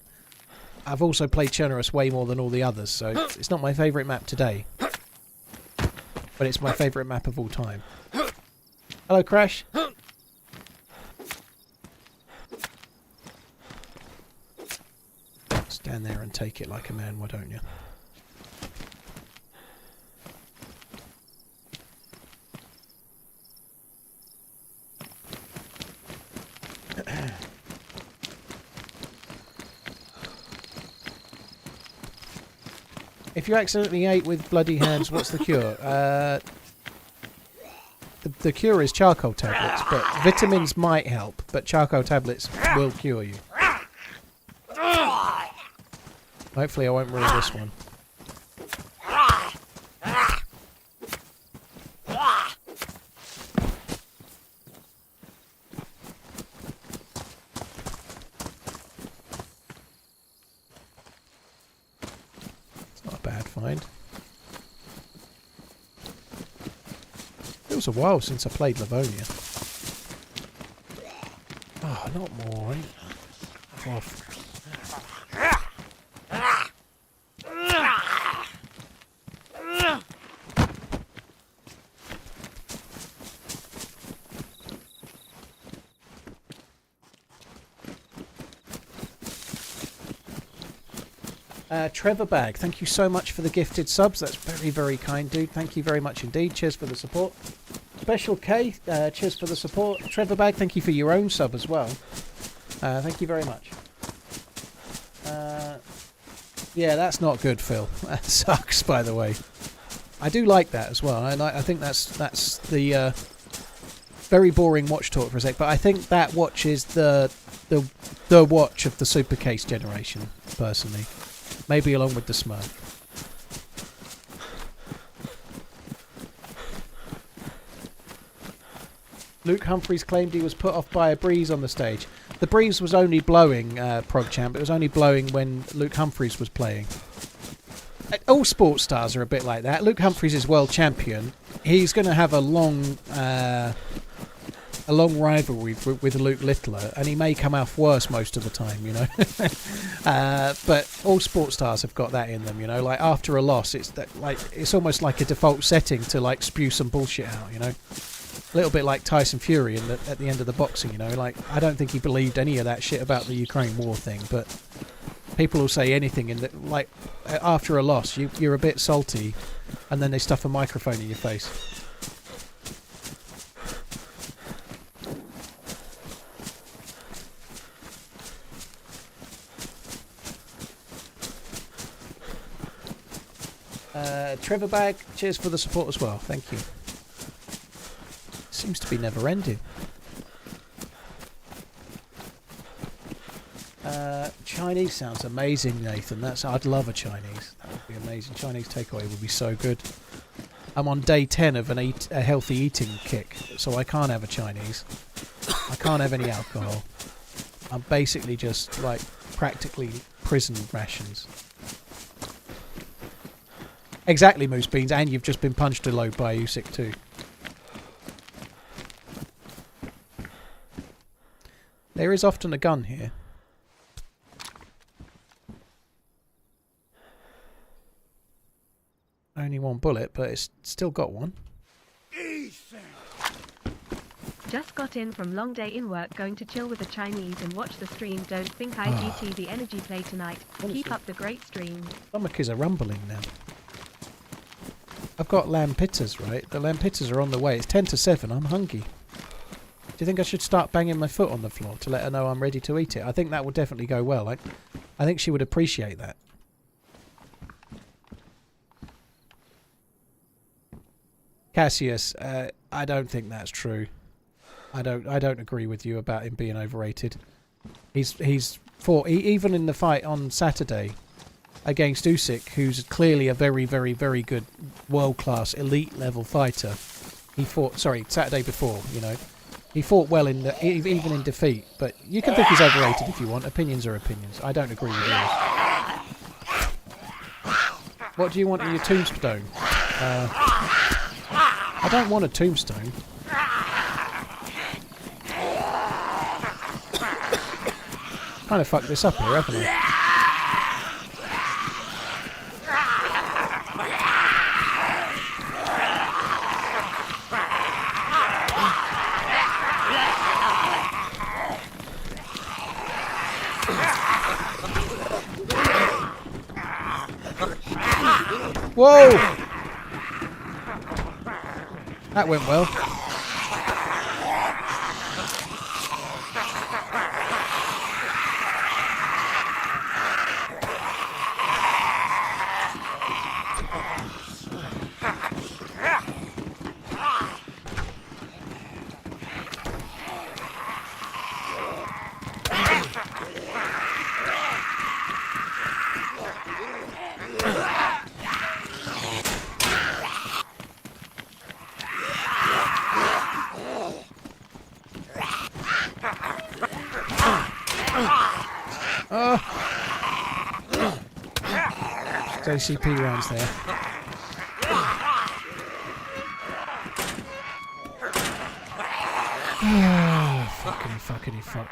I've also played Chernarus way more than all the others, so it's not my favourite map today. But it's my favourite map of all time. Hello, Crash. Stand there and take it like a man, why don't you? If you accidentally ate with bloody hands, what's the cure? The cure is charcoal tablets, but vitamins might help, but charcoal tablets will cure you. Hopefully I won't ruin this one. It's not a bad find. It was a while since I played Livonia. Oh, not more. Off. Trevor Bag, thank you so much for the gifted subs. That's very, very kind, dude. Thank you very much indeed. Cheers for the support. Special K, cheers for the support. Trevor Bag, thank you for your own sub as well. Thank you very much. Yeah, that's not good, Phil. That sucks, by the way. I do like that as well. I think that's the very boring watch talk for a sec, but I think that watch is the watch of the super case generation, personally. Maybe along with the Smurf. Luke Humphreys claimed he was put off by a breeze on the stage. The breeze was only blowing, ProgChamp. It was only blowing when Luke Humphreys was playing. All sports stars are a bit like that. Luke Humphreys is world champion. He's going to have a long rivalry with Luke Littler, and he may come off worse most of the time, you know. But all sports stars have got that in them, you know. Like after a loss, it's almost like a default setting to like spew some bullshit out, you know. A little bit like Tyson Fury at the end of the boxing, you know. Like I don't think he believed any of that shit about the Ukraine war thing, but people will say anything, and like after a loss, you're a bit salty, and then they stuff a microphone in your face. Trevor Bag, cheers for the support as well. Thank you. Seems to be never ending. Chinese sounds amazing, Nathan. I'd love a Chinese. That would be amazing. Chinese takeaway would be so good. I'm on day 10 of a healthy eating kick, so I can't have a Chinese. I can't have any alcohol. I'm basically just like practically prison rations. Exactly, Moose Beans, and you've just been punched a load by Usyk too. There is often a gun here. Only one bullet, but it's still got one. Just got in from long day in work, going to chill with the Chinese and watch the stream. Don't think IGT the energy play tonight. Honestly. Keep up the great stream. Stomach is a rumbling now. I've got lamb pittas, right? The lamb pittas are on the way. It's 10 to 7. I'm hungry. Do you think I should start banging my foot on the floor to let her know I'm ready to eat it? I think that would definitely go well. Like, I think she would appreciate that. Cassius, I don't think that's true. I don't agree with you about him being overrated. He's fought even in the fight on Saturday against Usyk, who's clearly a very, very, very good world-class elite level fighter. He fought Saturday before, you know. He fought well even in defeat, but you can think he's overrated if you want. Opinions are opinions. I don't agree with yours. What do you want in your tombstone? I don't want a tombstone. Kind of fucked this up here, haven't I? Whoa! That went well. ACP rounds there. Fuckity fuck.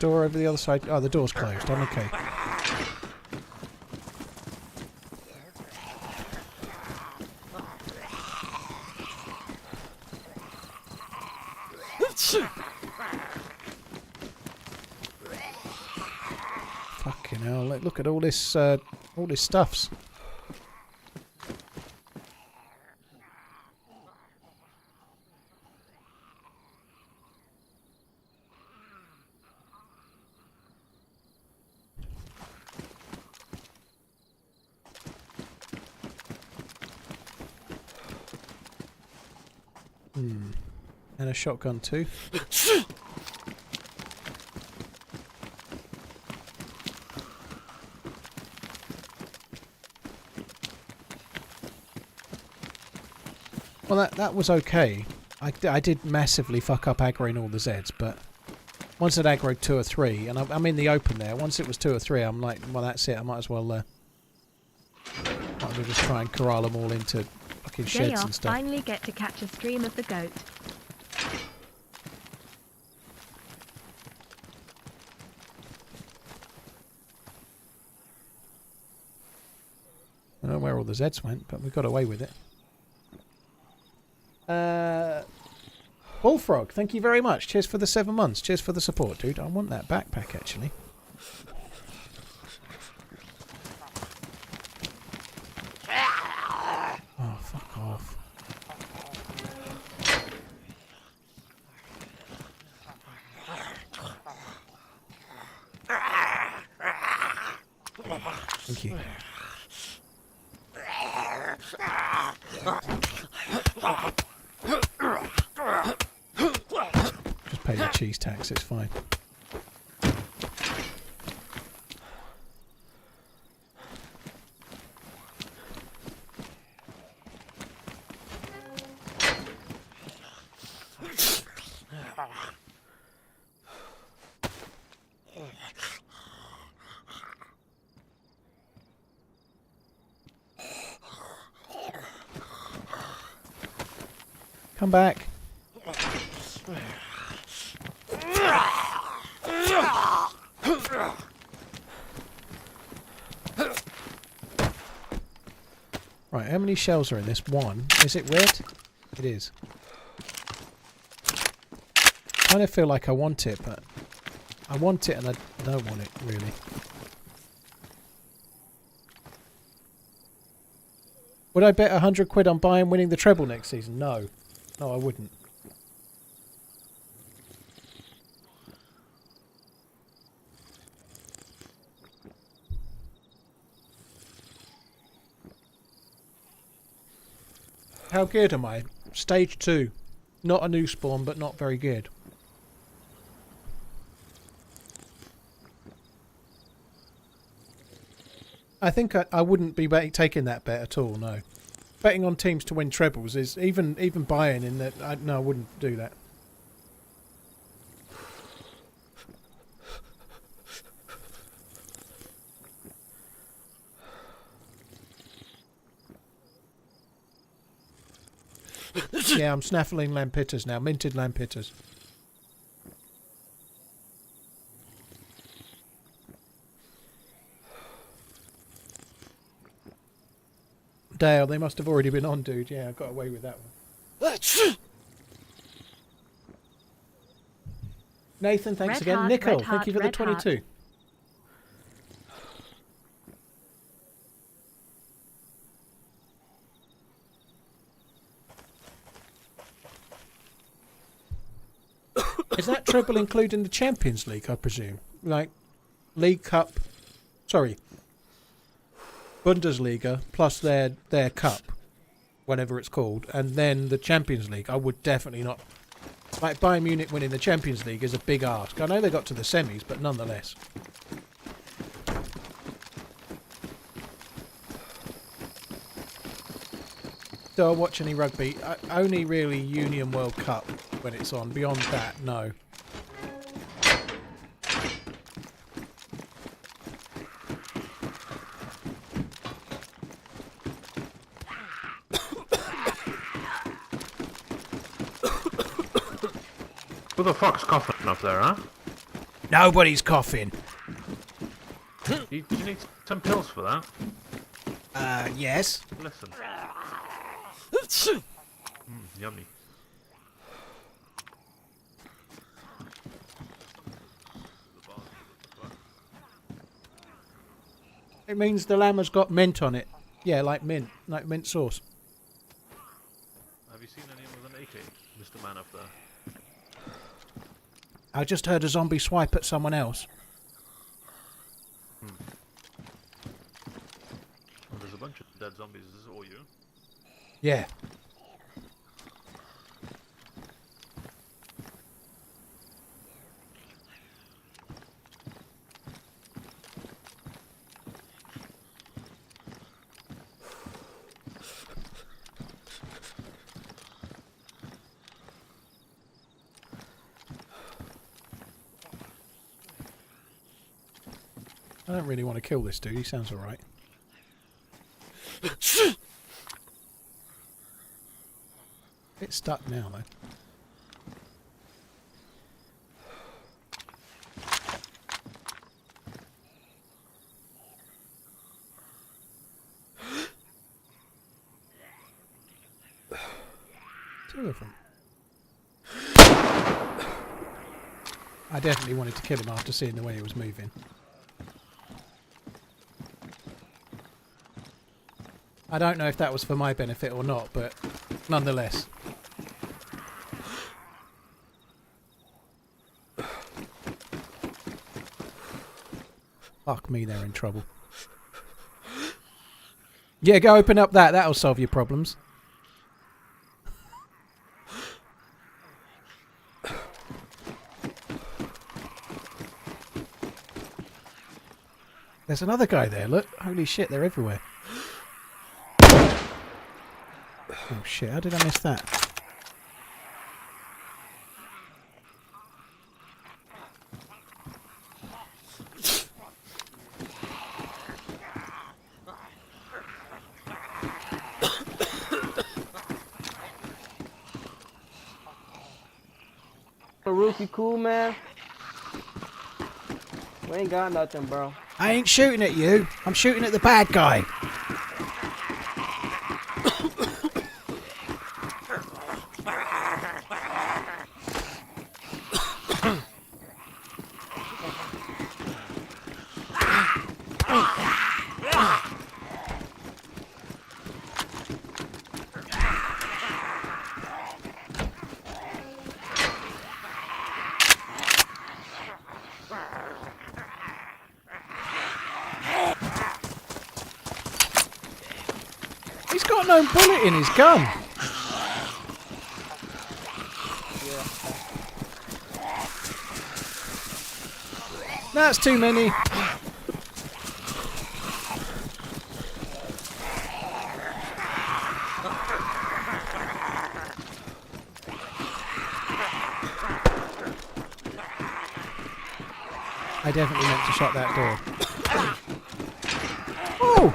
door over the other side? Oh, the door's closed. I'm okay. Fucking hell! Look at all this stuffs. And a shotgun too. Well, that was okay. I did massively fuck up aggroing all the Zeds, but once I'd aggroed 2 or 3, and I'm in the open there, once it was 2 or 3, I'm like, well, that's it. I might as well just try and corral them all into fucking Day sheds off, and stuff. finally get to catch a stream of the goat. I don't know where all the Zeds went, but we got away with it. Bullfrog, thank you very much. Cheers for the 7 months. Cheers for the support, dude. I want that backpack, actually. Oh, fuck off. Thank you. Just pay the cheese tax, it's fine. Come back. Right, how many shells are in this? 1. Is it red? It is. I kind of feel like I want it, but I want it and I don't want it, really. Would I bet 100 quid on Bayern winning the treble next season? No. No, I wouldn't. How good am I? Stage 2. Not a new spawn, but not very good. I think I wouldn't be taking that bet at all, no. Betting on teams to win trebles is even Bayern in that. No, I wouldn't do that. Yeah, I'm snaffling lampitters now. Minted lampitters. Dale, they must have already been on, dude. Yeah, I got away with that one. Nathan, thanks Red again. heart, Nicole, red thank you for the heart, red 22. Is that treble including the Champions League, I presume? Like, League Cup... Sorry. Bundesliga plus their cup, whatever it's called, and then the Champions League. I would definitely not... Like, Bayern Munich winning the Champions League is a big ask. I know they got to the semis, but nonetheless. Do I watch any rugby? Only really Union World Cup when it's on. Beyond that, no. Who the fuck's coughing up there, huh? Nobody's coughing. Do you need some pills for that? Yes. Listen. Yummy. It means the lamb has got mint on it. Yeah, like mint sauce. Have you seen anyone with an AK, Mr. Man up there? I just heard a zombie swipe at someone else. Well, there's a bunch of dead zombies. Is this all you? Yeah. I don't really want to kill this dude. He sounds alright. Bit stuck now, though. Two of them. I definitely wanted to kill him after seeing the way he was moving. I don't know if that was for my benefit or not, but nonetheless. Fuck me, they're in trouble. Yeah, go open up that. That'll solve your problems. There's another guy there, look. Holy shit, they're everywhere. Oh shit, how did I miss that? Rookie, cool, man. We ain't got nothing, bro. I ain't shooting at you. I'm shooting at the bad guy. He's got no bullet in his gun. That's too many. I definitely meant to shut that door. Oh!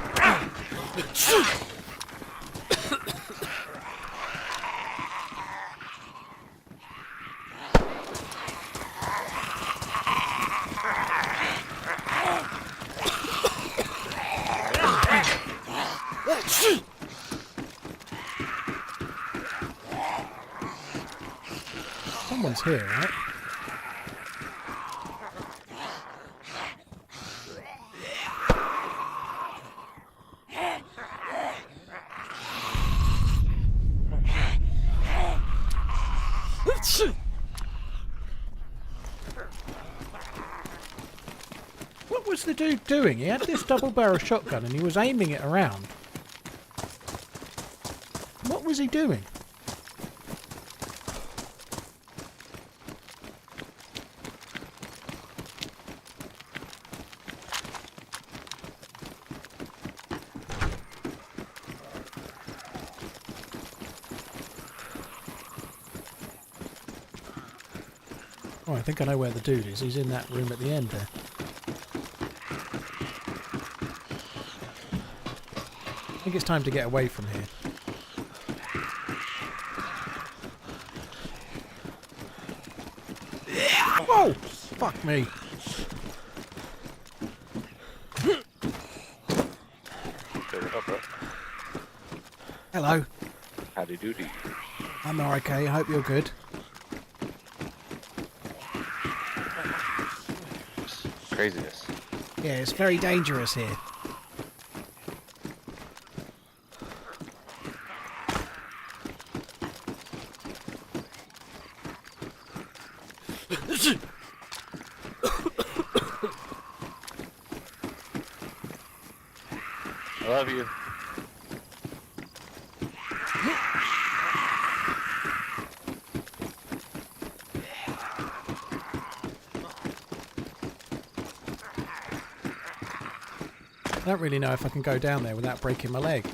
Someone's here, right? What was the dude doing? He had this double-barrel shotgun and he was aiming it around. What was he doing? Oh, I think I know where the dude is. He's in that room at the end there. I think it's time to get away from here. Whoa! Fuck me. Hello. Howdy doody. I'm okay. I hope you're good. Craziness. Yeah, it's very dangerous here. I love you. I don't really know if I can go down there without breaking my leg.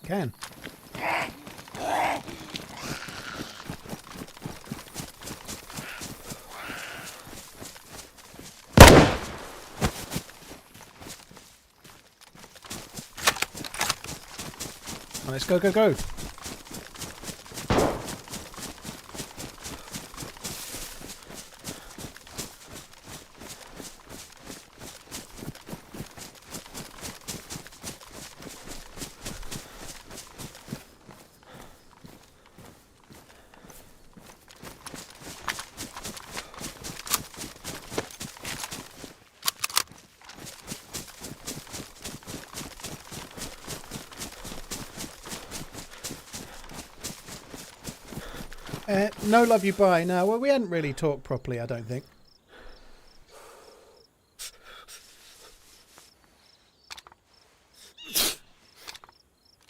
Can. Let's go, go, go. No love you bye. No, well, we hadn't really talked properly, I don't think.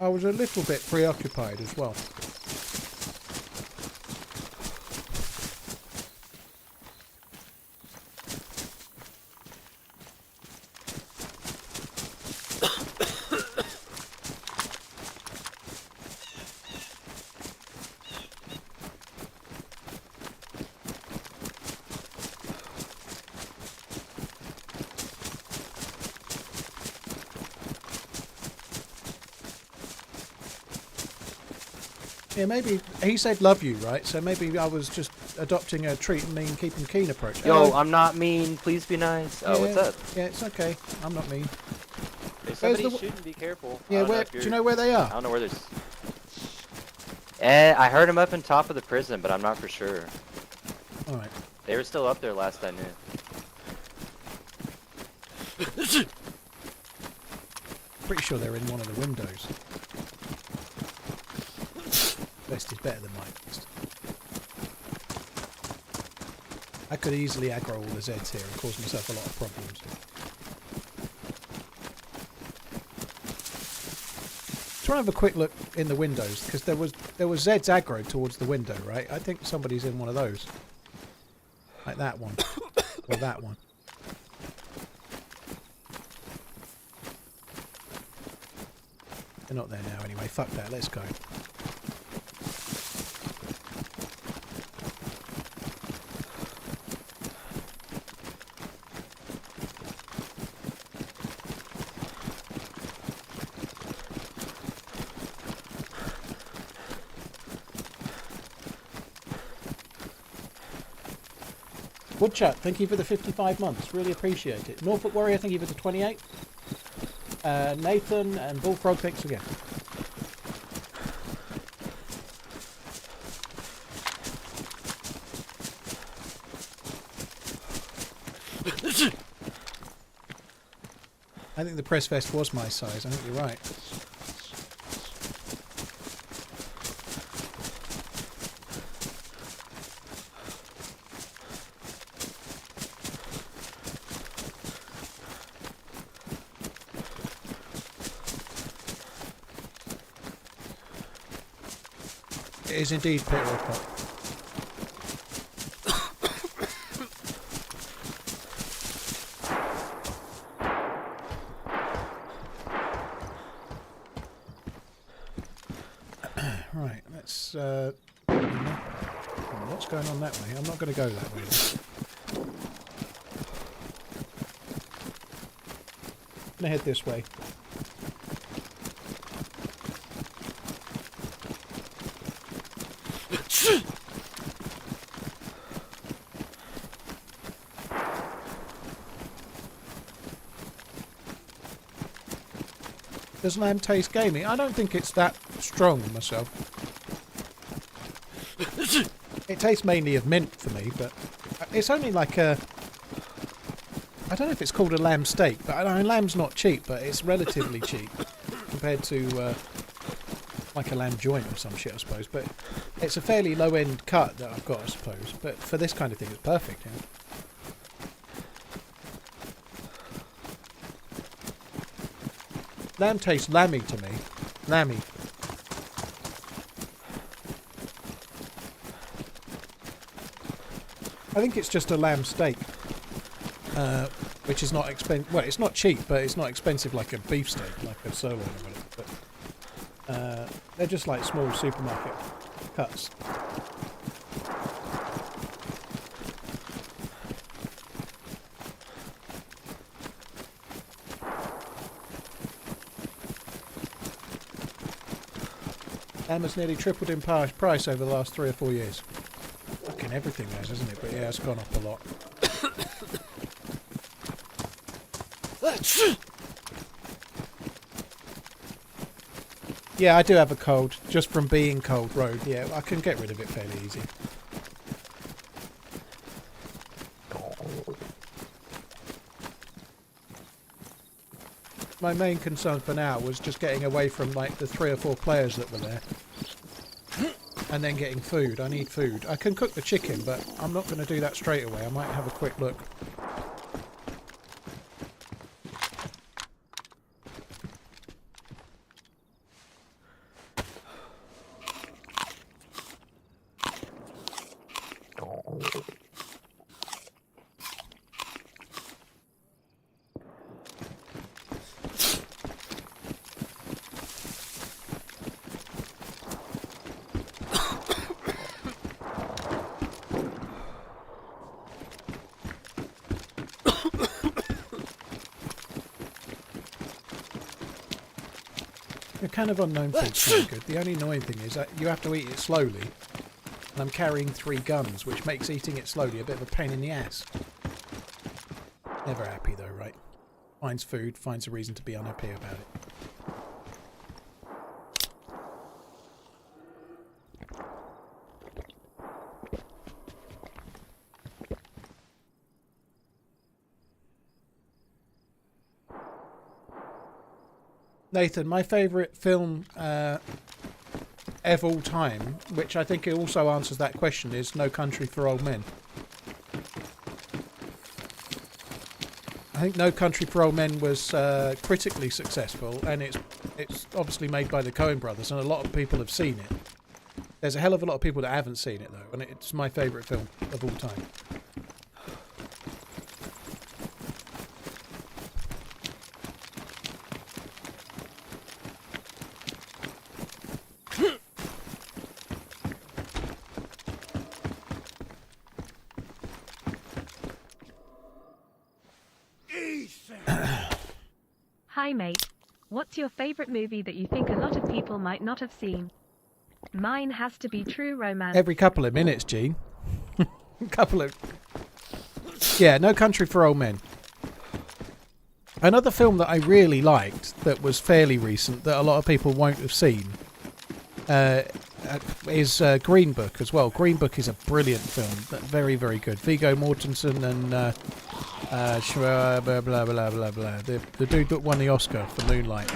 I was a little bit preoccupied as well. Yeah, maybe he said love you, right? So maybe I was just adopting a treat and mean, keep him keen approach. Yo, Hello. I'm not mean. Please be nice. Oh, what's up? Yeah, it's okay. I'm not mean. There's somebody the- shooting. Be careful. I Yeah, don't know where? if Do you you're- know where they I are? don't know where there's. I heard him up in top of the prison, but I'm not for sure. All right. They were still up there last I knew. Pretty sure they're in one of the windows. Best is better than my best. I could easily aggro all the Zeds here and cause myself a lot of problems. Try and have a quick look in the windows because there was Zeds aggro towards the window, right? I think somebody's in one of those, like that one or that one. They're not there now anyway. Fuck that. Let's go. Woodchuck, thank you for the 55 months. Really appreciate it. Norfolk Warrior, thank you for the 28. Nathan and Bullfrog, thanks again. I think the press vest was my size. I think you're right. It is indeed Pit Report. Right, let's... what's going on that way? I'm not going to go that way. I'm going to head this way. Does lamb taste gamey? I don't think it's that strong myself. It tastes mainly of mint for me, but it's only like a... I don't know if it's called a lamb steak, but I know lamb's not cheap, but it's relatively cheap compared to like a lamb joint or some shit, I suppose. But it's a fairly low-end cut that I've got, I suppose. But for this kind of thing, it's perfect, yeah. Lamb tastes lammy to me. Lammy. I think it's just a lamb steak, which is not expensive. Well, it's not cheap, but it's not expensive like a beef steak, like a sirloin or whatever. But they're just like small supermarket cuts. Lamb has nearly tripled in price over the last 3 or 4 years. Fucking everything has, isn't it? But yeah, it's gone up a lot. Yeah, I do have a cold, just from being cold road. Yeah, I can get rid of it fairly easy. My main concern for now was just getting away from like the 3 or 4 players that were there. And then getting food. I need food. I can cook the chicken, but I'm not going to do that straight away. I might have a quick look. A can of unknown food's pretty good. The only annoying thing is that you have to eat it slowly. And I'm carrying 3 guns, which makes eating it slowly a bit of a pain in the ass. Never happy though, right? Finds food, finds a reason to be unhappy about it. Nathan, my favourite film of all time, which I think it also answers that question, is No Country for Old Men. I think No Country for Old Men was critically successful, and it's obviously made by the Coen brothers, and a lot of people have seen it. There's a hell of a lot of people that haven't seen it though, and it's my favourite film of all time. Hi mate. What's your favorite movie that you think a lot of people might not have seen? Mine has to be True Romance. Every couple of minutes, Gene. Yeah, No Country for Old Men. Another film that I really liked that was fairly recent that a lot of people won't have seen is Green Book as well. Green Book is a brilliant film. Very, very good. Viggo Mortensen and blah, blah, blah, blah, blah, blah. The dude that won the Oscar for Moonlight.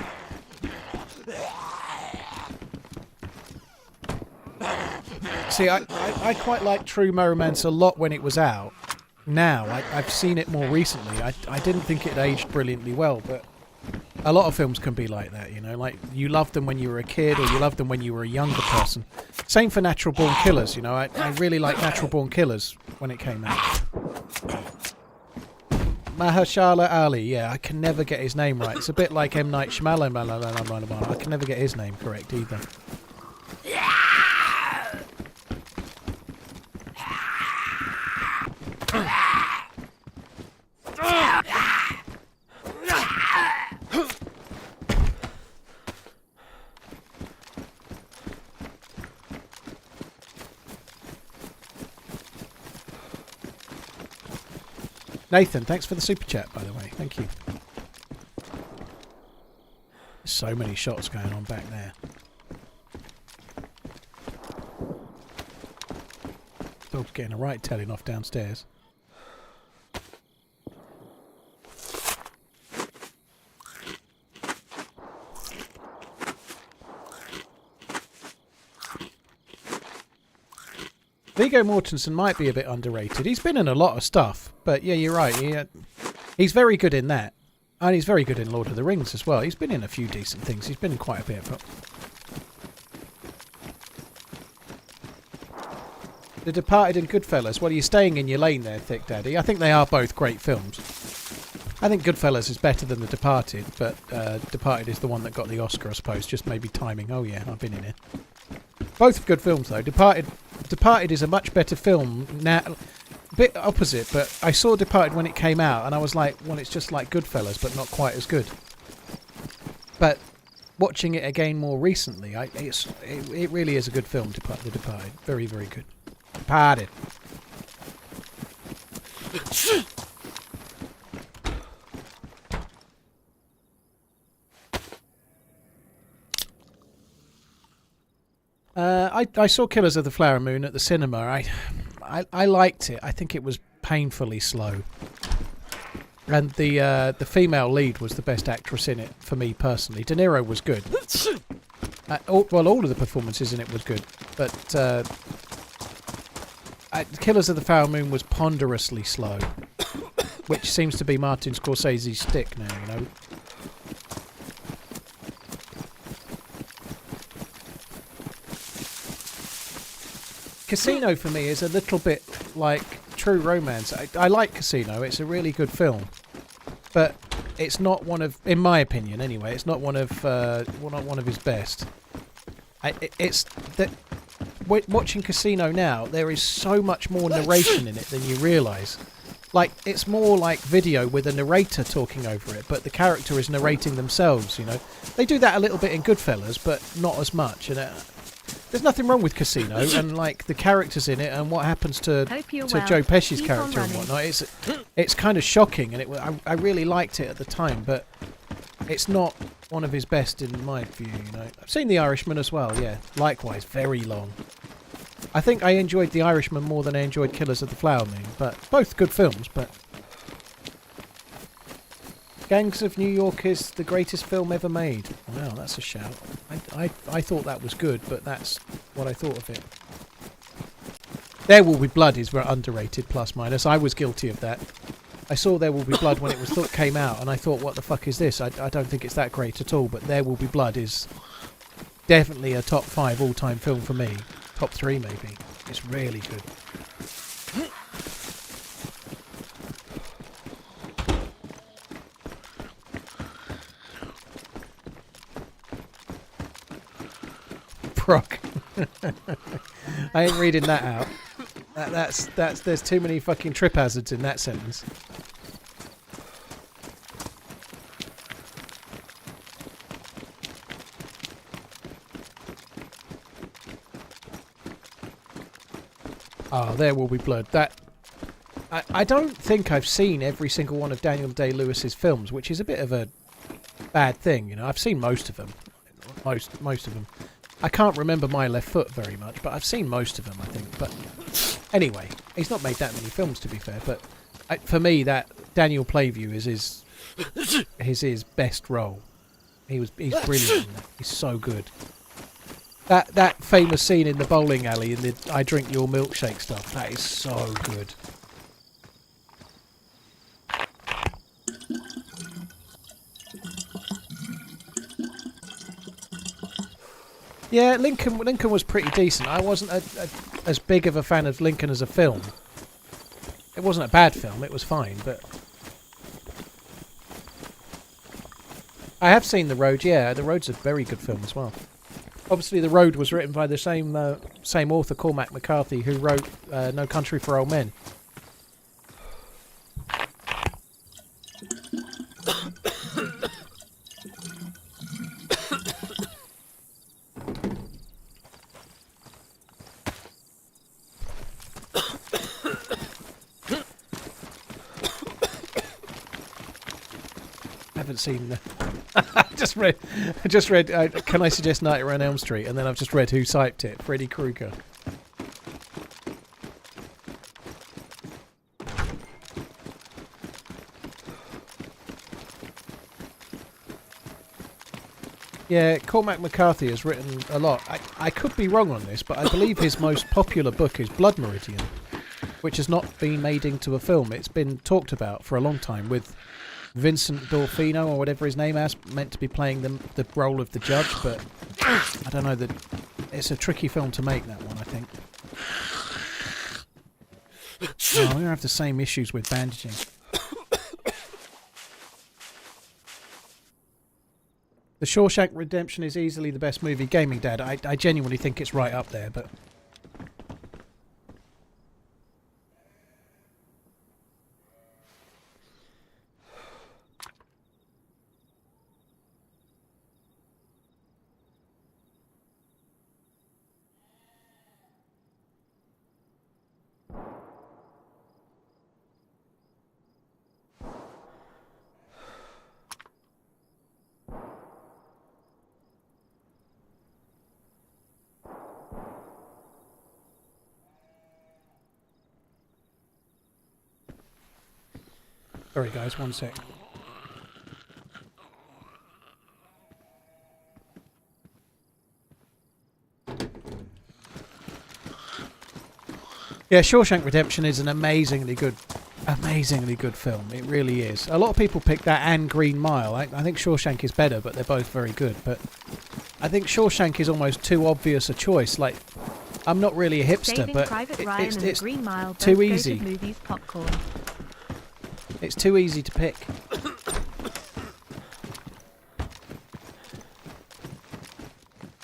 See, I quite liked True Romance a lot when it was out. Now, I've seen it more recently. I didn't think it aged brilliantly well, but a lot of films can be like that, you know? Like, you loved them when you were a kid, or you loved them when you were a younger person. Same for Natural Born Killers, you know? I really liked Natural Born Killers when it came out. Mahershala Ali, yeah, I can never get his name right. It's a bit like M. Night Shyamalan. I can never get his name correct either. Nathan, thanks for the super chat, by the way. Thank you. so many shots going on back there. Dog's getting a right telling off downstairs. Viggo Mortensen might be a bit underrated. He's been in a lot of stuff, but yeah, you're right. He's very good in that. And he's very good in Lord of the Rings as well. He's been in a few decent things. He's been in quite a bit. But The Departed and Goodfellas. Well, you're staying in your lane there, Thick Daddy. I think they are both great films. I think Goodfellas is better than The Departed, but Departed is the one that got the Oscar, I suppose. Just maybe timing. Oh yeah, I've been in it. Both good films though. Departed is a much better film now. A bit opposite, but I saw Departed when it came out, and I was like, well, it's just like Goodfellas, but not quite as good. But watching it again more recently, it really is a good film. The Departed, very, very good. Departed. I saw Killers of the Flower Moon at the cinema. I liked it. I think it was painfully slow. And the female lead was the best actress in it for me personally. De Niro was good. All of the performances in it was good, but Killers of the Flower Moon was ponderously slow, which seems to be Martin Scorsese's stick now. You know. Casino for me is a little bit like True Romance. I like Casino. It's a really good film, but it's not one of, in my opinion, anyway. It's not one of his best. It's that watching Casino now, there is so much more narration in it than you realise. Like, it's more like video with a narrator talking over it, but the character is narrating themselves. You know, they do that a little bit in Goodfellas, but not as much. And there's nothing wrong with Casino and like the characters in it and what happens to Joe Pesci's character and whatnot. It's kind of shocking, and I really liked it at the time, but it's not one of his best in my view. You know, I've seen The Irishman as well. Yeah, likewise, very long. I think I enjoyed The Irishman more than I enjoyed Killers of the Flower Moon, but both good films. But Gangs of New York is the greatest film ever made. Wow, that's a shout. I thought that was good, but that's what I thought of it. There Will Be Blood is very underrated, plus minus. I was guilty of that. I saw There Will Be Blood when it came out, and I thought, what the fuck is this? I don't think it's that great at all, but There Will Be Blood is definitely a top 5 all-time film for me. Top 3 maybe. It's really good. Proc. I ain't reading that out. There's too many fucking trip hazards in that sentence. Oh, There Will Be Blood. I don't think I've seen every single one of Daniel Day-Lewis's films, which is a bit of a bad thing, you know. I've seen most of them. Most of them. I can't remember My Left Foot very much, but I've seen most of them, I think. But anyway, he's not made that many films, to be fair. But for me, that Daniel Playview is his best role. He's brilliant in that. He's so good. That famous scene in the bowling alley in the I Drink Your Milkshake stuff, that is so good. Yeah, Lincoln was pretty decent. I wasn't as big of a fan of Lincoln as a film. It wasn't a bad film, it was fine, but I have seen The Road, yeah. The Road's a very good film as well. Obviously, The Road was written by the same author, Cormac McCarthy, who wrote No Country for Old Men. haven't seen the... I just read, can I suggest Nightmare on Elm Street? And then I've just read who typed it. Freddy Krueger. Yeah, Cormac McCarthy has written a lot. I could be wrong on this, but I believe his most popular book is Blood Meridian, which has not been made into a film. It's been talked about for a long time with Vincent D'Onofrio or whatever his name is, meant to be playing the role of the judge, but I don't know, it's a tricky film to make, that one, I think. Oh, we're going to have the same issues with bandaging. The Shawshank Redemption is easily the best movie. Gaming Dad, I genuinely think it's right up there, but... Sorry guys, one sec. Yeah, Shawshank Redemption is an amazingly good film. It really is. A lot of people pick that and Green Mile. I think Shawshank is better, but they're both very good. But I think Shawshank is almost too obvious a choice. Like, I'm not really a hipster, Saving but Private Ryan and the it's Green Mile both too go to easy. movies popcorn. It's too easy to pick.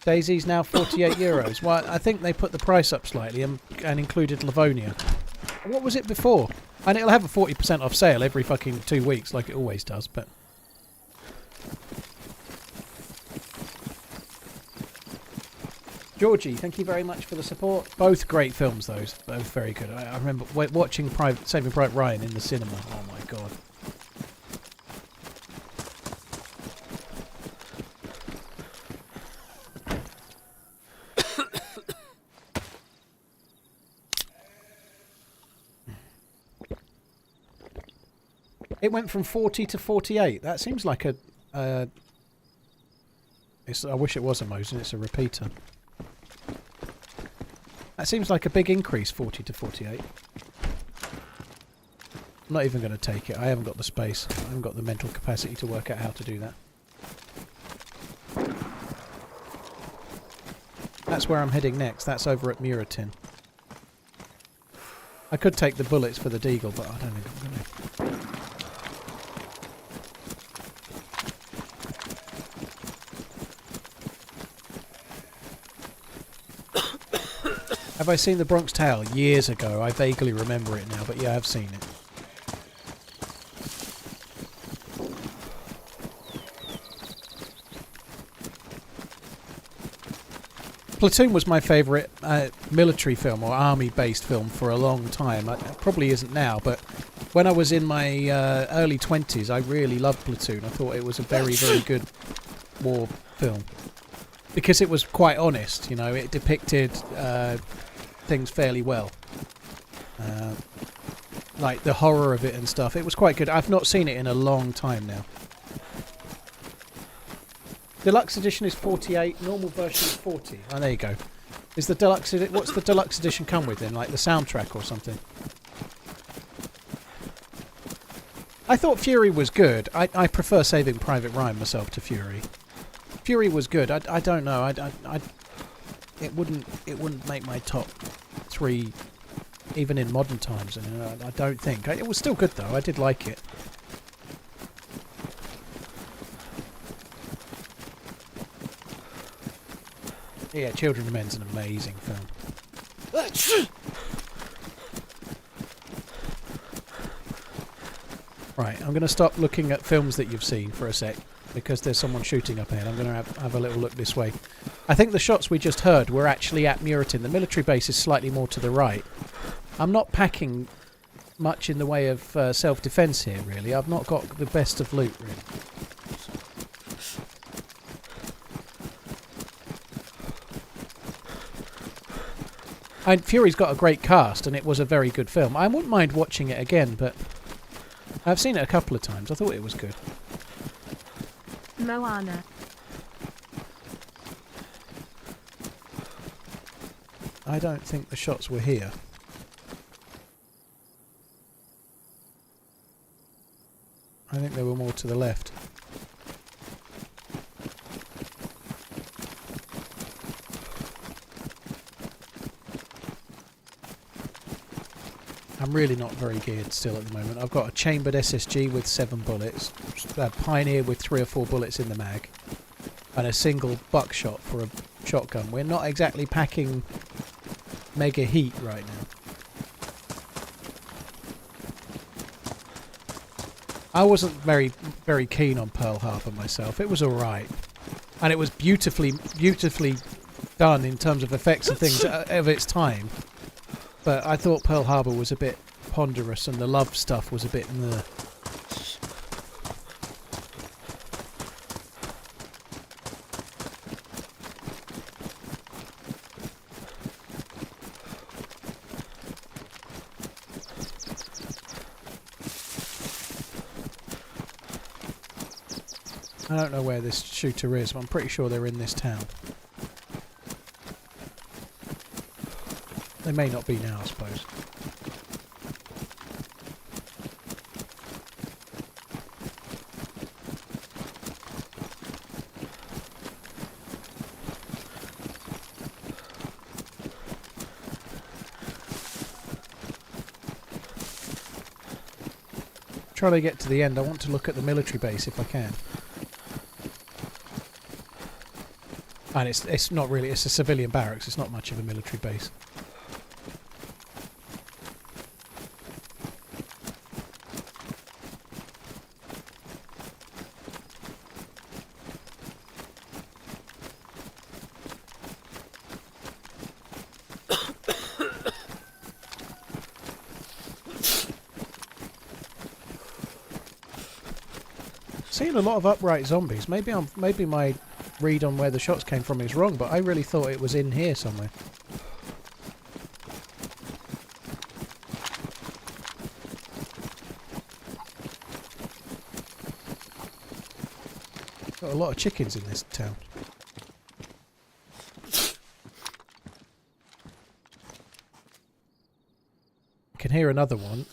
DayZ's now €48. Well, I think they put the price up slightly and included Livonia. What was it before? And it'll have a 40% off sale every fucking 2 weeks, like it always does, but... Georgie, thank you very much for the support. Both great films, those. Both very good. I remember watching Saving Private Ryan in the cinema. Oh my god. It went from 40 to 48. That seems like a... I wish it was a Mosin, it's a repeater. That seems like a big increase, 40 to 48. I'm not even going to take it. I haven't got the space. I haven't got the mental capacity to work out how to do that. That's where I'm heading next. That's over at Muratin. I could take the bullets for the Deagle, but I don't think I'm going to. Have I seen The Bronx Tale? Years ago. I vaguely remember it now, but yeah, I've seen it. Platoon was my favourite military film or army-based film for a long time. It probably isn't now, but when I was in my early 20s, I really loved Platoon. I thought it was a very, very good war film. Because it was quite honest, you know, it depicted things fairly well. Like the horror of it and stuff. It was quite good. I've not seen it in a long time now. Deluxe edition is 48, normal version is 40. Oh, there you go. Is the deluxe what's the deluxe edition come with then? Like the soundtrack or something? I thought Fury was good. I prefer Saving Private Ryan myself to Fury. Fury was good. I don't know. It wouldn't make my top 3 even in modern times. I don't think. It was still good though. I did like it. Yeah, Children of Men's an amazing film. Right, I'm going to stop looking at films that you've seen for a sec, because there's someone shooting up ahead. I'm going to have a little look this way. I think the shots we just heard were actually at Muratin. The military base is slightly more to the right. I'm not packing much in the way of self-defense here, really. I've not got the best of loot, really. And Fury's got a great cast, and it was a very good film. I wouldn't mind watching it again, but I've seen it a couple of times. I thought it was good. Moana. I don't think the shots were here. I think they were more to the left. I'm really not very geared still at the moment. I've got a chambered SSG with 7 bullets, a Pioneer with 3 or 4 bullets in the mag, and a single buckshot for a shotgun. We're not exactly packing mega heat right now. I wasn't very keen on Pearl Harbor myself. It was alright. And it was beautifully done in terms of effects and things of its time. But I thought Pearl Harbor was a bit ponderous and the love stuff was a bit meh. I don't know where this shooter is, but I'm pretty sure they're in this town. They may not be now, I suppose. Try to get to the end. I want to look at the military base if I can. And it's not really, it's a civilian barracks, it's not much of a military base. Seeing a lot of upright zombies. Maybe my read on where the shots came from is wrong, but I really thought it was in here somewhere. Got a lot of chickens in this town. I can hear another one.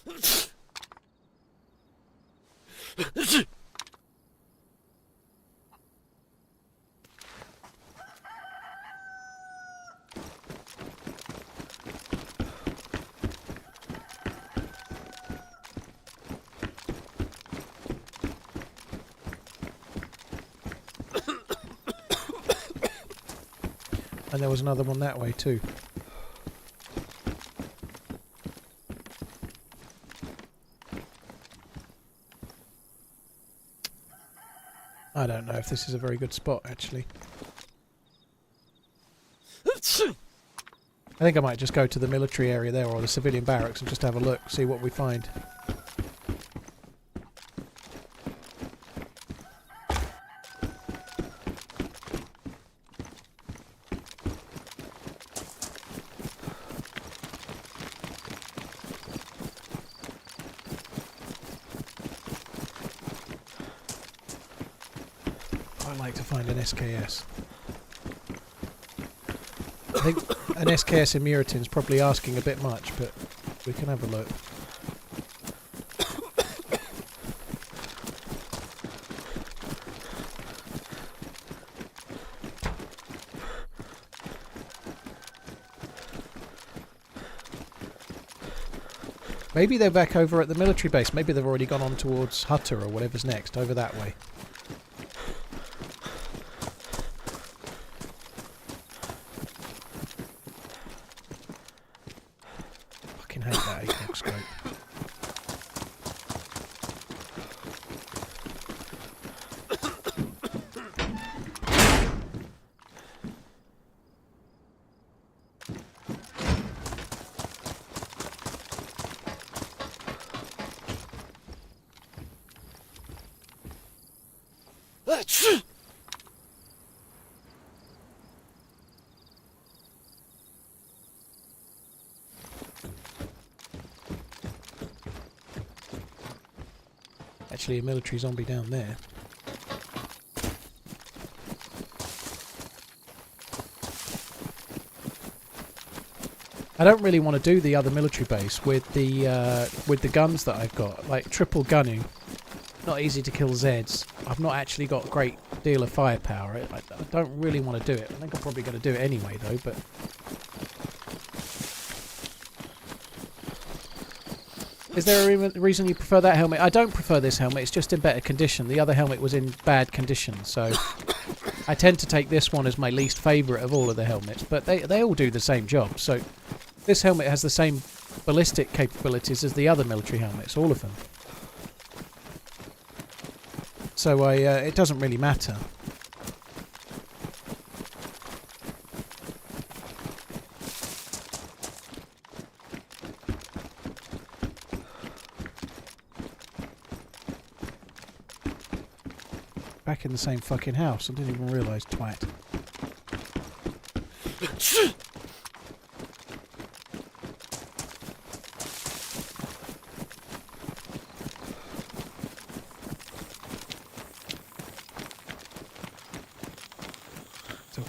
And there was another one that way too. I don't know if this is a very good spot, actually. I think I might just go to the military area there, or the civilian barracks, and just have a look, see what we find. SKS. I think an SKS in Muritin's probably asking a bit much, but we can have a look. Maybe they're back over at the military base. Maybe they've already gone on towards Hutter or whatever's next, over that way. Actually, a military zombie down there. I don't really want to do the other military base with the guns that I've got, like triple gunning. Not easy to kill Zeds. I've not actually got a great deal of firepower. I don't really want to do it. I think I'm probably going to do it anyway, though. But is there a reason you prefer that helmet? I don't prefer this helmet. It's just in better condition. The other helmet was in bad condition, so I tend to take this one as my least favourite of all of the helmets. But they all do the same job. So this helmet has the same ballistic capabilities as the other military helmets, all of them. So it doesn't really matter. Back in the same fucking house. I didn't even realise, twat.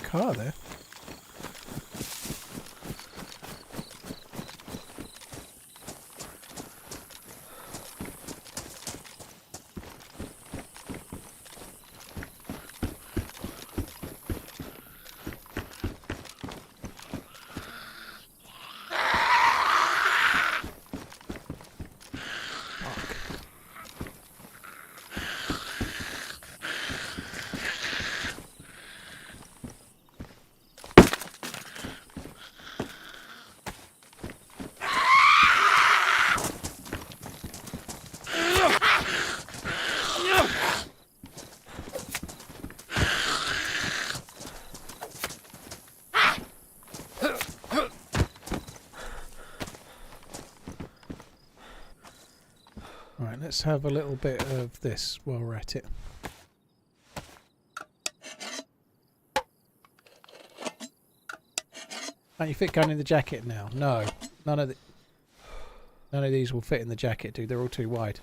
Car there. Let's have a little bit of this while we're at it. Can't you fit gun in the jacket now? No. None of these will fit in the jacket, dude. They're all too wide.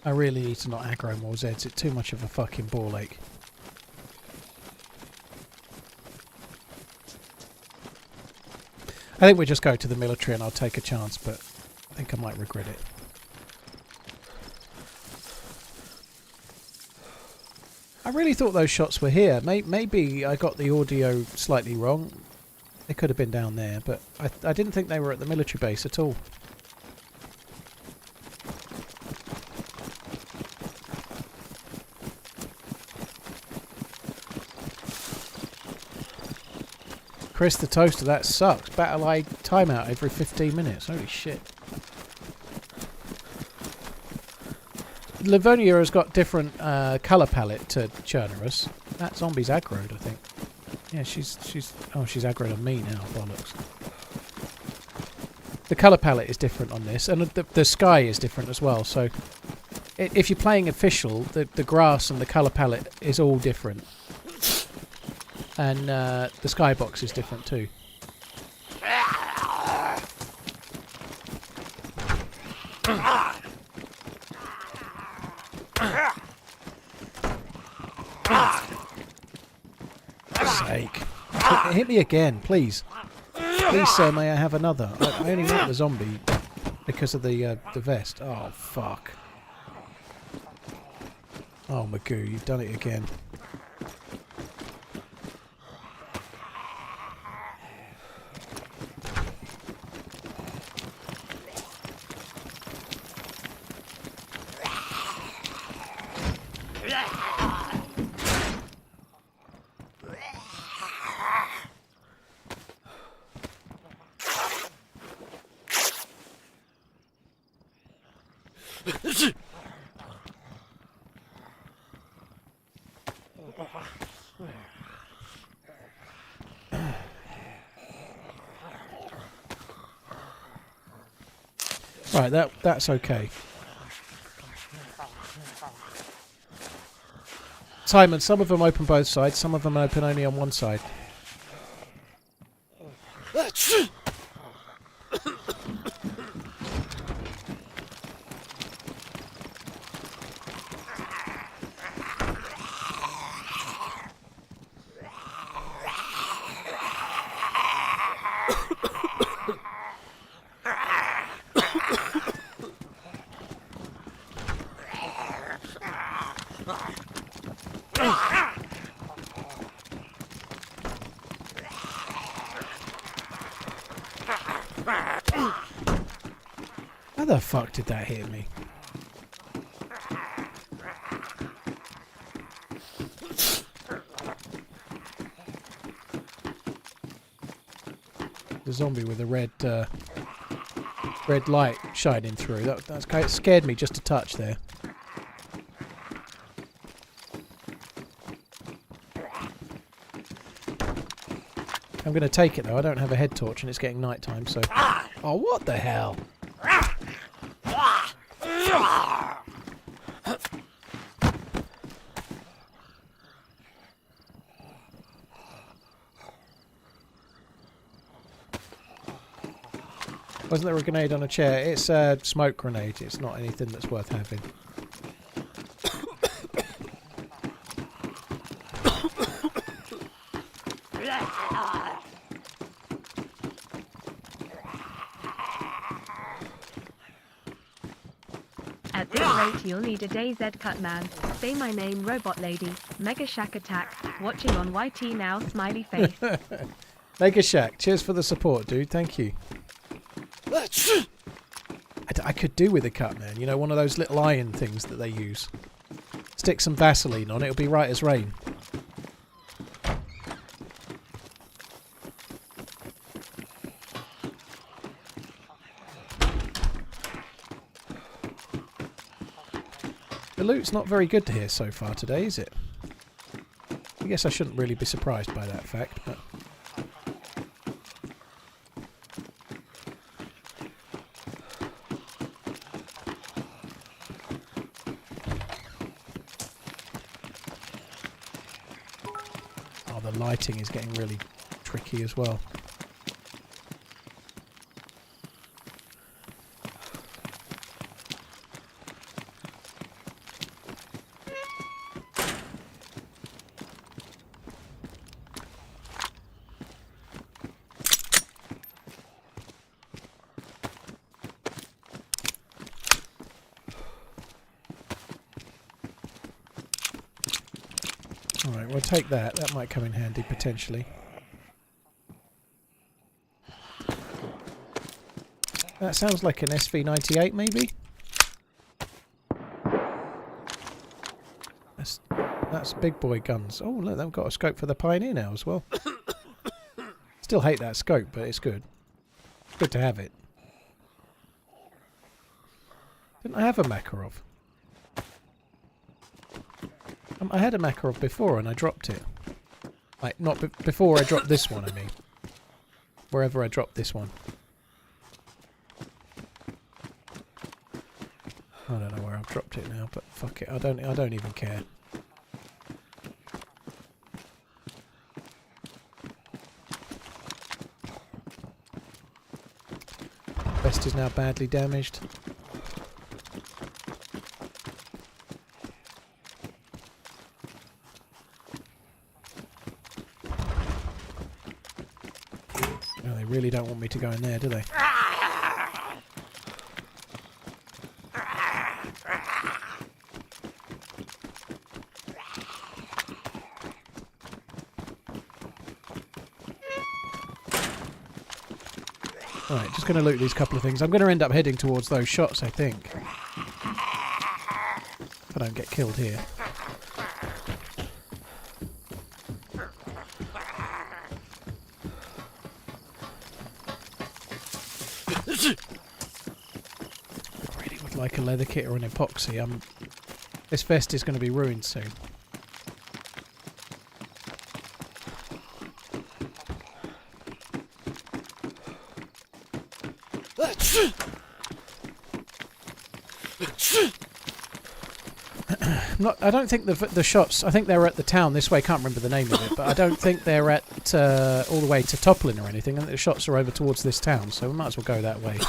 I really need to not aggro more Zeds. It's too much of a fucking ball ache. I think we'll just go to the military and I'll take a chance, but I think I might regret it. I really thought those shots were here. Maybe I got the audio slightly wrong. They could have been down there, but I didn't think they were at the military base at all. Chris the Toaster, that sucks. Battle eye timeout every 15 minutes. Holy shit. Livonia has got different colour palette to Chernarus. That zombie's aggroed, I think. Yeah, she's aggroed on me now, bollocks. The colour palette is different on this, and the sky is different as well, so if you're playing official, the grass and the colour palette is all different. And the skybox is different too. Sake. Hit me again, please. Please, sir, may I have another? I only want the zombie because of the vest. Oh, fuck. Oh, Magoo, you've done it again. Right, that's okay. Simon, some of them open both sides, some of them open only on one side. How the fuck did that hit me? The zombie with the red light shining through. That's kind of scared me just a touch there. I'm going to take it though. I don't have a head torch and it's getting night time, so... Oh, what the hell? Wasn't there a grenade on a chair? It's a smoke grenade. It's not anything that's worth having. At this rate you'll need a DayZ cut man. Say my name Robot Lady. Mega Shack Attack. Watching on YT now smiley face. Mega Shack, cheers for the support, dude. Thank you. I could do with a cut man. You know, one of those little iron things that they use. Stick some Vaseline on it, it'll be right as rain. The loot's not very good here so far today, is it? I guess I shouldn't really be surprised by that fact, but... Oh, the lighting is getting really tricky as well. Alright, we'll take that. That might come in handy, potentially. That sounds like an SV98, maybe? That's big boy guns. Oh, look, they've got a scope for the Pioneer now as well. Still hate that scope, but it's good. It's good to have it. Didn't I have a Makarov? I had a Makarov before and I dropped it. Like, not before I dropped this one, I mean. Wherever I dropped this one. I don't know where I've dropped it now, but fuck it. I don't even care. Vest is now badly damaged. Really don't want me to go in there, do they? Alright, just going to loot these couple of things. I'm going to end up heading towards those shots, I think. If I don't get killed here. Like a leather kit or an epoxy. This vest is going to be ruined soon. I don't think the shots. I think they're at the town this way. Can't remember the name of it, but I don't think they're at all the way to Toplin or anything. I think the shots are over towards this town, so we might as well go that way.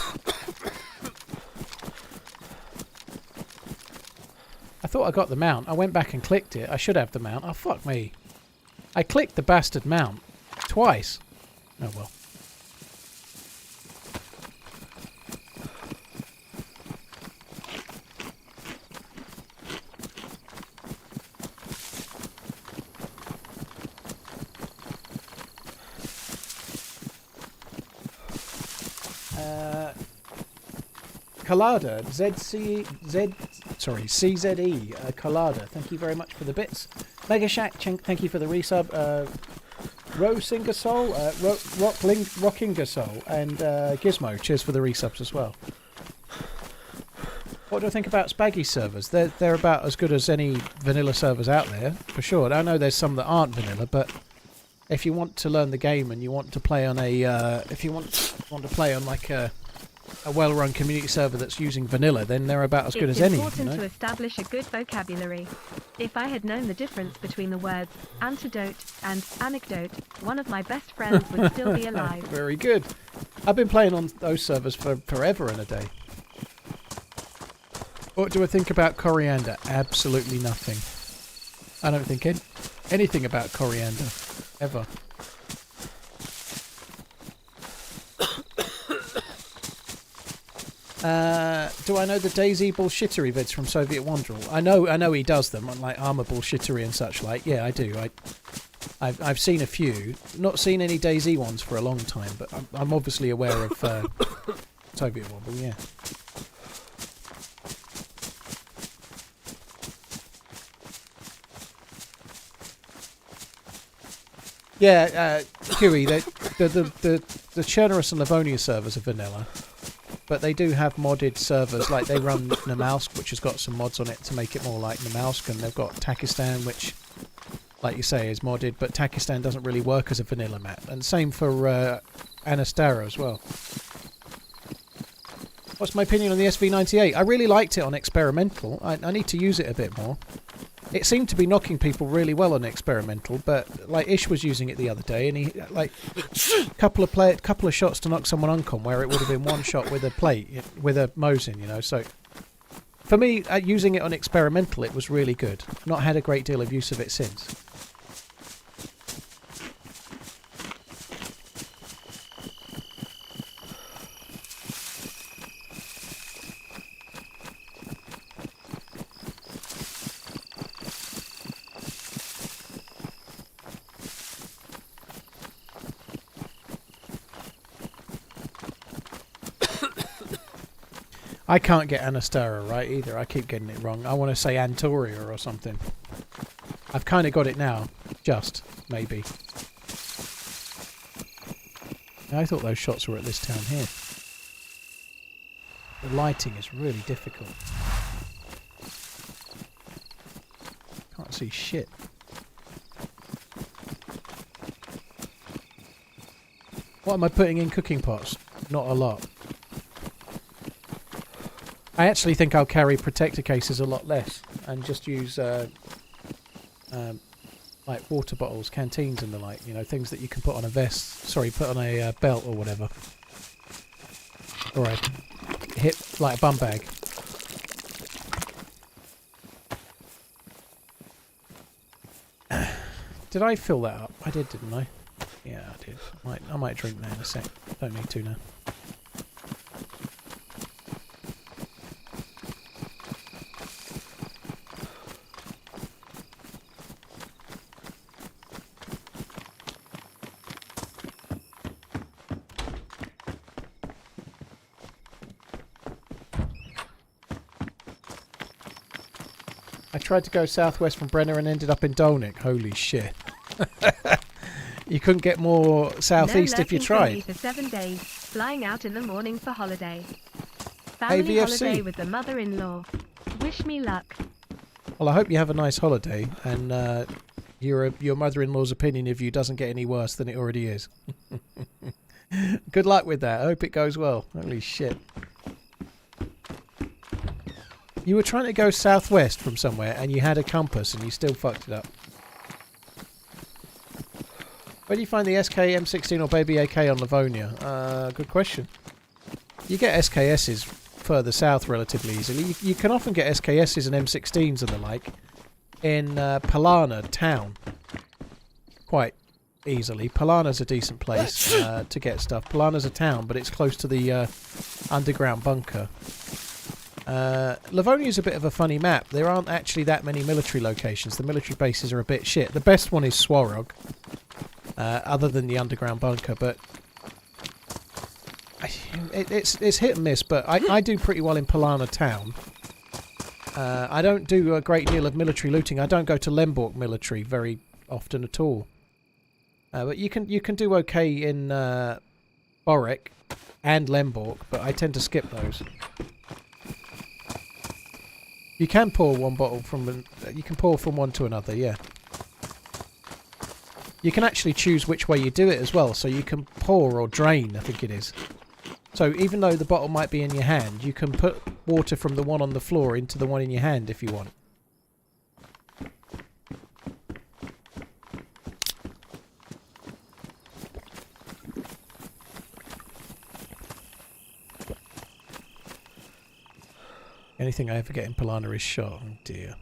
I thought I got the mount. I went back and clicked it. I should have the mount. Oh fuck me! I clicked the bastard mount twice. Oh well. Colada, CZE, Colada, thank you very much for the bits. Mega Shack, thank you for the resub. Rosingasol, Rockingasol, and Gizmo, cheers for the resubs as well. What do I think about Spaggy servers? They're about as good as any vanilla servers out there, for sure. I know there's some that aren't vanilla, but if you want to learn the game and you want to play on a, if you want to play on like a well-run community server that's using vanilla, then they're about as good as any. It's important to establish a good vocabulary. If I had known the difference between the words antidote and anecdote, one of my best friends would still be alive. Very good. I've been playing on those servers for forever and a day. What do I think about coriander? Absolutely nothing. I don't think anything about coriander, ever. Do I know the DayZ bullshittery vids from Soviet Wanderer? I know he does them, like armor bullshittery and such like. Yeah, I do. I've seen a few. Not seen any DayZ ones for a long time, but I'm obviously aware of Soviet Wanderer, yeah. Yeah, Huey, the Chernerus and Livonia servers are vanilla. But they do have modded servers, like they run Namalsk, which has got some mods on it to make it more like Namalsk, and they've got Takistan, which, like you say, is modded, but Takistan doesn't really work as a vanilla map. And same for Anastara as well. What's my opinion on the SV98? I really liked it on experimental. I need to use it a bit more. It seemed to be knocking people really well on experimental, but like Ish was using it the other day, and he like couple of shots to knock someone uncon where it would have been one shot with a plate with a Mosin, you know. So for me, using it on experimental, it was really good. Not had a great deal of use of it since. I can't get Anastara right either. I keep getting it wrong. I want to say Antoria or something. I've kind of got it now. Just. Maybe. I thought those shots were at this town here. The lighting is really difficult. Can't see shit. What am I putting in cooking pots? Not a lot. I actually think I'll carry protector cases a lot less and just use like water bottles, canteens and the like, you know, things that you can put on a vest, sorry, put on a belt or whatever. Or a hip, like a bum bag. Did I fill that up? I did, didn't I? Yeah, I did. I might drink that in a sec. Don't need to now. I tried to go southwest from Brenner and ended up in Dolnik. Holy shit. You couldn't get more southeast if you tried. For 7 days, flying out in the morning for holiday. Family AVFC. holiday with the mother-in-law. Wish me luck. Well, I hope you have a nice holiday, and your mother-in-law's opinion of you doesn't get any worse than it already is. Good luck with that. I hope it goes well. Holy shit. You were trying to go southwest from somewhere and you had a compass and you still fucked it up. Where do you find the SK, M16 or Baby AK on Livonia? Good question. You get SKSs further south relatively easily. You can often get SKSs and M16s and the like in Palana town quite easily. Palana's a decent place to get stuff. Palana's a town, but it's close to the underground bunker. Livonia's a bit of a funny map. There aren't actually that many military locations. The military bases are a bit shit. The best one is Swarog, other than the underground bunker, but it's hit and miss. But I do pretty well in Palana town. I don't do a great deal of military looting. I don't go to Lemborg military very often at all. But you can do okay in Borek and Lemborg, but I tend to skip those. You can pour one bottle from you can pour from one to another, yeah. You can actually choose which way you do it as well, so you can pour or drain, I think it is. So even though the bottle might be in your hand, you can put water from the one on the floor into the one in your hand if you want. Anything I ever get in Palana is shot. Oh dear.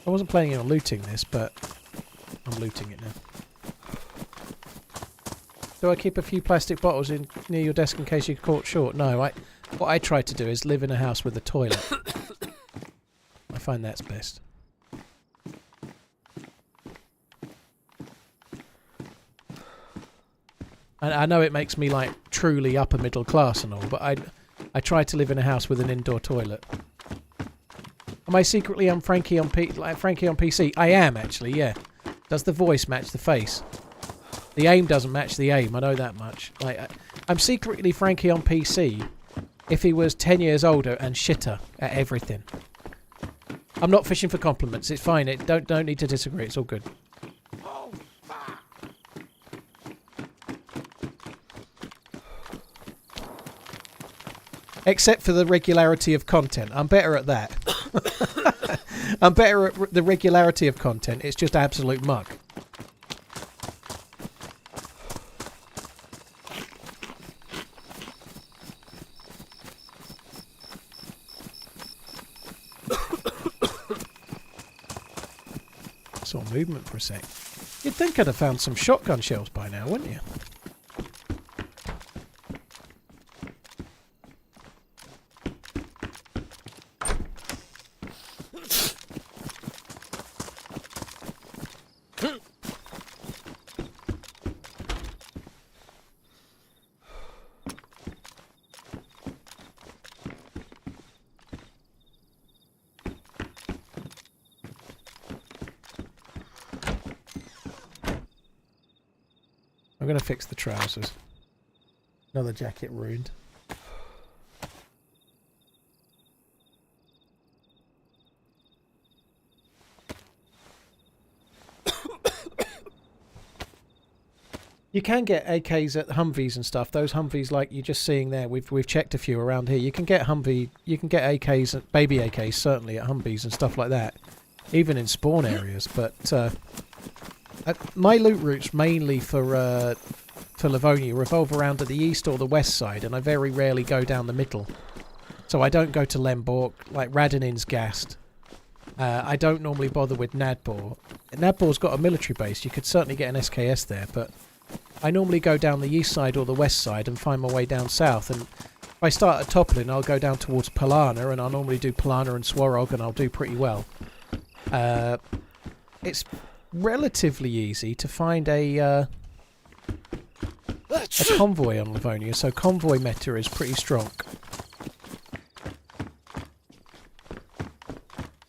I wasn't planning on looting this, but I'm looting it now. Do I keep a few plastic bottles in near your desk in case you get caught short? No, what I try to do is live in a house with a toilet. I find that's best. I know it makes me like truly upper middle class and all, but I try to live in a house with an indoor toilet. Am I secretly Frankie on Frankie on PC? I am actually, yeah. Does the voice match the face? The aim doesn't match the aim. I know that much. Like I'm secretly Frankie on PC if he was 10 years older and shitter at everything. I'm not fishing for compliments. It's fine. Don't need to disagree. It's all good. Except for the regularity of content. I'm better at that. I'm better at the regularity of content. It's just absolute muck. Saw movement for a sec. You'd think I'd have found some shotgun shells by now, wouldn't you? I'm going to fix the trousers. Another jacket ruined. You can get AKs at Humvees and stuff. Those Humvees, like you're just seeing there, we've checked a few around here. You can get AKs, baby AKs certainly at Humvees and stuff like that, even in spawn areas. But my loot routes mainly for Livonia revolve around to the east or the west side, and I very rarely go down the middle. So I don't go to Lemborg, like Radanin's gassed. I don't normally bother with Nadbor. Nadbor's got a military base. You could certainly get an SKS there, but I normally go down the east side or the west side and find my way down south. And if I start at Toplin, I'll go down towards Palana, and I'll normally do Palana and Swarog, and I'll do pretty well. It's relatively easy to find a convoy on Livonia, so convoy meta is pretty strong.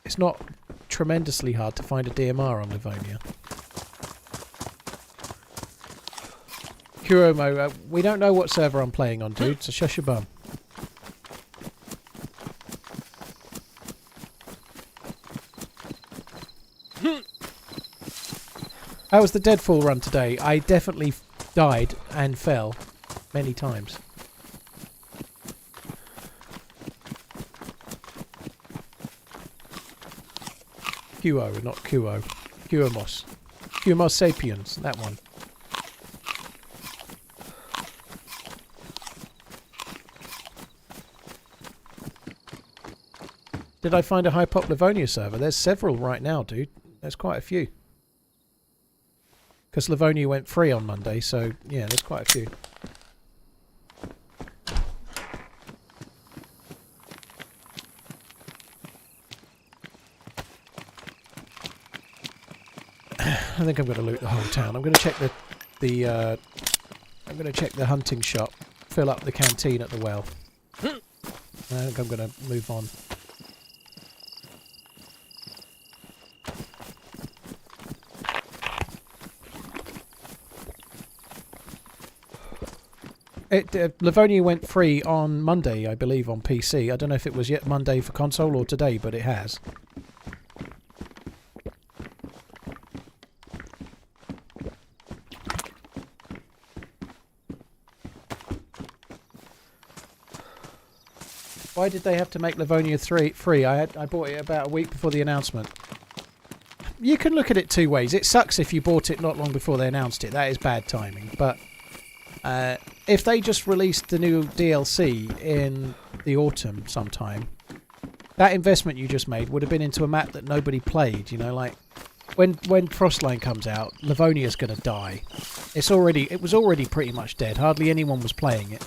It's not tremendously hard to find a DMR on Livonia. Kuromo, we don't know what server I'm playing on, dude, so shush your bum. How was the Deadfall run today? I definitely died and fell many times. Quo, not Quo. Quomos. Quomos sapiens, that one. Did I find a high pop Livonia server? There's several right now, dude. There's quite a few. Because Livonia went free on Monday, so yeah, there's quite a few. I think I'm going to loot the whole town. I'm going to check I'm going to check the hunting shop, fill up the canteen at the well. I think I'm going to move on. Livonia went free on Monday, I believe, on PC. I don't know if it was yet Monday for console or today, but it has. Why did they have to make Livonia 3 free? I bought it about a week before the announcement. You can look at it two ways. It sucks if you bought it not long before they announced it. That is bad timing. But if they just released the new DLC in the autumn sometime, that investment you just made would have been into a map that nobody played. You know, like when Frostline comes out, Livonia's going to die. It was already pretty much dead. Hardly anyone was playing it.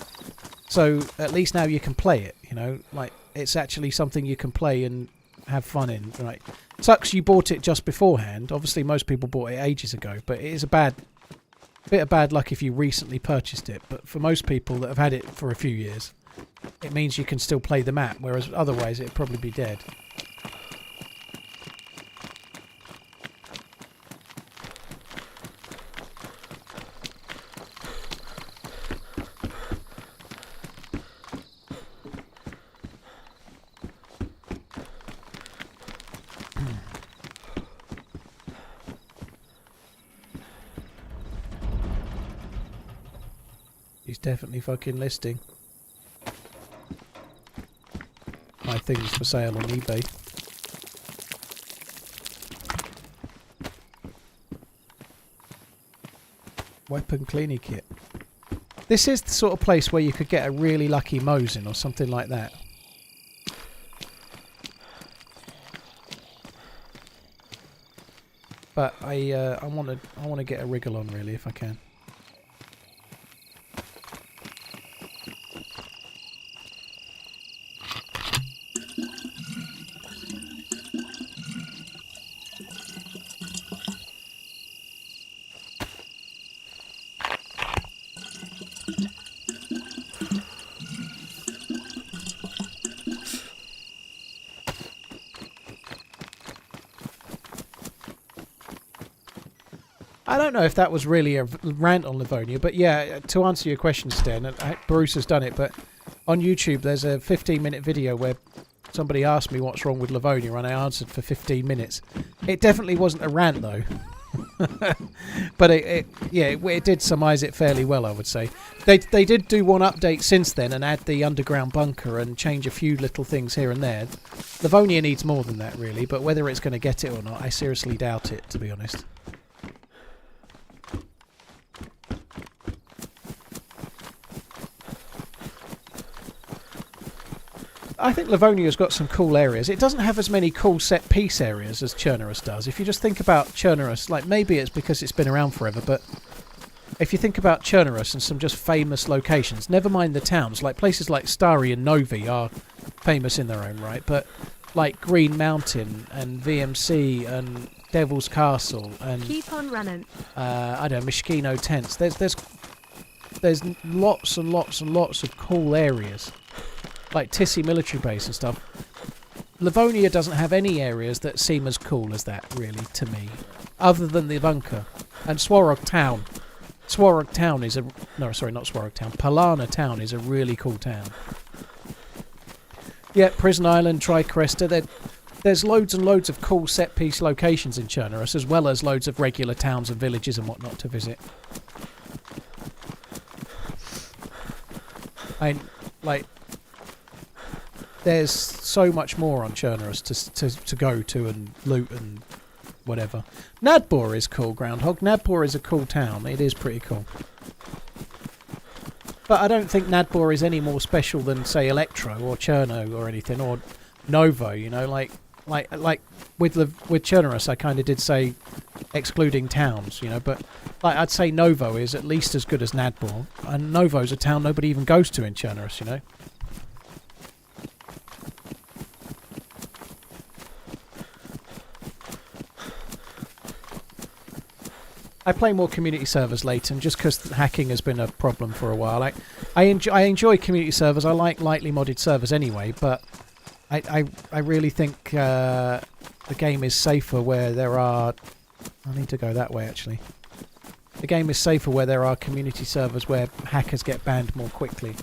So at least now you can play it, you know, like it's actually something you can play and have fun in. Right? Sucks you bought it just beforehand. Obviously most people bought it ages ago, but it is a bit of bad luck if you recently purchased it. But for most people that have had it for a few years, it means you can still play the map, whereas otherwise it'd probably be dead. He's definitely fucking listing my things for sale on eBay. Weapon cleaning kit. This is the sort of place where you could get a really lucky Mosin or something like that. But I want to get a wriggle on really if I can. I don't know if that was really a rant on Livonia, but yeah, to answer your question, Stan, Bruce has done it, but on YouTube there's a 15-minute video where somebody asked me what's wrong with Livonia and I answered for 15 minutes. It definitely wasn't a rant though. But it did surmise it fairly well, I would say. They did do one update since then and add the underground bunker and change a few little things here and there. Livonia needs more than that really, but whether it's going to get it or not, I seriously doubt it, to be honest. I think Livonia's got some cool areas. It doesn't have as many cool set-piece areas as Chernarus does. If you just think about Chernarus, like maybe it's because it's been around forever, but if you think about Chernarus and some just famous locations, never mind the towns, like places like Stari and Novi are famous in their own right, but like Green Mountain and VMC and Devil's Castle and Keep on running. I don't know, Mishkino Tents. There's lots and lots and lots of cool areas. Like Tissy military base and stuff. Livonia doesn't have any areas that seem as cool as that, really, to me. Other than the bunker. And Swarog Town. Swarog Town is a... No, sorry, not Swarog Town. Palana Town is a really cool town. Yeah, Prison Island, Tricresta. There's loads and loads of cool set-piece locations in Chernarus, as well as loads of regular towns and villages and whatnot to visit. like, there's so much more on Chernarus to go to and loot and whatever. Nadbor is cool, Groundhog. Nadbor is a cool town. It is pretty cool. But I don't think Nadbor is any more special than, say, Electro or Cherno or anything, or Novo, you know, like with Chernarus I kind of did say excluding towns, you know, but like I'd say Novo is at least as good as Nadbor, and Novo's a town nobody even goes to in Chernarus, you know. I play more community servers, Leighton, just because hacking has been a problem for a while. I enjoy community servers. I like lightly modded servers anyway, but I really think the game is safer where there are... I need to go that way, actually. The game is safer where there are community servers where hackers get banned more quickly.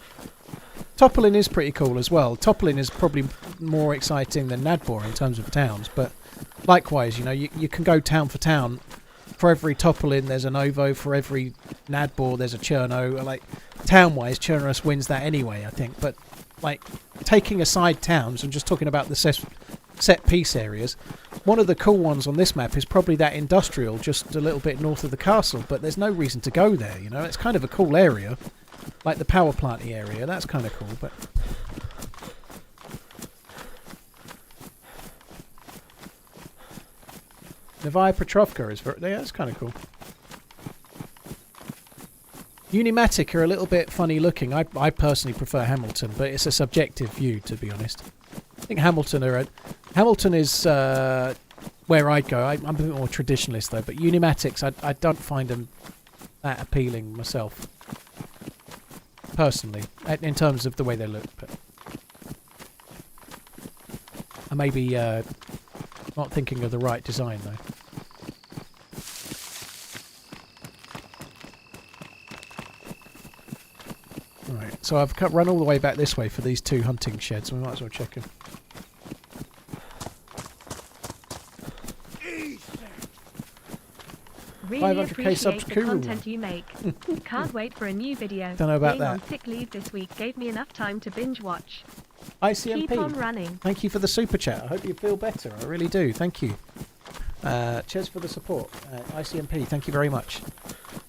Topolin is pretty cool as well. Topolin is probably more exciting than Nadbor in terms of towns, but likewise, you know, you can go town for town. For every Topolin, there's a Novo. For every Nadbor, there's a Cherno. Like, town-wise, Chernarus wins that anyway, I think. But, like, taking aside towns and just talking about the set-piece areas, one of the cool ones on this map is probably that industrial just a little bit north of the castle. But there's no reason to go there, you know? It's kind of a cool area. Like the power plant-y area. That's kind of cool, but... Novaya Petrovka is very... Yeah, that's kind of cool. Unimatic are a little bit funny looking. I personally prefer Hamilton, but it's a subjective view, to be honest. I think Hamilton is where I'd go. I'm a bit more traditionalist, though, but Unimatics, I don't find them that appealing myself. Personally, in terms of the way they look. But I may be not thinking of the right design, though. Right, so I've run all the way back this way for these two hunting sheds. We might as well check them. Really 500k appreciate subs, the cool. content you make. Can't wait for a new video. Don't know about Being on that. sick leave this week gave me enough time to binge watch. ICMP. Keep on running. Thank you for the super chat. I hope you feel better. I really do. Thank you. Cheers for the support. ICMP, thank you very much.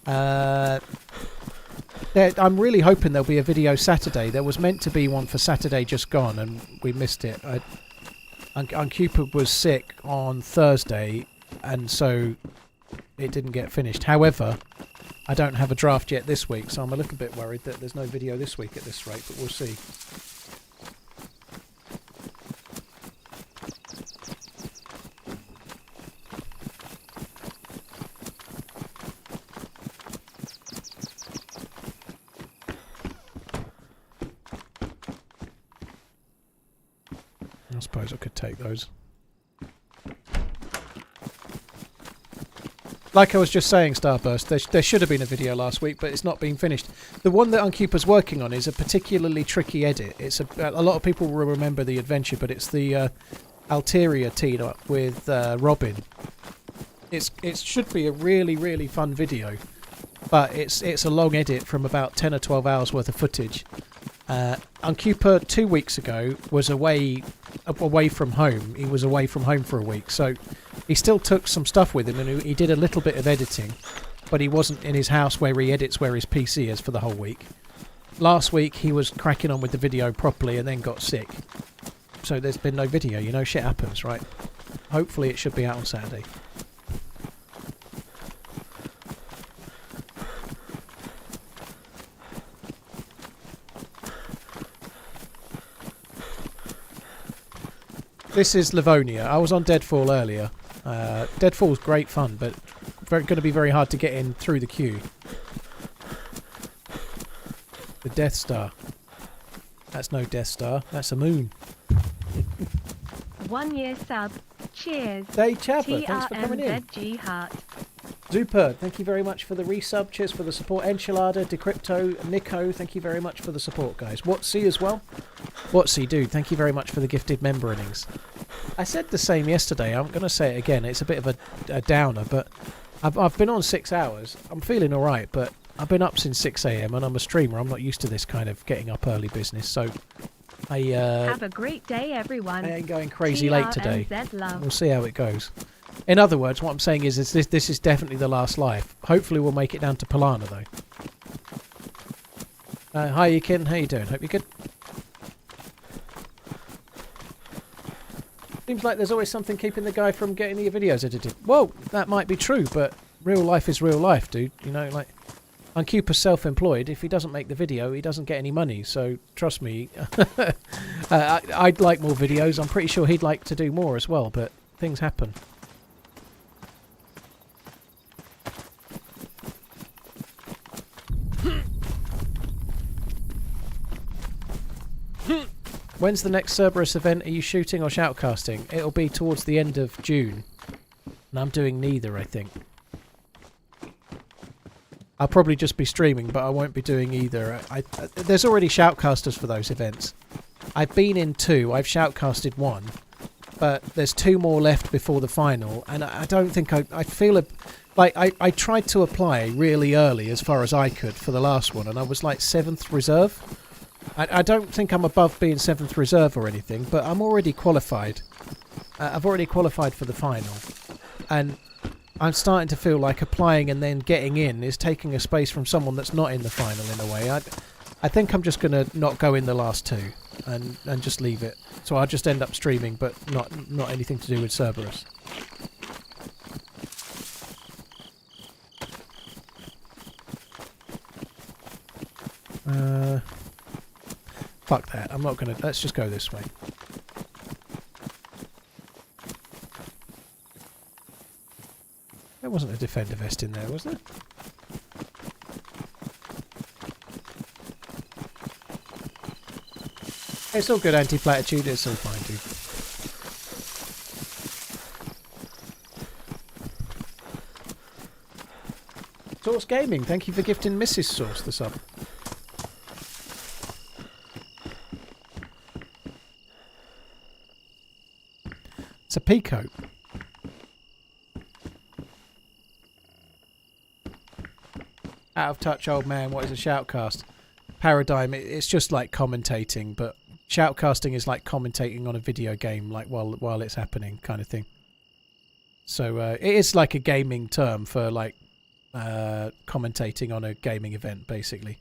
I'm really hoping there'll be a video Saturday. There was meant to be one for Saturday just gone, and we missed it. Uncupid was sick on Thursday, and so it didn't get finished. However, I don't have a draft yet this week, so I'm a little bit worried that there's no video this week at this rate, but we'll see. I suppose I could take those. Like I was just saying, Starburst, there should have been a video last week, but it's not been finished. The one that Unkeeper's working on is a particularly tricky edit. It's a lot of people will remember the adventure, but it's the Alteria team up with Robin. It should be a really fun video, but it's a long edit from about 10 or 12 hours worth of footage. Unkeeper 2 weeks ago was away from home. He was away from home for a week, so he still took some stuff with him, and he did a little bit of editing, but he wasn't in his house where he edits where his PC is for the whole week. Last week he was cracking on with the video properly and then got sick, so there's been no video. You know, shit happens, right? Hopefully it should be out on Saturday. This is Livonia. I was on Deadfall earlier. Deadfall's great fun, but going to be very hard to get in through the queue. The Death Star. That's no Death Star. That's a moon. 1 year sub. Cheers. Day Chapper, thanks for coming in. TRMZ Heart. Zuper, thank you very much for the resub. Cheers for the support. Enchilada, Decrypto, Nico, thank you very much for the support, guys. Watsy as well. Watsy, dude, thank you very much for the gifted member innings. I said the same yesterday. I'm going to say it again. It's a bit of a downer, but I've been on 6 hours. I'm feeling all right, but I've been up since 6 a.m. and I'm a streamer. I'm not used to this kind of getting up early business. So I Have a great day, everyone. I ain't going crazy late today. TRMZ love. We'll see how it goes. In other words, what I'm saying is this is definitely the last live. Hopefully we'll make it down to Polana though. Hi Ekin, how you doing? Hope you're good. Seems like there's always something keeping the guy from getting the videos edited. Well, that might be true, but real life is real life, dude. You know, like, Uncupa's self-employed. If he doesn't make the video, he doesn't get any money. So, trust me, I'd like more videos. I'm pretty sure he'd like to do more as well, but things happen. When's the next Cerberus event? Are you shooting or shoutcasting? It'll be towards the end of June. And I'm doing neither, I think. I'll probably just be streaming, but I won't be doing either. There's already shoutcasters for those events. I've been in 2. I've shoutcasted 1. But there's 2 more left before the final. And I don't think I feel... I tried to apply really early as far as I could for the last one. And I was like 7th reserve. I don't think I'm above being 7th reserve or anything, but I'm already qualified. I've already qualified for the final. And I'm starting to feel like applying and then getting in is taking a space from someone that's not in the final in a way. I think I'm just going to not go in the last 2 and just leave it. So I'll just end up streaming, but not anything to do with Cerberus. Fuck that. I'm not going to... Let's just go this way. There wasn't a defender vest in there, was there? It's all good, anti-platitude. It's all fine, dude. Source Gaming, thank you for gifting Mrs. Source the sub. It's a peacoat. Out of touch, old man. What is a shoutcast? Paradigm. It's just like commentating, but shoutcasting is like commentating on a video game, like while it's happening, kind of thing. So it is like a gaming term for like commentating on a gaming event, basically.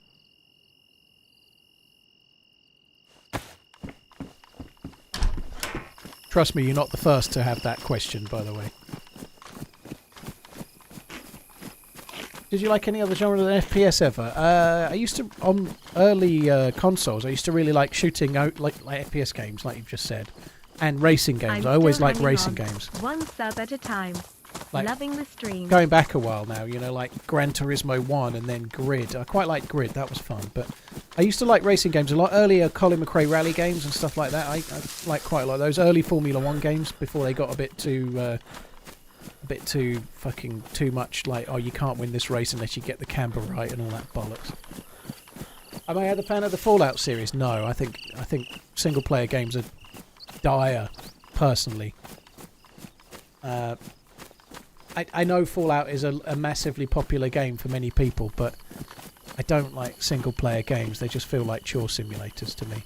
Trust me, you're not the first to have that question, by the way. Did you like any other genre than FPS ever? I used to, on early consoles, I used to really like shooting out like FPS games, like you've just said, and racing games. I always liked racing games. One sub at a time. Like, loving the stream. Going back a while now, you know, like Gran Turismo 1 and then Grid. I quite liked Grid, that was fun. But I used to like racing games a lot. Earlier Colin McRae rally games and stuff like that. I like quite a lot of those early Formula 1 games before they got a bit too fucking too much, like, oh, you can't win this race unless you get the camber right and all that bollocks. Am I a fan of the Fallout series? No, I think single player games are dire, personally. I know Fallout is a massively popular game for many people, but I don't like single player games. They just feel like chore simulators to me.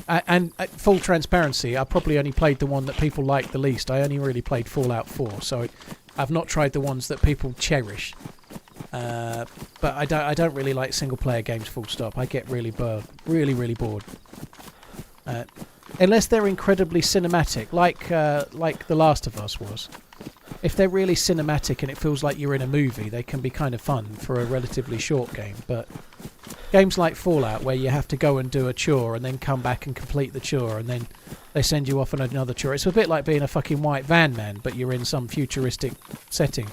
And full transparency, I probably only played the one that people liked the least. I only really played Fallout 4, so I've not tried the ones that people cherish. But I don't really like single player games, full stop. I get really bored. Unless they're incredibly cinematic, like The Last of Us was. If they're really cinematic and it feels like you're in a movie, they can be kind of fun for a relatively short game. But games like Fallout, where you have to go and do a chore and then come back and complete the chore and then they send you off on another chore. It's a bit like being a fucking white van man, but you're in some futuristic setting.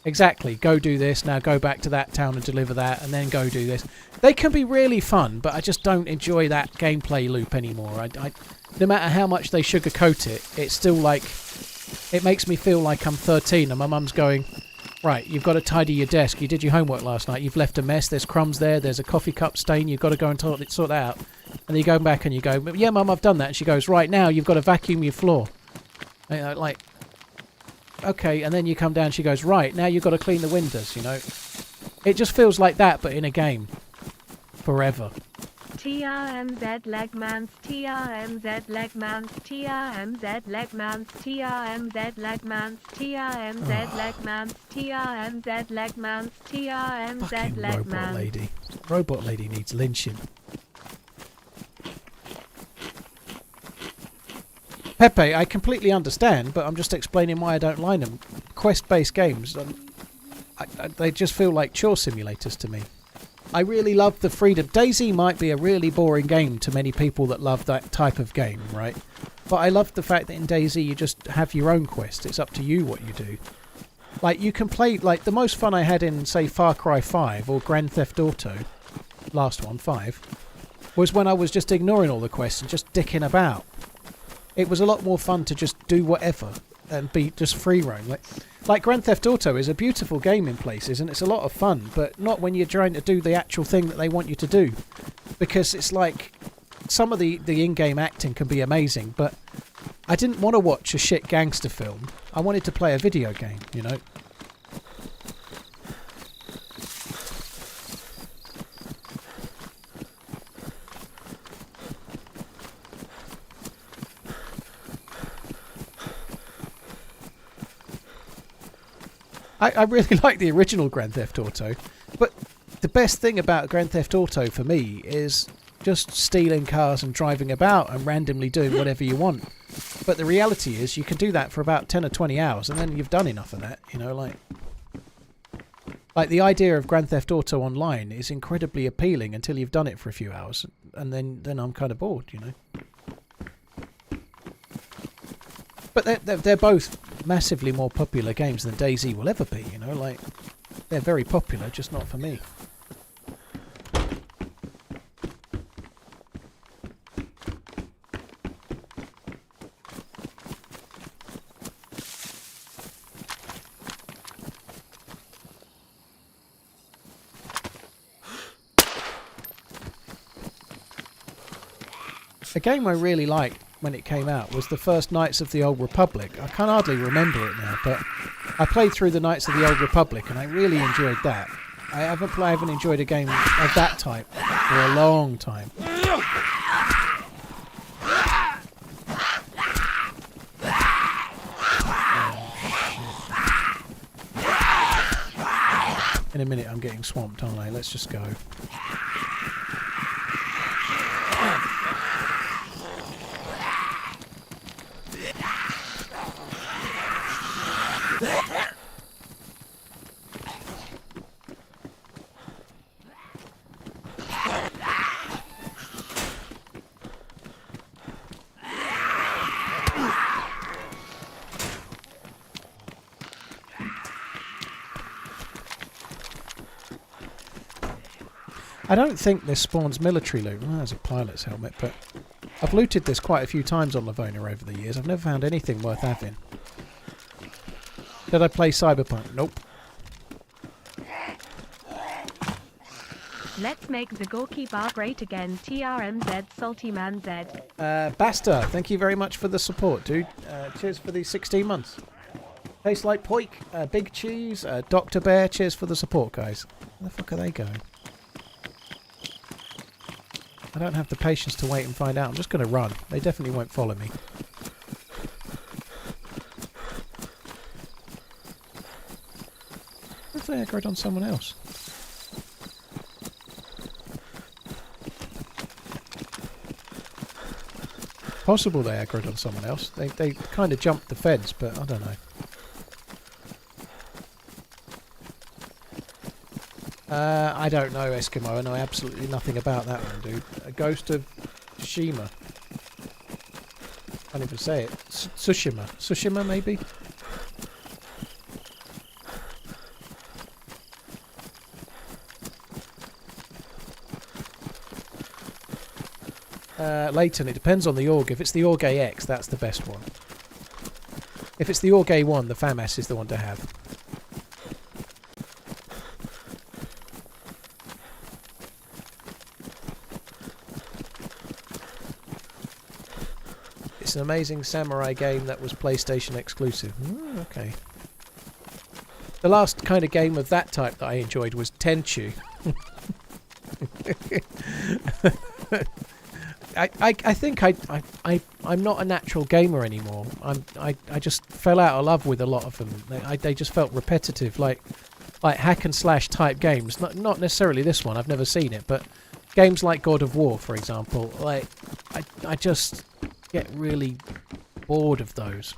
Exactly, go do this, now go back to that town and deliver that, and then go do this. They can be really fun, but I just don't enjoy that gameplay loop anymore. No matter how much they sugarcoat it, it's still like... It makes me feel like I'm 13 and my mum's going, right, you've got to tidy your desk, you did your homework last night, you've left a mess, there's crumbs there, there's a coffee cup stain, you've got to go and sort that out. And then you go back and you go, yeah mum, I've done that. And she goes, right, now you've got to vacuum your floor. Like... okay, and then you come down, she goes, right, now you've got to clean the windows, you know. It just feels like that, but in a game. Forever. TRMZ Legmans, TRMZ Legmans, TRMZ Legmans, TRMZ Legmans, TRMZ Legmans, TRMZ Legmans, TRMZ Fucking robot Legmans. lady. Robot lady needs lynching. Pepe, I completely understand, but I'm just explaining why I don't like them. Quest-based games, they just feel like chore simulators to me. I really love the freedom. DayZ might be a really boring game to many people that love that type of game, right? But I love the fact that in DayZ you just have your own quest. It's up to you what you do. Like, you can play... Like, the most fun I had in, say, Far Cry 5 or Grand Theft Auto, last one, 5, was when I was just ignoring all the quests and just dicking about. It was a lot more fun to just do whatever and be just free roam. Like Grand Theft Auto is a beautiful game in places and it's a lot of fun, but not when you're trying to do the actual thing that they want you to do. Because it's like, some of the in-game acting can be amazing, but I didn't want to watch a shit gangster film. I wanted to play a video game, you know. I really like the original Grand Theft Auto, but the best thing about Grand Theft Auto for me is just stealing cars and driving about and randomly doing whatever you want. But the reality is you can do that for about 10 or 20 hours and then you've done enough of that, you know, like the idea of Grand Theft Auto Online is incredibly appealing until you've done it for a few hours, and then I'm kind of bored, you know. But they're both massively more popular games than DayZ will ever be, you know, like, they're very popular, just not for me. A game I really liked when it came out was the first Knights of the Old Republic. I can hardly remember it now, but I played through the Knights of the Old Republic and I really enjoyed that. I haven't enjoyed a game of that type for a long time. In a minute I'm getting swamped, aren't I? Let's just go. I don't think this spawns military loot. Well, there's a pilot's helmet, but I've looted this quite a few times on Livonia over the years. I've never found anything worth having. Did I play Cyberpunk? Nope. Let's make the Gorky bar great again. TRMZ Salty Man Z. Basta, thank you very much for the support, dude. Cheers for the 16 months. Tastes like poik. Big cheese. Dr. Bear, cheers for the support, guys. Where the fuck are they going? I don't have the patience to wait and find out. I'm just going to run. They definitely won't follow me. What if they aggroed on someone else? Possible they aggroed on someone else. They kind of jumped the fence, but I don't know. I don't know, Eskimo. I know absolutely nothing about that one, dude. A Ghost of Tsushima. Can't even say it. Tsushima. Tsushima, maybe? Leighton, it depends on the Org. If it's the Org AX, that's the best one. If it's the Org A1, the FAMAS is the one to have. It's an amazing samurai game that was PlayStation exclusive. Okay. The last kind of game of that type that I enjoyed was Tenchu. I think I'm not a natural gamer anymore. I just fell out of love with a lot of them. They just felt repetitive, like hack and slash type games. Not necessarily this one. I've never seen it, but games like God of War, for example. Like I just get really bored of those.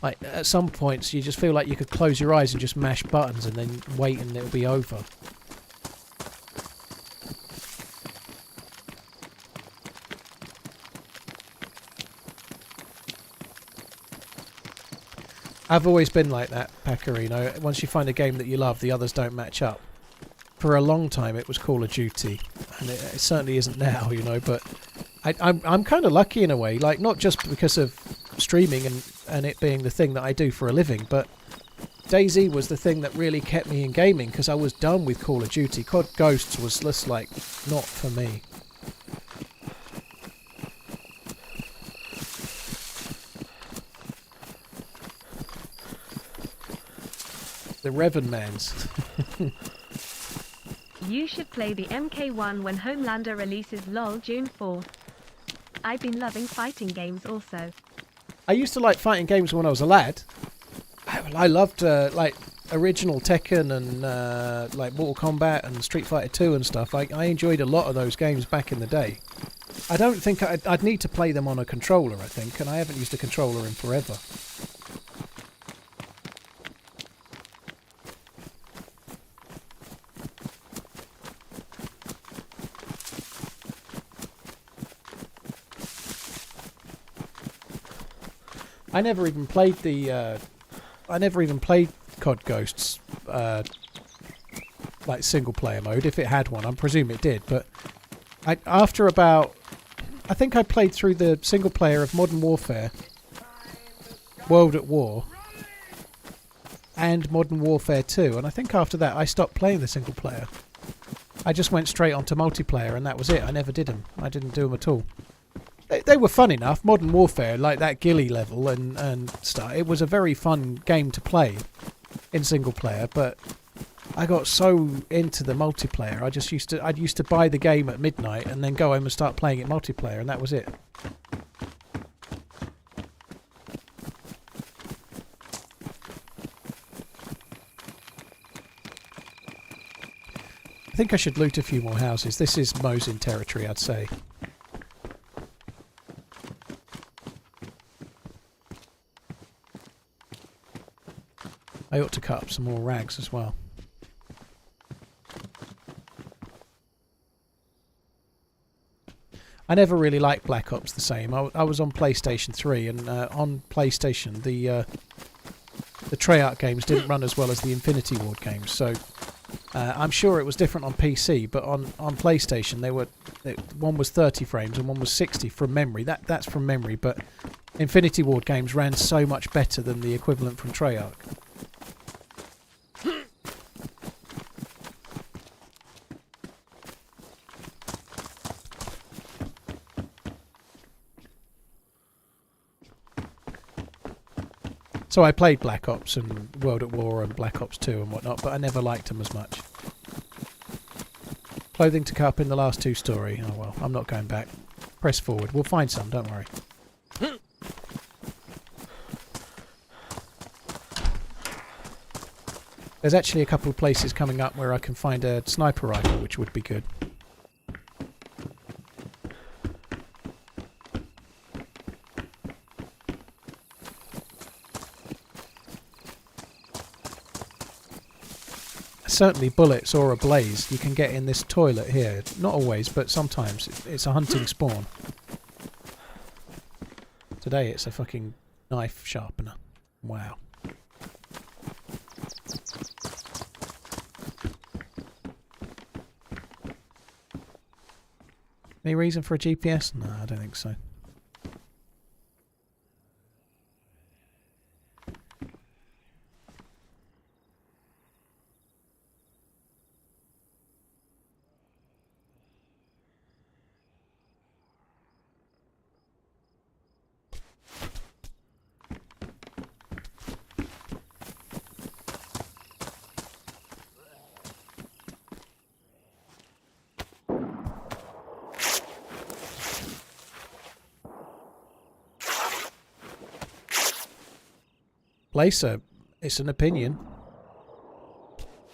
Like at some points, you just feel like you could close your eyes and just mash buttons and then wait and it'll be over. I've always been like that, Packer, you know. Once you find a game that you love, the others don't match up. For a long time, it was Call of Duty, and it certainly isn't now, you know. But I'm kind of lucky in a way, like not just because of streaming and it being the thing that I do for a living, but DayZ was the thing that really kept me in gaming because I was done with Call of Duty. COD Ghosts was just like not for me. TheRunningManZ. You should play the MK1 when Homelander releases LOL June 4th. I've been loving fighting games also. I used to like fighting games when I was a lad. I loved like original Tekken and like Mortal Kombat and Street Fighter 2 and stuff. I enjoyed a lot of those games back in the day. I don't think I'd need to play them on a controller, I think, and I haven't used a controller in forever. I never even played the. I never even played COD Ghosts, like single player mode. If it had one, I presume it did. But after about, I think I played through the single player of Modern Warfare, World at War, and Modern Warfare 2. And I think after that, I stopped playing the single player. I just went straight onto multiplayer, and that was it. I never did them. I didn't do them at all. They were fun enough. Modern Warfare, like that ghillie level and stuff. It was a very fun game to play in single player, but I got so into the multiplayer. I used to buy the game at midnight and then go home and start playing it multiplayer, and that was it. I think I should loot a few more houses. This is Mosin territory, I'd say. I ought to cut up some more rags as well. I never really liked Black Ops the same. I was on PlayStation 3, and on PlayStation the Treyarch games didn't run as well as the Infinity Ward games. So I'm sure it was different on PC, but on PlayStation one was 30 frames and one was 60 from memory. That's from memory, but Infinity Ward games ran so much better than the equivalent from Treyarch. So I played Black Ops and World at War and Black Ops 2 and whatnot, but I never liked them as much. Clothing to cup in the last 2 story. Oh well, I'm not going back. Press forward. We'll find some, don't worry. There's actually a couple of places coming up where I can find a sniper rifle, which would be good. Certainly bullets or a blaze you can get in this toilet here. Not always, but sometimes. It's a hunting spawn. Today it's a fucking knife sharpener. Wow. Any reason for a GPS? No, I don't think so. Placer, it's an opinion.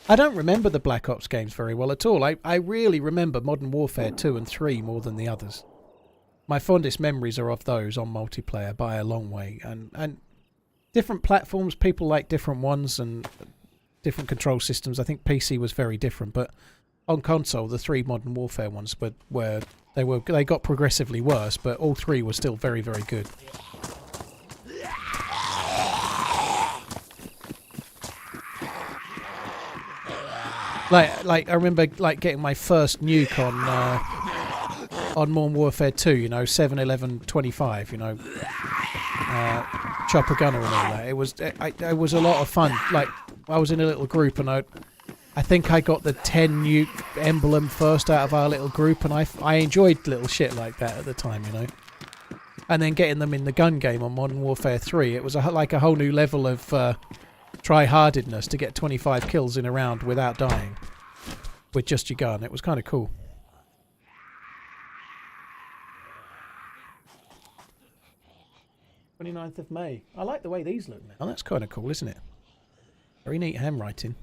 I don't remember the Black Ops games very well at all. I really remember Modern Warfare 2 and 3 more than the others. My fondest memories are of those on multiplayer by a long way. And different platforms, people like different ones and different control systems. I think PC was very different, but on console, the 3 Modern Warfare ones they got progressively worse, but all 3 were still very, very good. Like I remember like getting my first nuke on Modern Warfare 2, you know, 7-11-25, you know, chopper gunner and all that. It was a lot of fun. Like I was in a little group and I think I got the 10 nuke emblem first out of our little group, and I enjoyed little shit like that at the time, you know. And then getting them in the gun game on Modern Warfare 3, it was like a whole new level of try-hardedness to get 25 kills in a round without dying with just your gun. It was kind of cool. 29th of May. I like the way these look now. Oh, that's kind of cool, isn't it? Very neat handwriting.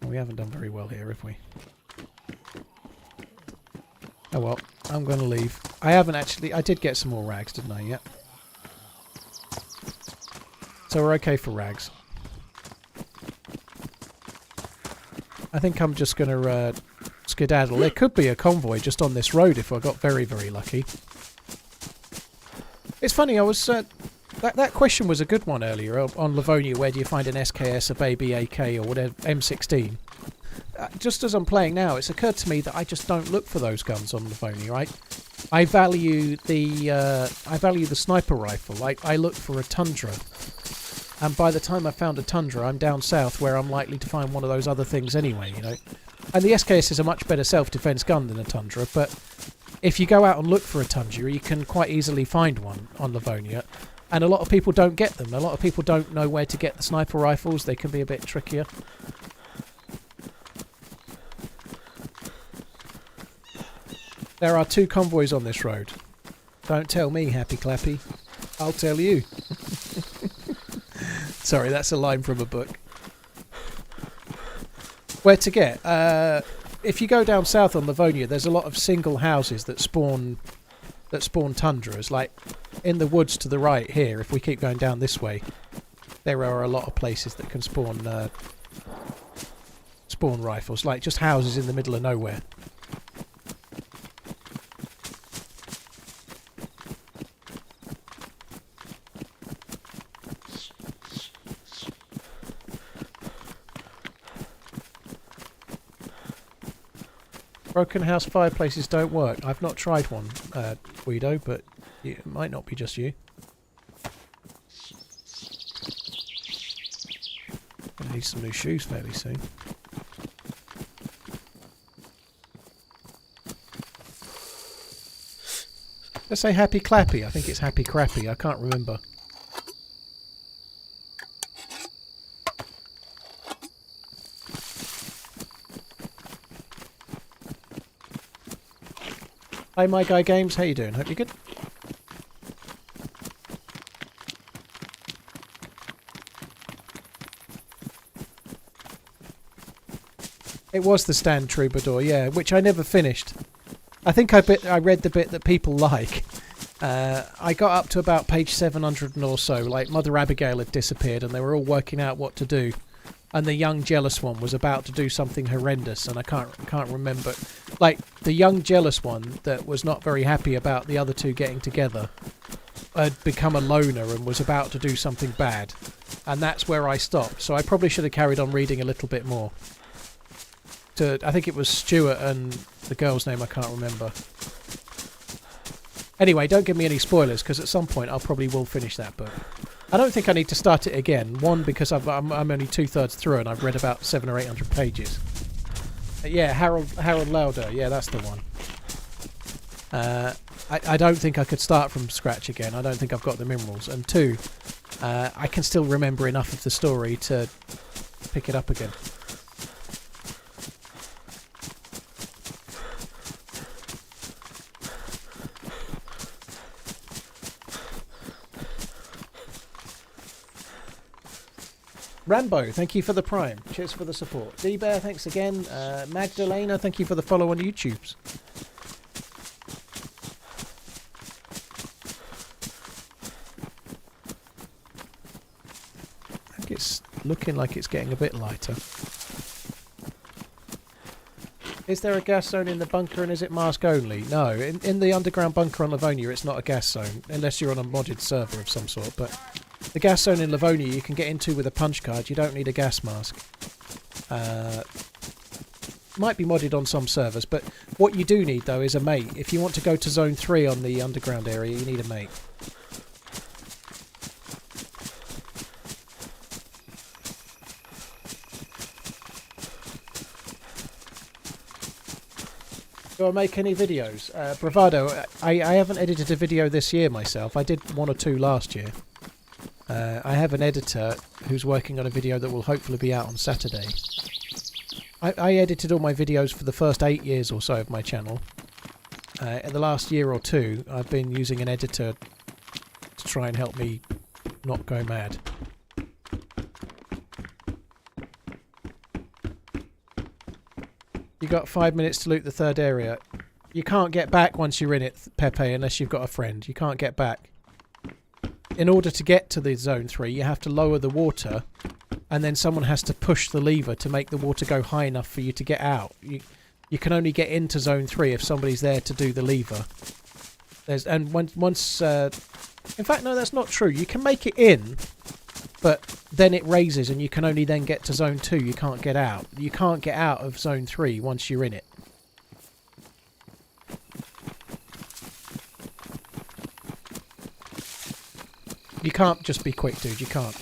We haven't done very well here, have we? Oh well, I'm going to leave. I haven't actually... I did get some more rags, didn't I? Yep. So we're okay for rags. I think I'm just going to skedaddle. There could be a convoy just on this road if I got very, very lucky. It's funny, I was... that question was a good one earlier on Livonia. Where do you find an SKS, a baby AK, or whatever, M16? Just as I'm playing now, it's occurred to me that I just don't look for those guns on Livonia, right? I value the sniper rifle. I look for a Tundra. And by the time I found a Tundra, I'm down south where I'm likely to find one of those other things anyway, you know. And the SKS is a much better self-defense gun than a Tundra, but if you go out and look for a Tundra, you can quite easily find one on Livonia. And a lot of people don't get them. A lot of people don't know where to get the sniper rifles. They can be a bit trickier. There are 2 convoys on this road. Don't tell me, Happy Clappy. I'll tell you. Sorry, that's a line from a book. Where to get? If you go down south on Livonia, there's a lot of single houses that spawn Tundras. Like in the woods to the right here, if we keep going down this way, there are a lot of places that can spawn rifles. Like just houses in the middle of nowhere. Broken house fireplaces don't work. I've not tried one, Guido, but it might not be just you. I need some new shoes fairly soon. Let's say Happy Clappy. I think it's Happy Crappy. I can't remember. Hey, My Guy Games, how you doing? Hope you're good. It was the Stand Troubadour, yeah, which I never finished. I think I read the bit that people like. I got up to about page 700 or so. Like Mother Abigail had disappeared, and they were all working out what to do. And the young jealous one was about to do something horrendous, and I can't remember. Like the young jealous one that was not very happy about the other 2 getting together had become a loner and was about to do something bad, and that's where I stopped. So I probably should have carried on reading a little bit more. I think it was Stuart and the girl's name I can't remember. Anyway, don't give me any spoilers, because at some point I probably will finish that book. I don't think I need to start it again. One, because I'm only 2/3 through and I've read about 700 or 800 pages. Yeah, Harold Lauder. Yeah, that's the one. I don't think I could start from scratch again. I don't think I've got the minerals. And 2, I can still remember enough of the story to pick it up again. Rambo, thank you for the Prime. Cheers for the support. D-Bear, thanks again. Magdalena, thank you for the follow on YouTubes. I think it's looking like it's getting a bit lighter. Is there a gas zone in the bunker and is it mask only? No, in the underground bunker on Livonia it's not a gas zone, unless you're on a modded server of some sort, but the gas zone in Livonia you can get into with a punch card, you don't need a gas mask. Might be modded on some servers, but what you do need though is a mate. If you want to go to zone 3 on the underground area, you need a mate. Do I make any videos? Bravado, I haven't edited a video this year myself. I did 1 or 2 last year. I have an editor who's working on a video that will hopefully be out on Saturday. I edited all my videos for the first 8 years or so of my channel. In the last year or 2, I've been using an editor to try and help me not go mad. You got 5 minutes to loot the 3rd area. You can't get back once you're in it, Pepe, unless you've got a friend. You can't get back. In order to get to the zone 3, you have to lower the water, and then someone has to push the lever to make the water go high enough for you to get out. You can only get into zone 3 if somebody's there to do the lever. In fact, no, that's not true. You can make it in, but then it raises and you can only then get to zone 2. You can't get out. You can't get out of zone 3 once you're in it. You can't just be quick, dude. You can't.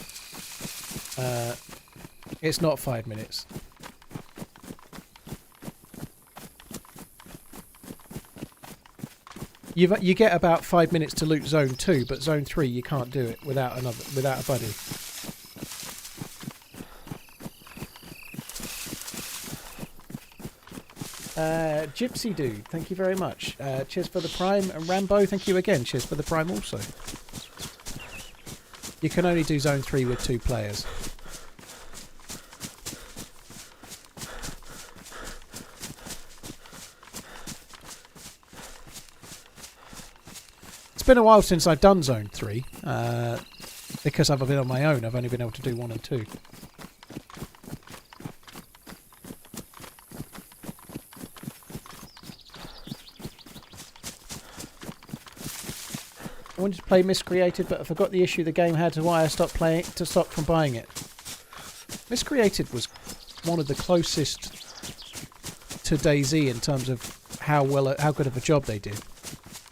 It's not 5 minutes. You get about 5 minutes to loot zone 2, but zone 3 you can't do it without a buddy. Gypsy Dude, thank you very much. Cheers for the Prime. And Rambo, thank you again. Cheers for the Prime also. You can only do zone 3 with 2 players. It's been a while since I've done zone 3. Because I've been on my own, I've only been able to do 1 and 2. I wanted to play Miscreated, but I forgot the issue the game had to why I stopped from buying it. Miscreated was one of the closest to DayZ in terms of how good of a job they did.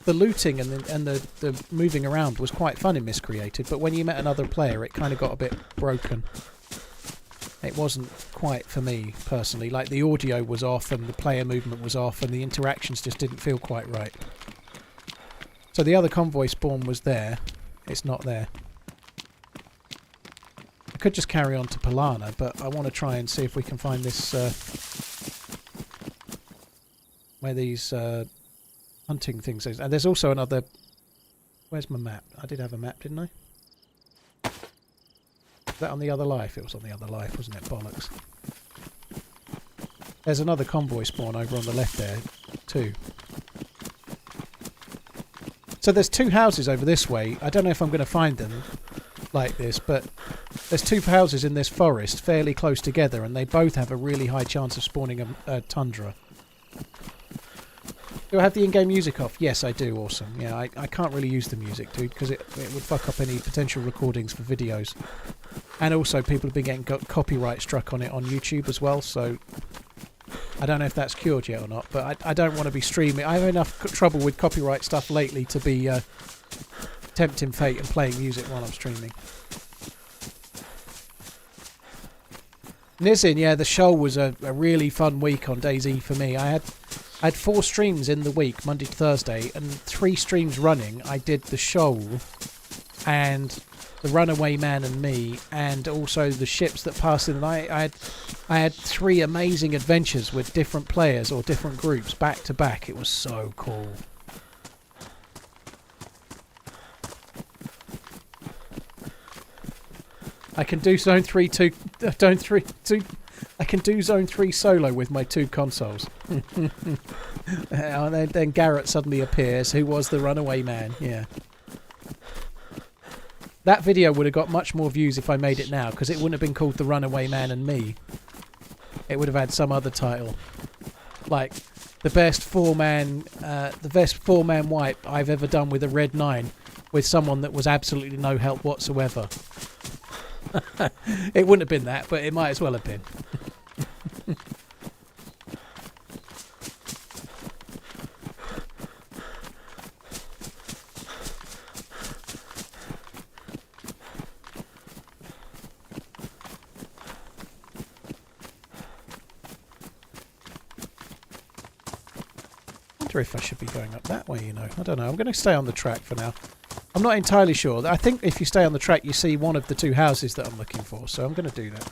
The looting and the moving around was quite fun in Miscreated, but when you met another player, it kind of got a bit broken. It wasn't quite for me personally. Like the audio was off, and the player movement was off, and the interactions just didn't feel quite right. So the other convoy spawn was there. It's not there. I could just carry on to Polana, but I want to try and see if we can find this... where these hunting things is. And there's also another... Where's my map? I did have a map, didn't I? Was that on the other life? It was on the other life, wasn't it? Bollocks. There's another convoy spawn over on the left there, too. So there's 2 houses over this way. I don't know if I'm going to find them like this, but there's 2 houses in this forest fairly close together, and they both have a really high chance of spawning a tundra. Do I have the in-game music off? Yes, I do. Awesome. Yeah, I can't really use the music, dude, because it would fuck up any potential recordings for videos. And also, people have been getting copyright struck on it on YouTube as well, so... I don't know if that's cured yet or not, but I don't want to be streaming. I have enough trouble with copyright stuff lately to be tempting fate and playing music while I'm streaming. Nizin, yeah, the show was a really fun week on DayZ for me. I had 4 streams in the week, Monday to Thursday, and 3 streams running. I did the show and the Runaway Man and me, and also the ships that passed in the night. I had 3 amazing adventures with different players or different groups back to back. It was so cool. I can do Zone 3 2. I can do Zone 3 solo with my 2 consoles. And then Garrett suddenly appears, who was the runaway man. Yeah. That video would have got much more views if I made it now, because it wouldn't have been called The Runaway Man and Me. It would have had some other title. Like, the best four-man wipe I've ever done with a Red 9 with someone that was absolutely no help whatsoever. It wouldn't have been that, but it might as well have been. I wonder if I should be going up that way, you know. I don't know. I'm going to stay on the track for now. I'm not entirely sure. I think if you stay on the track, you see one of the 2 houses that I'm looking for, so I'm going to do that.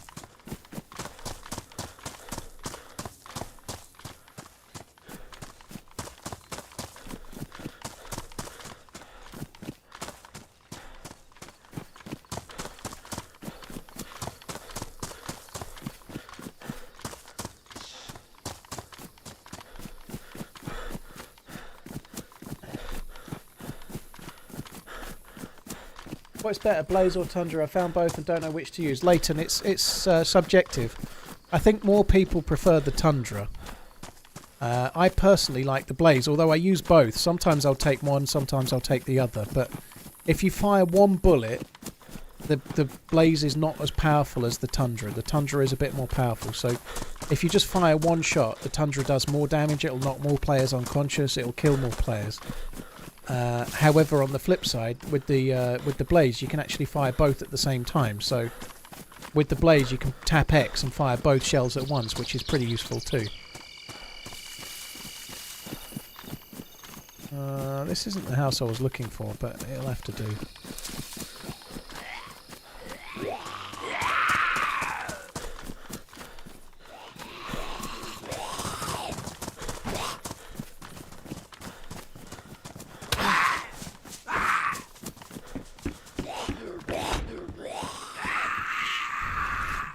What's better, Blaze or Tundra? I found both and don't know which to use. Leighton, it's subjective. I think more people prefer the Tundra. I personally like the Blaze, although I use both. Sometimes I'll take one, sometimes I'll take the other. But if you fire one bullet, the Blaze is not as powerful as the Tundra. The Tundra is a bit more powerful. So if you just fire one shot, the Tundra does more damage. It'll knock more players unconscious. It'll kill more players. However, on the flip side, with the Blaze, you can actually fire both at the same time. So, with the Blaze, you can tap X and fire both shells at once, which is pretty useful too. This isn't the house I was looking for, but it'll have to do.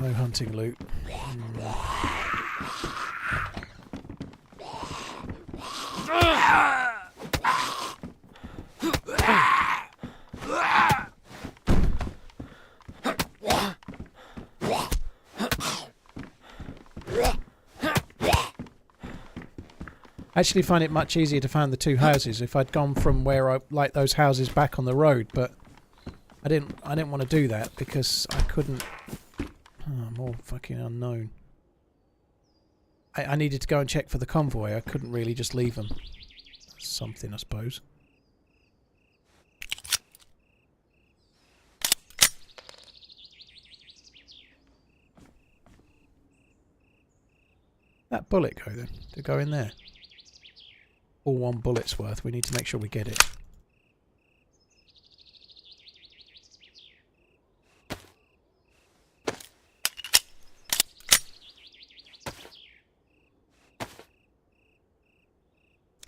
No hunting loot. I actually find it much easier to find the 2 houses if I'd gone from where I like those houses back on the road, but I didn't want to do that because I couldn't. Oh, more fucking unknown. I needed to go and check for the convoy. I couldn't really just leave them. Something, I suppose. That bullet go then? To go in there? All 1 bullet's worth. We need to make sure we get it.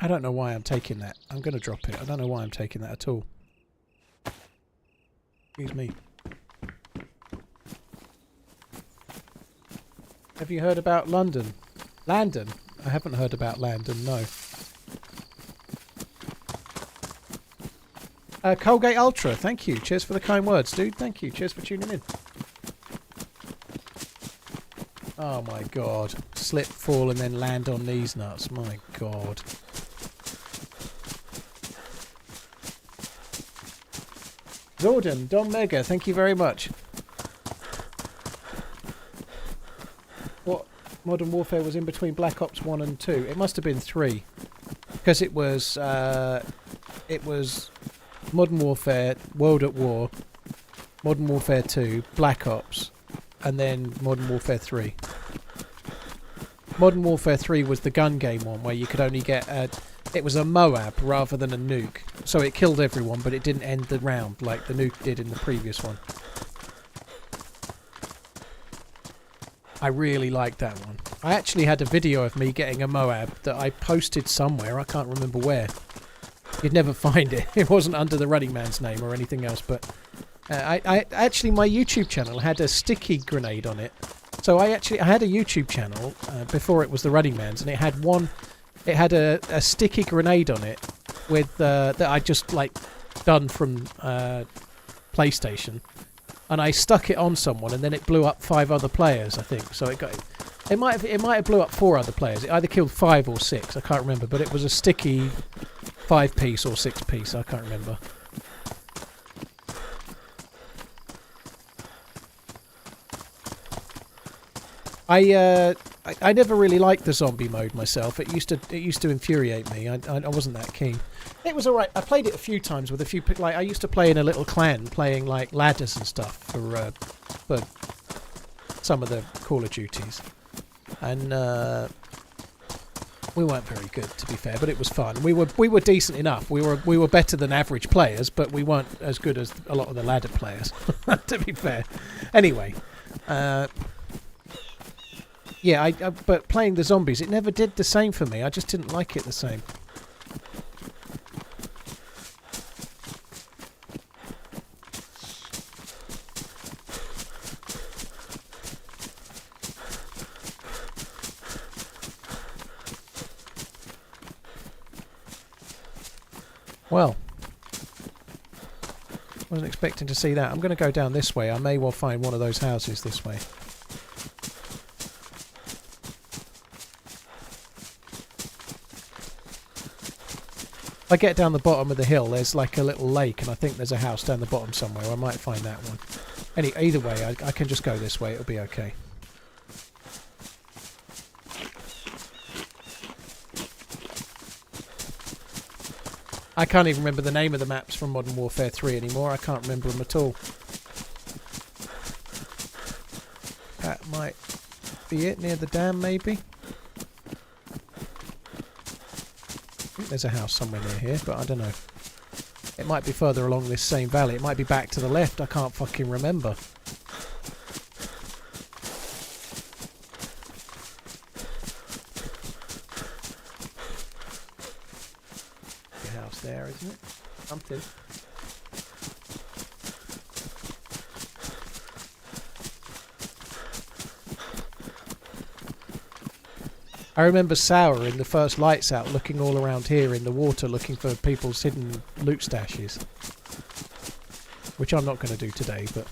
I don't know why I'm taking that. I'm going to drop it. I don't know why I'm taking that at all. Excuse me. Have you heard about London? Landon? I haven't heard about Landon, no. Colgate Ultra, thank you. Cheers for the kind words, dude. Thank you. Cheers for tuning in. Oh my god. Slip, fall, and then land on these nuts. My god. Zordon, Don Mega, thank you very much. What Modern Warfare was in between Black Ops 1 and 2? It must have been 3. Because it was Modern Warfare, World at War, Modern Warfare 2, Black Ops, and then Modern Warfare 3. Modern Warfare 3 was the gun game one where you could only get it was a Moab rather than a nuke. So it killed everyone, but it didn't end the round like the nuke did in the previous one. I really liked that one. I actually had a video of me getting a Moab that I posted somewhere. I can't remember where. You'd never find it. It wasn't under the RunningManZ name or anything else, but I actually, my YouTube channel had a sticky grenade on it. So I had a YouTube channel before it was TheRunningManZ, and it had a sticky grenade on it with that I just like done from PlayStation, and I stuck it on someone, and then it blew up 5 other players, I think. So it might have blew up 4 other players. It either killed 5 or 6, I can't remember, but it was a sticky 5-piece or 6-piece, I can't remember. I never really liked the zombie mode myself. It used to infuriate me. I wasn't that keen. It was alright. I played it a few times with a few like I used to play in a little clan, playing like ladders and stuff for some of the Call of Duties, and we weren't very good, to be fair, but it was fun. We were decent enough. We were better than average players, but we weren't as good as a lot of the ladder players, to be fair. Anyway. Yeah, but playing the zombies, it never did the same for me. I just didn't like it the same. Well, wasn't expecting to see that. I'm going to go down this way. I may well find one of those houses this way. If I get down the bottom of the hill, there's like a little lake, and I think there's a house down the bottom somewhere. I might find that one. Either way, I can just go this way. It'll be okay. I can't even remember the name of the maps from Modern Warfare 3 anymore. I can't remember them at all. That might be it, near the dam maybe. I think there's a house somewhere near here, but I don't know. It might be further along this same valley. It might be back to the left. I can't fucking remember. The house there, isn't it? Something. I remember Sour in the first Lights Out looking all around here in the water looking for people's hidden loot stashes. Which I'm not going to do today, but...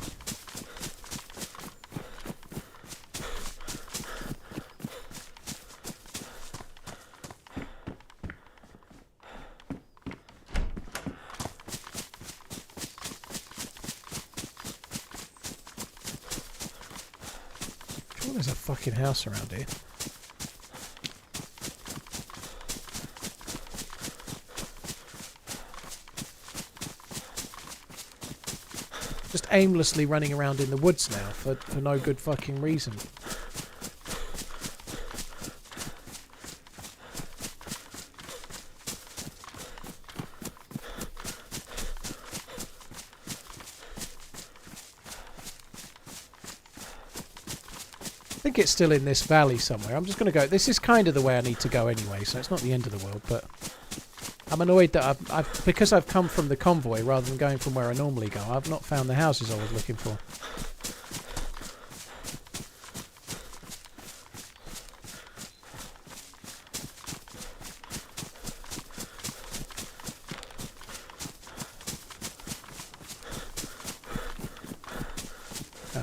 I'm sure there's a fucking house around here. Just aimlessly running around in the woods now for no good fucking reason. I think it's still in this valley somewhere. I'm just going to go... This is kind of the way I need to go anyway, so it's not the end of the world, but... I'm annoyed that because I've come from the convoy rather than going from where I normally go, I've not found the houses I was looking for.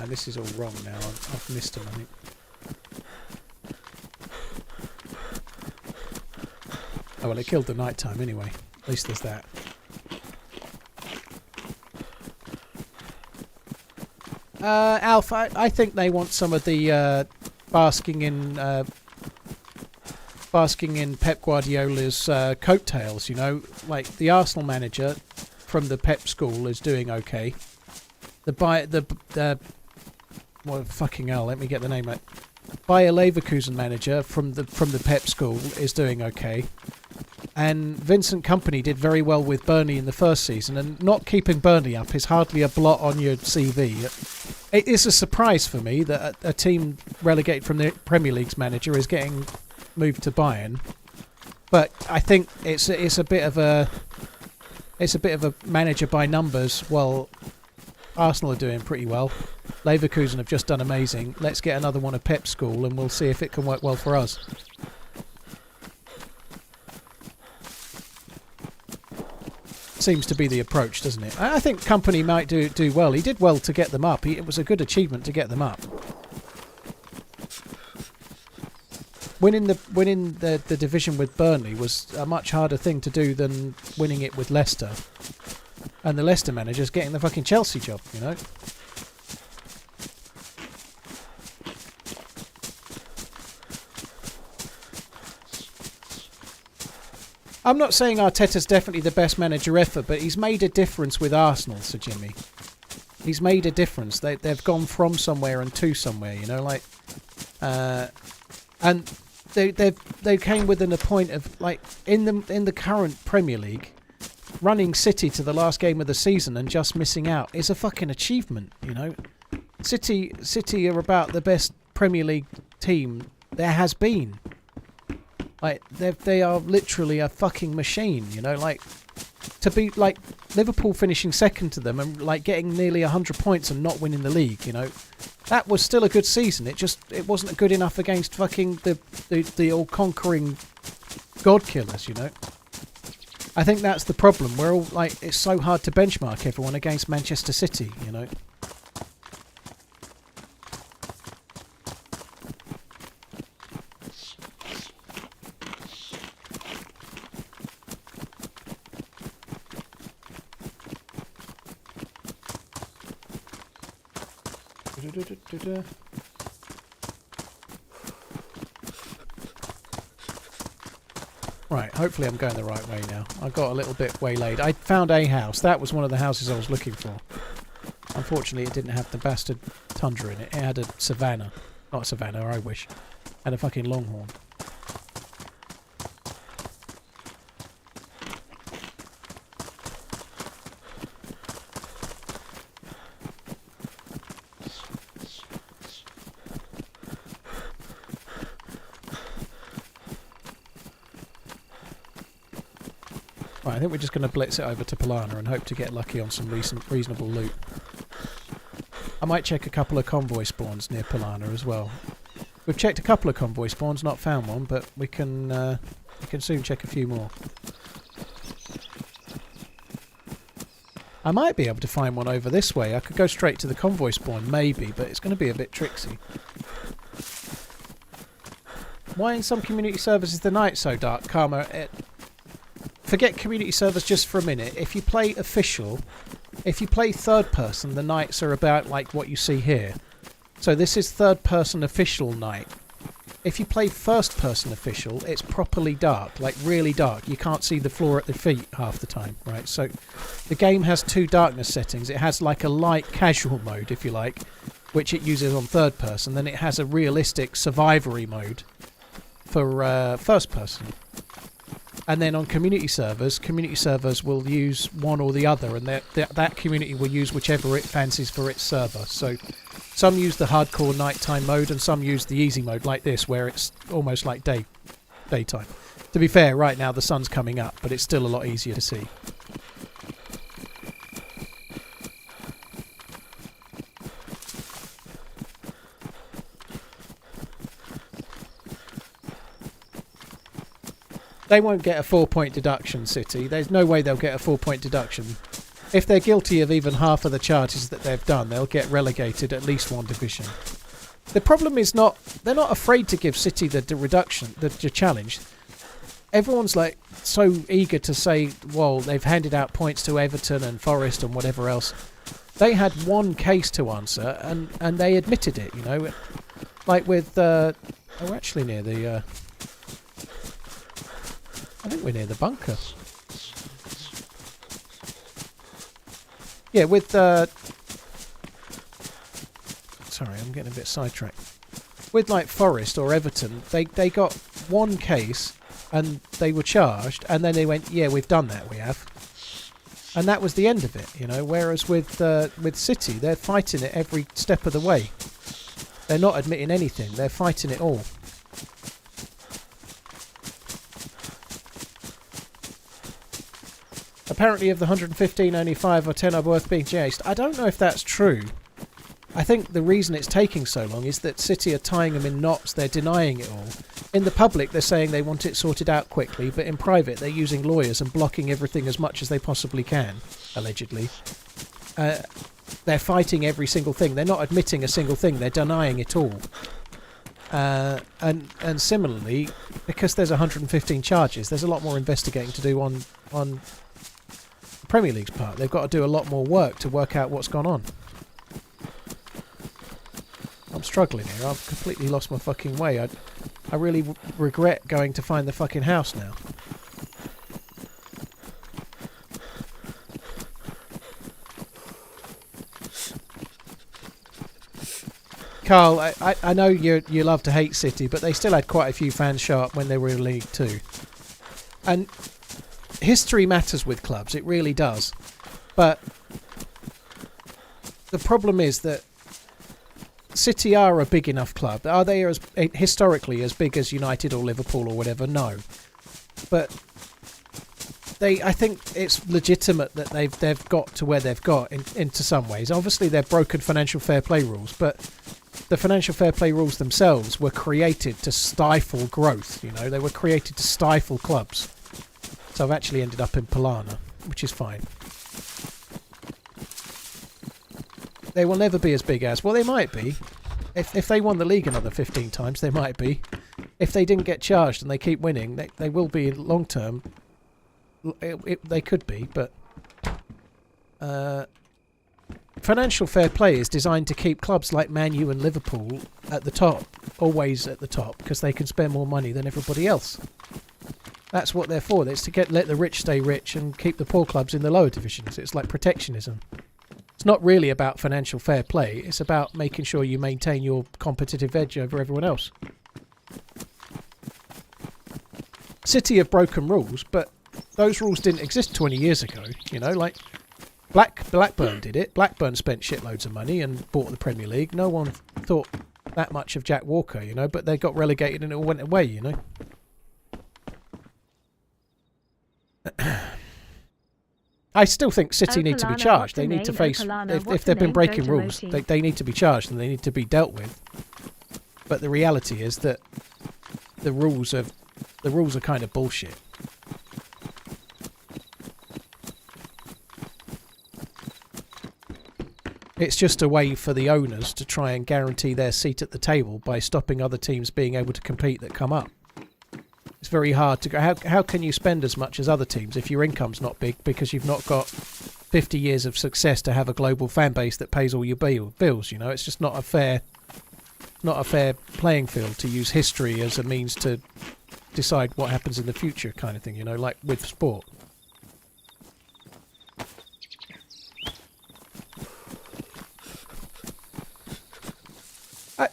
This is all wrong now. I've missed them, I think. Oh well, it killed the night time anyway. At least there's that. Alf, I think they want some of the basking in Pep Guardiola's coattails. You know, like the Arsenal manager from the Pep school is doing okay. Well, fucking hell, let me get the name right. Bayer Leverkusen manager from the Pep school is doing okay. And Vincent Kompany did very well with Burnley in the first season, and not keeping Burnley up is hardly a blot on your CV. It is a surprise for me that a team relegated from the Premier League's manager is getting moved to Bayern. But I think it's a bit of a manager by numbers. Well, Arsenal are doing pretty well. Leverkusen have just done amazing. Let's get another one of Pep's school and we'll see if it can work well for us. Seems to be the approach, doesn't it? I think Company might do well. He did well to get them up. It was a good achievement to get them up. Winning the division with Burnley was a much harder thing to do than winning it with Leicester. And the Leicester manager's getting the fucking Chelsea job, you know? I'm not saying Arteta's definitely the best manager ever, but he's made a difference with Arsenal, Sir Jimmy. He's made a difference. They've gone from somewhere and to somewhere, you know, like, and they came within a point of like in the current Premier League, running City to the last game of the season and just missing out is a fucking achievement, you know. City are about the best Premier League team there has been. Like they are literally a fucking machine, you know. Like to be like Liverpool finishing second to them and like getting nearly 100 points and not winning the league, you know, that was still a good season. It wasn't good enough against fucking the all-conquering god killers, you know. I think that's the problem. We're all like, it's so hard to benchmark everyone against Manchester City, you know. Right, hopefully I'm going the right way now. I got a little bit waylaid. I found a house. That was one of the houses I was looking for. Unfortunately, it didn't have the bastard tundra in it. It had a savannah. Not a savannah, I wish. It had a fucking longhorn. Right, I think we're just going to blitz it over to Polana and hope to get lucky on some reasonable loot. I might check a couple of convoy spawns near Polana as well. We've checked a couple of convoy spawns, not found one, but we can soon check a few more. I might be able to find one over this way. I could go straight to the convoy spawn, maybe, but it's going to be a bit tricksy. Why in some community servers is the night so dark? Karma, forget community servers just for a minute. If you play official, if you play third person, the nights are about like what you see here. So this is third person official night. If you play first person official, it's properly dark, like really dark. You can't see the floor at the feet half the time, right? So the game has two darkness settings. It has like a light casual mode, if you like, which it uses on third person. Then it has a realistic survivory mode for first person. And then on community servers will use one or the other, and that community will use whichever it fancies for its server. So some use the hardcore nighttime mode, and some use the easy mode like this, where it's almost like daytime. To be fair, right now the sun's coming up, but it's still a lot easier to see. They won't get a 4-point deduction, City. There's no way they'll get a 4-point deduction. If they're guilty of even half of the charges that they've done, they'll get relegated at least one division. The problem is they're not afraid to give City the reduction, the challenge. Everyone's like so eager to say, well, they've handed out points to Everton and Forest and whatever else. They had one case to answer and they admitted it, you know. Like with, we're actually near the, I think we're near the bunker. Yeah, with sorry, I'm getting a bit sidetracked. With like Forest or Everton, they got one case and they were charged, and then they went, yeah, we've done that, we have. And that was the end of it, you know. Whereas with City, they're fighting it every step of the way. They're not admitting anything. They're fighting it all. apparently of the 115, only 5 or 10 are worth being chased. I don't know if that's true. I think the reason it's taking so long is that City are tying them in knots. They're denying it all. In the public, they're saying they want it sorted out quickly, but in private, they're using lawyers and blocking everything as much as they possibly can, allegedly. They're fighting every single thing. They're not admitting a single thing. They're denying it all. And similarly, because there's 115 charges, there's a lot more investigating to do on the Premier League's part. They've got to do a lot more work to work out what's gone on. I'm struggling here. I've completely lost my fucking way. I really regret going to find the fucking house now. Carl, I know you love to hate City, but they still had quite a few fans show up when they were in League 2. And history matters with clubs, it really does. But the problem is that City are a big enough club. Are they historically as big as United or Liverpool or whatever? No. But I think it's legitimate that they've got to where they've got into some ways. Obviously, they've broken financial fair play rules, but the financial fair play rules themselves were created to stifle growth. You know, they were created to stifle clubs. So I've actually ended up in Polana, which is fine. They will never be as big as... Well, they might be. If they won the league another 15 times, they might be. If they didn't get charged and they keep winning, they will be in long term. They could be, but... financial fair play is designed to keep clubs like Man U and Liverpool at the top. Always at the top, because they can spend more money than everybody else. That's what they're for. It's to let the rich stay rich and keep the poor clubs in the lower divisions. It's like protectionism. It's not really about financial fair play. It's about making sure you maintain your competitive edge over everyone else. City have broken rules, but those rules didn't exist 20 years ago. You know, like Blackburn did it. Blackburn spent shitloads of money and bought the Premier League. No one thought that much of Jack Walker, you know, but they got relegated and it all went away, you know. I still think City need to be charged. They need to face... If they've been breaking rules, they need to be charged and they need to be dealt with. But the reality is that the rules are kind of bullshit. It's just a way for the owners to try and guarantee their seat at the table by stopping other teams being able to compete that come up. It's very hard to go. How can you spend as much as other teams if your income's not big because you've not got 50 years of success to have a global fan base that pays all your bills? You know, it's just not a fair playing field to use history as a means to decide what happens in the future, kind of thing. You know, like with sport.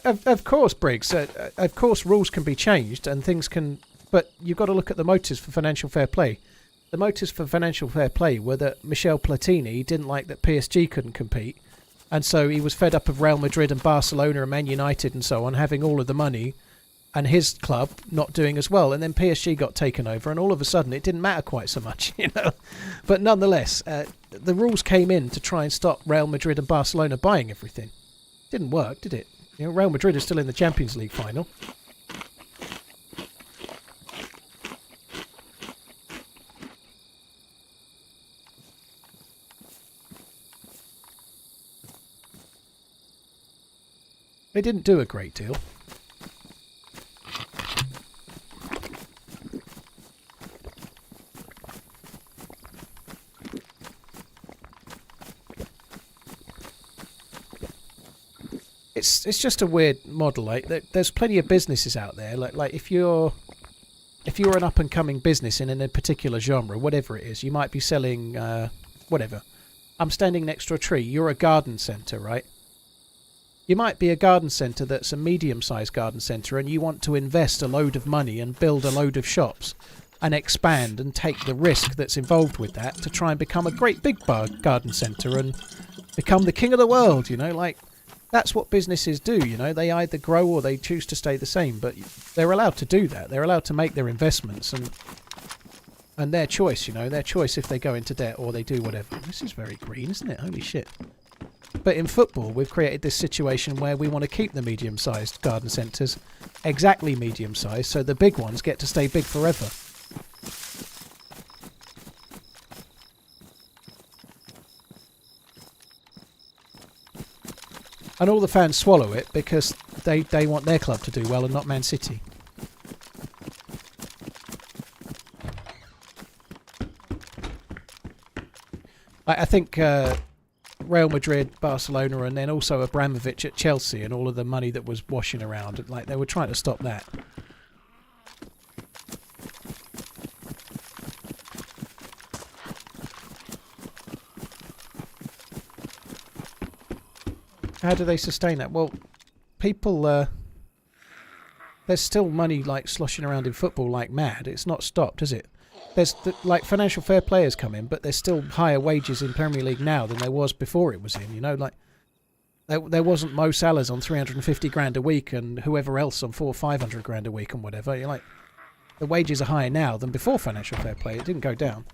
Of course, Briggs. Of course, rules can be changed and things can. But you've got to look at the motives for financial fair play. The motives for financial fair play were that Michel Platini didn't like that PSG couldn't compete, and so he was fed up of Real Madrid and Barcelona and Man United and so on having all of the money, and his club not doing as well. And then PSG got taken over, and all of a sudden it didn't matter quite so much, you know. But nonetheless, the rules came in to try and stop Real Madrid and Barcelona buying everything. Didn't work, did it? You know, Real Madrid is still in the Champions League final. They didn't do a great deal. It's just a weird model. Like there's plenty of businesses out there. Like if you're an up and coming business in a particular genre, whatever it is, you might be selling whatever. I'm standing next to a tree. You're a garden centre, right? You might be a garden centre that's a medium-sized garden centre and you want to invest a load of money and build a load of shops and expand and take the risk that's involved with that to try and become a great big garden centre and become the king of the world, you know, like that's what businesses do, you know. They either grow or they choose to stay the same, but they're allowed to do that. They're allowed to make their investments and And their choice, you know, their choice if they go into debt or they do whatever. This is very green, isn't it? Holy shit. But in football, we've created this situation where we want to keep the medium-sized garden centres exactly medium-sized, so the big ones get to stay big forever. And all the fans swallow it because they want their club to do well and not Man City. I think Real Madrid, Barcelona, and then also Abramovich at Chelsea and all of the money that was washing around, like they were trying to stop that. How do they sustain that? Well, people, there's still money like sloshing around in football like mad. It's not stopped, is it? There's like financial fair players come in, but there's still higher wages in Premier League now than there was before it was in. You know, like there wasn't Mo Salah's on 350 grand a week and whoever else on 400 or 500 grand a week and whatever. You're like, the wages are higher now than before financial fair play. It didn't go down.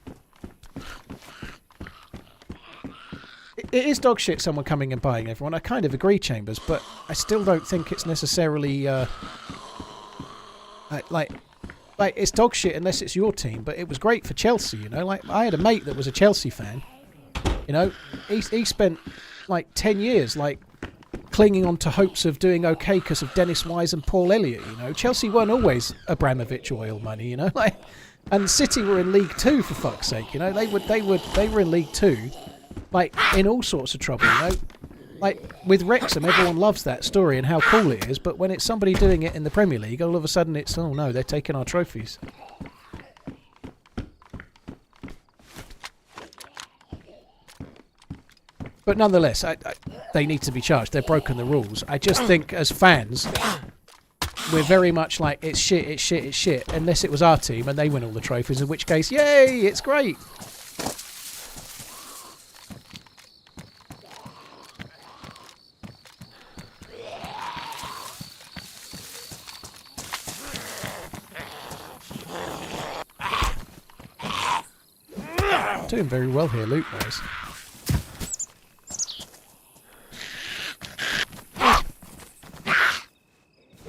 It is dog shit someone coming and buying everyone. I kind of agree, Chambers, but I still don't think it's necessarily like it's dog shit unless it's your team. But it was great for Chelsea, you know. Like I had a mate that was a Chelsea fan. You know, he spent like 10 years like clinging on to hopes of doing okay because of Dennis Wise and Paul Elliott. You know, Chelsea weren't always Abramovich oil money. You know, like, and City were in League Two for fuck's sake. You know, they were in League Two. Like, in all sorts of trouble, you know? Like, with Wrexham, everyone loves that story and how cool it is, but when it's somebody doing it in the Premier League, all of a sudden it's, oh no, they're taking our trophies. But nonetheless, they need to be charged. They've broken the rules. I just think, as fans, we're very much like, it's shit, it's shit, it's shit, unless it was our team and they win all the trophies, in which case, yay, it's great! Doing very well here loot-wise.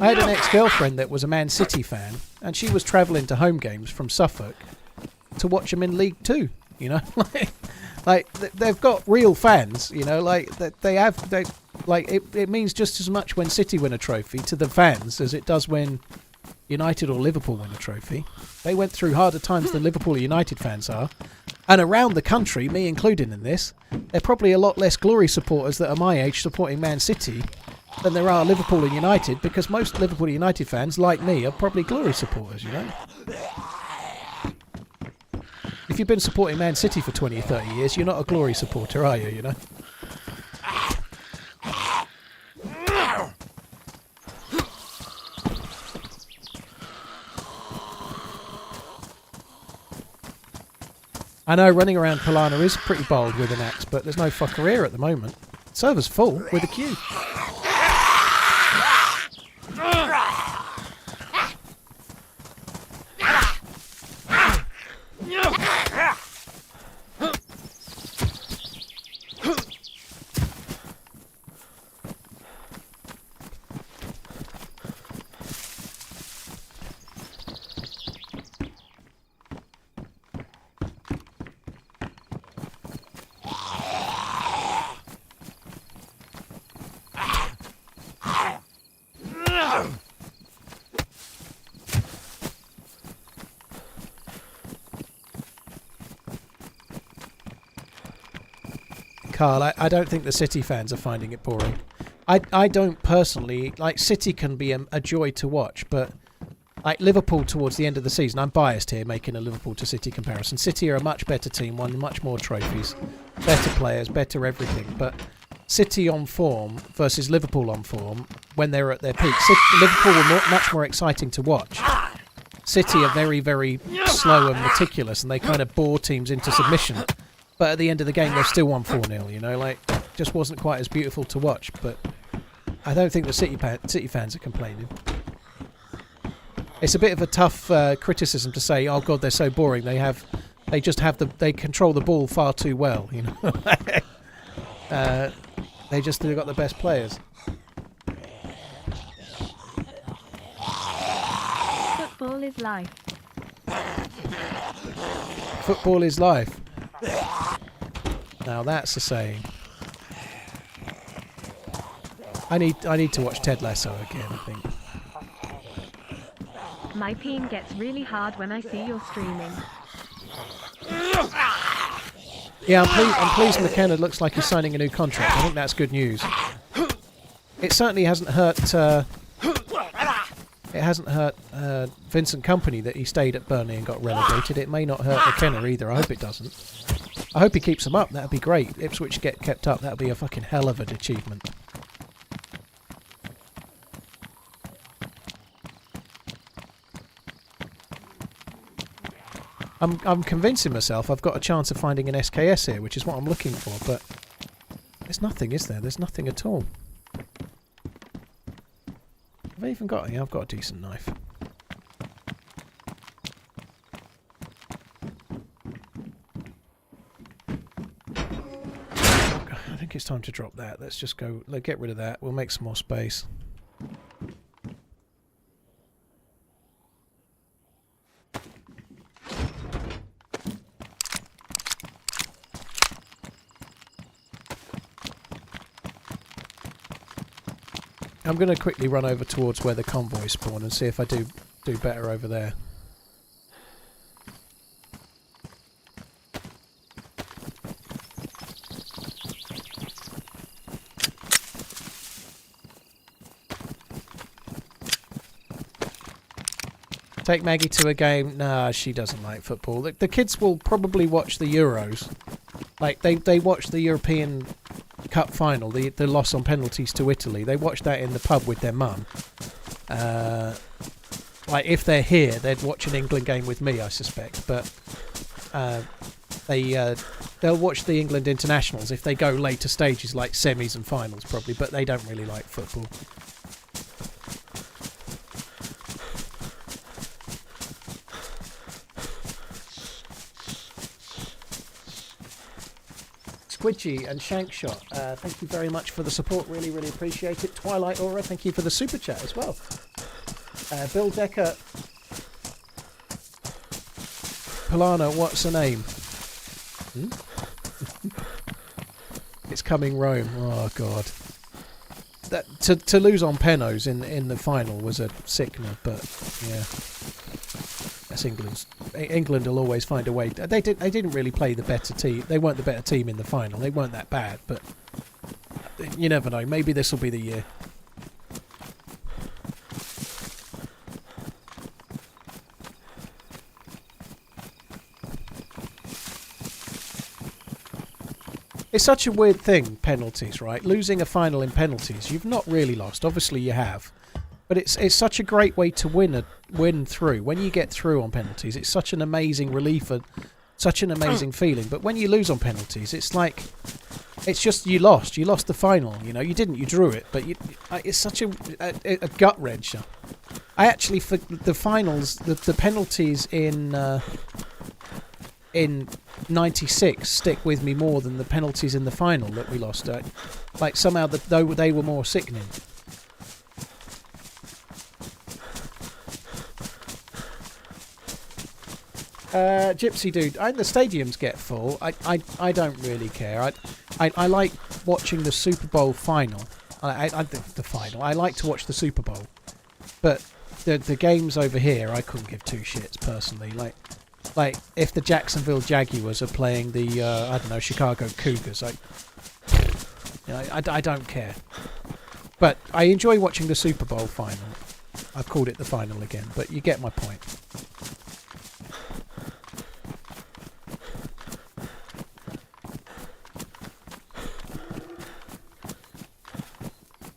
I had an ex-girlfriend that was a Man City fan, and she was travelling to home games from Suffolk to watch them in League Two. You know, like they've got real fans. You know, like it means just as much when City win a trophy to the fans as it does when United or Liverpool win a trophy. They went through harder times than Liverpool or United fans are. And around the country, me included in this, there are probably a lot less Glory supporters that are my age supporting Man City than there are Liverpool and United, because most Liverpool and United fans, like me, are probably Glory supporters, you know? If you've been supporting Man City for 20 or 30 years, you're not a Glory supporter, are you, you know? I know running around Polana is pretty bold with an axe, but there's no fucker here at the moment. Server's full with a queue. Carl, I don't think the City fans are finding it boring. I don't personally, like, City can be a joy to watch, but like Liverpool towards the end of the season, I'm biased here making a Liverpool to City comparison. City are a much better team, won much more trophies, better players, better everything, but City on form versus Liverpool on form, when they were at their peak, Liverpool were much more exciting to watch. City are very, very slow and meticulous, and they kind of bore teams into submission. But at the end of the game, they've still won 4-0, you know, like, just wasn't quite as beautiful to watch, but I don't think the City fans are complaining. it's a bit of a tough criticism to say, oh god, they're so boring. They control the ball far too well. You know, they've got the best players. Football is life. Football is life. Now that's a saying. I need to watch Ted Lasso again, I think. My peen gets really hard when I see you're streaming. Yeah, I'm pleased McKenna looks like he's signing a new contract. I think that's good news. It certainly hasn't hurt. It hasn't hurt Vincent Kompany that he stayed at Burnley and got relegated. It may not hurt McKenna either. I hope it doesn't. I hope he keeps them up. That'd be great. Ipswich get kept up. That'd be a fucking hell of an achievement. I'm convincing myself I've got a chance of finding an SKS here, which is what I'm looking for, but there's nothing, is there? There's nothing at all. Have I even got... Yeah, I've got a decent knife. I think it's time to drop that. Let's just go... get rid of that. We'll make some more space. I'm going to quickly run over towards where the convoys spawn and see if I do better over there. Take Maggie to a game? Nah, she doesn't like football. The kids will probably watch the Euros. Like, they watch the European Cup final, the loss on penalties to Italy. They watch that in the pub with their mum. Like, if they're here, they'd watch an England game with me, I suspect. But they'll watch the England internationals if they go later stages, like semis and finals, probably. But they don't really like football. Squidgy and Shankshot, thank you very much for the support. Really, really appreciate it. Twilight Aura, thank you for the super chat as well. Bill Decker, Polana, what's her name? It's coming Rome. Oh God, that to lose on Penos in the final was a sickener, but yeah. That's England's. England will always find a way. They didn't really play the better team. They weren't the better team in the final. They weren't that bad, but you never know. Maybe this will be the year. It's such a weird thing, penalties, right? Losing a final in penalties. You've not really lost. Obviously you have. But it's such a great way to win through. When you get through on penalties, it's such an amazing relief and such an amazing feeling. But when you lose on penalties, it's like it's just you lost. You lost the final. You know, you didn't. You drew it. But it's such a gut wrencher. I actually for the finals, the penalties in '96 stick with me more than the penalties in the final that we lost. Like somehow they were more sickening. Gypsy Dude, the stadiums get full. I don't really care. I like watching the Super Bowl final. The final. I like to watch the Super Bowl, but the games over here, I couldn't give two shits personally. Like if the Jacksonville Jaguars are playing the I don't know, Chicago Cougars, I don't care. But I enjoy watching the Super Bowl final. I've called it the final again, but you get my point.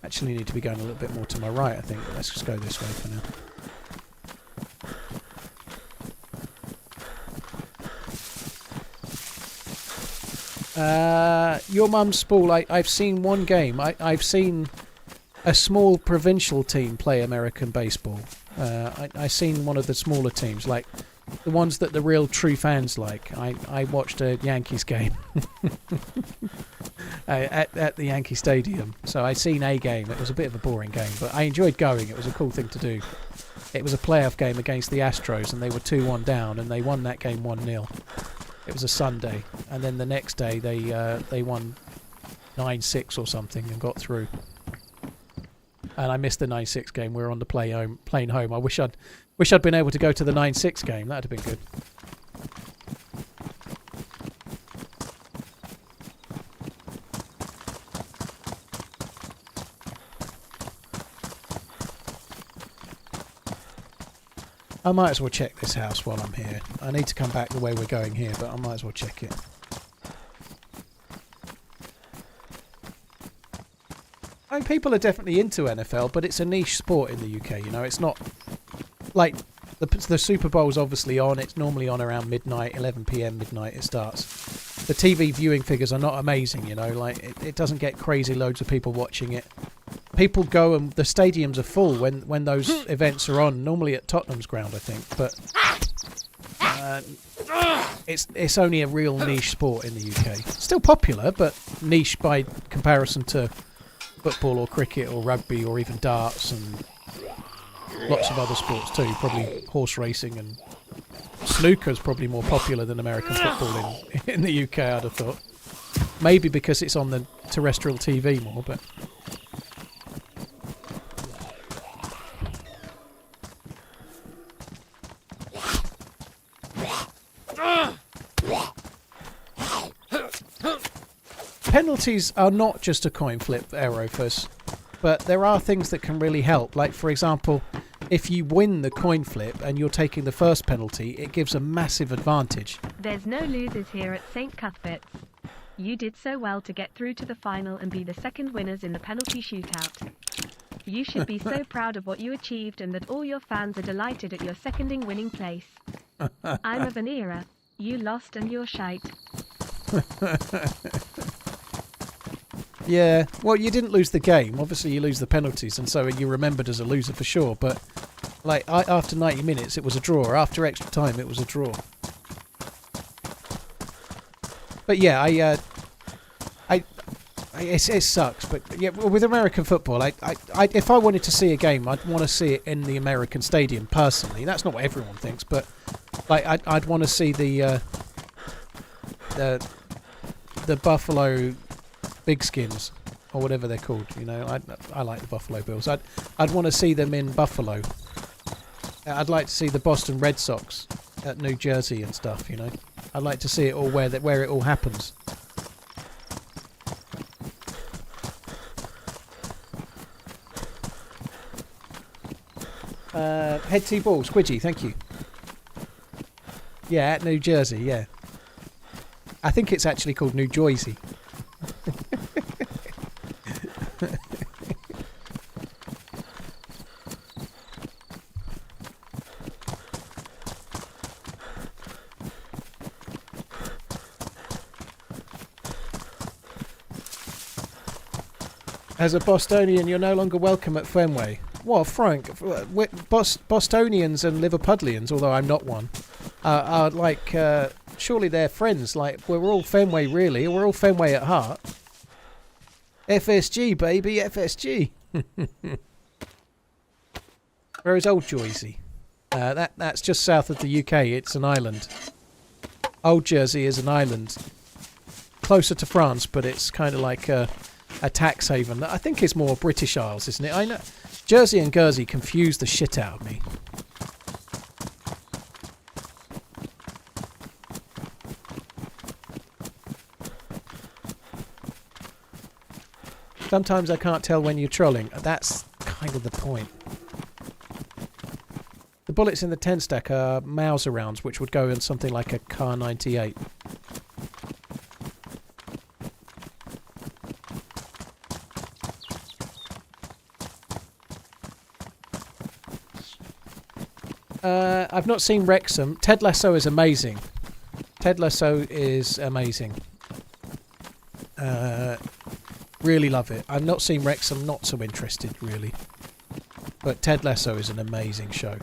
Actually need to be going a little bit more to my right, I think. Let's just go this way for now. Your mum's spool, I've seen one game. I've seen a small provincial team play American baseball. I seen one of the smaller teams, like the ones that the real true fans like. I watched a Yankees game at the Yankee Stadium. So I seen a game. It was a bit of a boring game, but I enjoyed going. It was a cool thing to do. It was a playoff game against the Astros, and they were 2-1 down, and they won that game 1-0. It was a Sunday, and then the next day they won 9-6 or something and got through. And I missed the 9-6 game. We were on the plane home. I wish I'd been able to go to the 9-6 game. That'd have been good. I might as well check this house while I'm here. I need to come back the way we're going here, but I might as well check it. I mean, people are definitely into NFL, but it's a niche sport in the UK, you know. It's not like the Super Bowl's obviously on. It's normally on around midnight, 11 p.m. midnight it starts. The TV viewing figures are not amazing, you know. Like it doesn't get crazy loads of people watching it. People go and the stadiums are full when those events are on. Normally at Tottenham's ground, I think, but it's only a real niche sport in the UK. Still popular, but niche by comparison to football or cricket or rugby or even darts and lots of other sports too. Probably horse racing and snooker's probably more popular than American football in the UK. I'd have thought. Maybe because it's on the terrestrial TV more, but. Penalties are not just a coin flip, Aerofus, but there are things that can really help. Like, for example, if you win the coin flip and you're taking the first penalty, it gives a massive advantage. There's no losers here at St. Cuthbert's. You did so well to get through to the final and be the second winners in the penalty shootout. You should be so proud of what you achieved and that all your fans are delighted at your seconding winning place. I'm of an era. You lost and you're shite. Yeah, well, you didn't lose the game. Obviously, you lose the penalties, and so you're remembered as a loser for sure. But like after 90 minutes, it was a draw. After extra time, it was a draw. But yeah, it sucks. But yeah, with American football, if I wanted to see a game, I'd want to see it in the American stadium. Personally, that's not what everyone thinks, but like I'd want to see the Buffalo Big Skins or whatever they're called. You know, I like the Buffalo Bills. I'd want to see them in Buffalo. I'd like to see the Boston Red Sox at New Jersey and stuff. You know, I'd like to see it all where it all happens. Head T ball, Squidgy, thank you. Yeah, at New Jersey, yeah. I think it's actually called New Jersey. As a Bostonian, you're no longer welcome at Fenway. What, Frank? Bostonians and Liverpudlians, although I'm not one, are like, surely they're friends. Like, we're all Fenway, really. We're all Fenway at heart. FSG, baby, FSG. Where is Old Jersey? That's just south of the UK. It's an island. Old Jersey is an island. Closer to France, but it's kind of like a tax haven. I think it's more British Isles, isn't it? I know Jersey and Guernsey confuse the shit out of me. Sometimes I can't tell when you're trolling. That's kind of the point. The bullets in the 10 stack are Mauser rounds, which would go in something like a Kar 98. I've not seen Wrexham. Ted Lasso is amazing. Ted Lasso is amazing. Really love it. I've not seen Wrexham, not so interested really. But Ted Lasso is an amazing show.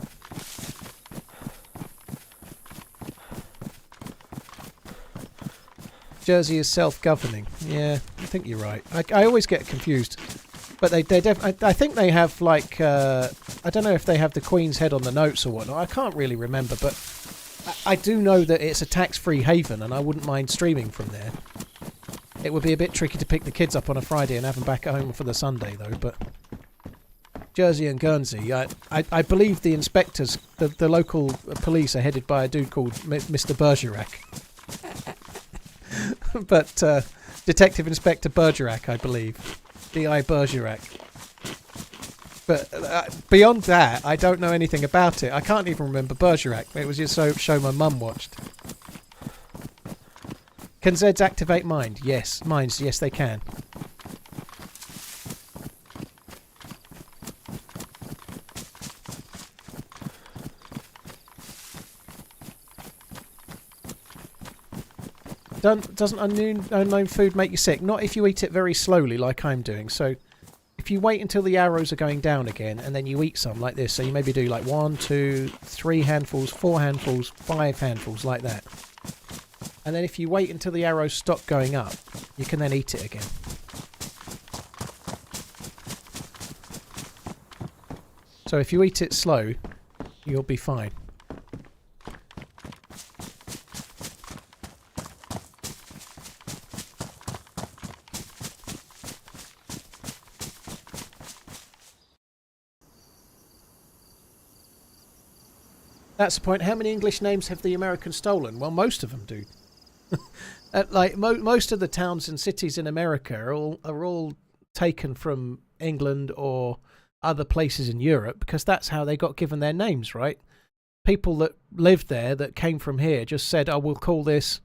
Jersey is self-governing. Yeah, I think you're right. I always get confused. But I think they have like I don't know if they have the Queen's head on the notes or whatnot. I can't really remember, but I do know that it's a tax-free haven, and I wouldn't mind streaming from there. It would be a bit tricky to pick the kids up on a Friday and have them back at home for the Sunday, though. But Jersey and Guernsey, I believe the inspectors, the local police, are headed by a dude called Mr. Bergerac. But Detective Inspector Bergerac, I believe. D.I. Bergerac. But beyond that, I don't know anything about it. I can't even remember Bergerac. It was just a show my mum watched. Can Zeds activate mind? Yes. Minds, yes they can. Doesn't unknown food make you sick? Not if you eat it very slowly like I'm doing. So if you wait until the arrows are going down again and then you eat some like this. So you maybe do like 1, 2, 3 handfuls, 4 handfuls, 5 handfuls like that. And then if you wait until the arrows stop going up, you can then eat it again. So if you eat it slow, you'll be fine. That's the point. How many English names have the Americans stolen? Well, most of them do. Like most of the towns and cities in America are all taken from England or other places in Europe because that's how they got given their names, right? People that lived there that came from here just said, "Oh, we'll call this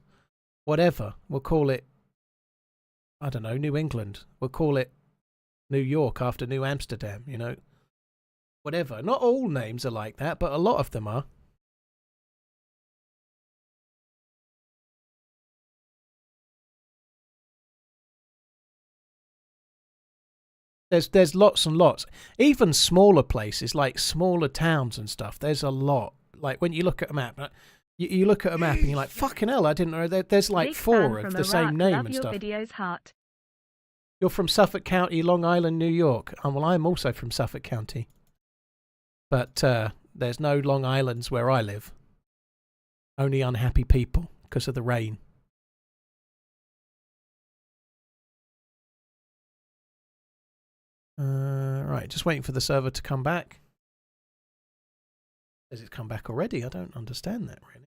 whatever. We'll call it, I don't know, New England. We'll call it New York after New Amsterdam, you know, whatever." Not all names are like that, but a lot of them are. There's lots and lots. Even smaller places, like smaller towns and stuff, there's a lot. Like when you look at a map, you look at a map and you're like, fucking hell, I didn't know. There's like 4 of the same name and stuff. Videos, heart. You're from Suffolk County, Long Island, New York. Well, I'm also from Suffolk County. But there's no Long Islands where I live. Only unhappy people because of the rain. Right, just waiting for the server to come back. Has it come back already? I don't understand that really.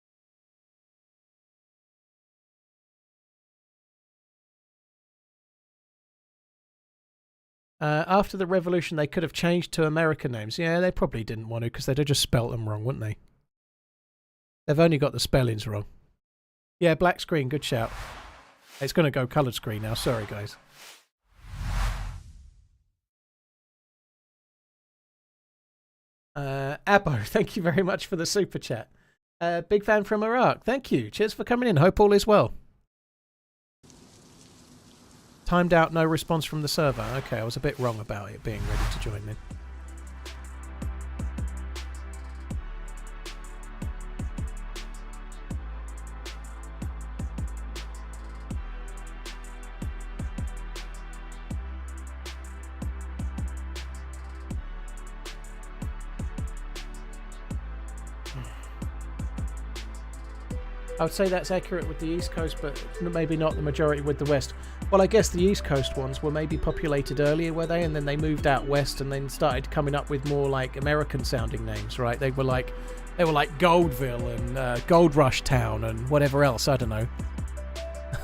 After the revolution, they could have changed to American names. Yeah, they probably didn't want to because they'd have just spelt them wrong, wouldn't they? They've only got the spellings wrong. Yeah, black screen, good shout. It's going to go coloured screen now. Sorry, guys. Abbo, thank you very much for the super chat. Big fan from Iraq. Thank you. Cheers for coming in. Hope all is well. Timed out, no response from the server. Okay, I was a bit wrong about it being ready to join in. I would say that's accurate with the East Coast, but maybe not the majority with the West. Well, I guess the East Coast ones were maybe populated earlier, were they? And then they moved out west and then started coming up with more like American-sounding names, right? They were like Goldville and Gold Rush Town and whatever else. I don't know.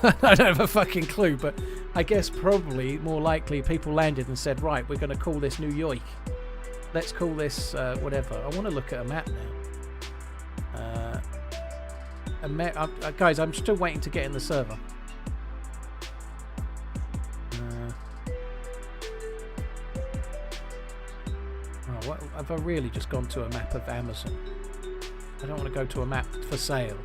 I don't have a fucking clue, but I guess probably more likely people landed and said, right, we're going to call this New York. Let's call this whatever. I want to look at a map now. Guys, I'm still waiting to get in the server. What, have I really just gone to a map of Amazon? I don't want to go to a map for sale.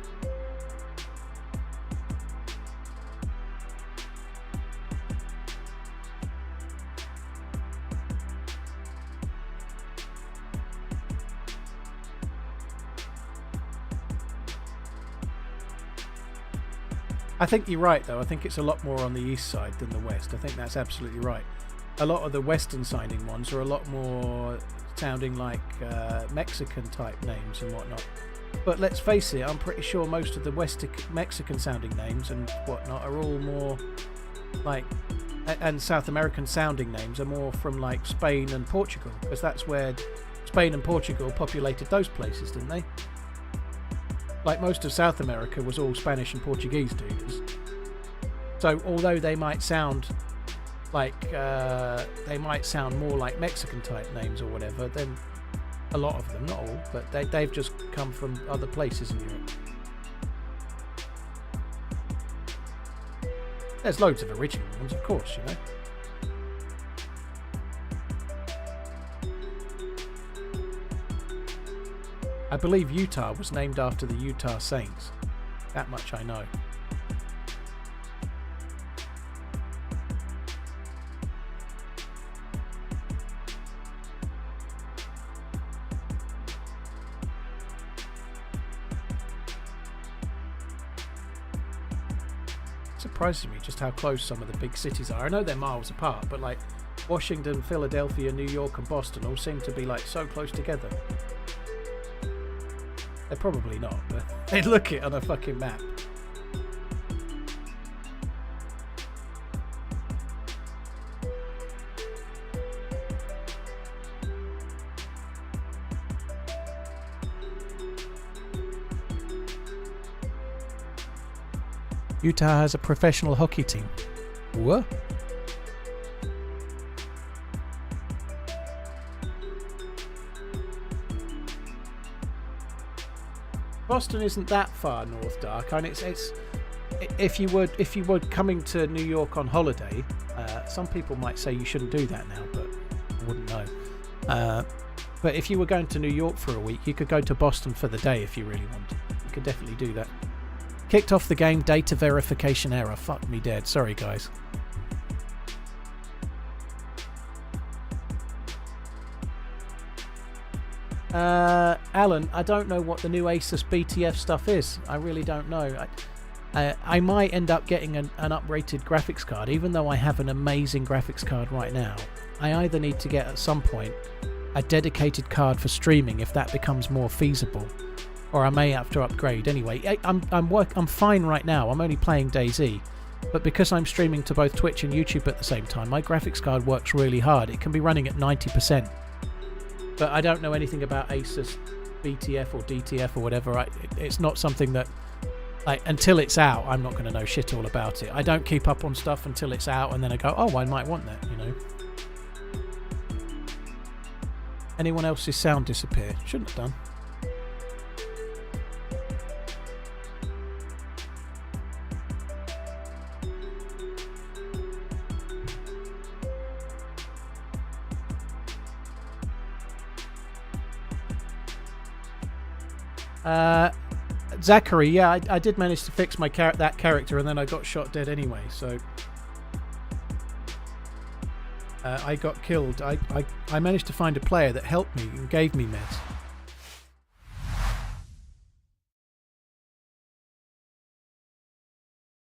I think you're right, though. I think it's a lot more on the east side than the west. I think that's absolutely right. A lot of the western sounding ones are a lot more sounding like Mexican type names and whatnot. But let's face it, I'm pretty sure most of the Mexican sounding names and whatnot are all more like, and South American sounding names are more from like Spain and Portugal, because that's where Spain and Portugal populated those places, didn't they? Like most of South America was all Spanish and Portuguese dudes. So although they might sound like they might sound more like Mexican type names or whatever, then a lot of them, not all, but they've just come from other places in Europe. There's loads of original ones, of course, you know. I believe Utah was named after the Utah Saints. That much I know. It surprises me just how close some of the big cities are. I know they're miles apart, but like Washington, Philadelphia, New York and Boston all seem to be like so close together. They're probably not, but they look it on a fucking map. Utah has a professional hockey team. What? Boston isn't that far north, Dark. I mean, it's if you were coming to New York on holiday, some people might say you shouldn't do that now, but I wouldn't know. But if you were going to New York for a week, you could go to Boston for the day if you really wanted. You could definitely do that. Kicked off the game, data verification error. Fuck me dead. Sorry, guys. Alan, I don't know what the new Asus BTF stuff is. I really don't know. I might end up getting an uprated graphics card, even though I have an amazing graphics card right now. I either need to get at some point a dedicated card for streaming if that becomes more feasible, or I may have to upgrade. Anyway, I'm fine right now. I'm only playing DayZ, but because I'm streaming to both Twitch and YouTube at the same time, my graphics card works really hard. It can be running at 90%. But I don't know anything about Asus BTF or DTF or whatever. It's not something that, like, until it's out, I'm not going to know shit all about it. I don't keep up on stuff until it's out, and then I go, oh, I might want that, you know. Anyone else's sound disappear? Shouldn't have done. Zachary, yeah, I did manage to fix my that character, and then I got shot dead anyway, so I got killed. I managed to find a player that helped me and gave me meds.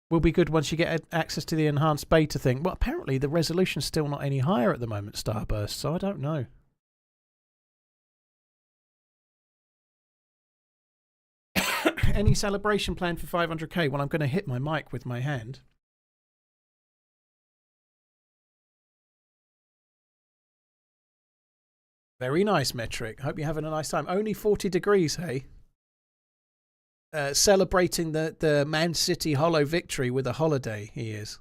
Will be good once you get access to the enhanced beta thing. Well, apparently the resolution's still not any higher at the moment, Starburst, so I don't know. Any celebration plan for 500k? Well, I'm going to hit my mic with my hand. Very nice, Metric. Hope you're having a nice time. Only 40 degrees, hey? Celebrating the Man City Hollow victory with a holiday, he is.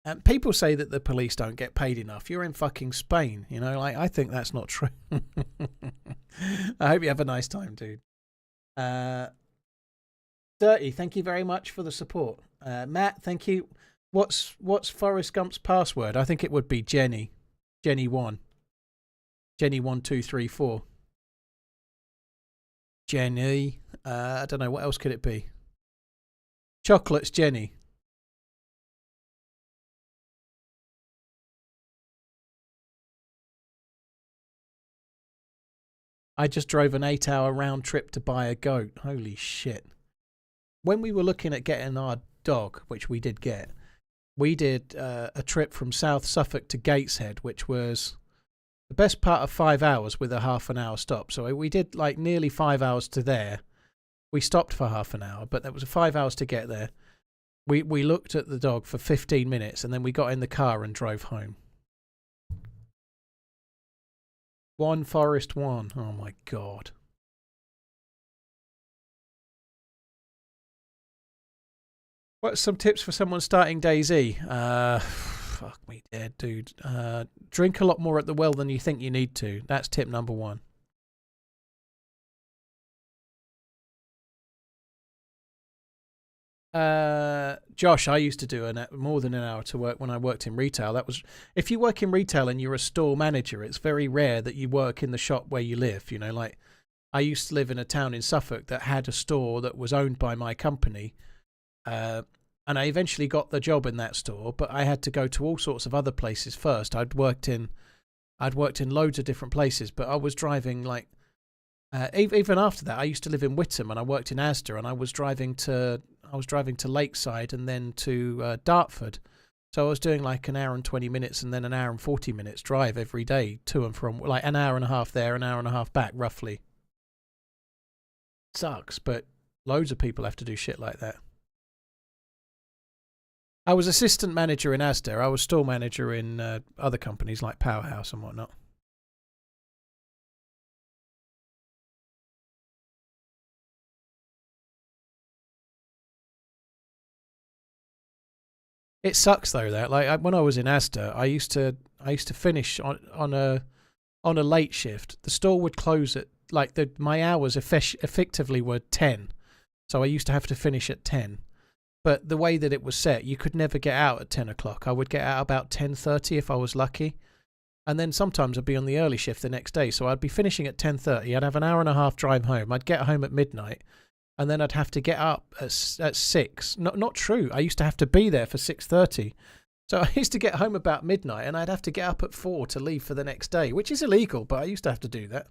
And people say that the police don't get paid enough. You're in fucking Spain, you know? Like, I think that's not true. I hope you have a nice time, dude. Dirty, thank you very much for the support. Matt, thank you. What's Forrest Gump's password? I think it would be Jenny. Jenny1. Jenny1234. Jenny. I don't know, what else could it be? Chocolates Jenny. I just drove an 8-hour round trip to buy a goat. Holy shit. When we were looking at getting our dog, which we did get, we did a trip from South Suffolk to Gateshead, which was the best part of 5 hours with a half an hour stop. So we did like nearly 5 hours to there. We stopped for half an hour, but that was 5 hours to get there. We looked at the dog for 15 minutes and then we got in the car and drove home. One Forest One. Oh my God. What's some tips for someone starting DayZ? Fuck me dead, dude. Drink a lot more at the well than you think you need to. That's tip number one. Josh, I used to do more than an hour to work when I worked in retail. That was, if you work in retail and you're a store manager, it's very rare that you work in the shop where you live. You know, like I used to live in a town in Suffolk that had a store that was owned by my company. And I eventually got the job in that store, but I had to go to all sorts of other places first. I'd worked in loads of different places, but I was driving like, even after that, I used to live in Witham and I worked in Asda, and I was driving to Lakeside and then to Dartford. So I was doing like an hour and 20 minutes and then an hour and 40 minutes drive every day to and from, like an hour and a half there, an hour and a half back, roughly. Sucks, but loads of people have to do shit like that. I was assistant manager in Asda. I was store manager in other companies like Powerhouse and whatnot. It sucks though that like when I was in Asda, I used to finish on a late shift. The store would close at like my hours effectively were 10, so I used to have to finish at 10. But the way that it was set, you could never get out at 10 o'clock. I would get out about 10:30 if I was lucky, and then sometimes I'd be on the early shift the next day. So I'd be finishing at 10:30. I'd have an hour and a half drive home. I'd get home at midnight. And then I'd have to get up at 6. Not true. I used to have to be there for 6:30. So I used to get home about midnight and I'd have to get up at 4 to leave for the next day, which is illegal, but I used to have to do that.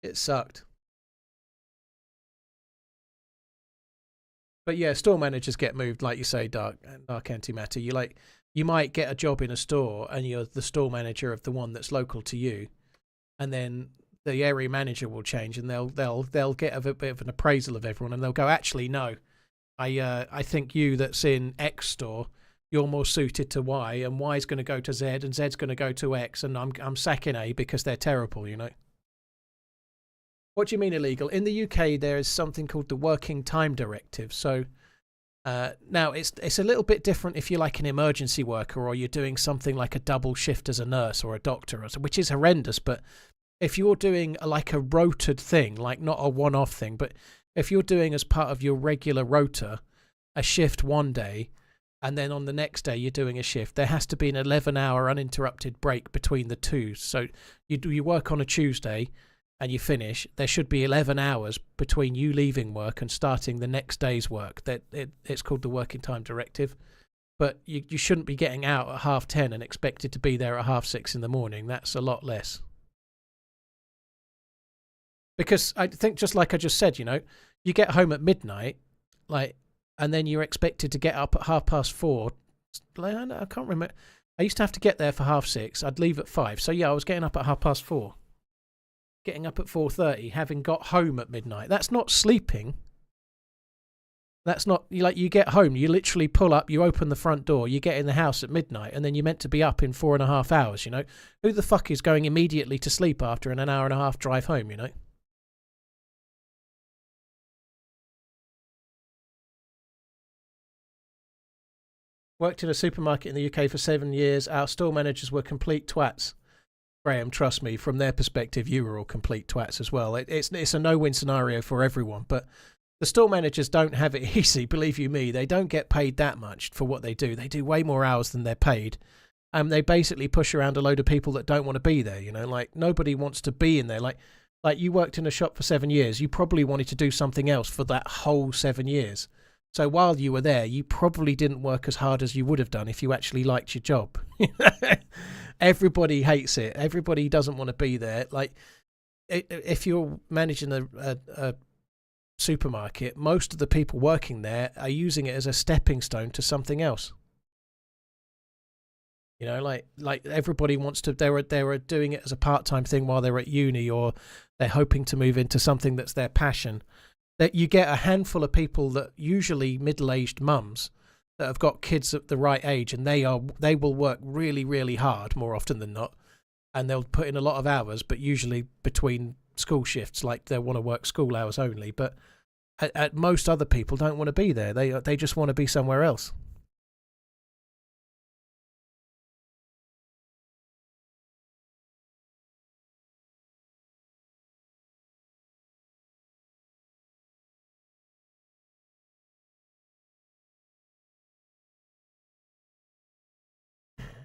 It sucked. But yeah, store managers get moved, like you say, Dark Antimatter. You might get a job in a store and you're the store manager of the one that's local to you, and then the area manager will change and they'll get a bit of an appraisal of everyone, and they'll go, actually no, I think you that's in X store, you're more suited to Y, and Y's going to go to Z and Z's going to go to X, and I'm sacking A because they're terrible, you know. What do you mean illegal? In the UK there is something called the Working Time Directive. So now it's a little bit different if you're like an emergency worker or you're doing something like a double shift as a nurse or a doctor, which is horrendous, but if you're doing like a rotated thing, like not a one-off thing, but if you're doing as part of your regular rota a shift one day and then on the next day you're doing a shift, there has to be an 11-hour uninterrupted break between the two. So you work on a Tuesday and you finish, there should be 11 hours between you leaving work and starting the next day's work. It's called the Working Time Directive. But you shouldn't be getting out at 10:30 and expected to be there at 6:30 in the morning. That's a lot less. Because I think, just like I just said, you know, you get home at midnight, like, and then you're expected to get up at 4:30. Like, I can't remember. I used to have to get there for 6:30. I'd leave at 5. So yeah, I was getting up at 4:30. Getting up at 4:30, having got home at midnight. That's not sleeping. That's not, like, you get home, you literally pull up, you open the front door, you get in the house at midnight, and then you're meant to be up in 4.5 hours, you know? Who the fuck is going immediately to sleep after an hour and a half drive home, you know? Worked in a supermarket in the UK for 7 years. Our store managers were complete twats. Graham, trust me, from their perspective, you were all complete twats as well. It's a no-win scenario for everyone, but the store managers don't have it easy, believe you me. They don't get paid that much for what they do. They do way more hours than they're paid. They basically push around a load of people that don't want to be there, you know? Like, nobody wants to be in there. Like you worked in a shop for 7 years. You probably wanted to do something else for that whole 7 years. So while you were there, you probably didn't work as hard as you would have done if you actually liked your job. Everybody hates it. Everybody doesn't want to be there. Like, if you're managing a supermarket, most of the people working there are using it as a stepping stone to something else. You know, like everybody wants to. They were doing it as a part-time thing while they're at uni, or they're hoping to move into something that's their passion. That you get a handful of people that usually middle-aged mums that have got kids at the right age, and they will work really, really hard more often than not, and they'll put in a lot of hours, but usually between school shifts, like they want to work school hours only. But at most other people don't want to be there. They just want to be somewhere else.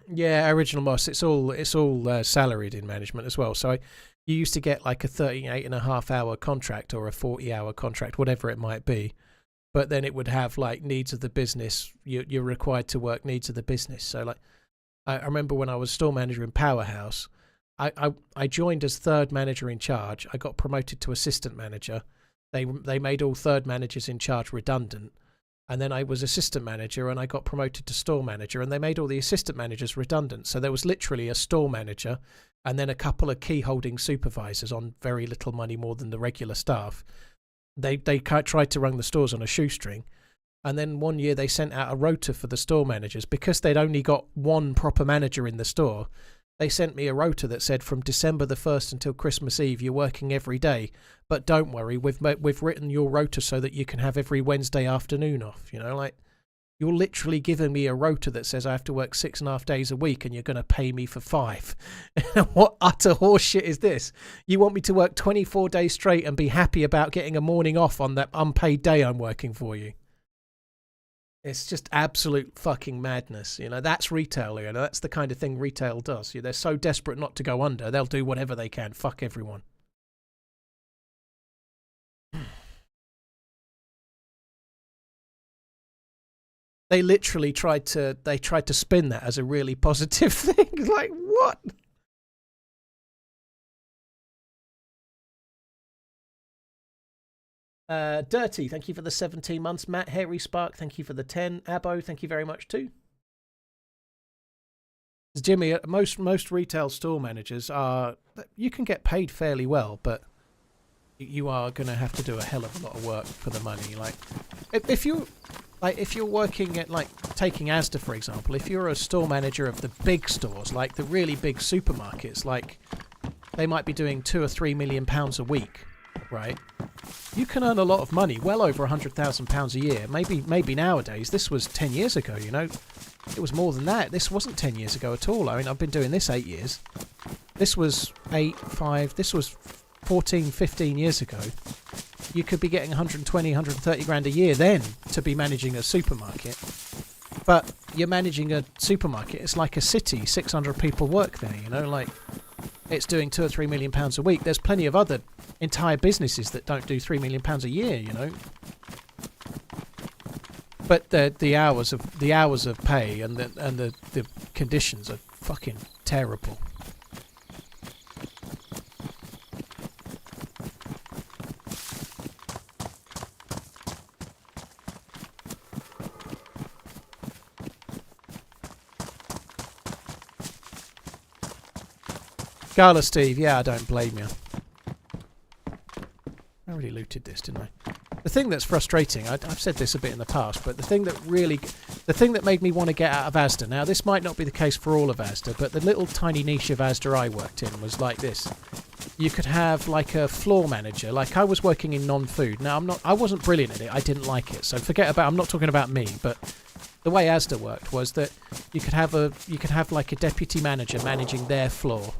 Yeah, original Moss. It's all salaried in management as well. So you used to get like a 38.5-hour contract or a 40-hour contract, whatever it might be. But then it would have like needs of the business. You're required to work needs of the business. So like, I remember when I was store manager in Powerhouse, I joined as third manager in charge. I got promoted to assistant manager. They made all third managers in charge redundant. And then I was assistant manager and I got promoted to store manager, and they made all the assistant managers redundant. So there was literally a store manager and then a couple of key holding supervisors on very little money more than the regular staff. They tried to run the stores on a shoestring. And then one year they sent out a rota for the store managers because they'd only got one proper manager in the store. They sent me a rota that said from December the 1st until Christmas Eve, you're working every day. But don't worry, we've written your rota so that you can have every Wednesday afternoon off. You know, like, you're literally giving me a rota that says I have to work 6.5 days a week and you're going to pay me for 5. What utter horseshit is this? You want me to work 24 days straight and be happy about getting a morning off on that unpaid day I'm working for you? It's just absolute fucking madness. You know, that's retail. You know, that's the kind of thing retail does. They're so desperate not to go under, they'll do whatever they can. Fuck everyone. They literally tried to spin that as a really positive thing. Like, what? Dirty, thank you for the 17 months. Matt, Hairy Spark, thank you for the 10. Abo, thank you very much too. Jimmy, most retail store managers you can get paid fairly well, but you are going to have to do a hell of a lot of work for the money. Like, if you're working at, like, taking Asda for example, if you're a store manager of the big stores, like the really big supermarkets, like they might be doing £2 or £3 million a week, right? You can earn a lot of money, well over £100,000 a year. Maybe nowadays. This was 10 years ago, you know. It was more than that. This wasn't 10 years ago at all. I mean, I've been doing this 8 years. This was 14, 15 years ago. You could be getting 120, 130 grand a year then to be managing a supermarket. But you're managing a supermarket. It's like a city. 600 people work there, you know, like it's doing £2 or £3 million a week. There's plenty of other entire businesses that don't do £3 million a year, you know. But the hours of pay and the conditions are fucking terrible. Gala Steve, yeah, I don't blame you. I already looted this, didn't I? The thing that's frustrating, I've said this a bit in the past, but the thing that made me want to get out of Asda, now this might not be the case for all of Asda, but the little tiny niche of Asda I worked in was like this. You could have like a floor manager, like I was working in non-food. Now I wasn't brilliant at it, I didn't like it, so I'm not talking about me, but the way Asda worked was that you could have like a deputy manager managing their floor.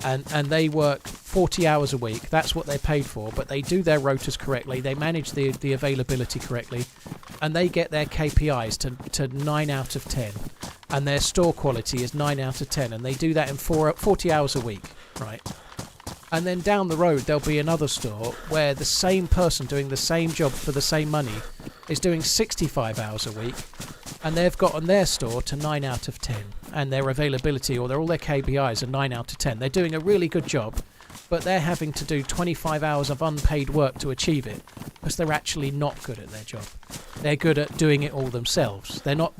And they work 40 hours a week. That's what they're paid for. But they do their rotas correctly. They manage the availability correctly. And they get their KPIs to 9 out of 10. And their store quality is 9 out of 10. And they do that in 40 hours a week, right? And then down the road, there'll be another store where the same person doing the same job for the same money is doing 65 hours a week. And they've got on their store to 9 out of 10. And their availability or all their KPIs are 9 out of 10. They're doing a really good job, but they're having to do 25 hours of unpaid work to achieve it. because they're actually not good at their job. They're good at doing it all themselves. They're not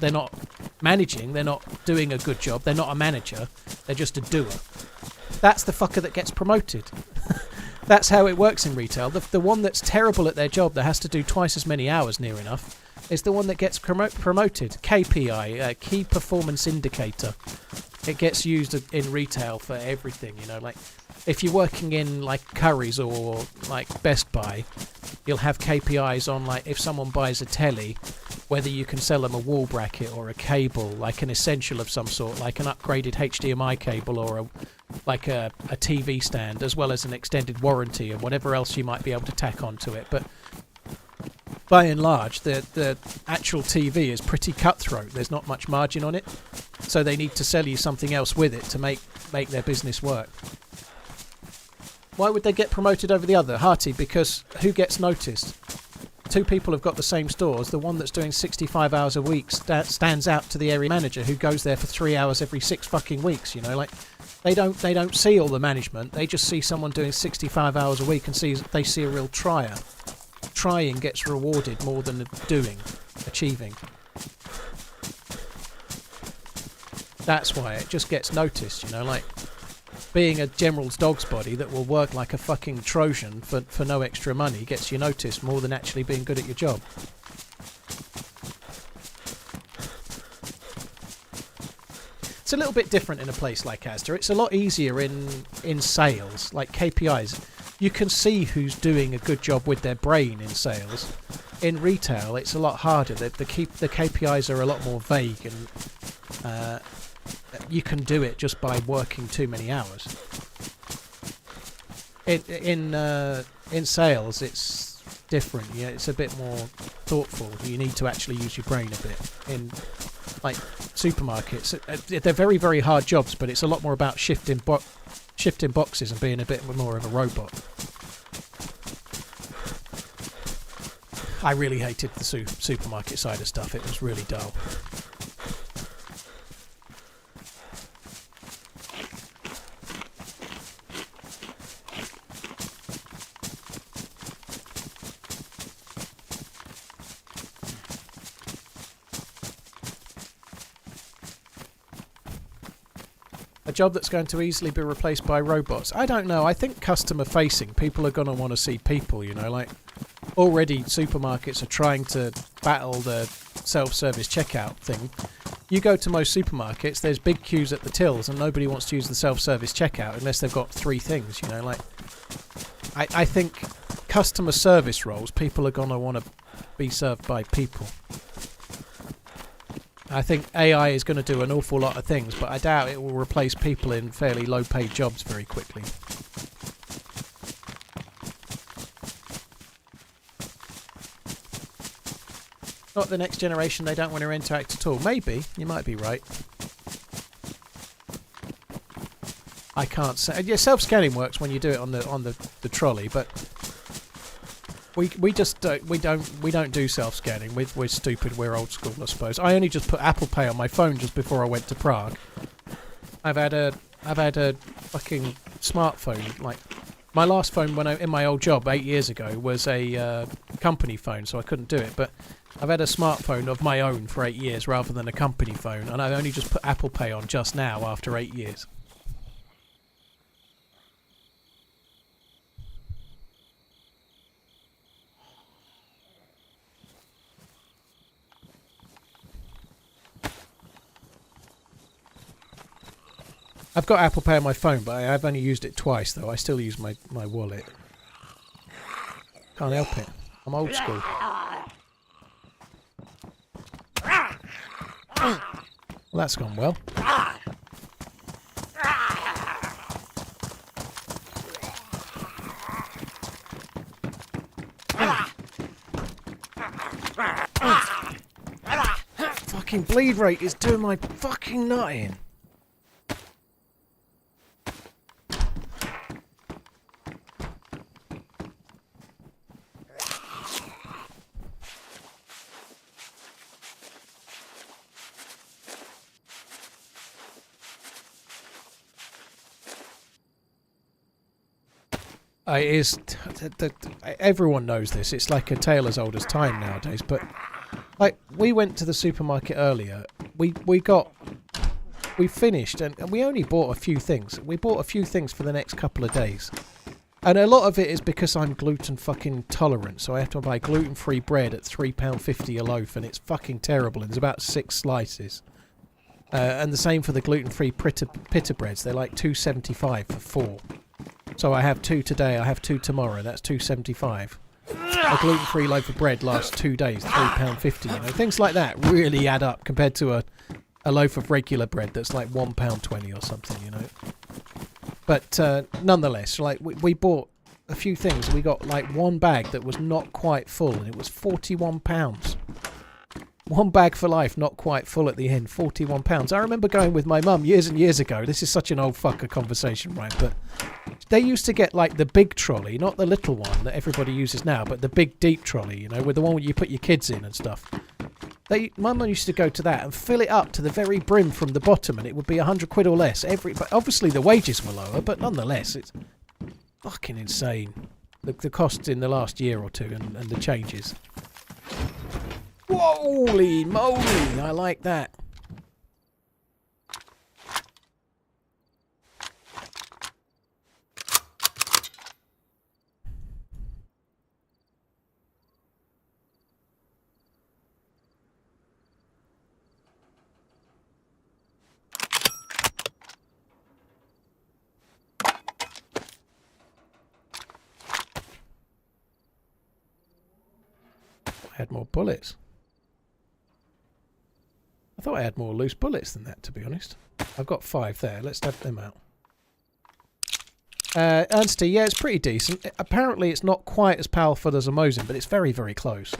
managing, they're not doing a good job, they're not a manager, they're just a doer. That's the fucker that gets promoted. That's how it works in retail. The one that's terrible at their job, that has to do twice as many hours near enough, is the one that gets promoted. KPI, Key Performance Indicator. It gets used in retail for everything, you know, like if you're working in like Currys or like Best Buy, you'll have KPIs on like if someone buys a telly, whether you can sell them a wall bracket or a cable, like an essential of some sort, like an upgraded HDMI cable or a TV stand, as well as an extended warranty and whatever else you might be able to tack onto it. But by and large, the actual TV is pretty cutthroat. There's not much margin on it, so they need to sell you something else with it to make their business work. Why would they get promoted over the other? Hearty, because who gets noticed? Two people have got the same stores. The one that's doing 65 hours a week stands out to the area manager who goes there for 3 hours every 6 fucking weeks, you know, like they don't see all the management. They just see someone doing 65 hours a week and they see a real trier. Trying gets rewarded more than achieving. That's why it just gets noticed, you know, like being a general's dog's body that will work like a fucking Trojan for no extra money gets you noticed more than actually being good at your job. It's a little bit different in a place like Asda. It's a lot easier in sales, like KPIs. You can see who's doing a good job with their brain in sales. In retail, it's a lot harder. The KPIs are a lot more vague, and you can do it just by working too many hours. In sales, it's different. Yeah, it's a bit more thoughtful. You need to actually use your brain a bit. In like supermarkets, they're very, very hard jobs, but it's a lot more about shifting boxes and being a bit more of a robot. I really hated the supermarket side of stuff. It was really dull. A job that's going to easily be replaced by robots. I don't know. I think customer facing, people are going to want to see people, you know, like already supermarkets are trying to battle the self-service checkout thing. You go to most supermarkets, there's big queues at the tills and nobody wants to use the self-service checkout unless they've got 3 things, you know, like I think customer service roles, people are going to want to be served by people. I think AI is going to do an awful lot of things, but I doubt it will replace people in fairly low-paid jobs very quickly. Not the next generation, they don't want to interact at all. Maybe, you might be right. I can't say. Yeah, self-scanning works when you do it on the trolley, but we just don't do self-scanning. We're stupid. We're old school, I suppose. I only just put Apple Pay on my phone just before I went to Prague. I've had a fucking smartphone. Like my last phone when in my old job 8 years ago was a company phone, so I couldn't do it. But I've had a smartphone of my own for 8 years rather than a company phone, and I only just put Apple Pay on just now after 8 years. I've got Apple Pay on my phone, but I've only used it twice, though. I still use my wallet. Can't help it. I'm old school. Well, that's gone well. Fucking bleed rate is doing my fucking nut in. It is. Everyone knows this. It's like a tale as old as time nowadays. But like, we went to the supermarket earlier. We finished, and we only bought a few things. We bought a few things for the next couple of days. And a lot of it is because I'm gluten fucking tolerant, so I have to buy gluten-free bread at £3.50 a loaf, and it's fucking terrible, and there's about 6 slices. And the same for the gluten-free pita breads. They're like £2.75 for 4. So I have 2 today, I have 2 tomorrow, that's £2.75. A gluten-free loaf of bread lasts 2 days, £3.50, you know. Things like that really add up compared to a loaf of regular bread that's like £1.20 or something, you know. But nonetheless, like we bought a few things. We got like one bag that was not quite full, and it was £41. One bag for life, not quite full at the end, £41. I remember going with my mum years and years ago. This is such an old fucker conversation, right? But they used to get like the big trolley, not the little one that everybody uses now, but the big deep trolley, you know, with the one where you put your kids in and stuff. My mum used to go to that and fill it up to the very brim from the bottom, and it would be £100 or less. But obviously the wages were lower, but nonetheless, it's fucking insane. The costs in the last year or two and the changes. Holy moly! I like that. I had more bullets. I thought I had more loose bullets than that, to be honest. I've got 5 there. Let's have them out. Ernsty, yeah, it's pretty decent. Apparently it's not quite as powerful as a Mosin, but it's very, very close.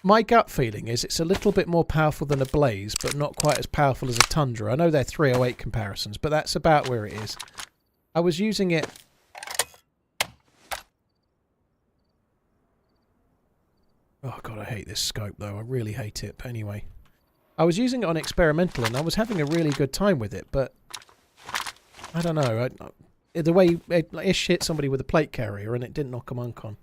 My gut feeling is it's a little bit more powerful than a Blaze, but not quite as powerful as a Tundra. I know they're 308 comparisons, but that's about where it is. I was using it... Oh god, I hate this scope though. I really hate it. But anyway. I was using it on experimental and I was having a really good time with it, but... I don't know. The way Ish hit somebody with a plate carrier and it didn't knock a monk on.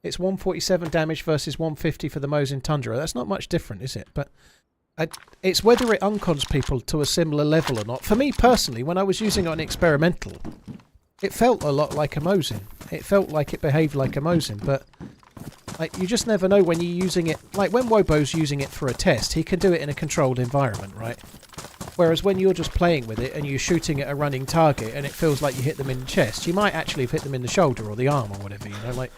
It's 147 damage versus 150 for the Mosin Tundra. That's not much different, is it? But it's whether it uncons people to a similar level or not. For me personally, when I was using it on experimental, it felt a lot like a Mosin. It felt like it behaved like a Mosin, but like you just never know when you're using it. Like when Wobo's using it for a test, he can do it in a controlled environment, right? Whereas when you're just playing with it and you're shooting at a running target and it feels like you hit them in the chest, you might actually have hit them in the shoulder or the arm or whatever, you know, like...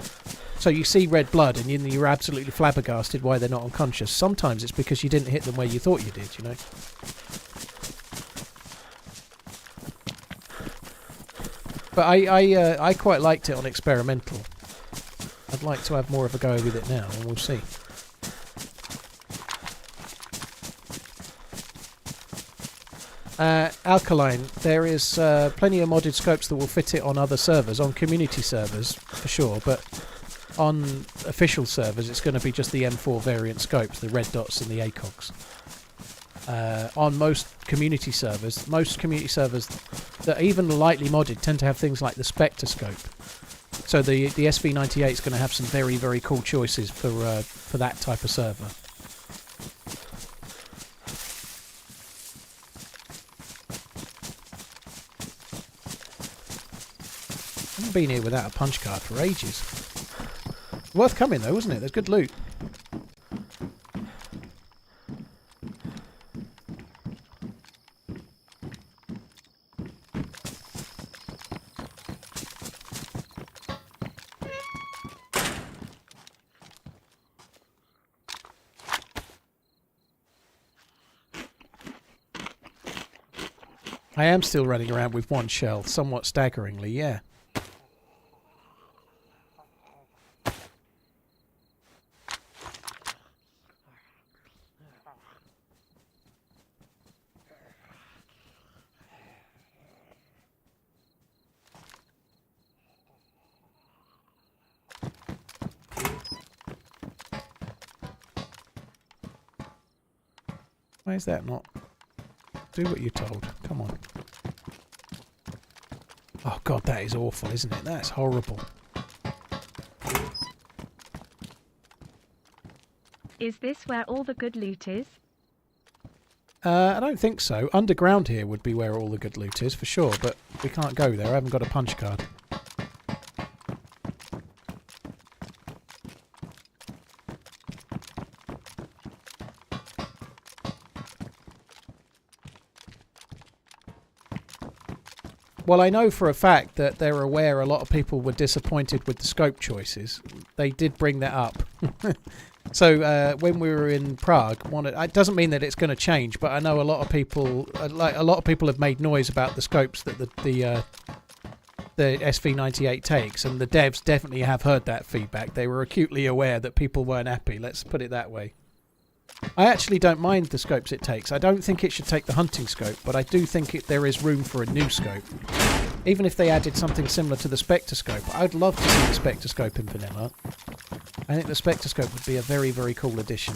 So you see red blood and you're absolutely flabbergasted why they're not unconscious. Sometimes it's because you didn't hit them where you thought you did, you know. But I quite liked it on experimental. I'd like to have more of a go with it now, and we'll see. Alkaline, there is plenty of modded scopes that will fit it on other servers, on community servers for sure, but on official servers it's going to be just the M4 variant scopes, the red dots and the ACOGs. On most community servers that are even lightly modded tend to have things like the Spectre scope. So the SV98 is going to have some very, very cool choices for that type of server. I haven't been here without a punch card for ages. Worth coming though, wasn't it? There's good loot. I am still running around with one shell, somewhat staggeringly, yeah. Why is that not? Do what you're told. Come on. Oh god, that is awful, isn't it? That's horrible. Is this where all the good loot is? I don't think so. Underground here would be where all the good loot is, for sure, but we can't go there. I haven't got a punch card. Well, I know for a fact that they're aware a lot of people were disappointed with the scope choices. They did bring that up. So when we were in Prague, it doesn't mean that it's going to change, but I know a lot of people, have made noise about the scopes that the SV98 takes, and the devs definitely have heard that feedback. They were acutely aware that people weren't happy. Let's put it that way. I actually don't mind the scopes it takes. I don't think it should take the hunting scope, but I do think there is room for a new scope. Even if they added something similar to the spectroscope, I'd love to see the spectroscope in vanilla. I think the spectroscope would be a very, very cool addition.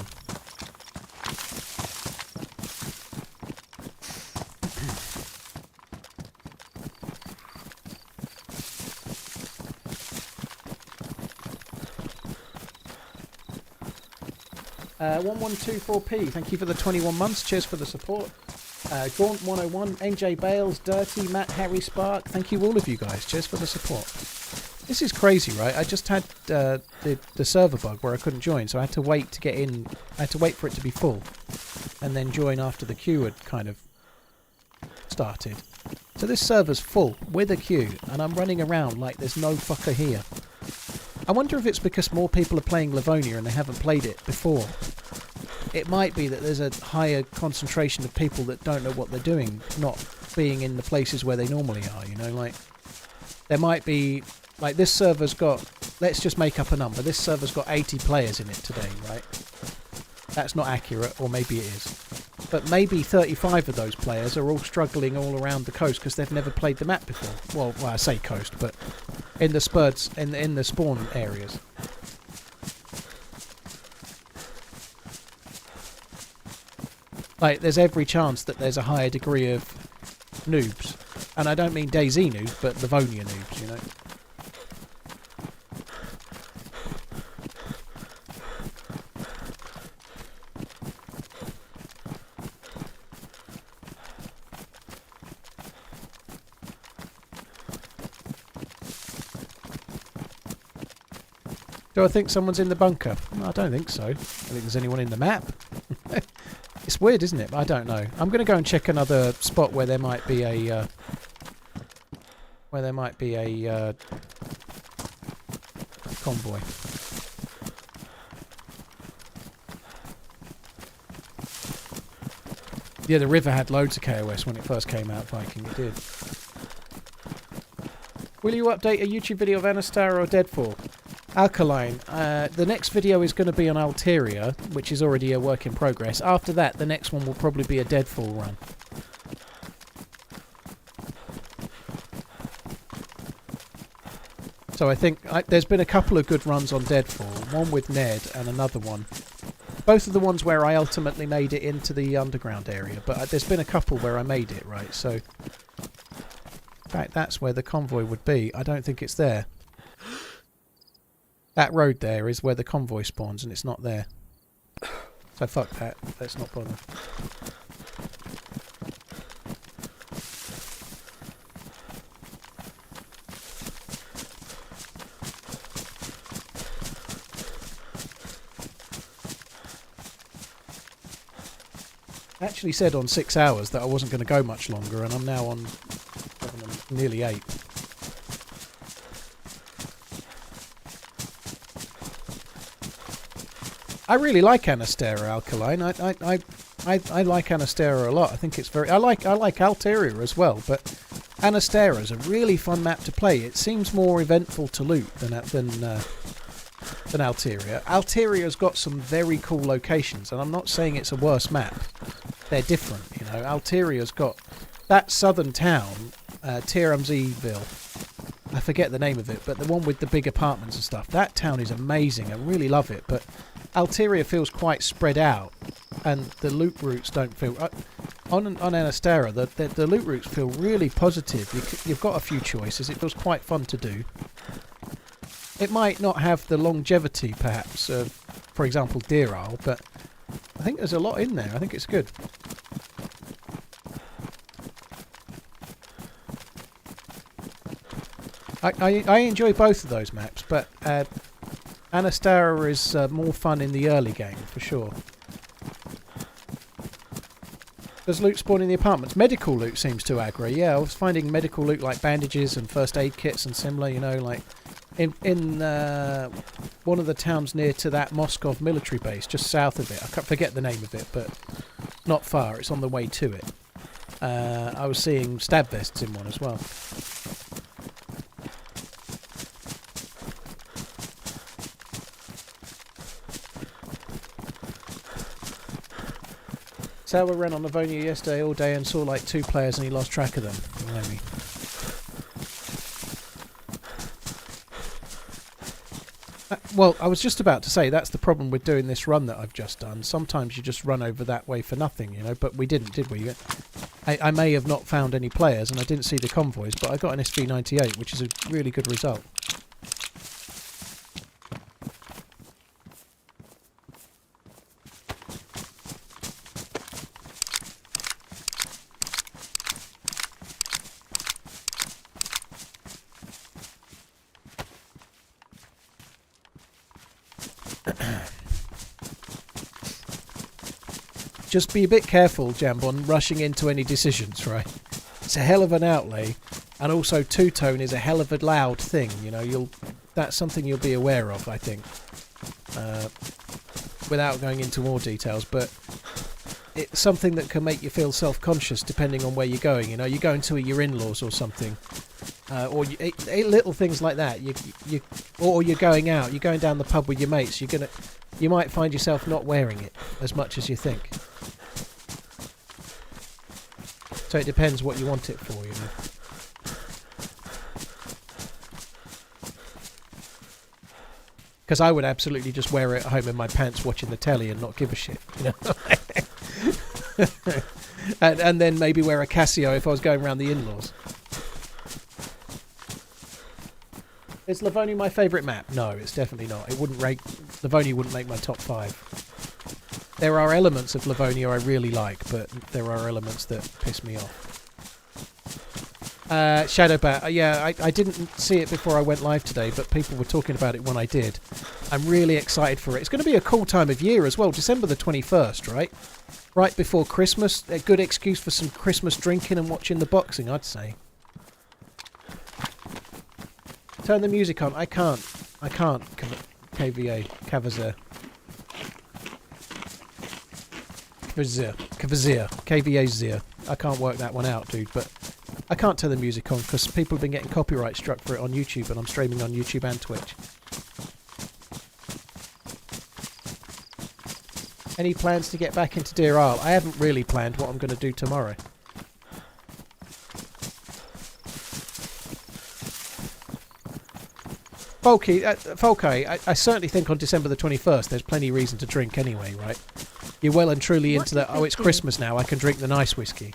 Uh, 1124p, thank you for the 21 months. Cheers for the support. Gaunt 101, NJ Bales, Dirty, Matt, Harry Spark. Thank you all of you guys. Cheers for the support. This is crazy, right? I just had the server bug where I couldn't join, so I had to wait to get in. I had to wait for it to be full, and then join after the queue had kind of started. So this server's full with a queue, and I'm running around like there's no fucker here. I wonder if it's because more people are playing Livonia and they haven't played it before. It might be that there's a higher concentration of people that don't know what they're doing, not being in the places where they normally are, you know, like there might be, like this server's got, let's just make up a number, this server's got 80 players in it today, right? That's not accurate, or maybe it is. But maybe 35 of those players are all struggling all around the coast because they've never played the map before. Well, I say coast, but in the spurts, in the spawn areas. Like, there's every chance that there's a higher degree of noobs. And I don't mean DayZ noobs, but Livonia noobs, you know. Do I think someone's in the bunker? No, I don't think so. I don't think there's anyone in the map. It's weird, isn't it? I don't know. I'm going to go and check another spot where there might be a convoy. Yeah, the river had loads of KOS when it first came out, Viking. It did. Will you update a YouTube video of Anastar or Deadfall? Alkaline. The next video is going to be on Alteria, which is already a work in progress. After that, the next one will probably be a Deadfall run. So I think there's been a couple of good runs on Deadfall. One with Ned and another one. Both of the ones where I ultimately made it into the underground area. But there's been a couple where I made it, right? So, in fact, that's where the convoy would be. I don't think it's there. That road there is where the convoy spawns, and it's not there. So fuck that. Let's not bother. I actually said on 6 hours that I wasn't going to go much longer, and I'm now on nearly 8. I really like Anastera Alkaline. I like Anastera a lot. I think it's very. I like Alteria as well, but Anastera is a really fun map to play. It seems more eventful to loot than Alteria. Alteria's got some very cool locations, and I'm not saying it's a worse map. They're different, you know. Alteria's got that southern town, TRMZville. I forget the name of it, but the one with the big apartments and stuff. That town is amazing. I really love it, but Alteria feels quite spread out, and the loot routes don't feel on Anastera. The loot routes feel really positive. You've got a few choices. It feels quite fun to do. It might not have the longevity, perhaps, of, for example, Deer Isle, but I think there's a lot in there. I think it's good. I enjoy both of those maps, but Anastera is more fun in the early game, for sure. Does loot spawn in the apartments? Medical loot seems to aggro. Yeah, I was finding medical loot like bandages and first aid kits and similar, you know, like in one of the towns near to that Moscow military base, just south of it. I can't forget the name of it, but not far. It's on the way to it. I was seeing stab vests in one as well. Sauer ran on Livonia yesterday all day and saw like 2 players and he lost track of them. Maybe. Well, I was just about to say that's the problem with doing this run that I've just done. Sometimes you just run over that way for nothing, you know, but we didn't, did we? I may have not found any players and I didn't see the convoys, but I got an SV98, which is a really good result. Just be a bit careful, Jambon, rushing into any decisions, right? It's a hell of an outlay, and also two-tone is a hell of a loud thing, you know, that's something you'll be aware of, I think. Without going into more details, but it's something that can make you feel self-conscious depending on where you're going, you know, you're going to your in-laws or something. Or little things like that. Or you're going out, you're going down the pub with your mates, you might find yourself not wearing it as much as you think. So it depends what you want it for, you know. Because I would absolutely just wear it at home in my pants watching the telly and not give a shit, you know. and then maybe wear a Casio if I was going around the in-laws. Is Livonia my favourite map? No, it's definitely not. It wouldn't rank. Livonia wouldn't make my top 5. There are elements of Livonia I really like, but there are elements that piss me off. Shadowbat. Yeah, I didn't see it before I went live today, but people were talking about it when I did. I'm really excited for it. It's going to be a cool time of year as well. December the 21st, right? Right before Christmas. A good excuse for some Christmas drinking and watching the boxing, I'd say. Turn the music on. I can't. KVA. Kavazir. KVA Zir. I can't work that one out, dude, but I can't turn the music on because people have been getting copyright struck for it on YouTube, and I'm streaming on YouTube and Twitch. Any plans to get back into Deer Isle? I haven't really planned what I'm going to do tomorrow. Folke, I certainly think on December the 21st there's plenty of reason to drink anyway, right? You're well and truly into that, oh, it's Christmas now, I can drink the nice whiskey.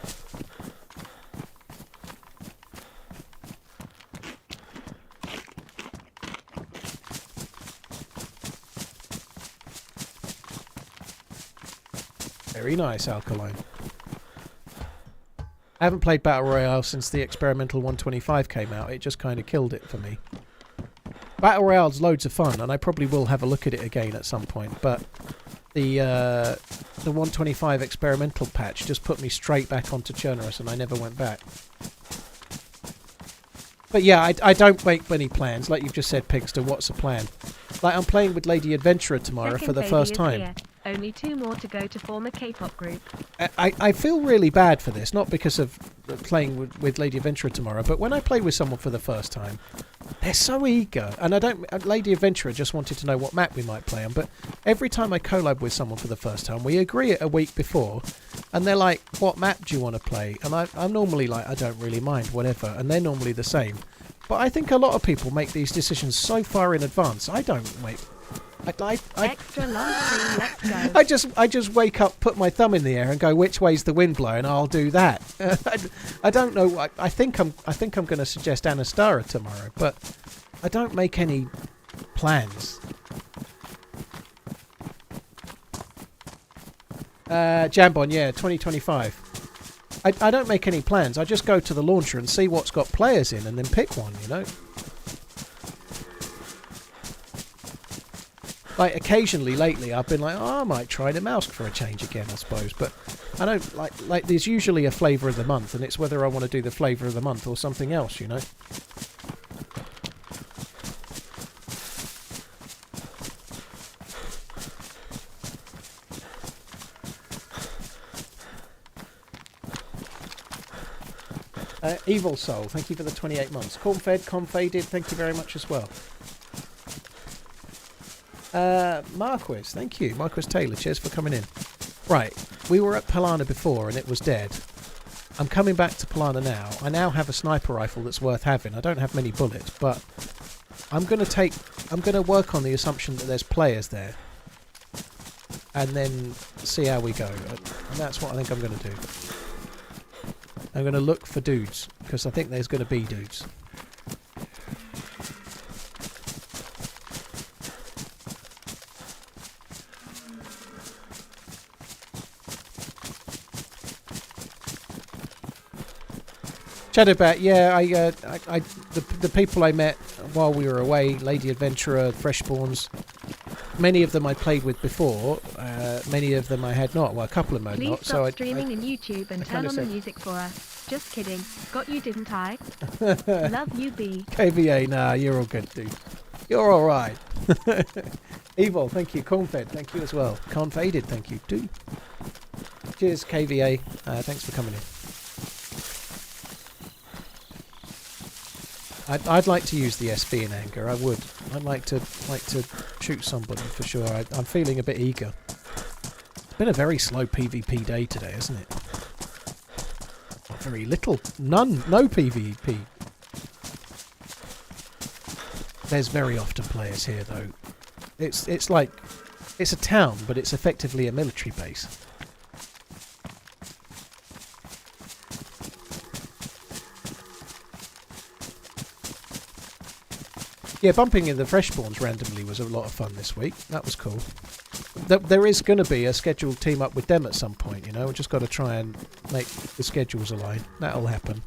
Very nice, Alkaline. I haven't played Battle Royale since the experimental 125 came out, it just kind of killed it for me. Battle Royale's loads of fun, and I probably will have a look at it again at some point, but the 125 experimental patch just put me straight back onto Chernarus, and I never went back. But yeah, I don't make many plans, like you've just said, Pigster. What's the plan? Like, I'm playing with Lady Adventurer tomorrow for the first time. Here. Only 2 more to go to form a K-pop group. I feel really bad for this, not because of playing with Lady Adventurer tomorrow, but when I play with someone for the first time, they're so eager. And Lady Adventurer just wanted to know what map we might play on, but every time I collab with someone for the first time, we agree it a week before, and they're like, what map do you want to play? And I'm normally like, I don't really mind, whatever, and they're normally the same. But I think a lot of people make these decisions so far in advance. I don't, mate. Extra long stream, let's go. I just wake up, put my thumb in the air, and go, which way's the wind blowing? I'll do that. I don't know. I think I'm going to suggest Anastara tomorrow, but I don't make any plans. Jambon, yeah, 2025. I don't make any plans. I just go to the launcher and see what's got players in, and then pick one. You know. Like occasionally lately I've been like, oh, I might try the mouse for a change again, I suppose, but I don't like there's usually a flavour of the month, and it's whether I want to do the flavour of the month or something else, you know. Evil Soul, thank you for the 28 months. Cornfed, Confaded, thank you very much as well. Marquis, thank you. Marquis Taylor, cheers for coming in. Right, we were at Polana before and it was dead. I'm coming back to Polana now. I now have a sniper rifle that's worth having. I don't have many bullets, but I'm going to work on the assumption that there's players there. And then see how we go. And that's what I think I'm going to do. I'm going to look for dudes, because I think there's going to be dudes. Shadowbat, yeah, the people I met while we were away, Lady Adventurer, Freshborns, many of them I played with before, many of them I had not. Well, a couple of them I had Please not. stop streaming in YouTube and turn on the music for us. Just kidding. Got you, didn't I? Love you, B. KVA, nah, you're all good, dude. You're all right. Evil, thank you. Cornfed, thank you as well. Confaded, thank you, too. Cheers, KVA. Thanks for coming in. I'd like to use the SB in anger. I would. I'd like to shoot somebody for sure. I'm feeling a bit eager. It's been a very slow PvP day today, hasn't it? Very little, no PvP. There's very often players here though. It's like it's a town, but it's effectively a military base. Yeah, bumping in the Freshborns randomly was a lot of fun this week. That was cool. There is going to be a scheduled team up with them at some point, you know. We've just got to try and make the schedules align. That'll happen.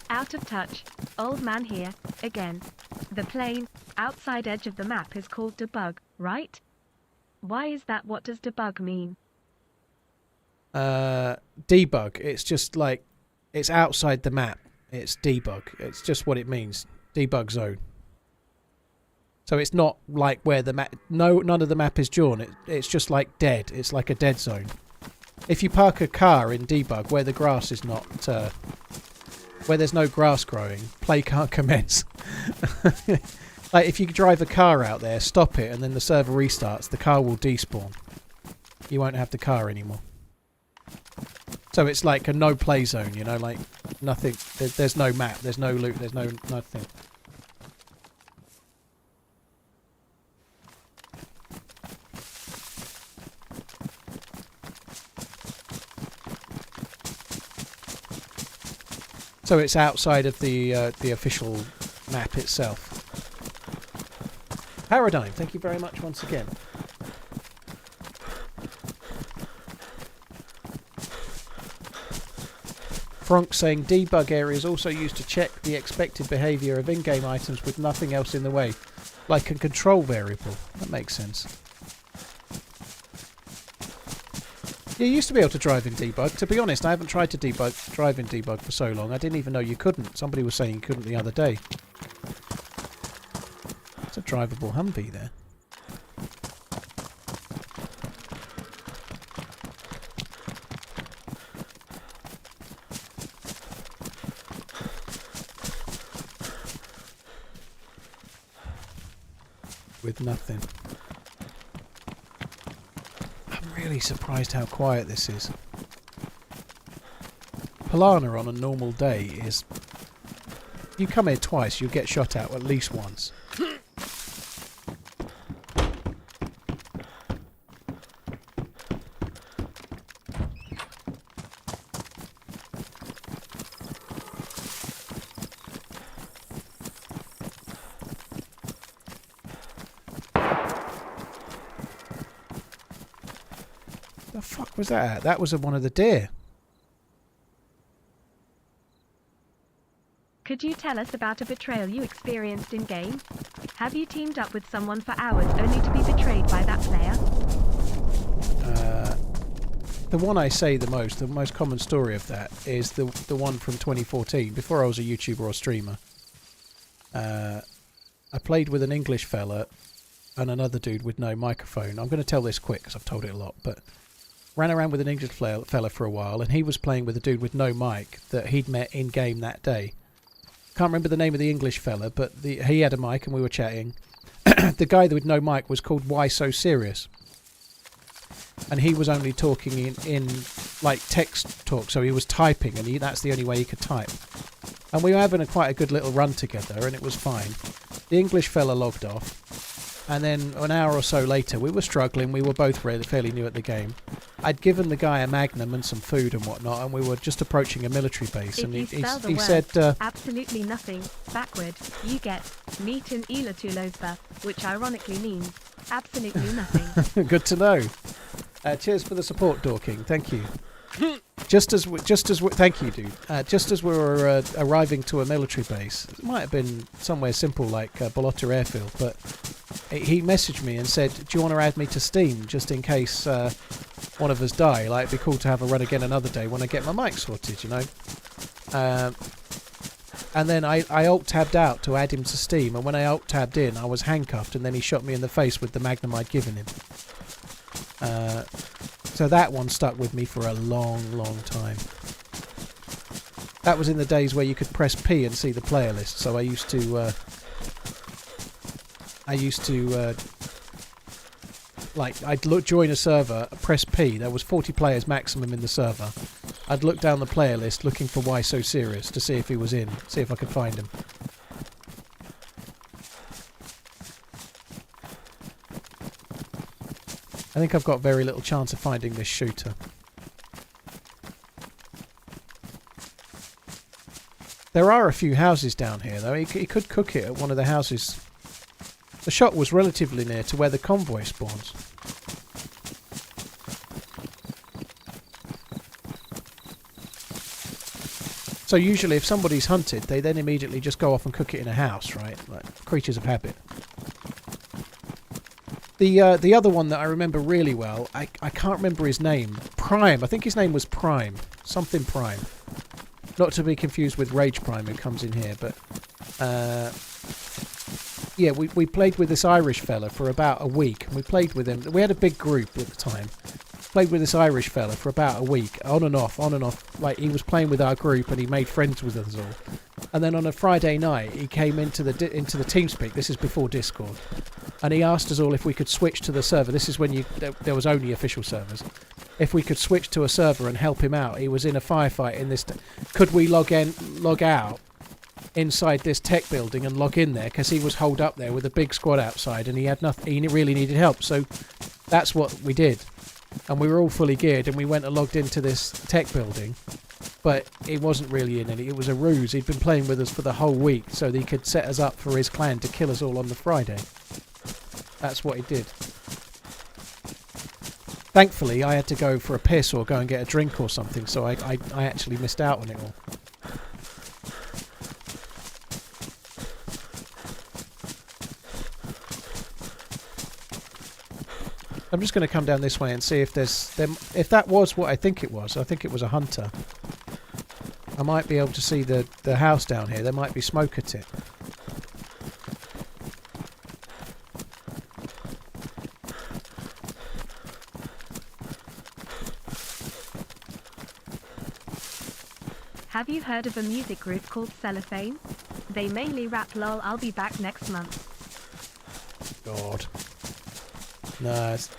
Out of touch. Old man here, again. The plain, outside edge of the map is called debug, right? Why is that? What does debug mean? Debug. It's just like, it's outside the map. It's debug. It's just what it means. Debug zone. So it's not like where the map... No, none of the map is drawn. It's just like dead. It's like a dead zone. If you park a car in debug where the grass is not... where there's no grass growing, play can't commence. Like if you drive a car out there, stop it, and then the server restarts, the car will despawn. You won't have the car anymore. So it's like a no play zone, you know, like nothing. There's no map, there's no loot, there's no nothing. So it's outside of the official map itself. Paradigm, thank you very much once again. Frank saying debug area is also used to check the expected behaviour of in-game items with nothing else in the way, like a control variable. That makes sense. You used to be able to drive in debug. To be honest, I haven't tried to drive in debug for so long. I didn't even know you couldn't. Somebody was saying you couldn't the other day. It's a drivable Humvee there. With nothing. I'm really surprised how quiet this is. Polana on a normal day is you come here twice, you'll get shot at least once. The fuck was that? That was one of the deer. Could you tell us about a betrayal you experienced in game? Have you teamed up with someone for hours only to be betrayed by that player? The one I say the most common story of that is the one from 2014, before I was a YouTuber or streamer. I played with an English fella and another dude with no microphone. I'm going to tell this quick because I've told it a lot, but ran around with an English fella for a while, and he was playing with a dude with no mic that he'd met in game that day. Can't remember the name of the English fella, but he had a mic and we were chatting. The guy with no mic was called Why So Serious, and he was only talking in like text talk, so he was typing, and that's the only way he could type. And we were having quite a good little run together, and it was fine. The English fella logged off, and then an hour or so later we were struggling. We were both fairly new at the game. I'd given the guy a Magnum and some food and whatnot, and we were just approaching a military base, and he said absolutely nothing backward, you get meat in Ilatulosba, which ironically means absolutely nothing. good to know. Cheers for the support, Dorking. Thank you. Just as thank you, dude. Just as we were arriving to a military base, it might have been somewhere simple like Bolota Airfield, but he messaged me and said, "Do you want to add me to Steam just in case one of us die? Like, it'd be cool to have a run again another day when I get my mic sorted, you know." And then I alt-tabbed out to add him to Steam, and when I alt-tabbed in, I was handcuffed, and then he shot me in the face with the Magnum I'd given him. So that one stuck with me for a long, long time. That was in the days where you could press P and see the player list. So I used to like, I'd join a server, press P. There was 40 players maximum in the server. I'd look down the player list looking for Why So Serious to see if he was in, see if I could find him. I think I've got very little chance of finding this shooter. There are a few houses down here, though. He could cook it at one of the houses. The shot was relatively near to where the convoy spawns. So usually if somebody's hunted, they then immediately just go off and cook it in a house, right? Like creatures of habit. The other one that I remember really well, I can't remember his name. Prime. I think his name was Prime. Something Prime. Not to be confused with Rage Prime who comes in here, but yeah, we played with this Irish fella for about a week. And we played with him. We had a big group at the time. Played with this Irish fella for about a week, on and off. Like, he was playing with our group and he made friends with us all. And then on a Friday night, he came into the TeamSpeak. This is before Discord. And he asked us all if we could switch to the server. This is when there was only official servers. If we could switch to a server and help him out. He was in a firefight in this. Could we log out inside this tech building and log in there? Because he was holed up there with a big squad outside and he had nothing. He really needed help. So that's what we did. And we were all fully geared and we went and logged into this tech building. But it wasn't really in any. It was a ruse. He'd been playing with us for the whole week so that he could set us up for his clan to kill us all on the Friday. That's what he did. Thankfully, I had to go for a piss or go and get a drink or something, so I actually missed out on it all. I'm just going to come down this way and see if if that was what I think it was. I think it was a hunter. I might be able to see the house down here. There might be smoke at it. Have you heard of a music group called Cellophane? They mainly rap lol. I'll be back next month. God. No, it's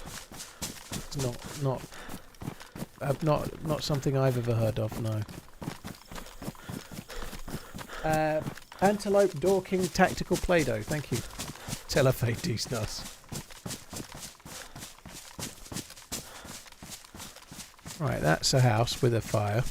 not something I've ever heard of, no. Antelope Dorking Tactical Play-Doh. Thank you. Telephane D-Stars. Right, that's a house with a fire.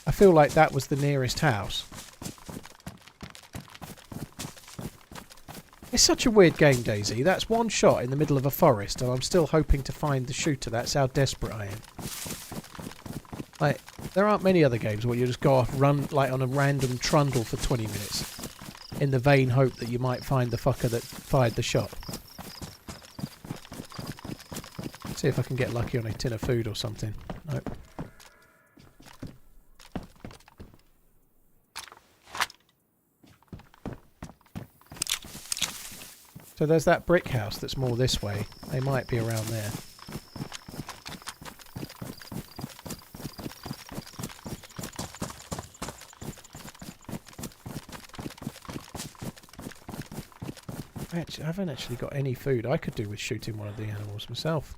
I feel like that was the nearest house. It's such a weird game, DayZ. That's one shot in the middle of a forest, and I'm still hoping to find the shooter. That's how desperate I am. Like, there aren't many other games where you just go off, run like on a random trundle for 20 minutes, in the vain hope that you might find the fucker that fired the shot. See if I can get lucky on a tin of food or something. Nope. So there's that brick house that's more this way. They might be around there. I haven't actually got any food. I could do with shooting one of the animals myself.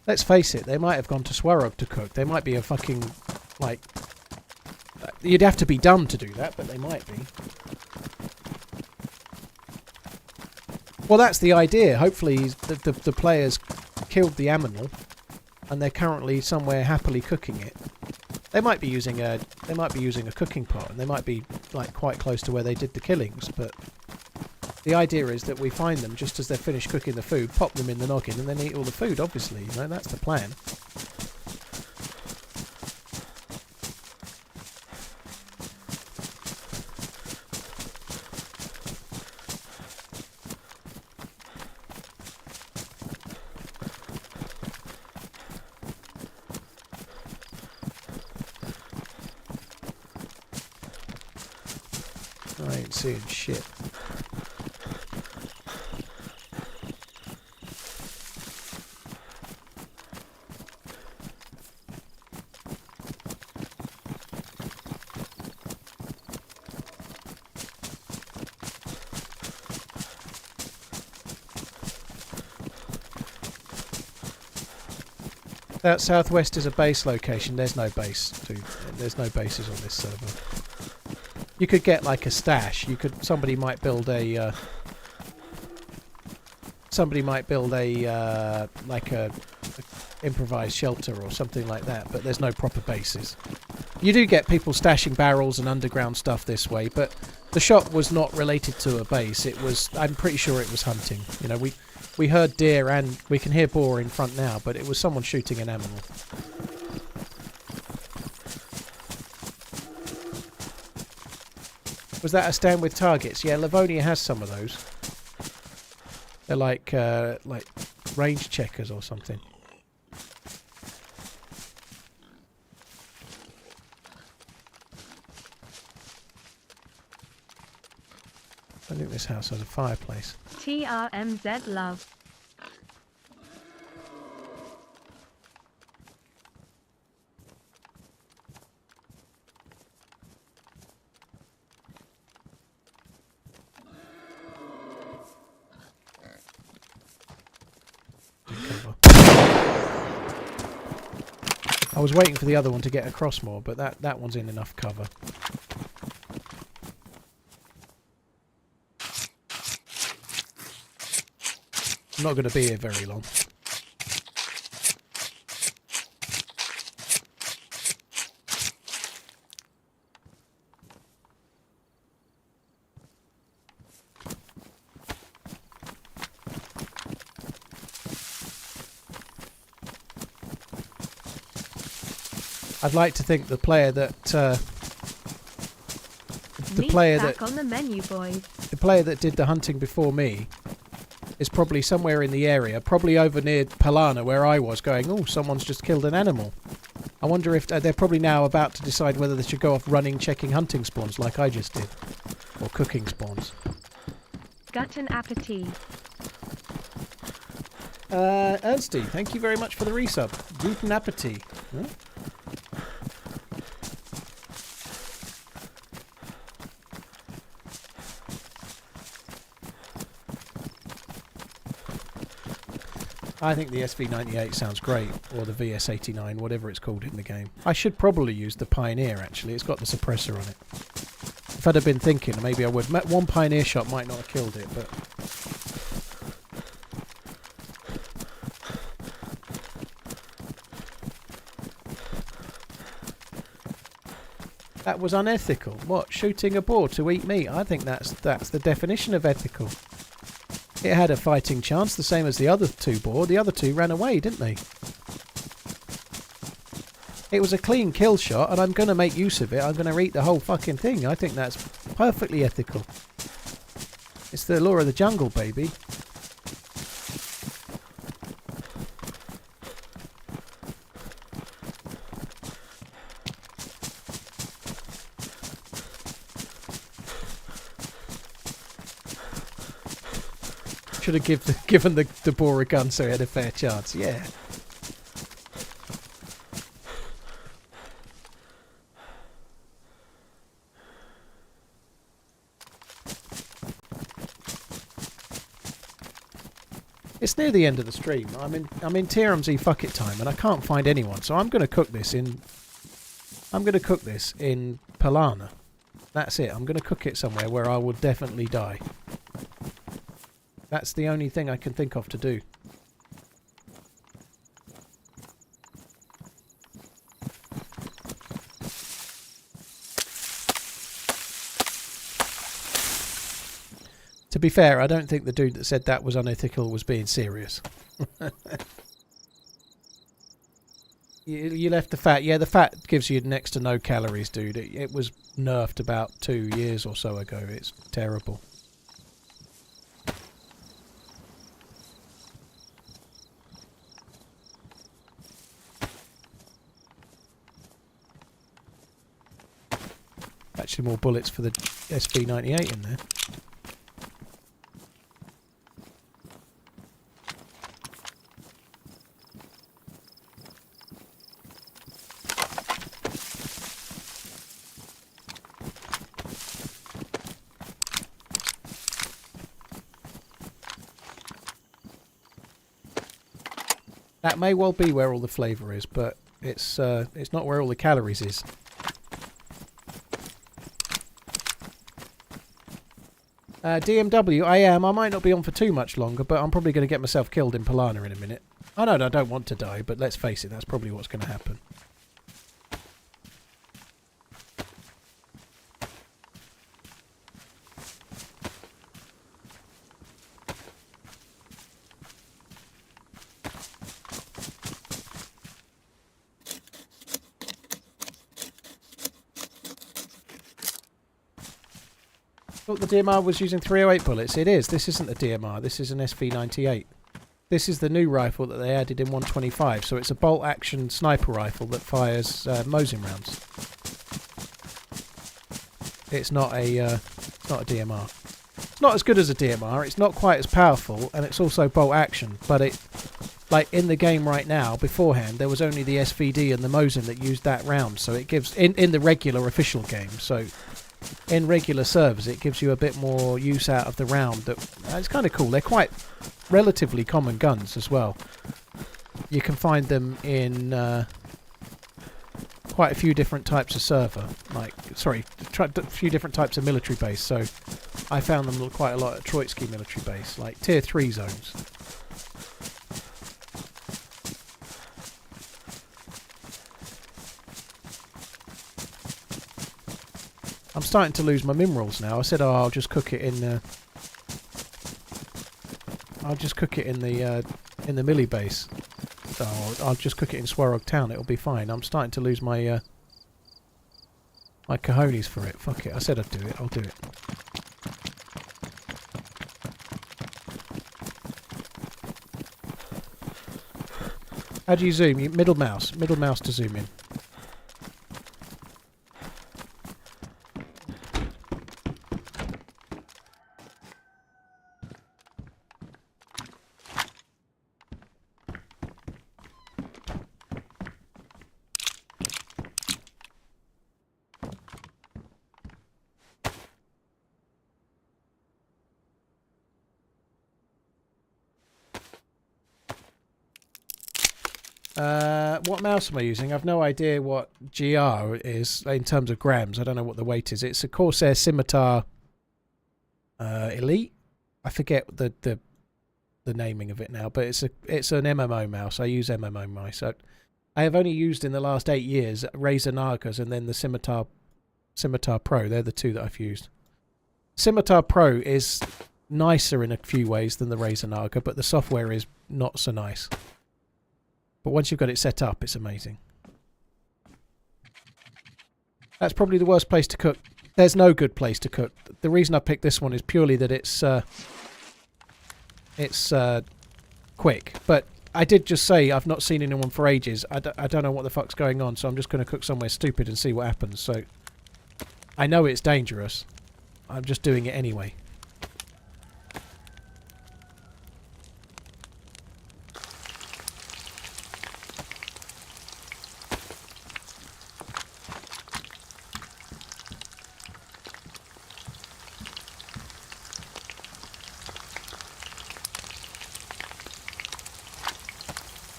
Let's face it, they might have gone to Swarog to cook. They might be a fucking, like... You'd have to be dumb to do that, but they might be. Well, that's the idea. Hopefully the players killed the animal and they're currently somewhere happily cooking it. They might be using a cooking pot, and they might be like quite close to where they did the killings, but the idea is that we find them just as they're finished cooking the food, pop them in the noggin, and then eat all the food, obviously. You know, that's the plan. I ain't seeing shit. That southwest is a base location. There's no base. There's no bases on this server. You could get like a stash. Somebody might build a like a improvised shelter or something like that. But there's no proper bases. You do get people stashing barrels and underground stuff this way, but the shot was not related to a base. It was. I'm pretty sure it was hunting. You know, we heard deer and we can hear boar in front now, but it was someone shooting an animal. Was that a stand with targets? Yeah, Livonia has some of those. They're like range checkers or something. I think this house has a fireplace. TRMZ love. I was waiting for the other one to get across more, but that one's in enough cover. I'm not going to be here very long. I'd like to think the player that on the menu, boys. The player that did the hunting before me is probably somewhere in the area, probably over near Palana where I was, going, oh, someone's just killed an animal. I wonder if they're probably now about to decide whether they should go off running, checking hunting spawns like I just did, or cooking spawns. Guten Appetit. Ernsty, thank you very much for the resub. Guten Appetit. Huh? I think the SV98 sounds great, or the VS89, whatever it's called in the game. I should probably use the Pioneer, actually. It's got the suppressor on it. If I'd have been thinking, maybe I would. One Pioneer shot might not have killed it, but... That was unethical. What? Shooting a boar to eat meat? I think that's the definition of ethical. It had a fighting chance, the same as the other two boar. The other two ran away, didn't they? It was a clean kill shot, and I'm going to make use of it. I'm going to eat the whole fucking thing. I think that's perfectly ethical. It's the law of the jungle, baby. Should have given the boar a gun so he had a fair chance. Yeah. It's near the end of the stream. I'm in TRMZ fuck it time, and I can't find anyone. So I'm going to cook this in. I'm going to cook this in Palana. That's it. I'm going to cook it somewhere where I will definitely die. That's the only thing I can think of to do. To be fair, I don't think the dude that said that was unethical was being serious. You left the fat. Yeah, the fat gives you next to no calories, dude. It was nerfed about 2 years or so ago. It's terrible. Actually, more bullets for the SV98 in there. That may well be where all the flavour is, but it's not where all the calories is. DMW, I am. I might not be on for too much longer, but I'm probably going to get myself killed in Palana in a minute. I know I don't want to die, but let's face it, that's probably what's going to happen. Thought the DMR was using 308 bullets. It is. This isn't a DMR. This is an SV98. This is the new rifle that they added in 125. So it's a bolt-action sniper rifle that fires Mosin rounds. It's not a DMR. It's not as good as a DMR. It's not quite as powerful, and it's also bolt-action. But it, like in the game right now, beforehand there was only the SVD and the Mosin that used that round. So it gives in the regular official game. So in regular servers, it gives you a bit more use out of the round. It's kind of cool. They're quite relatively common guns as well. You can find them in quite a few different types of server. A few different types of military base. So I found them quite a lot at Troitsky military base, like tier 3 zones. I'm starting to lose my minerals now. I said, "Oh, I'll just cook it in the Millie base. So I'll just cook it in Swarog Town. It'll be fine." I'm starting to lose my my cojones for it. Fuck it. I said I'd do it. I'll do it. How do you zoom? Middle mouse to zoom in. What mouse am I using? I've no idea what GR is in terms of grams. I don't know what the weight is. It's a Corsair Scimitar Elite. I forget the naming of it now, but it's an MMO mouse. I use MMO mice. I have only used in the last 8 years Razer Nagas and then the Scimitar Pro. They're the two that I've used. Scimitar Pro is nicer in a few ways than the Razer Naga, but the software is not so nice. But once you've got it set up, it's amazing. That's probably the worst place to cook. There's no good place to cook. The reason I picked this one is purely that it's quick. But I did just say I've not seen anyone for ages. I don't know what the fuck's going on, so I'm just going to cook somewhere stupid and see what happens. So I know it's dangerous. I'm just doing it anyway.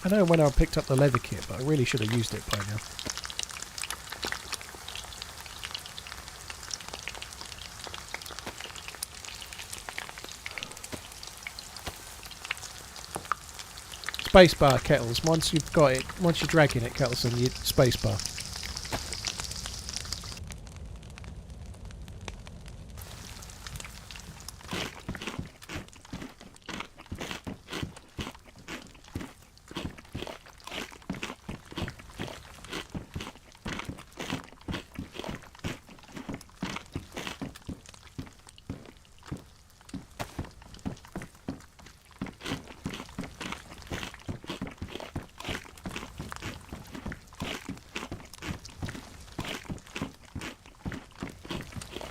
I don't know when I picked up the leather kit, but I really should have used it by now. Spacebar, Kettles. Once you've got it, once you're dragging it, Kettles, and you spacebar.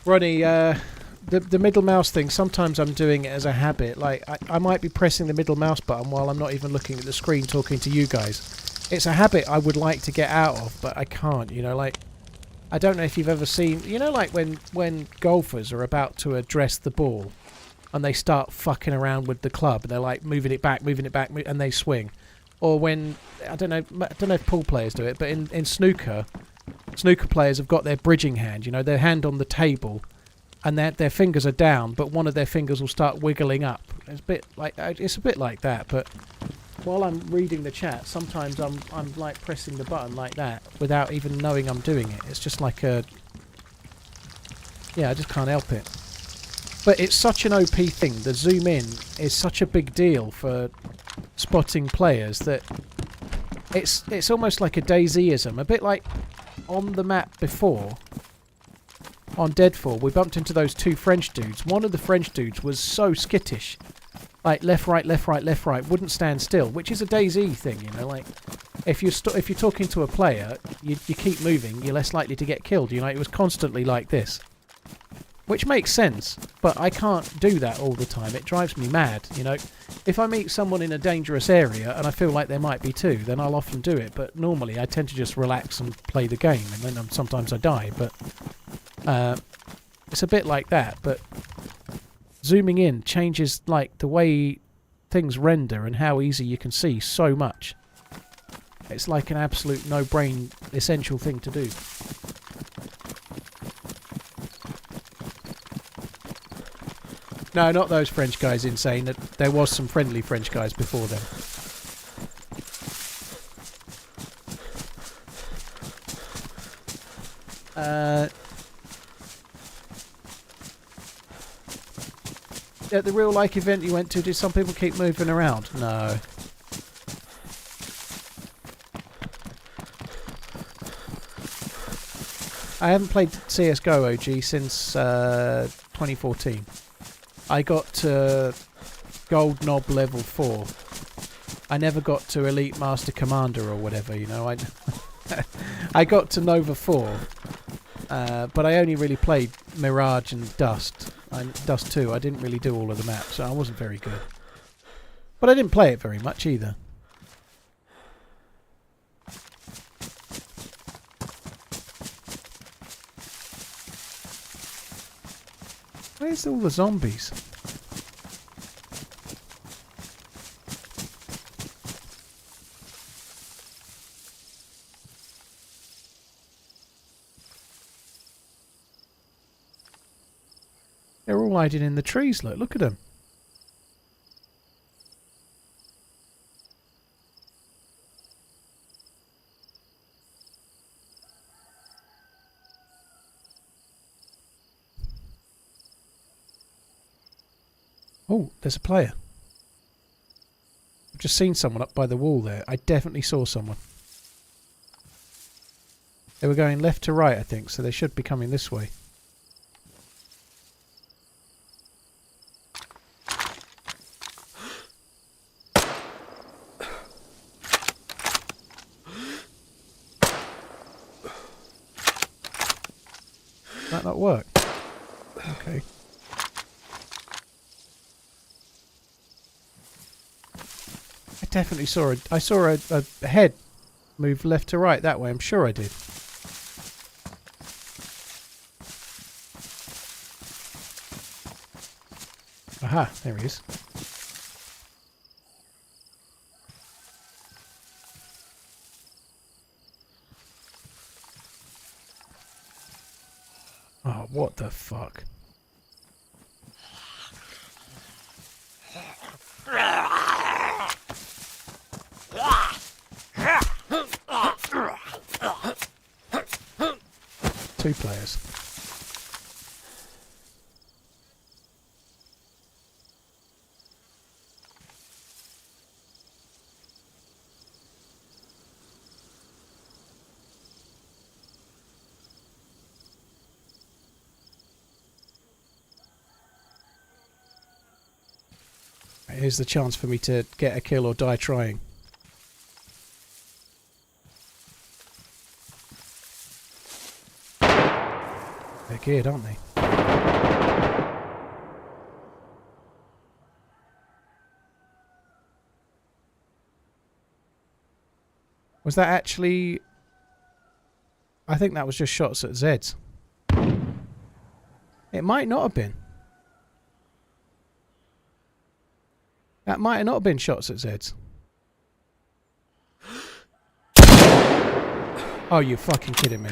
Ronnie, the middle mouse thing, sometimes I'm doing it as a habit. Like, I might be pressing the middle mouse button while I'm not even looking at the screen talking to you guys. It's a habit I would like to get out of, but I can't, you know, like, I don't know if you've ever seen, you know, like when golfers are about to address the ball and they start fucking around with the club and they're like moving it back, and they swing. Or when, I don't know if pool players do it, but in snooker players have got their bridging hand, you know, their hand on the table, and their fingers are down, but one of their fingers will start wiggling up. It's a bit like that. But while I'm reading the chat, sometimes I'm like pressing the button like that without even knowing I'm doing it. It's just like I just can't help it. But it's such an OP thing. The zoom in is such a big deal for spotting players that it's almost like a DayZ-ism, a bit like. On the map before, on Deadfall, we bumped into those two French dudes. One of the French dudes was so skittish. Like, left, right, left, right, left, right. Wouldn't stand still, which is a DayZ thing, you know. Like, if you're talking to a player, you keep moving, you're less likely to get killed. You know, it was constantly like this. Which makes sense, but I can't do that all the time. It drives me mad, you know. If I meet someone in a dangerous area and I feel like there might be too, then I'll often do it. But normally I tend to just relax and play the game, and then sometimes I die. But it's a bit like that. But zooming in changes like the way things render and how easy you can see so much. It's like an absolute no-brain essential thing to do. No, not those French guys, Insane. There was some friendly French guys before them. At the real like event you went to, did some people keep moving around? No. I haven't played CSGO OG since 2014. I got to Gold Knob level 4. I never got to Elite Master Commander or whatever, you know. I got to Nova 4, but I only really played Mirage and Dust. Dust 2. I didn't really do all of the maps, so I wasn't very good. But I didn't play it very much either. Where's all the zombies? They're all hiding in the trees. Look at them. Oh, there's a player. I've just seen someone up by the wall there. I definitely saw someone. They were going left to right, I think, so they should be coming this way. Did that not work? Okay. I definitely saw I saw a head move left to right that way. I'm sure I did. Aha, there he is. Oh, what the fuck? Two players. Here's the chance for me to get a kill or die trying. They're geared, aren't they? Was that actually... I think that was just shots at Zeds. It might not have been. That might have not been shots at Zeds. Oh, you're fucking kidding me.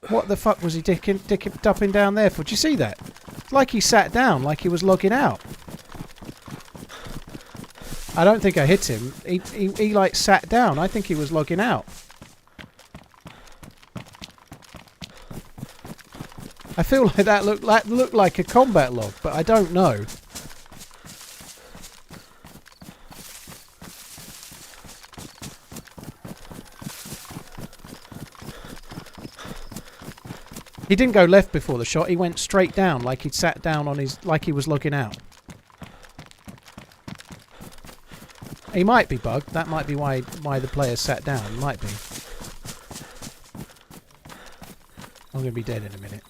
What the fuck was he dupping down there for? Did you see that? It's like he sat down, like he was logging out. I don't think I hit him. He like sat down. I think he was logging out. I feel like that looked like a combat log, but I don't know. He didn't go left before the shot. He went straight down, like he'd sat down on his, like he was logging out. He might be bugged. That might be why the player sat down. It might be. I'm going to be dead in a minute.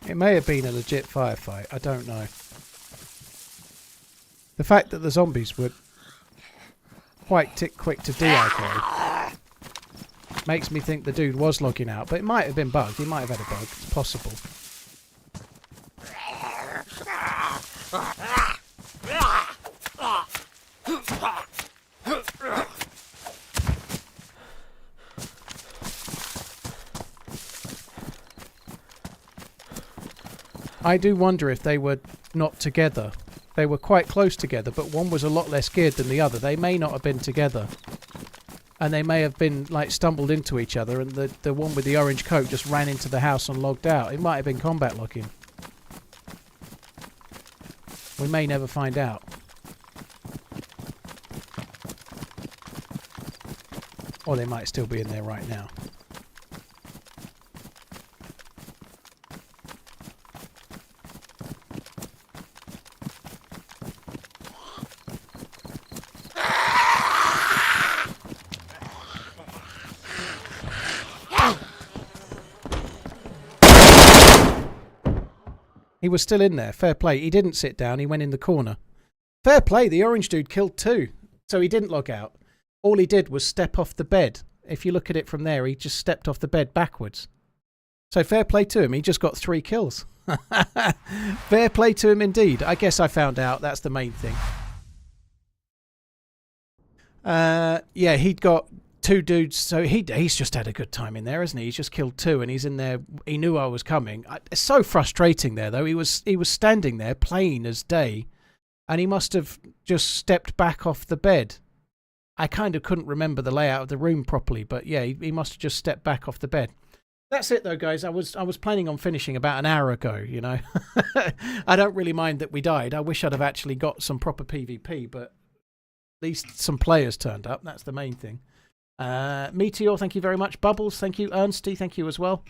It may have been a legit firefight, I don't know. The fact that the zombies were quite quick to de-aggro makes me think the dude was logging out, but it might have been bugged. He might have had a bug. It's possible. I do wonder if they were not together. They were quite close together, but one was a lot less geared than the other. They may not have been together. And they may have been, like, stumbled into each other, and the one with the orange coat just ran into the house and logged out. It might have been combat logging. We may never find out. Or they might still be in there right now. He was still in there. Fair play. He didn't sit down. He went in the corner. Fair play. The orange dude killed 2. So he didn't log out. All he did was step off the bed. If you look at it from there, he just stepped off the bed backwards. So fair play to him. He just got 3 kills. Fair play to him indeed. I guess I found out. That's the main thing. Yeah, he'd got 2 dudes. So he's just had a good time in there, hasn't he? He's just killed 2 and he's in there. He knew I was coming. It's so frustrating there, though. He was standing there plain as day. And he must have just stepped back off the bed. I kind of couldn't remember the layout of the room properly, but yeah, he must have just stepped back off the bed. That's it though, guys. I was planning on finishing about an hour ago, you know. I don't really mind that we died. I wish I'd have actually got some proper PvP, but at least some players turned up. That's the main thing. Meteor, thank you very much. Bubbles, thank you. Ernsty, thank you as well.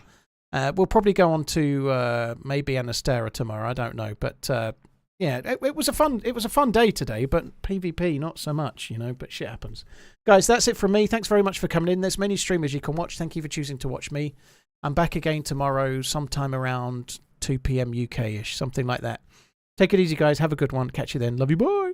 We'll probably go on to maybe Anastera tomorrow. I don't know, but yeah, it was a fun day today, but PvP not so much, you know, but shit happens. Guys, that's it from me. Thanks very much for coming in. There's many streamers you can watch. Thank you for choosing to watch me. I'm back again tomorrow sometime around 2 p.m. UK-ish, something like that. Take it easy, guys. Have a good one. Catch you then. Love you. Bye.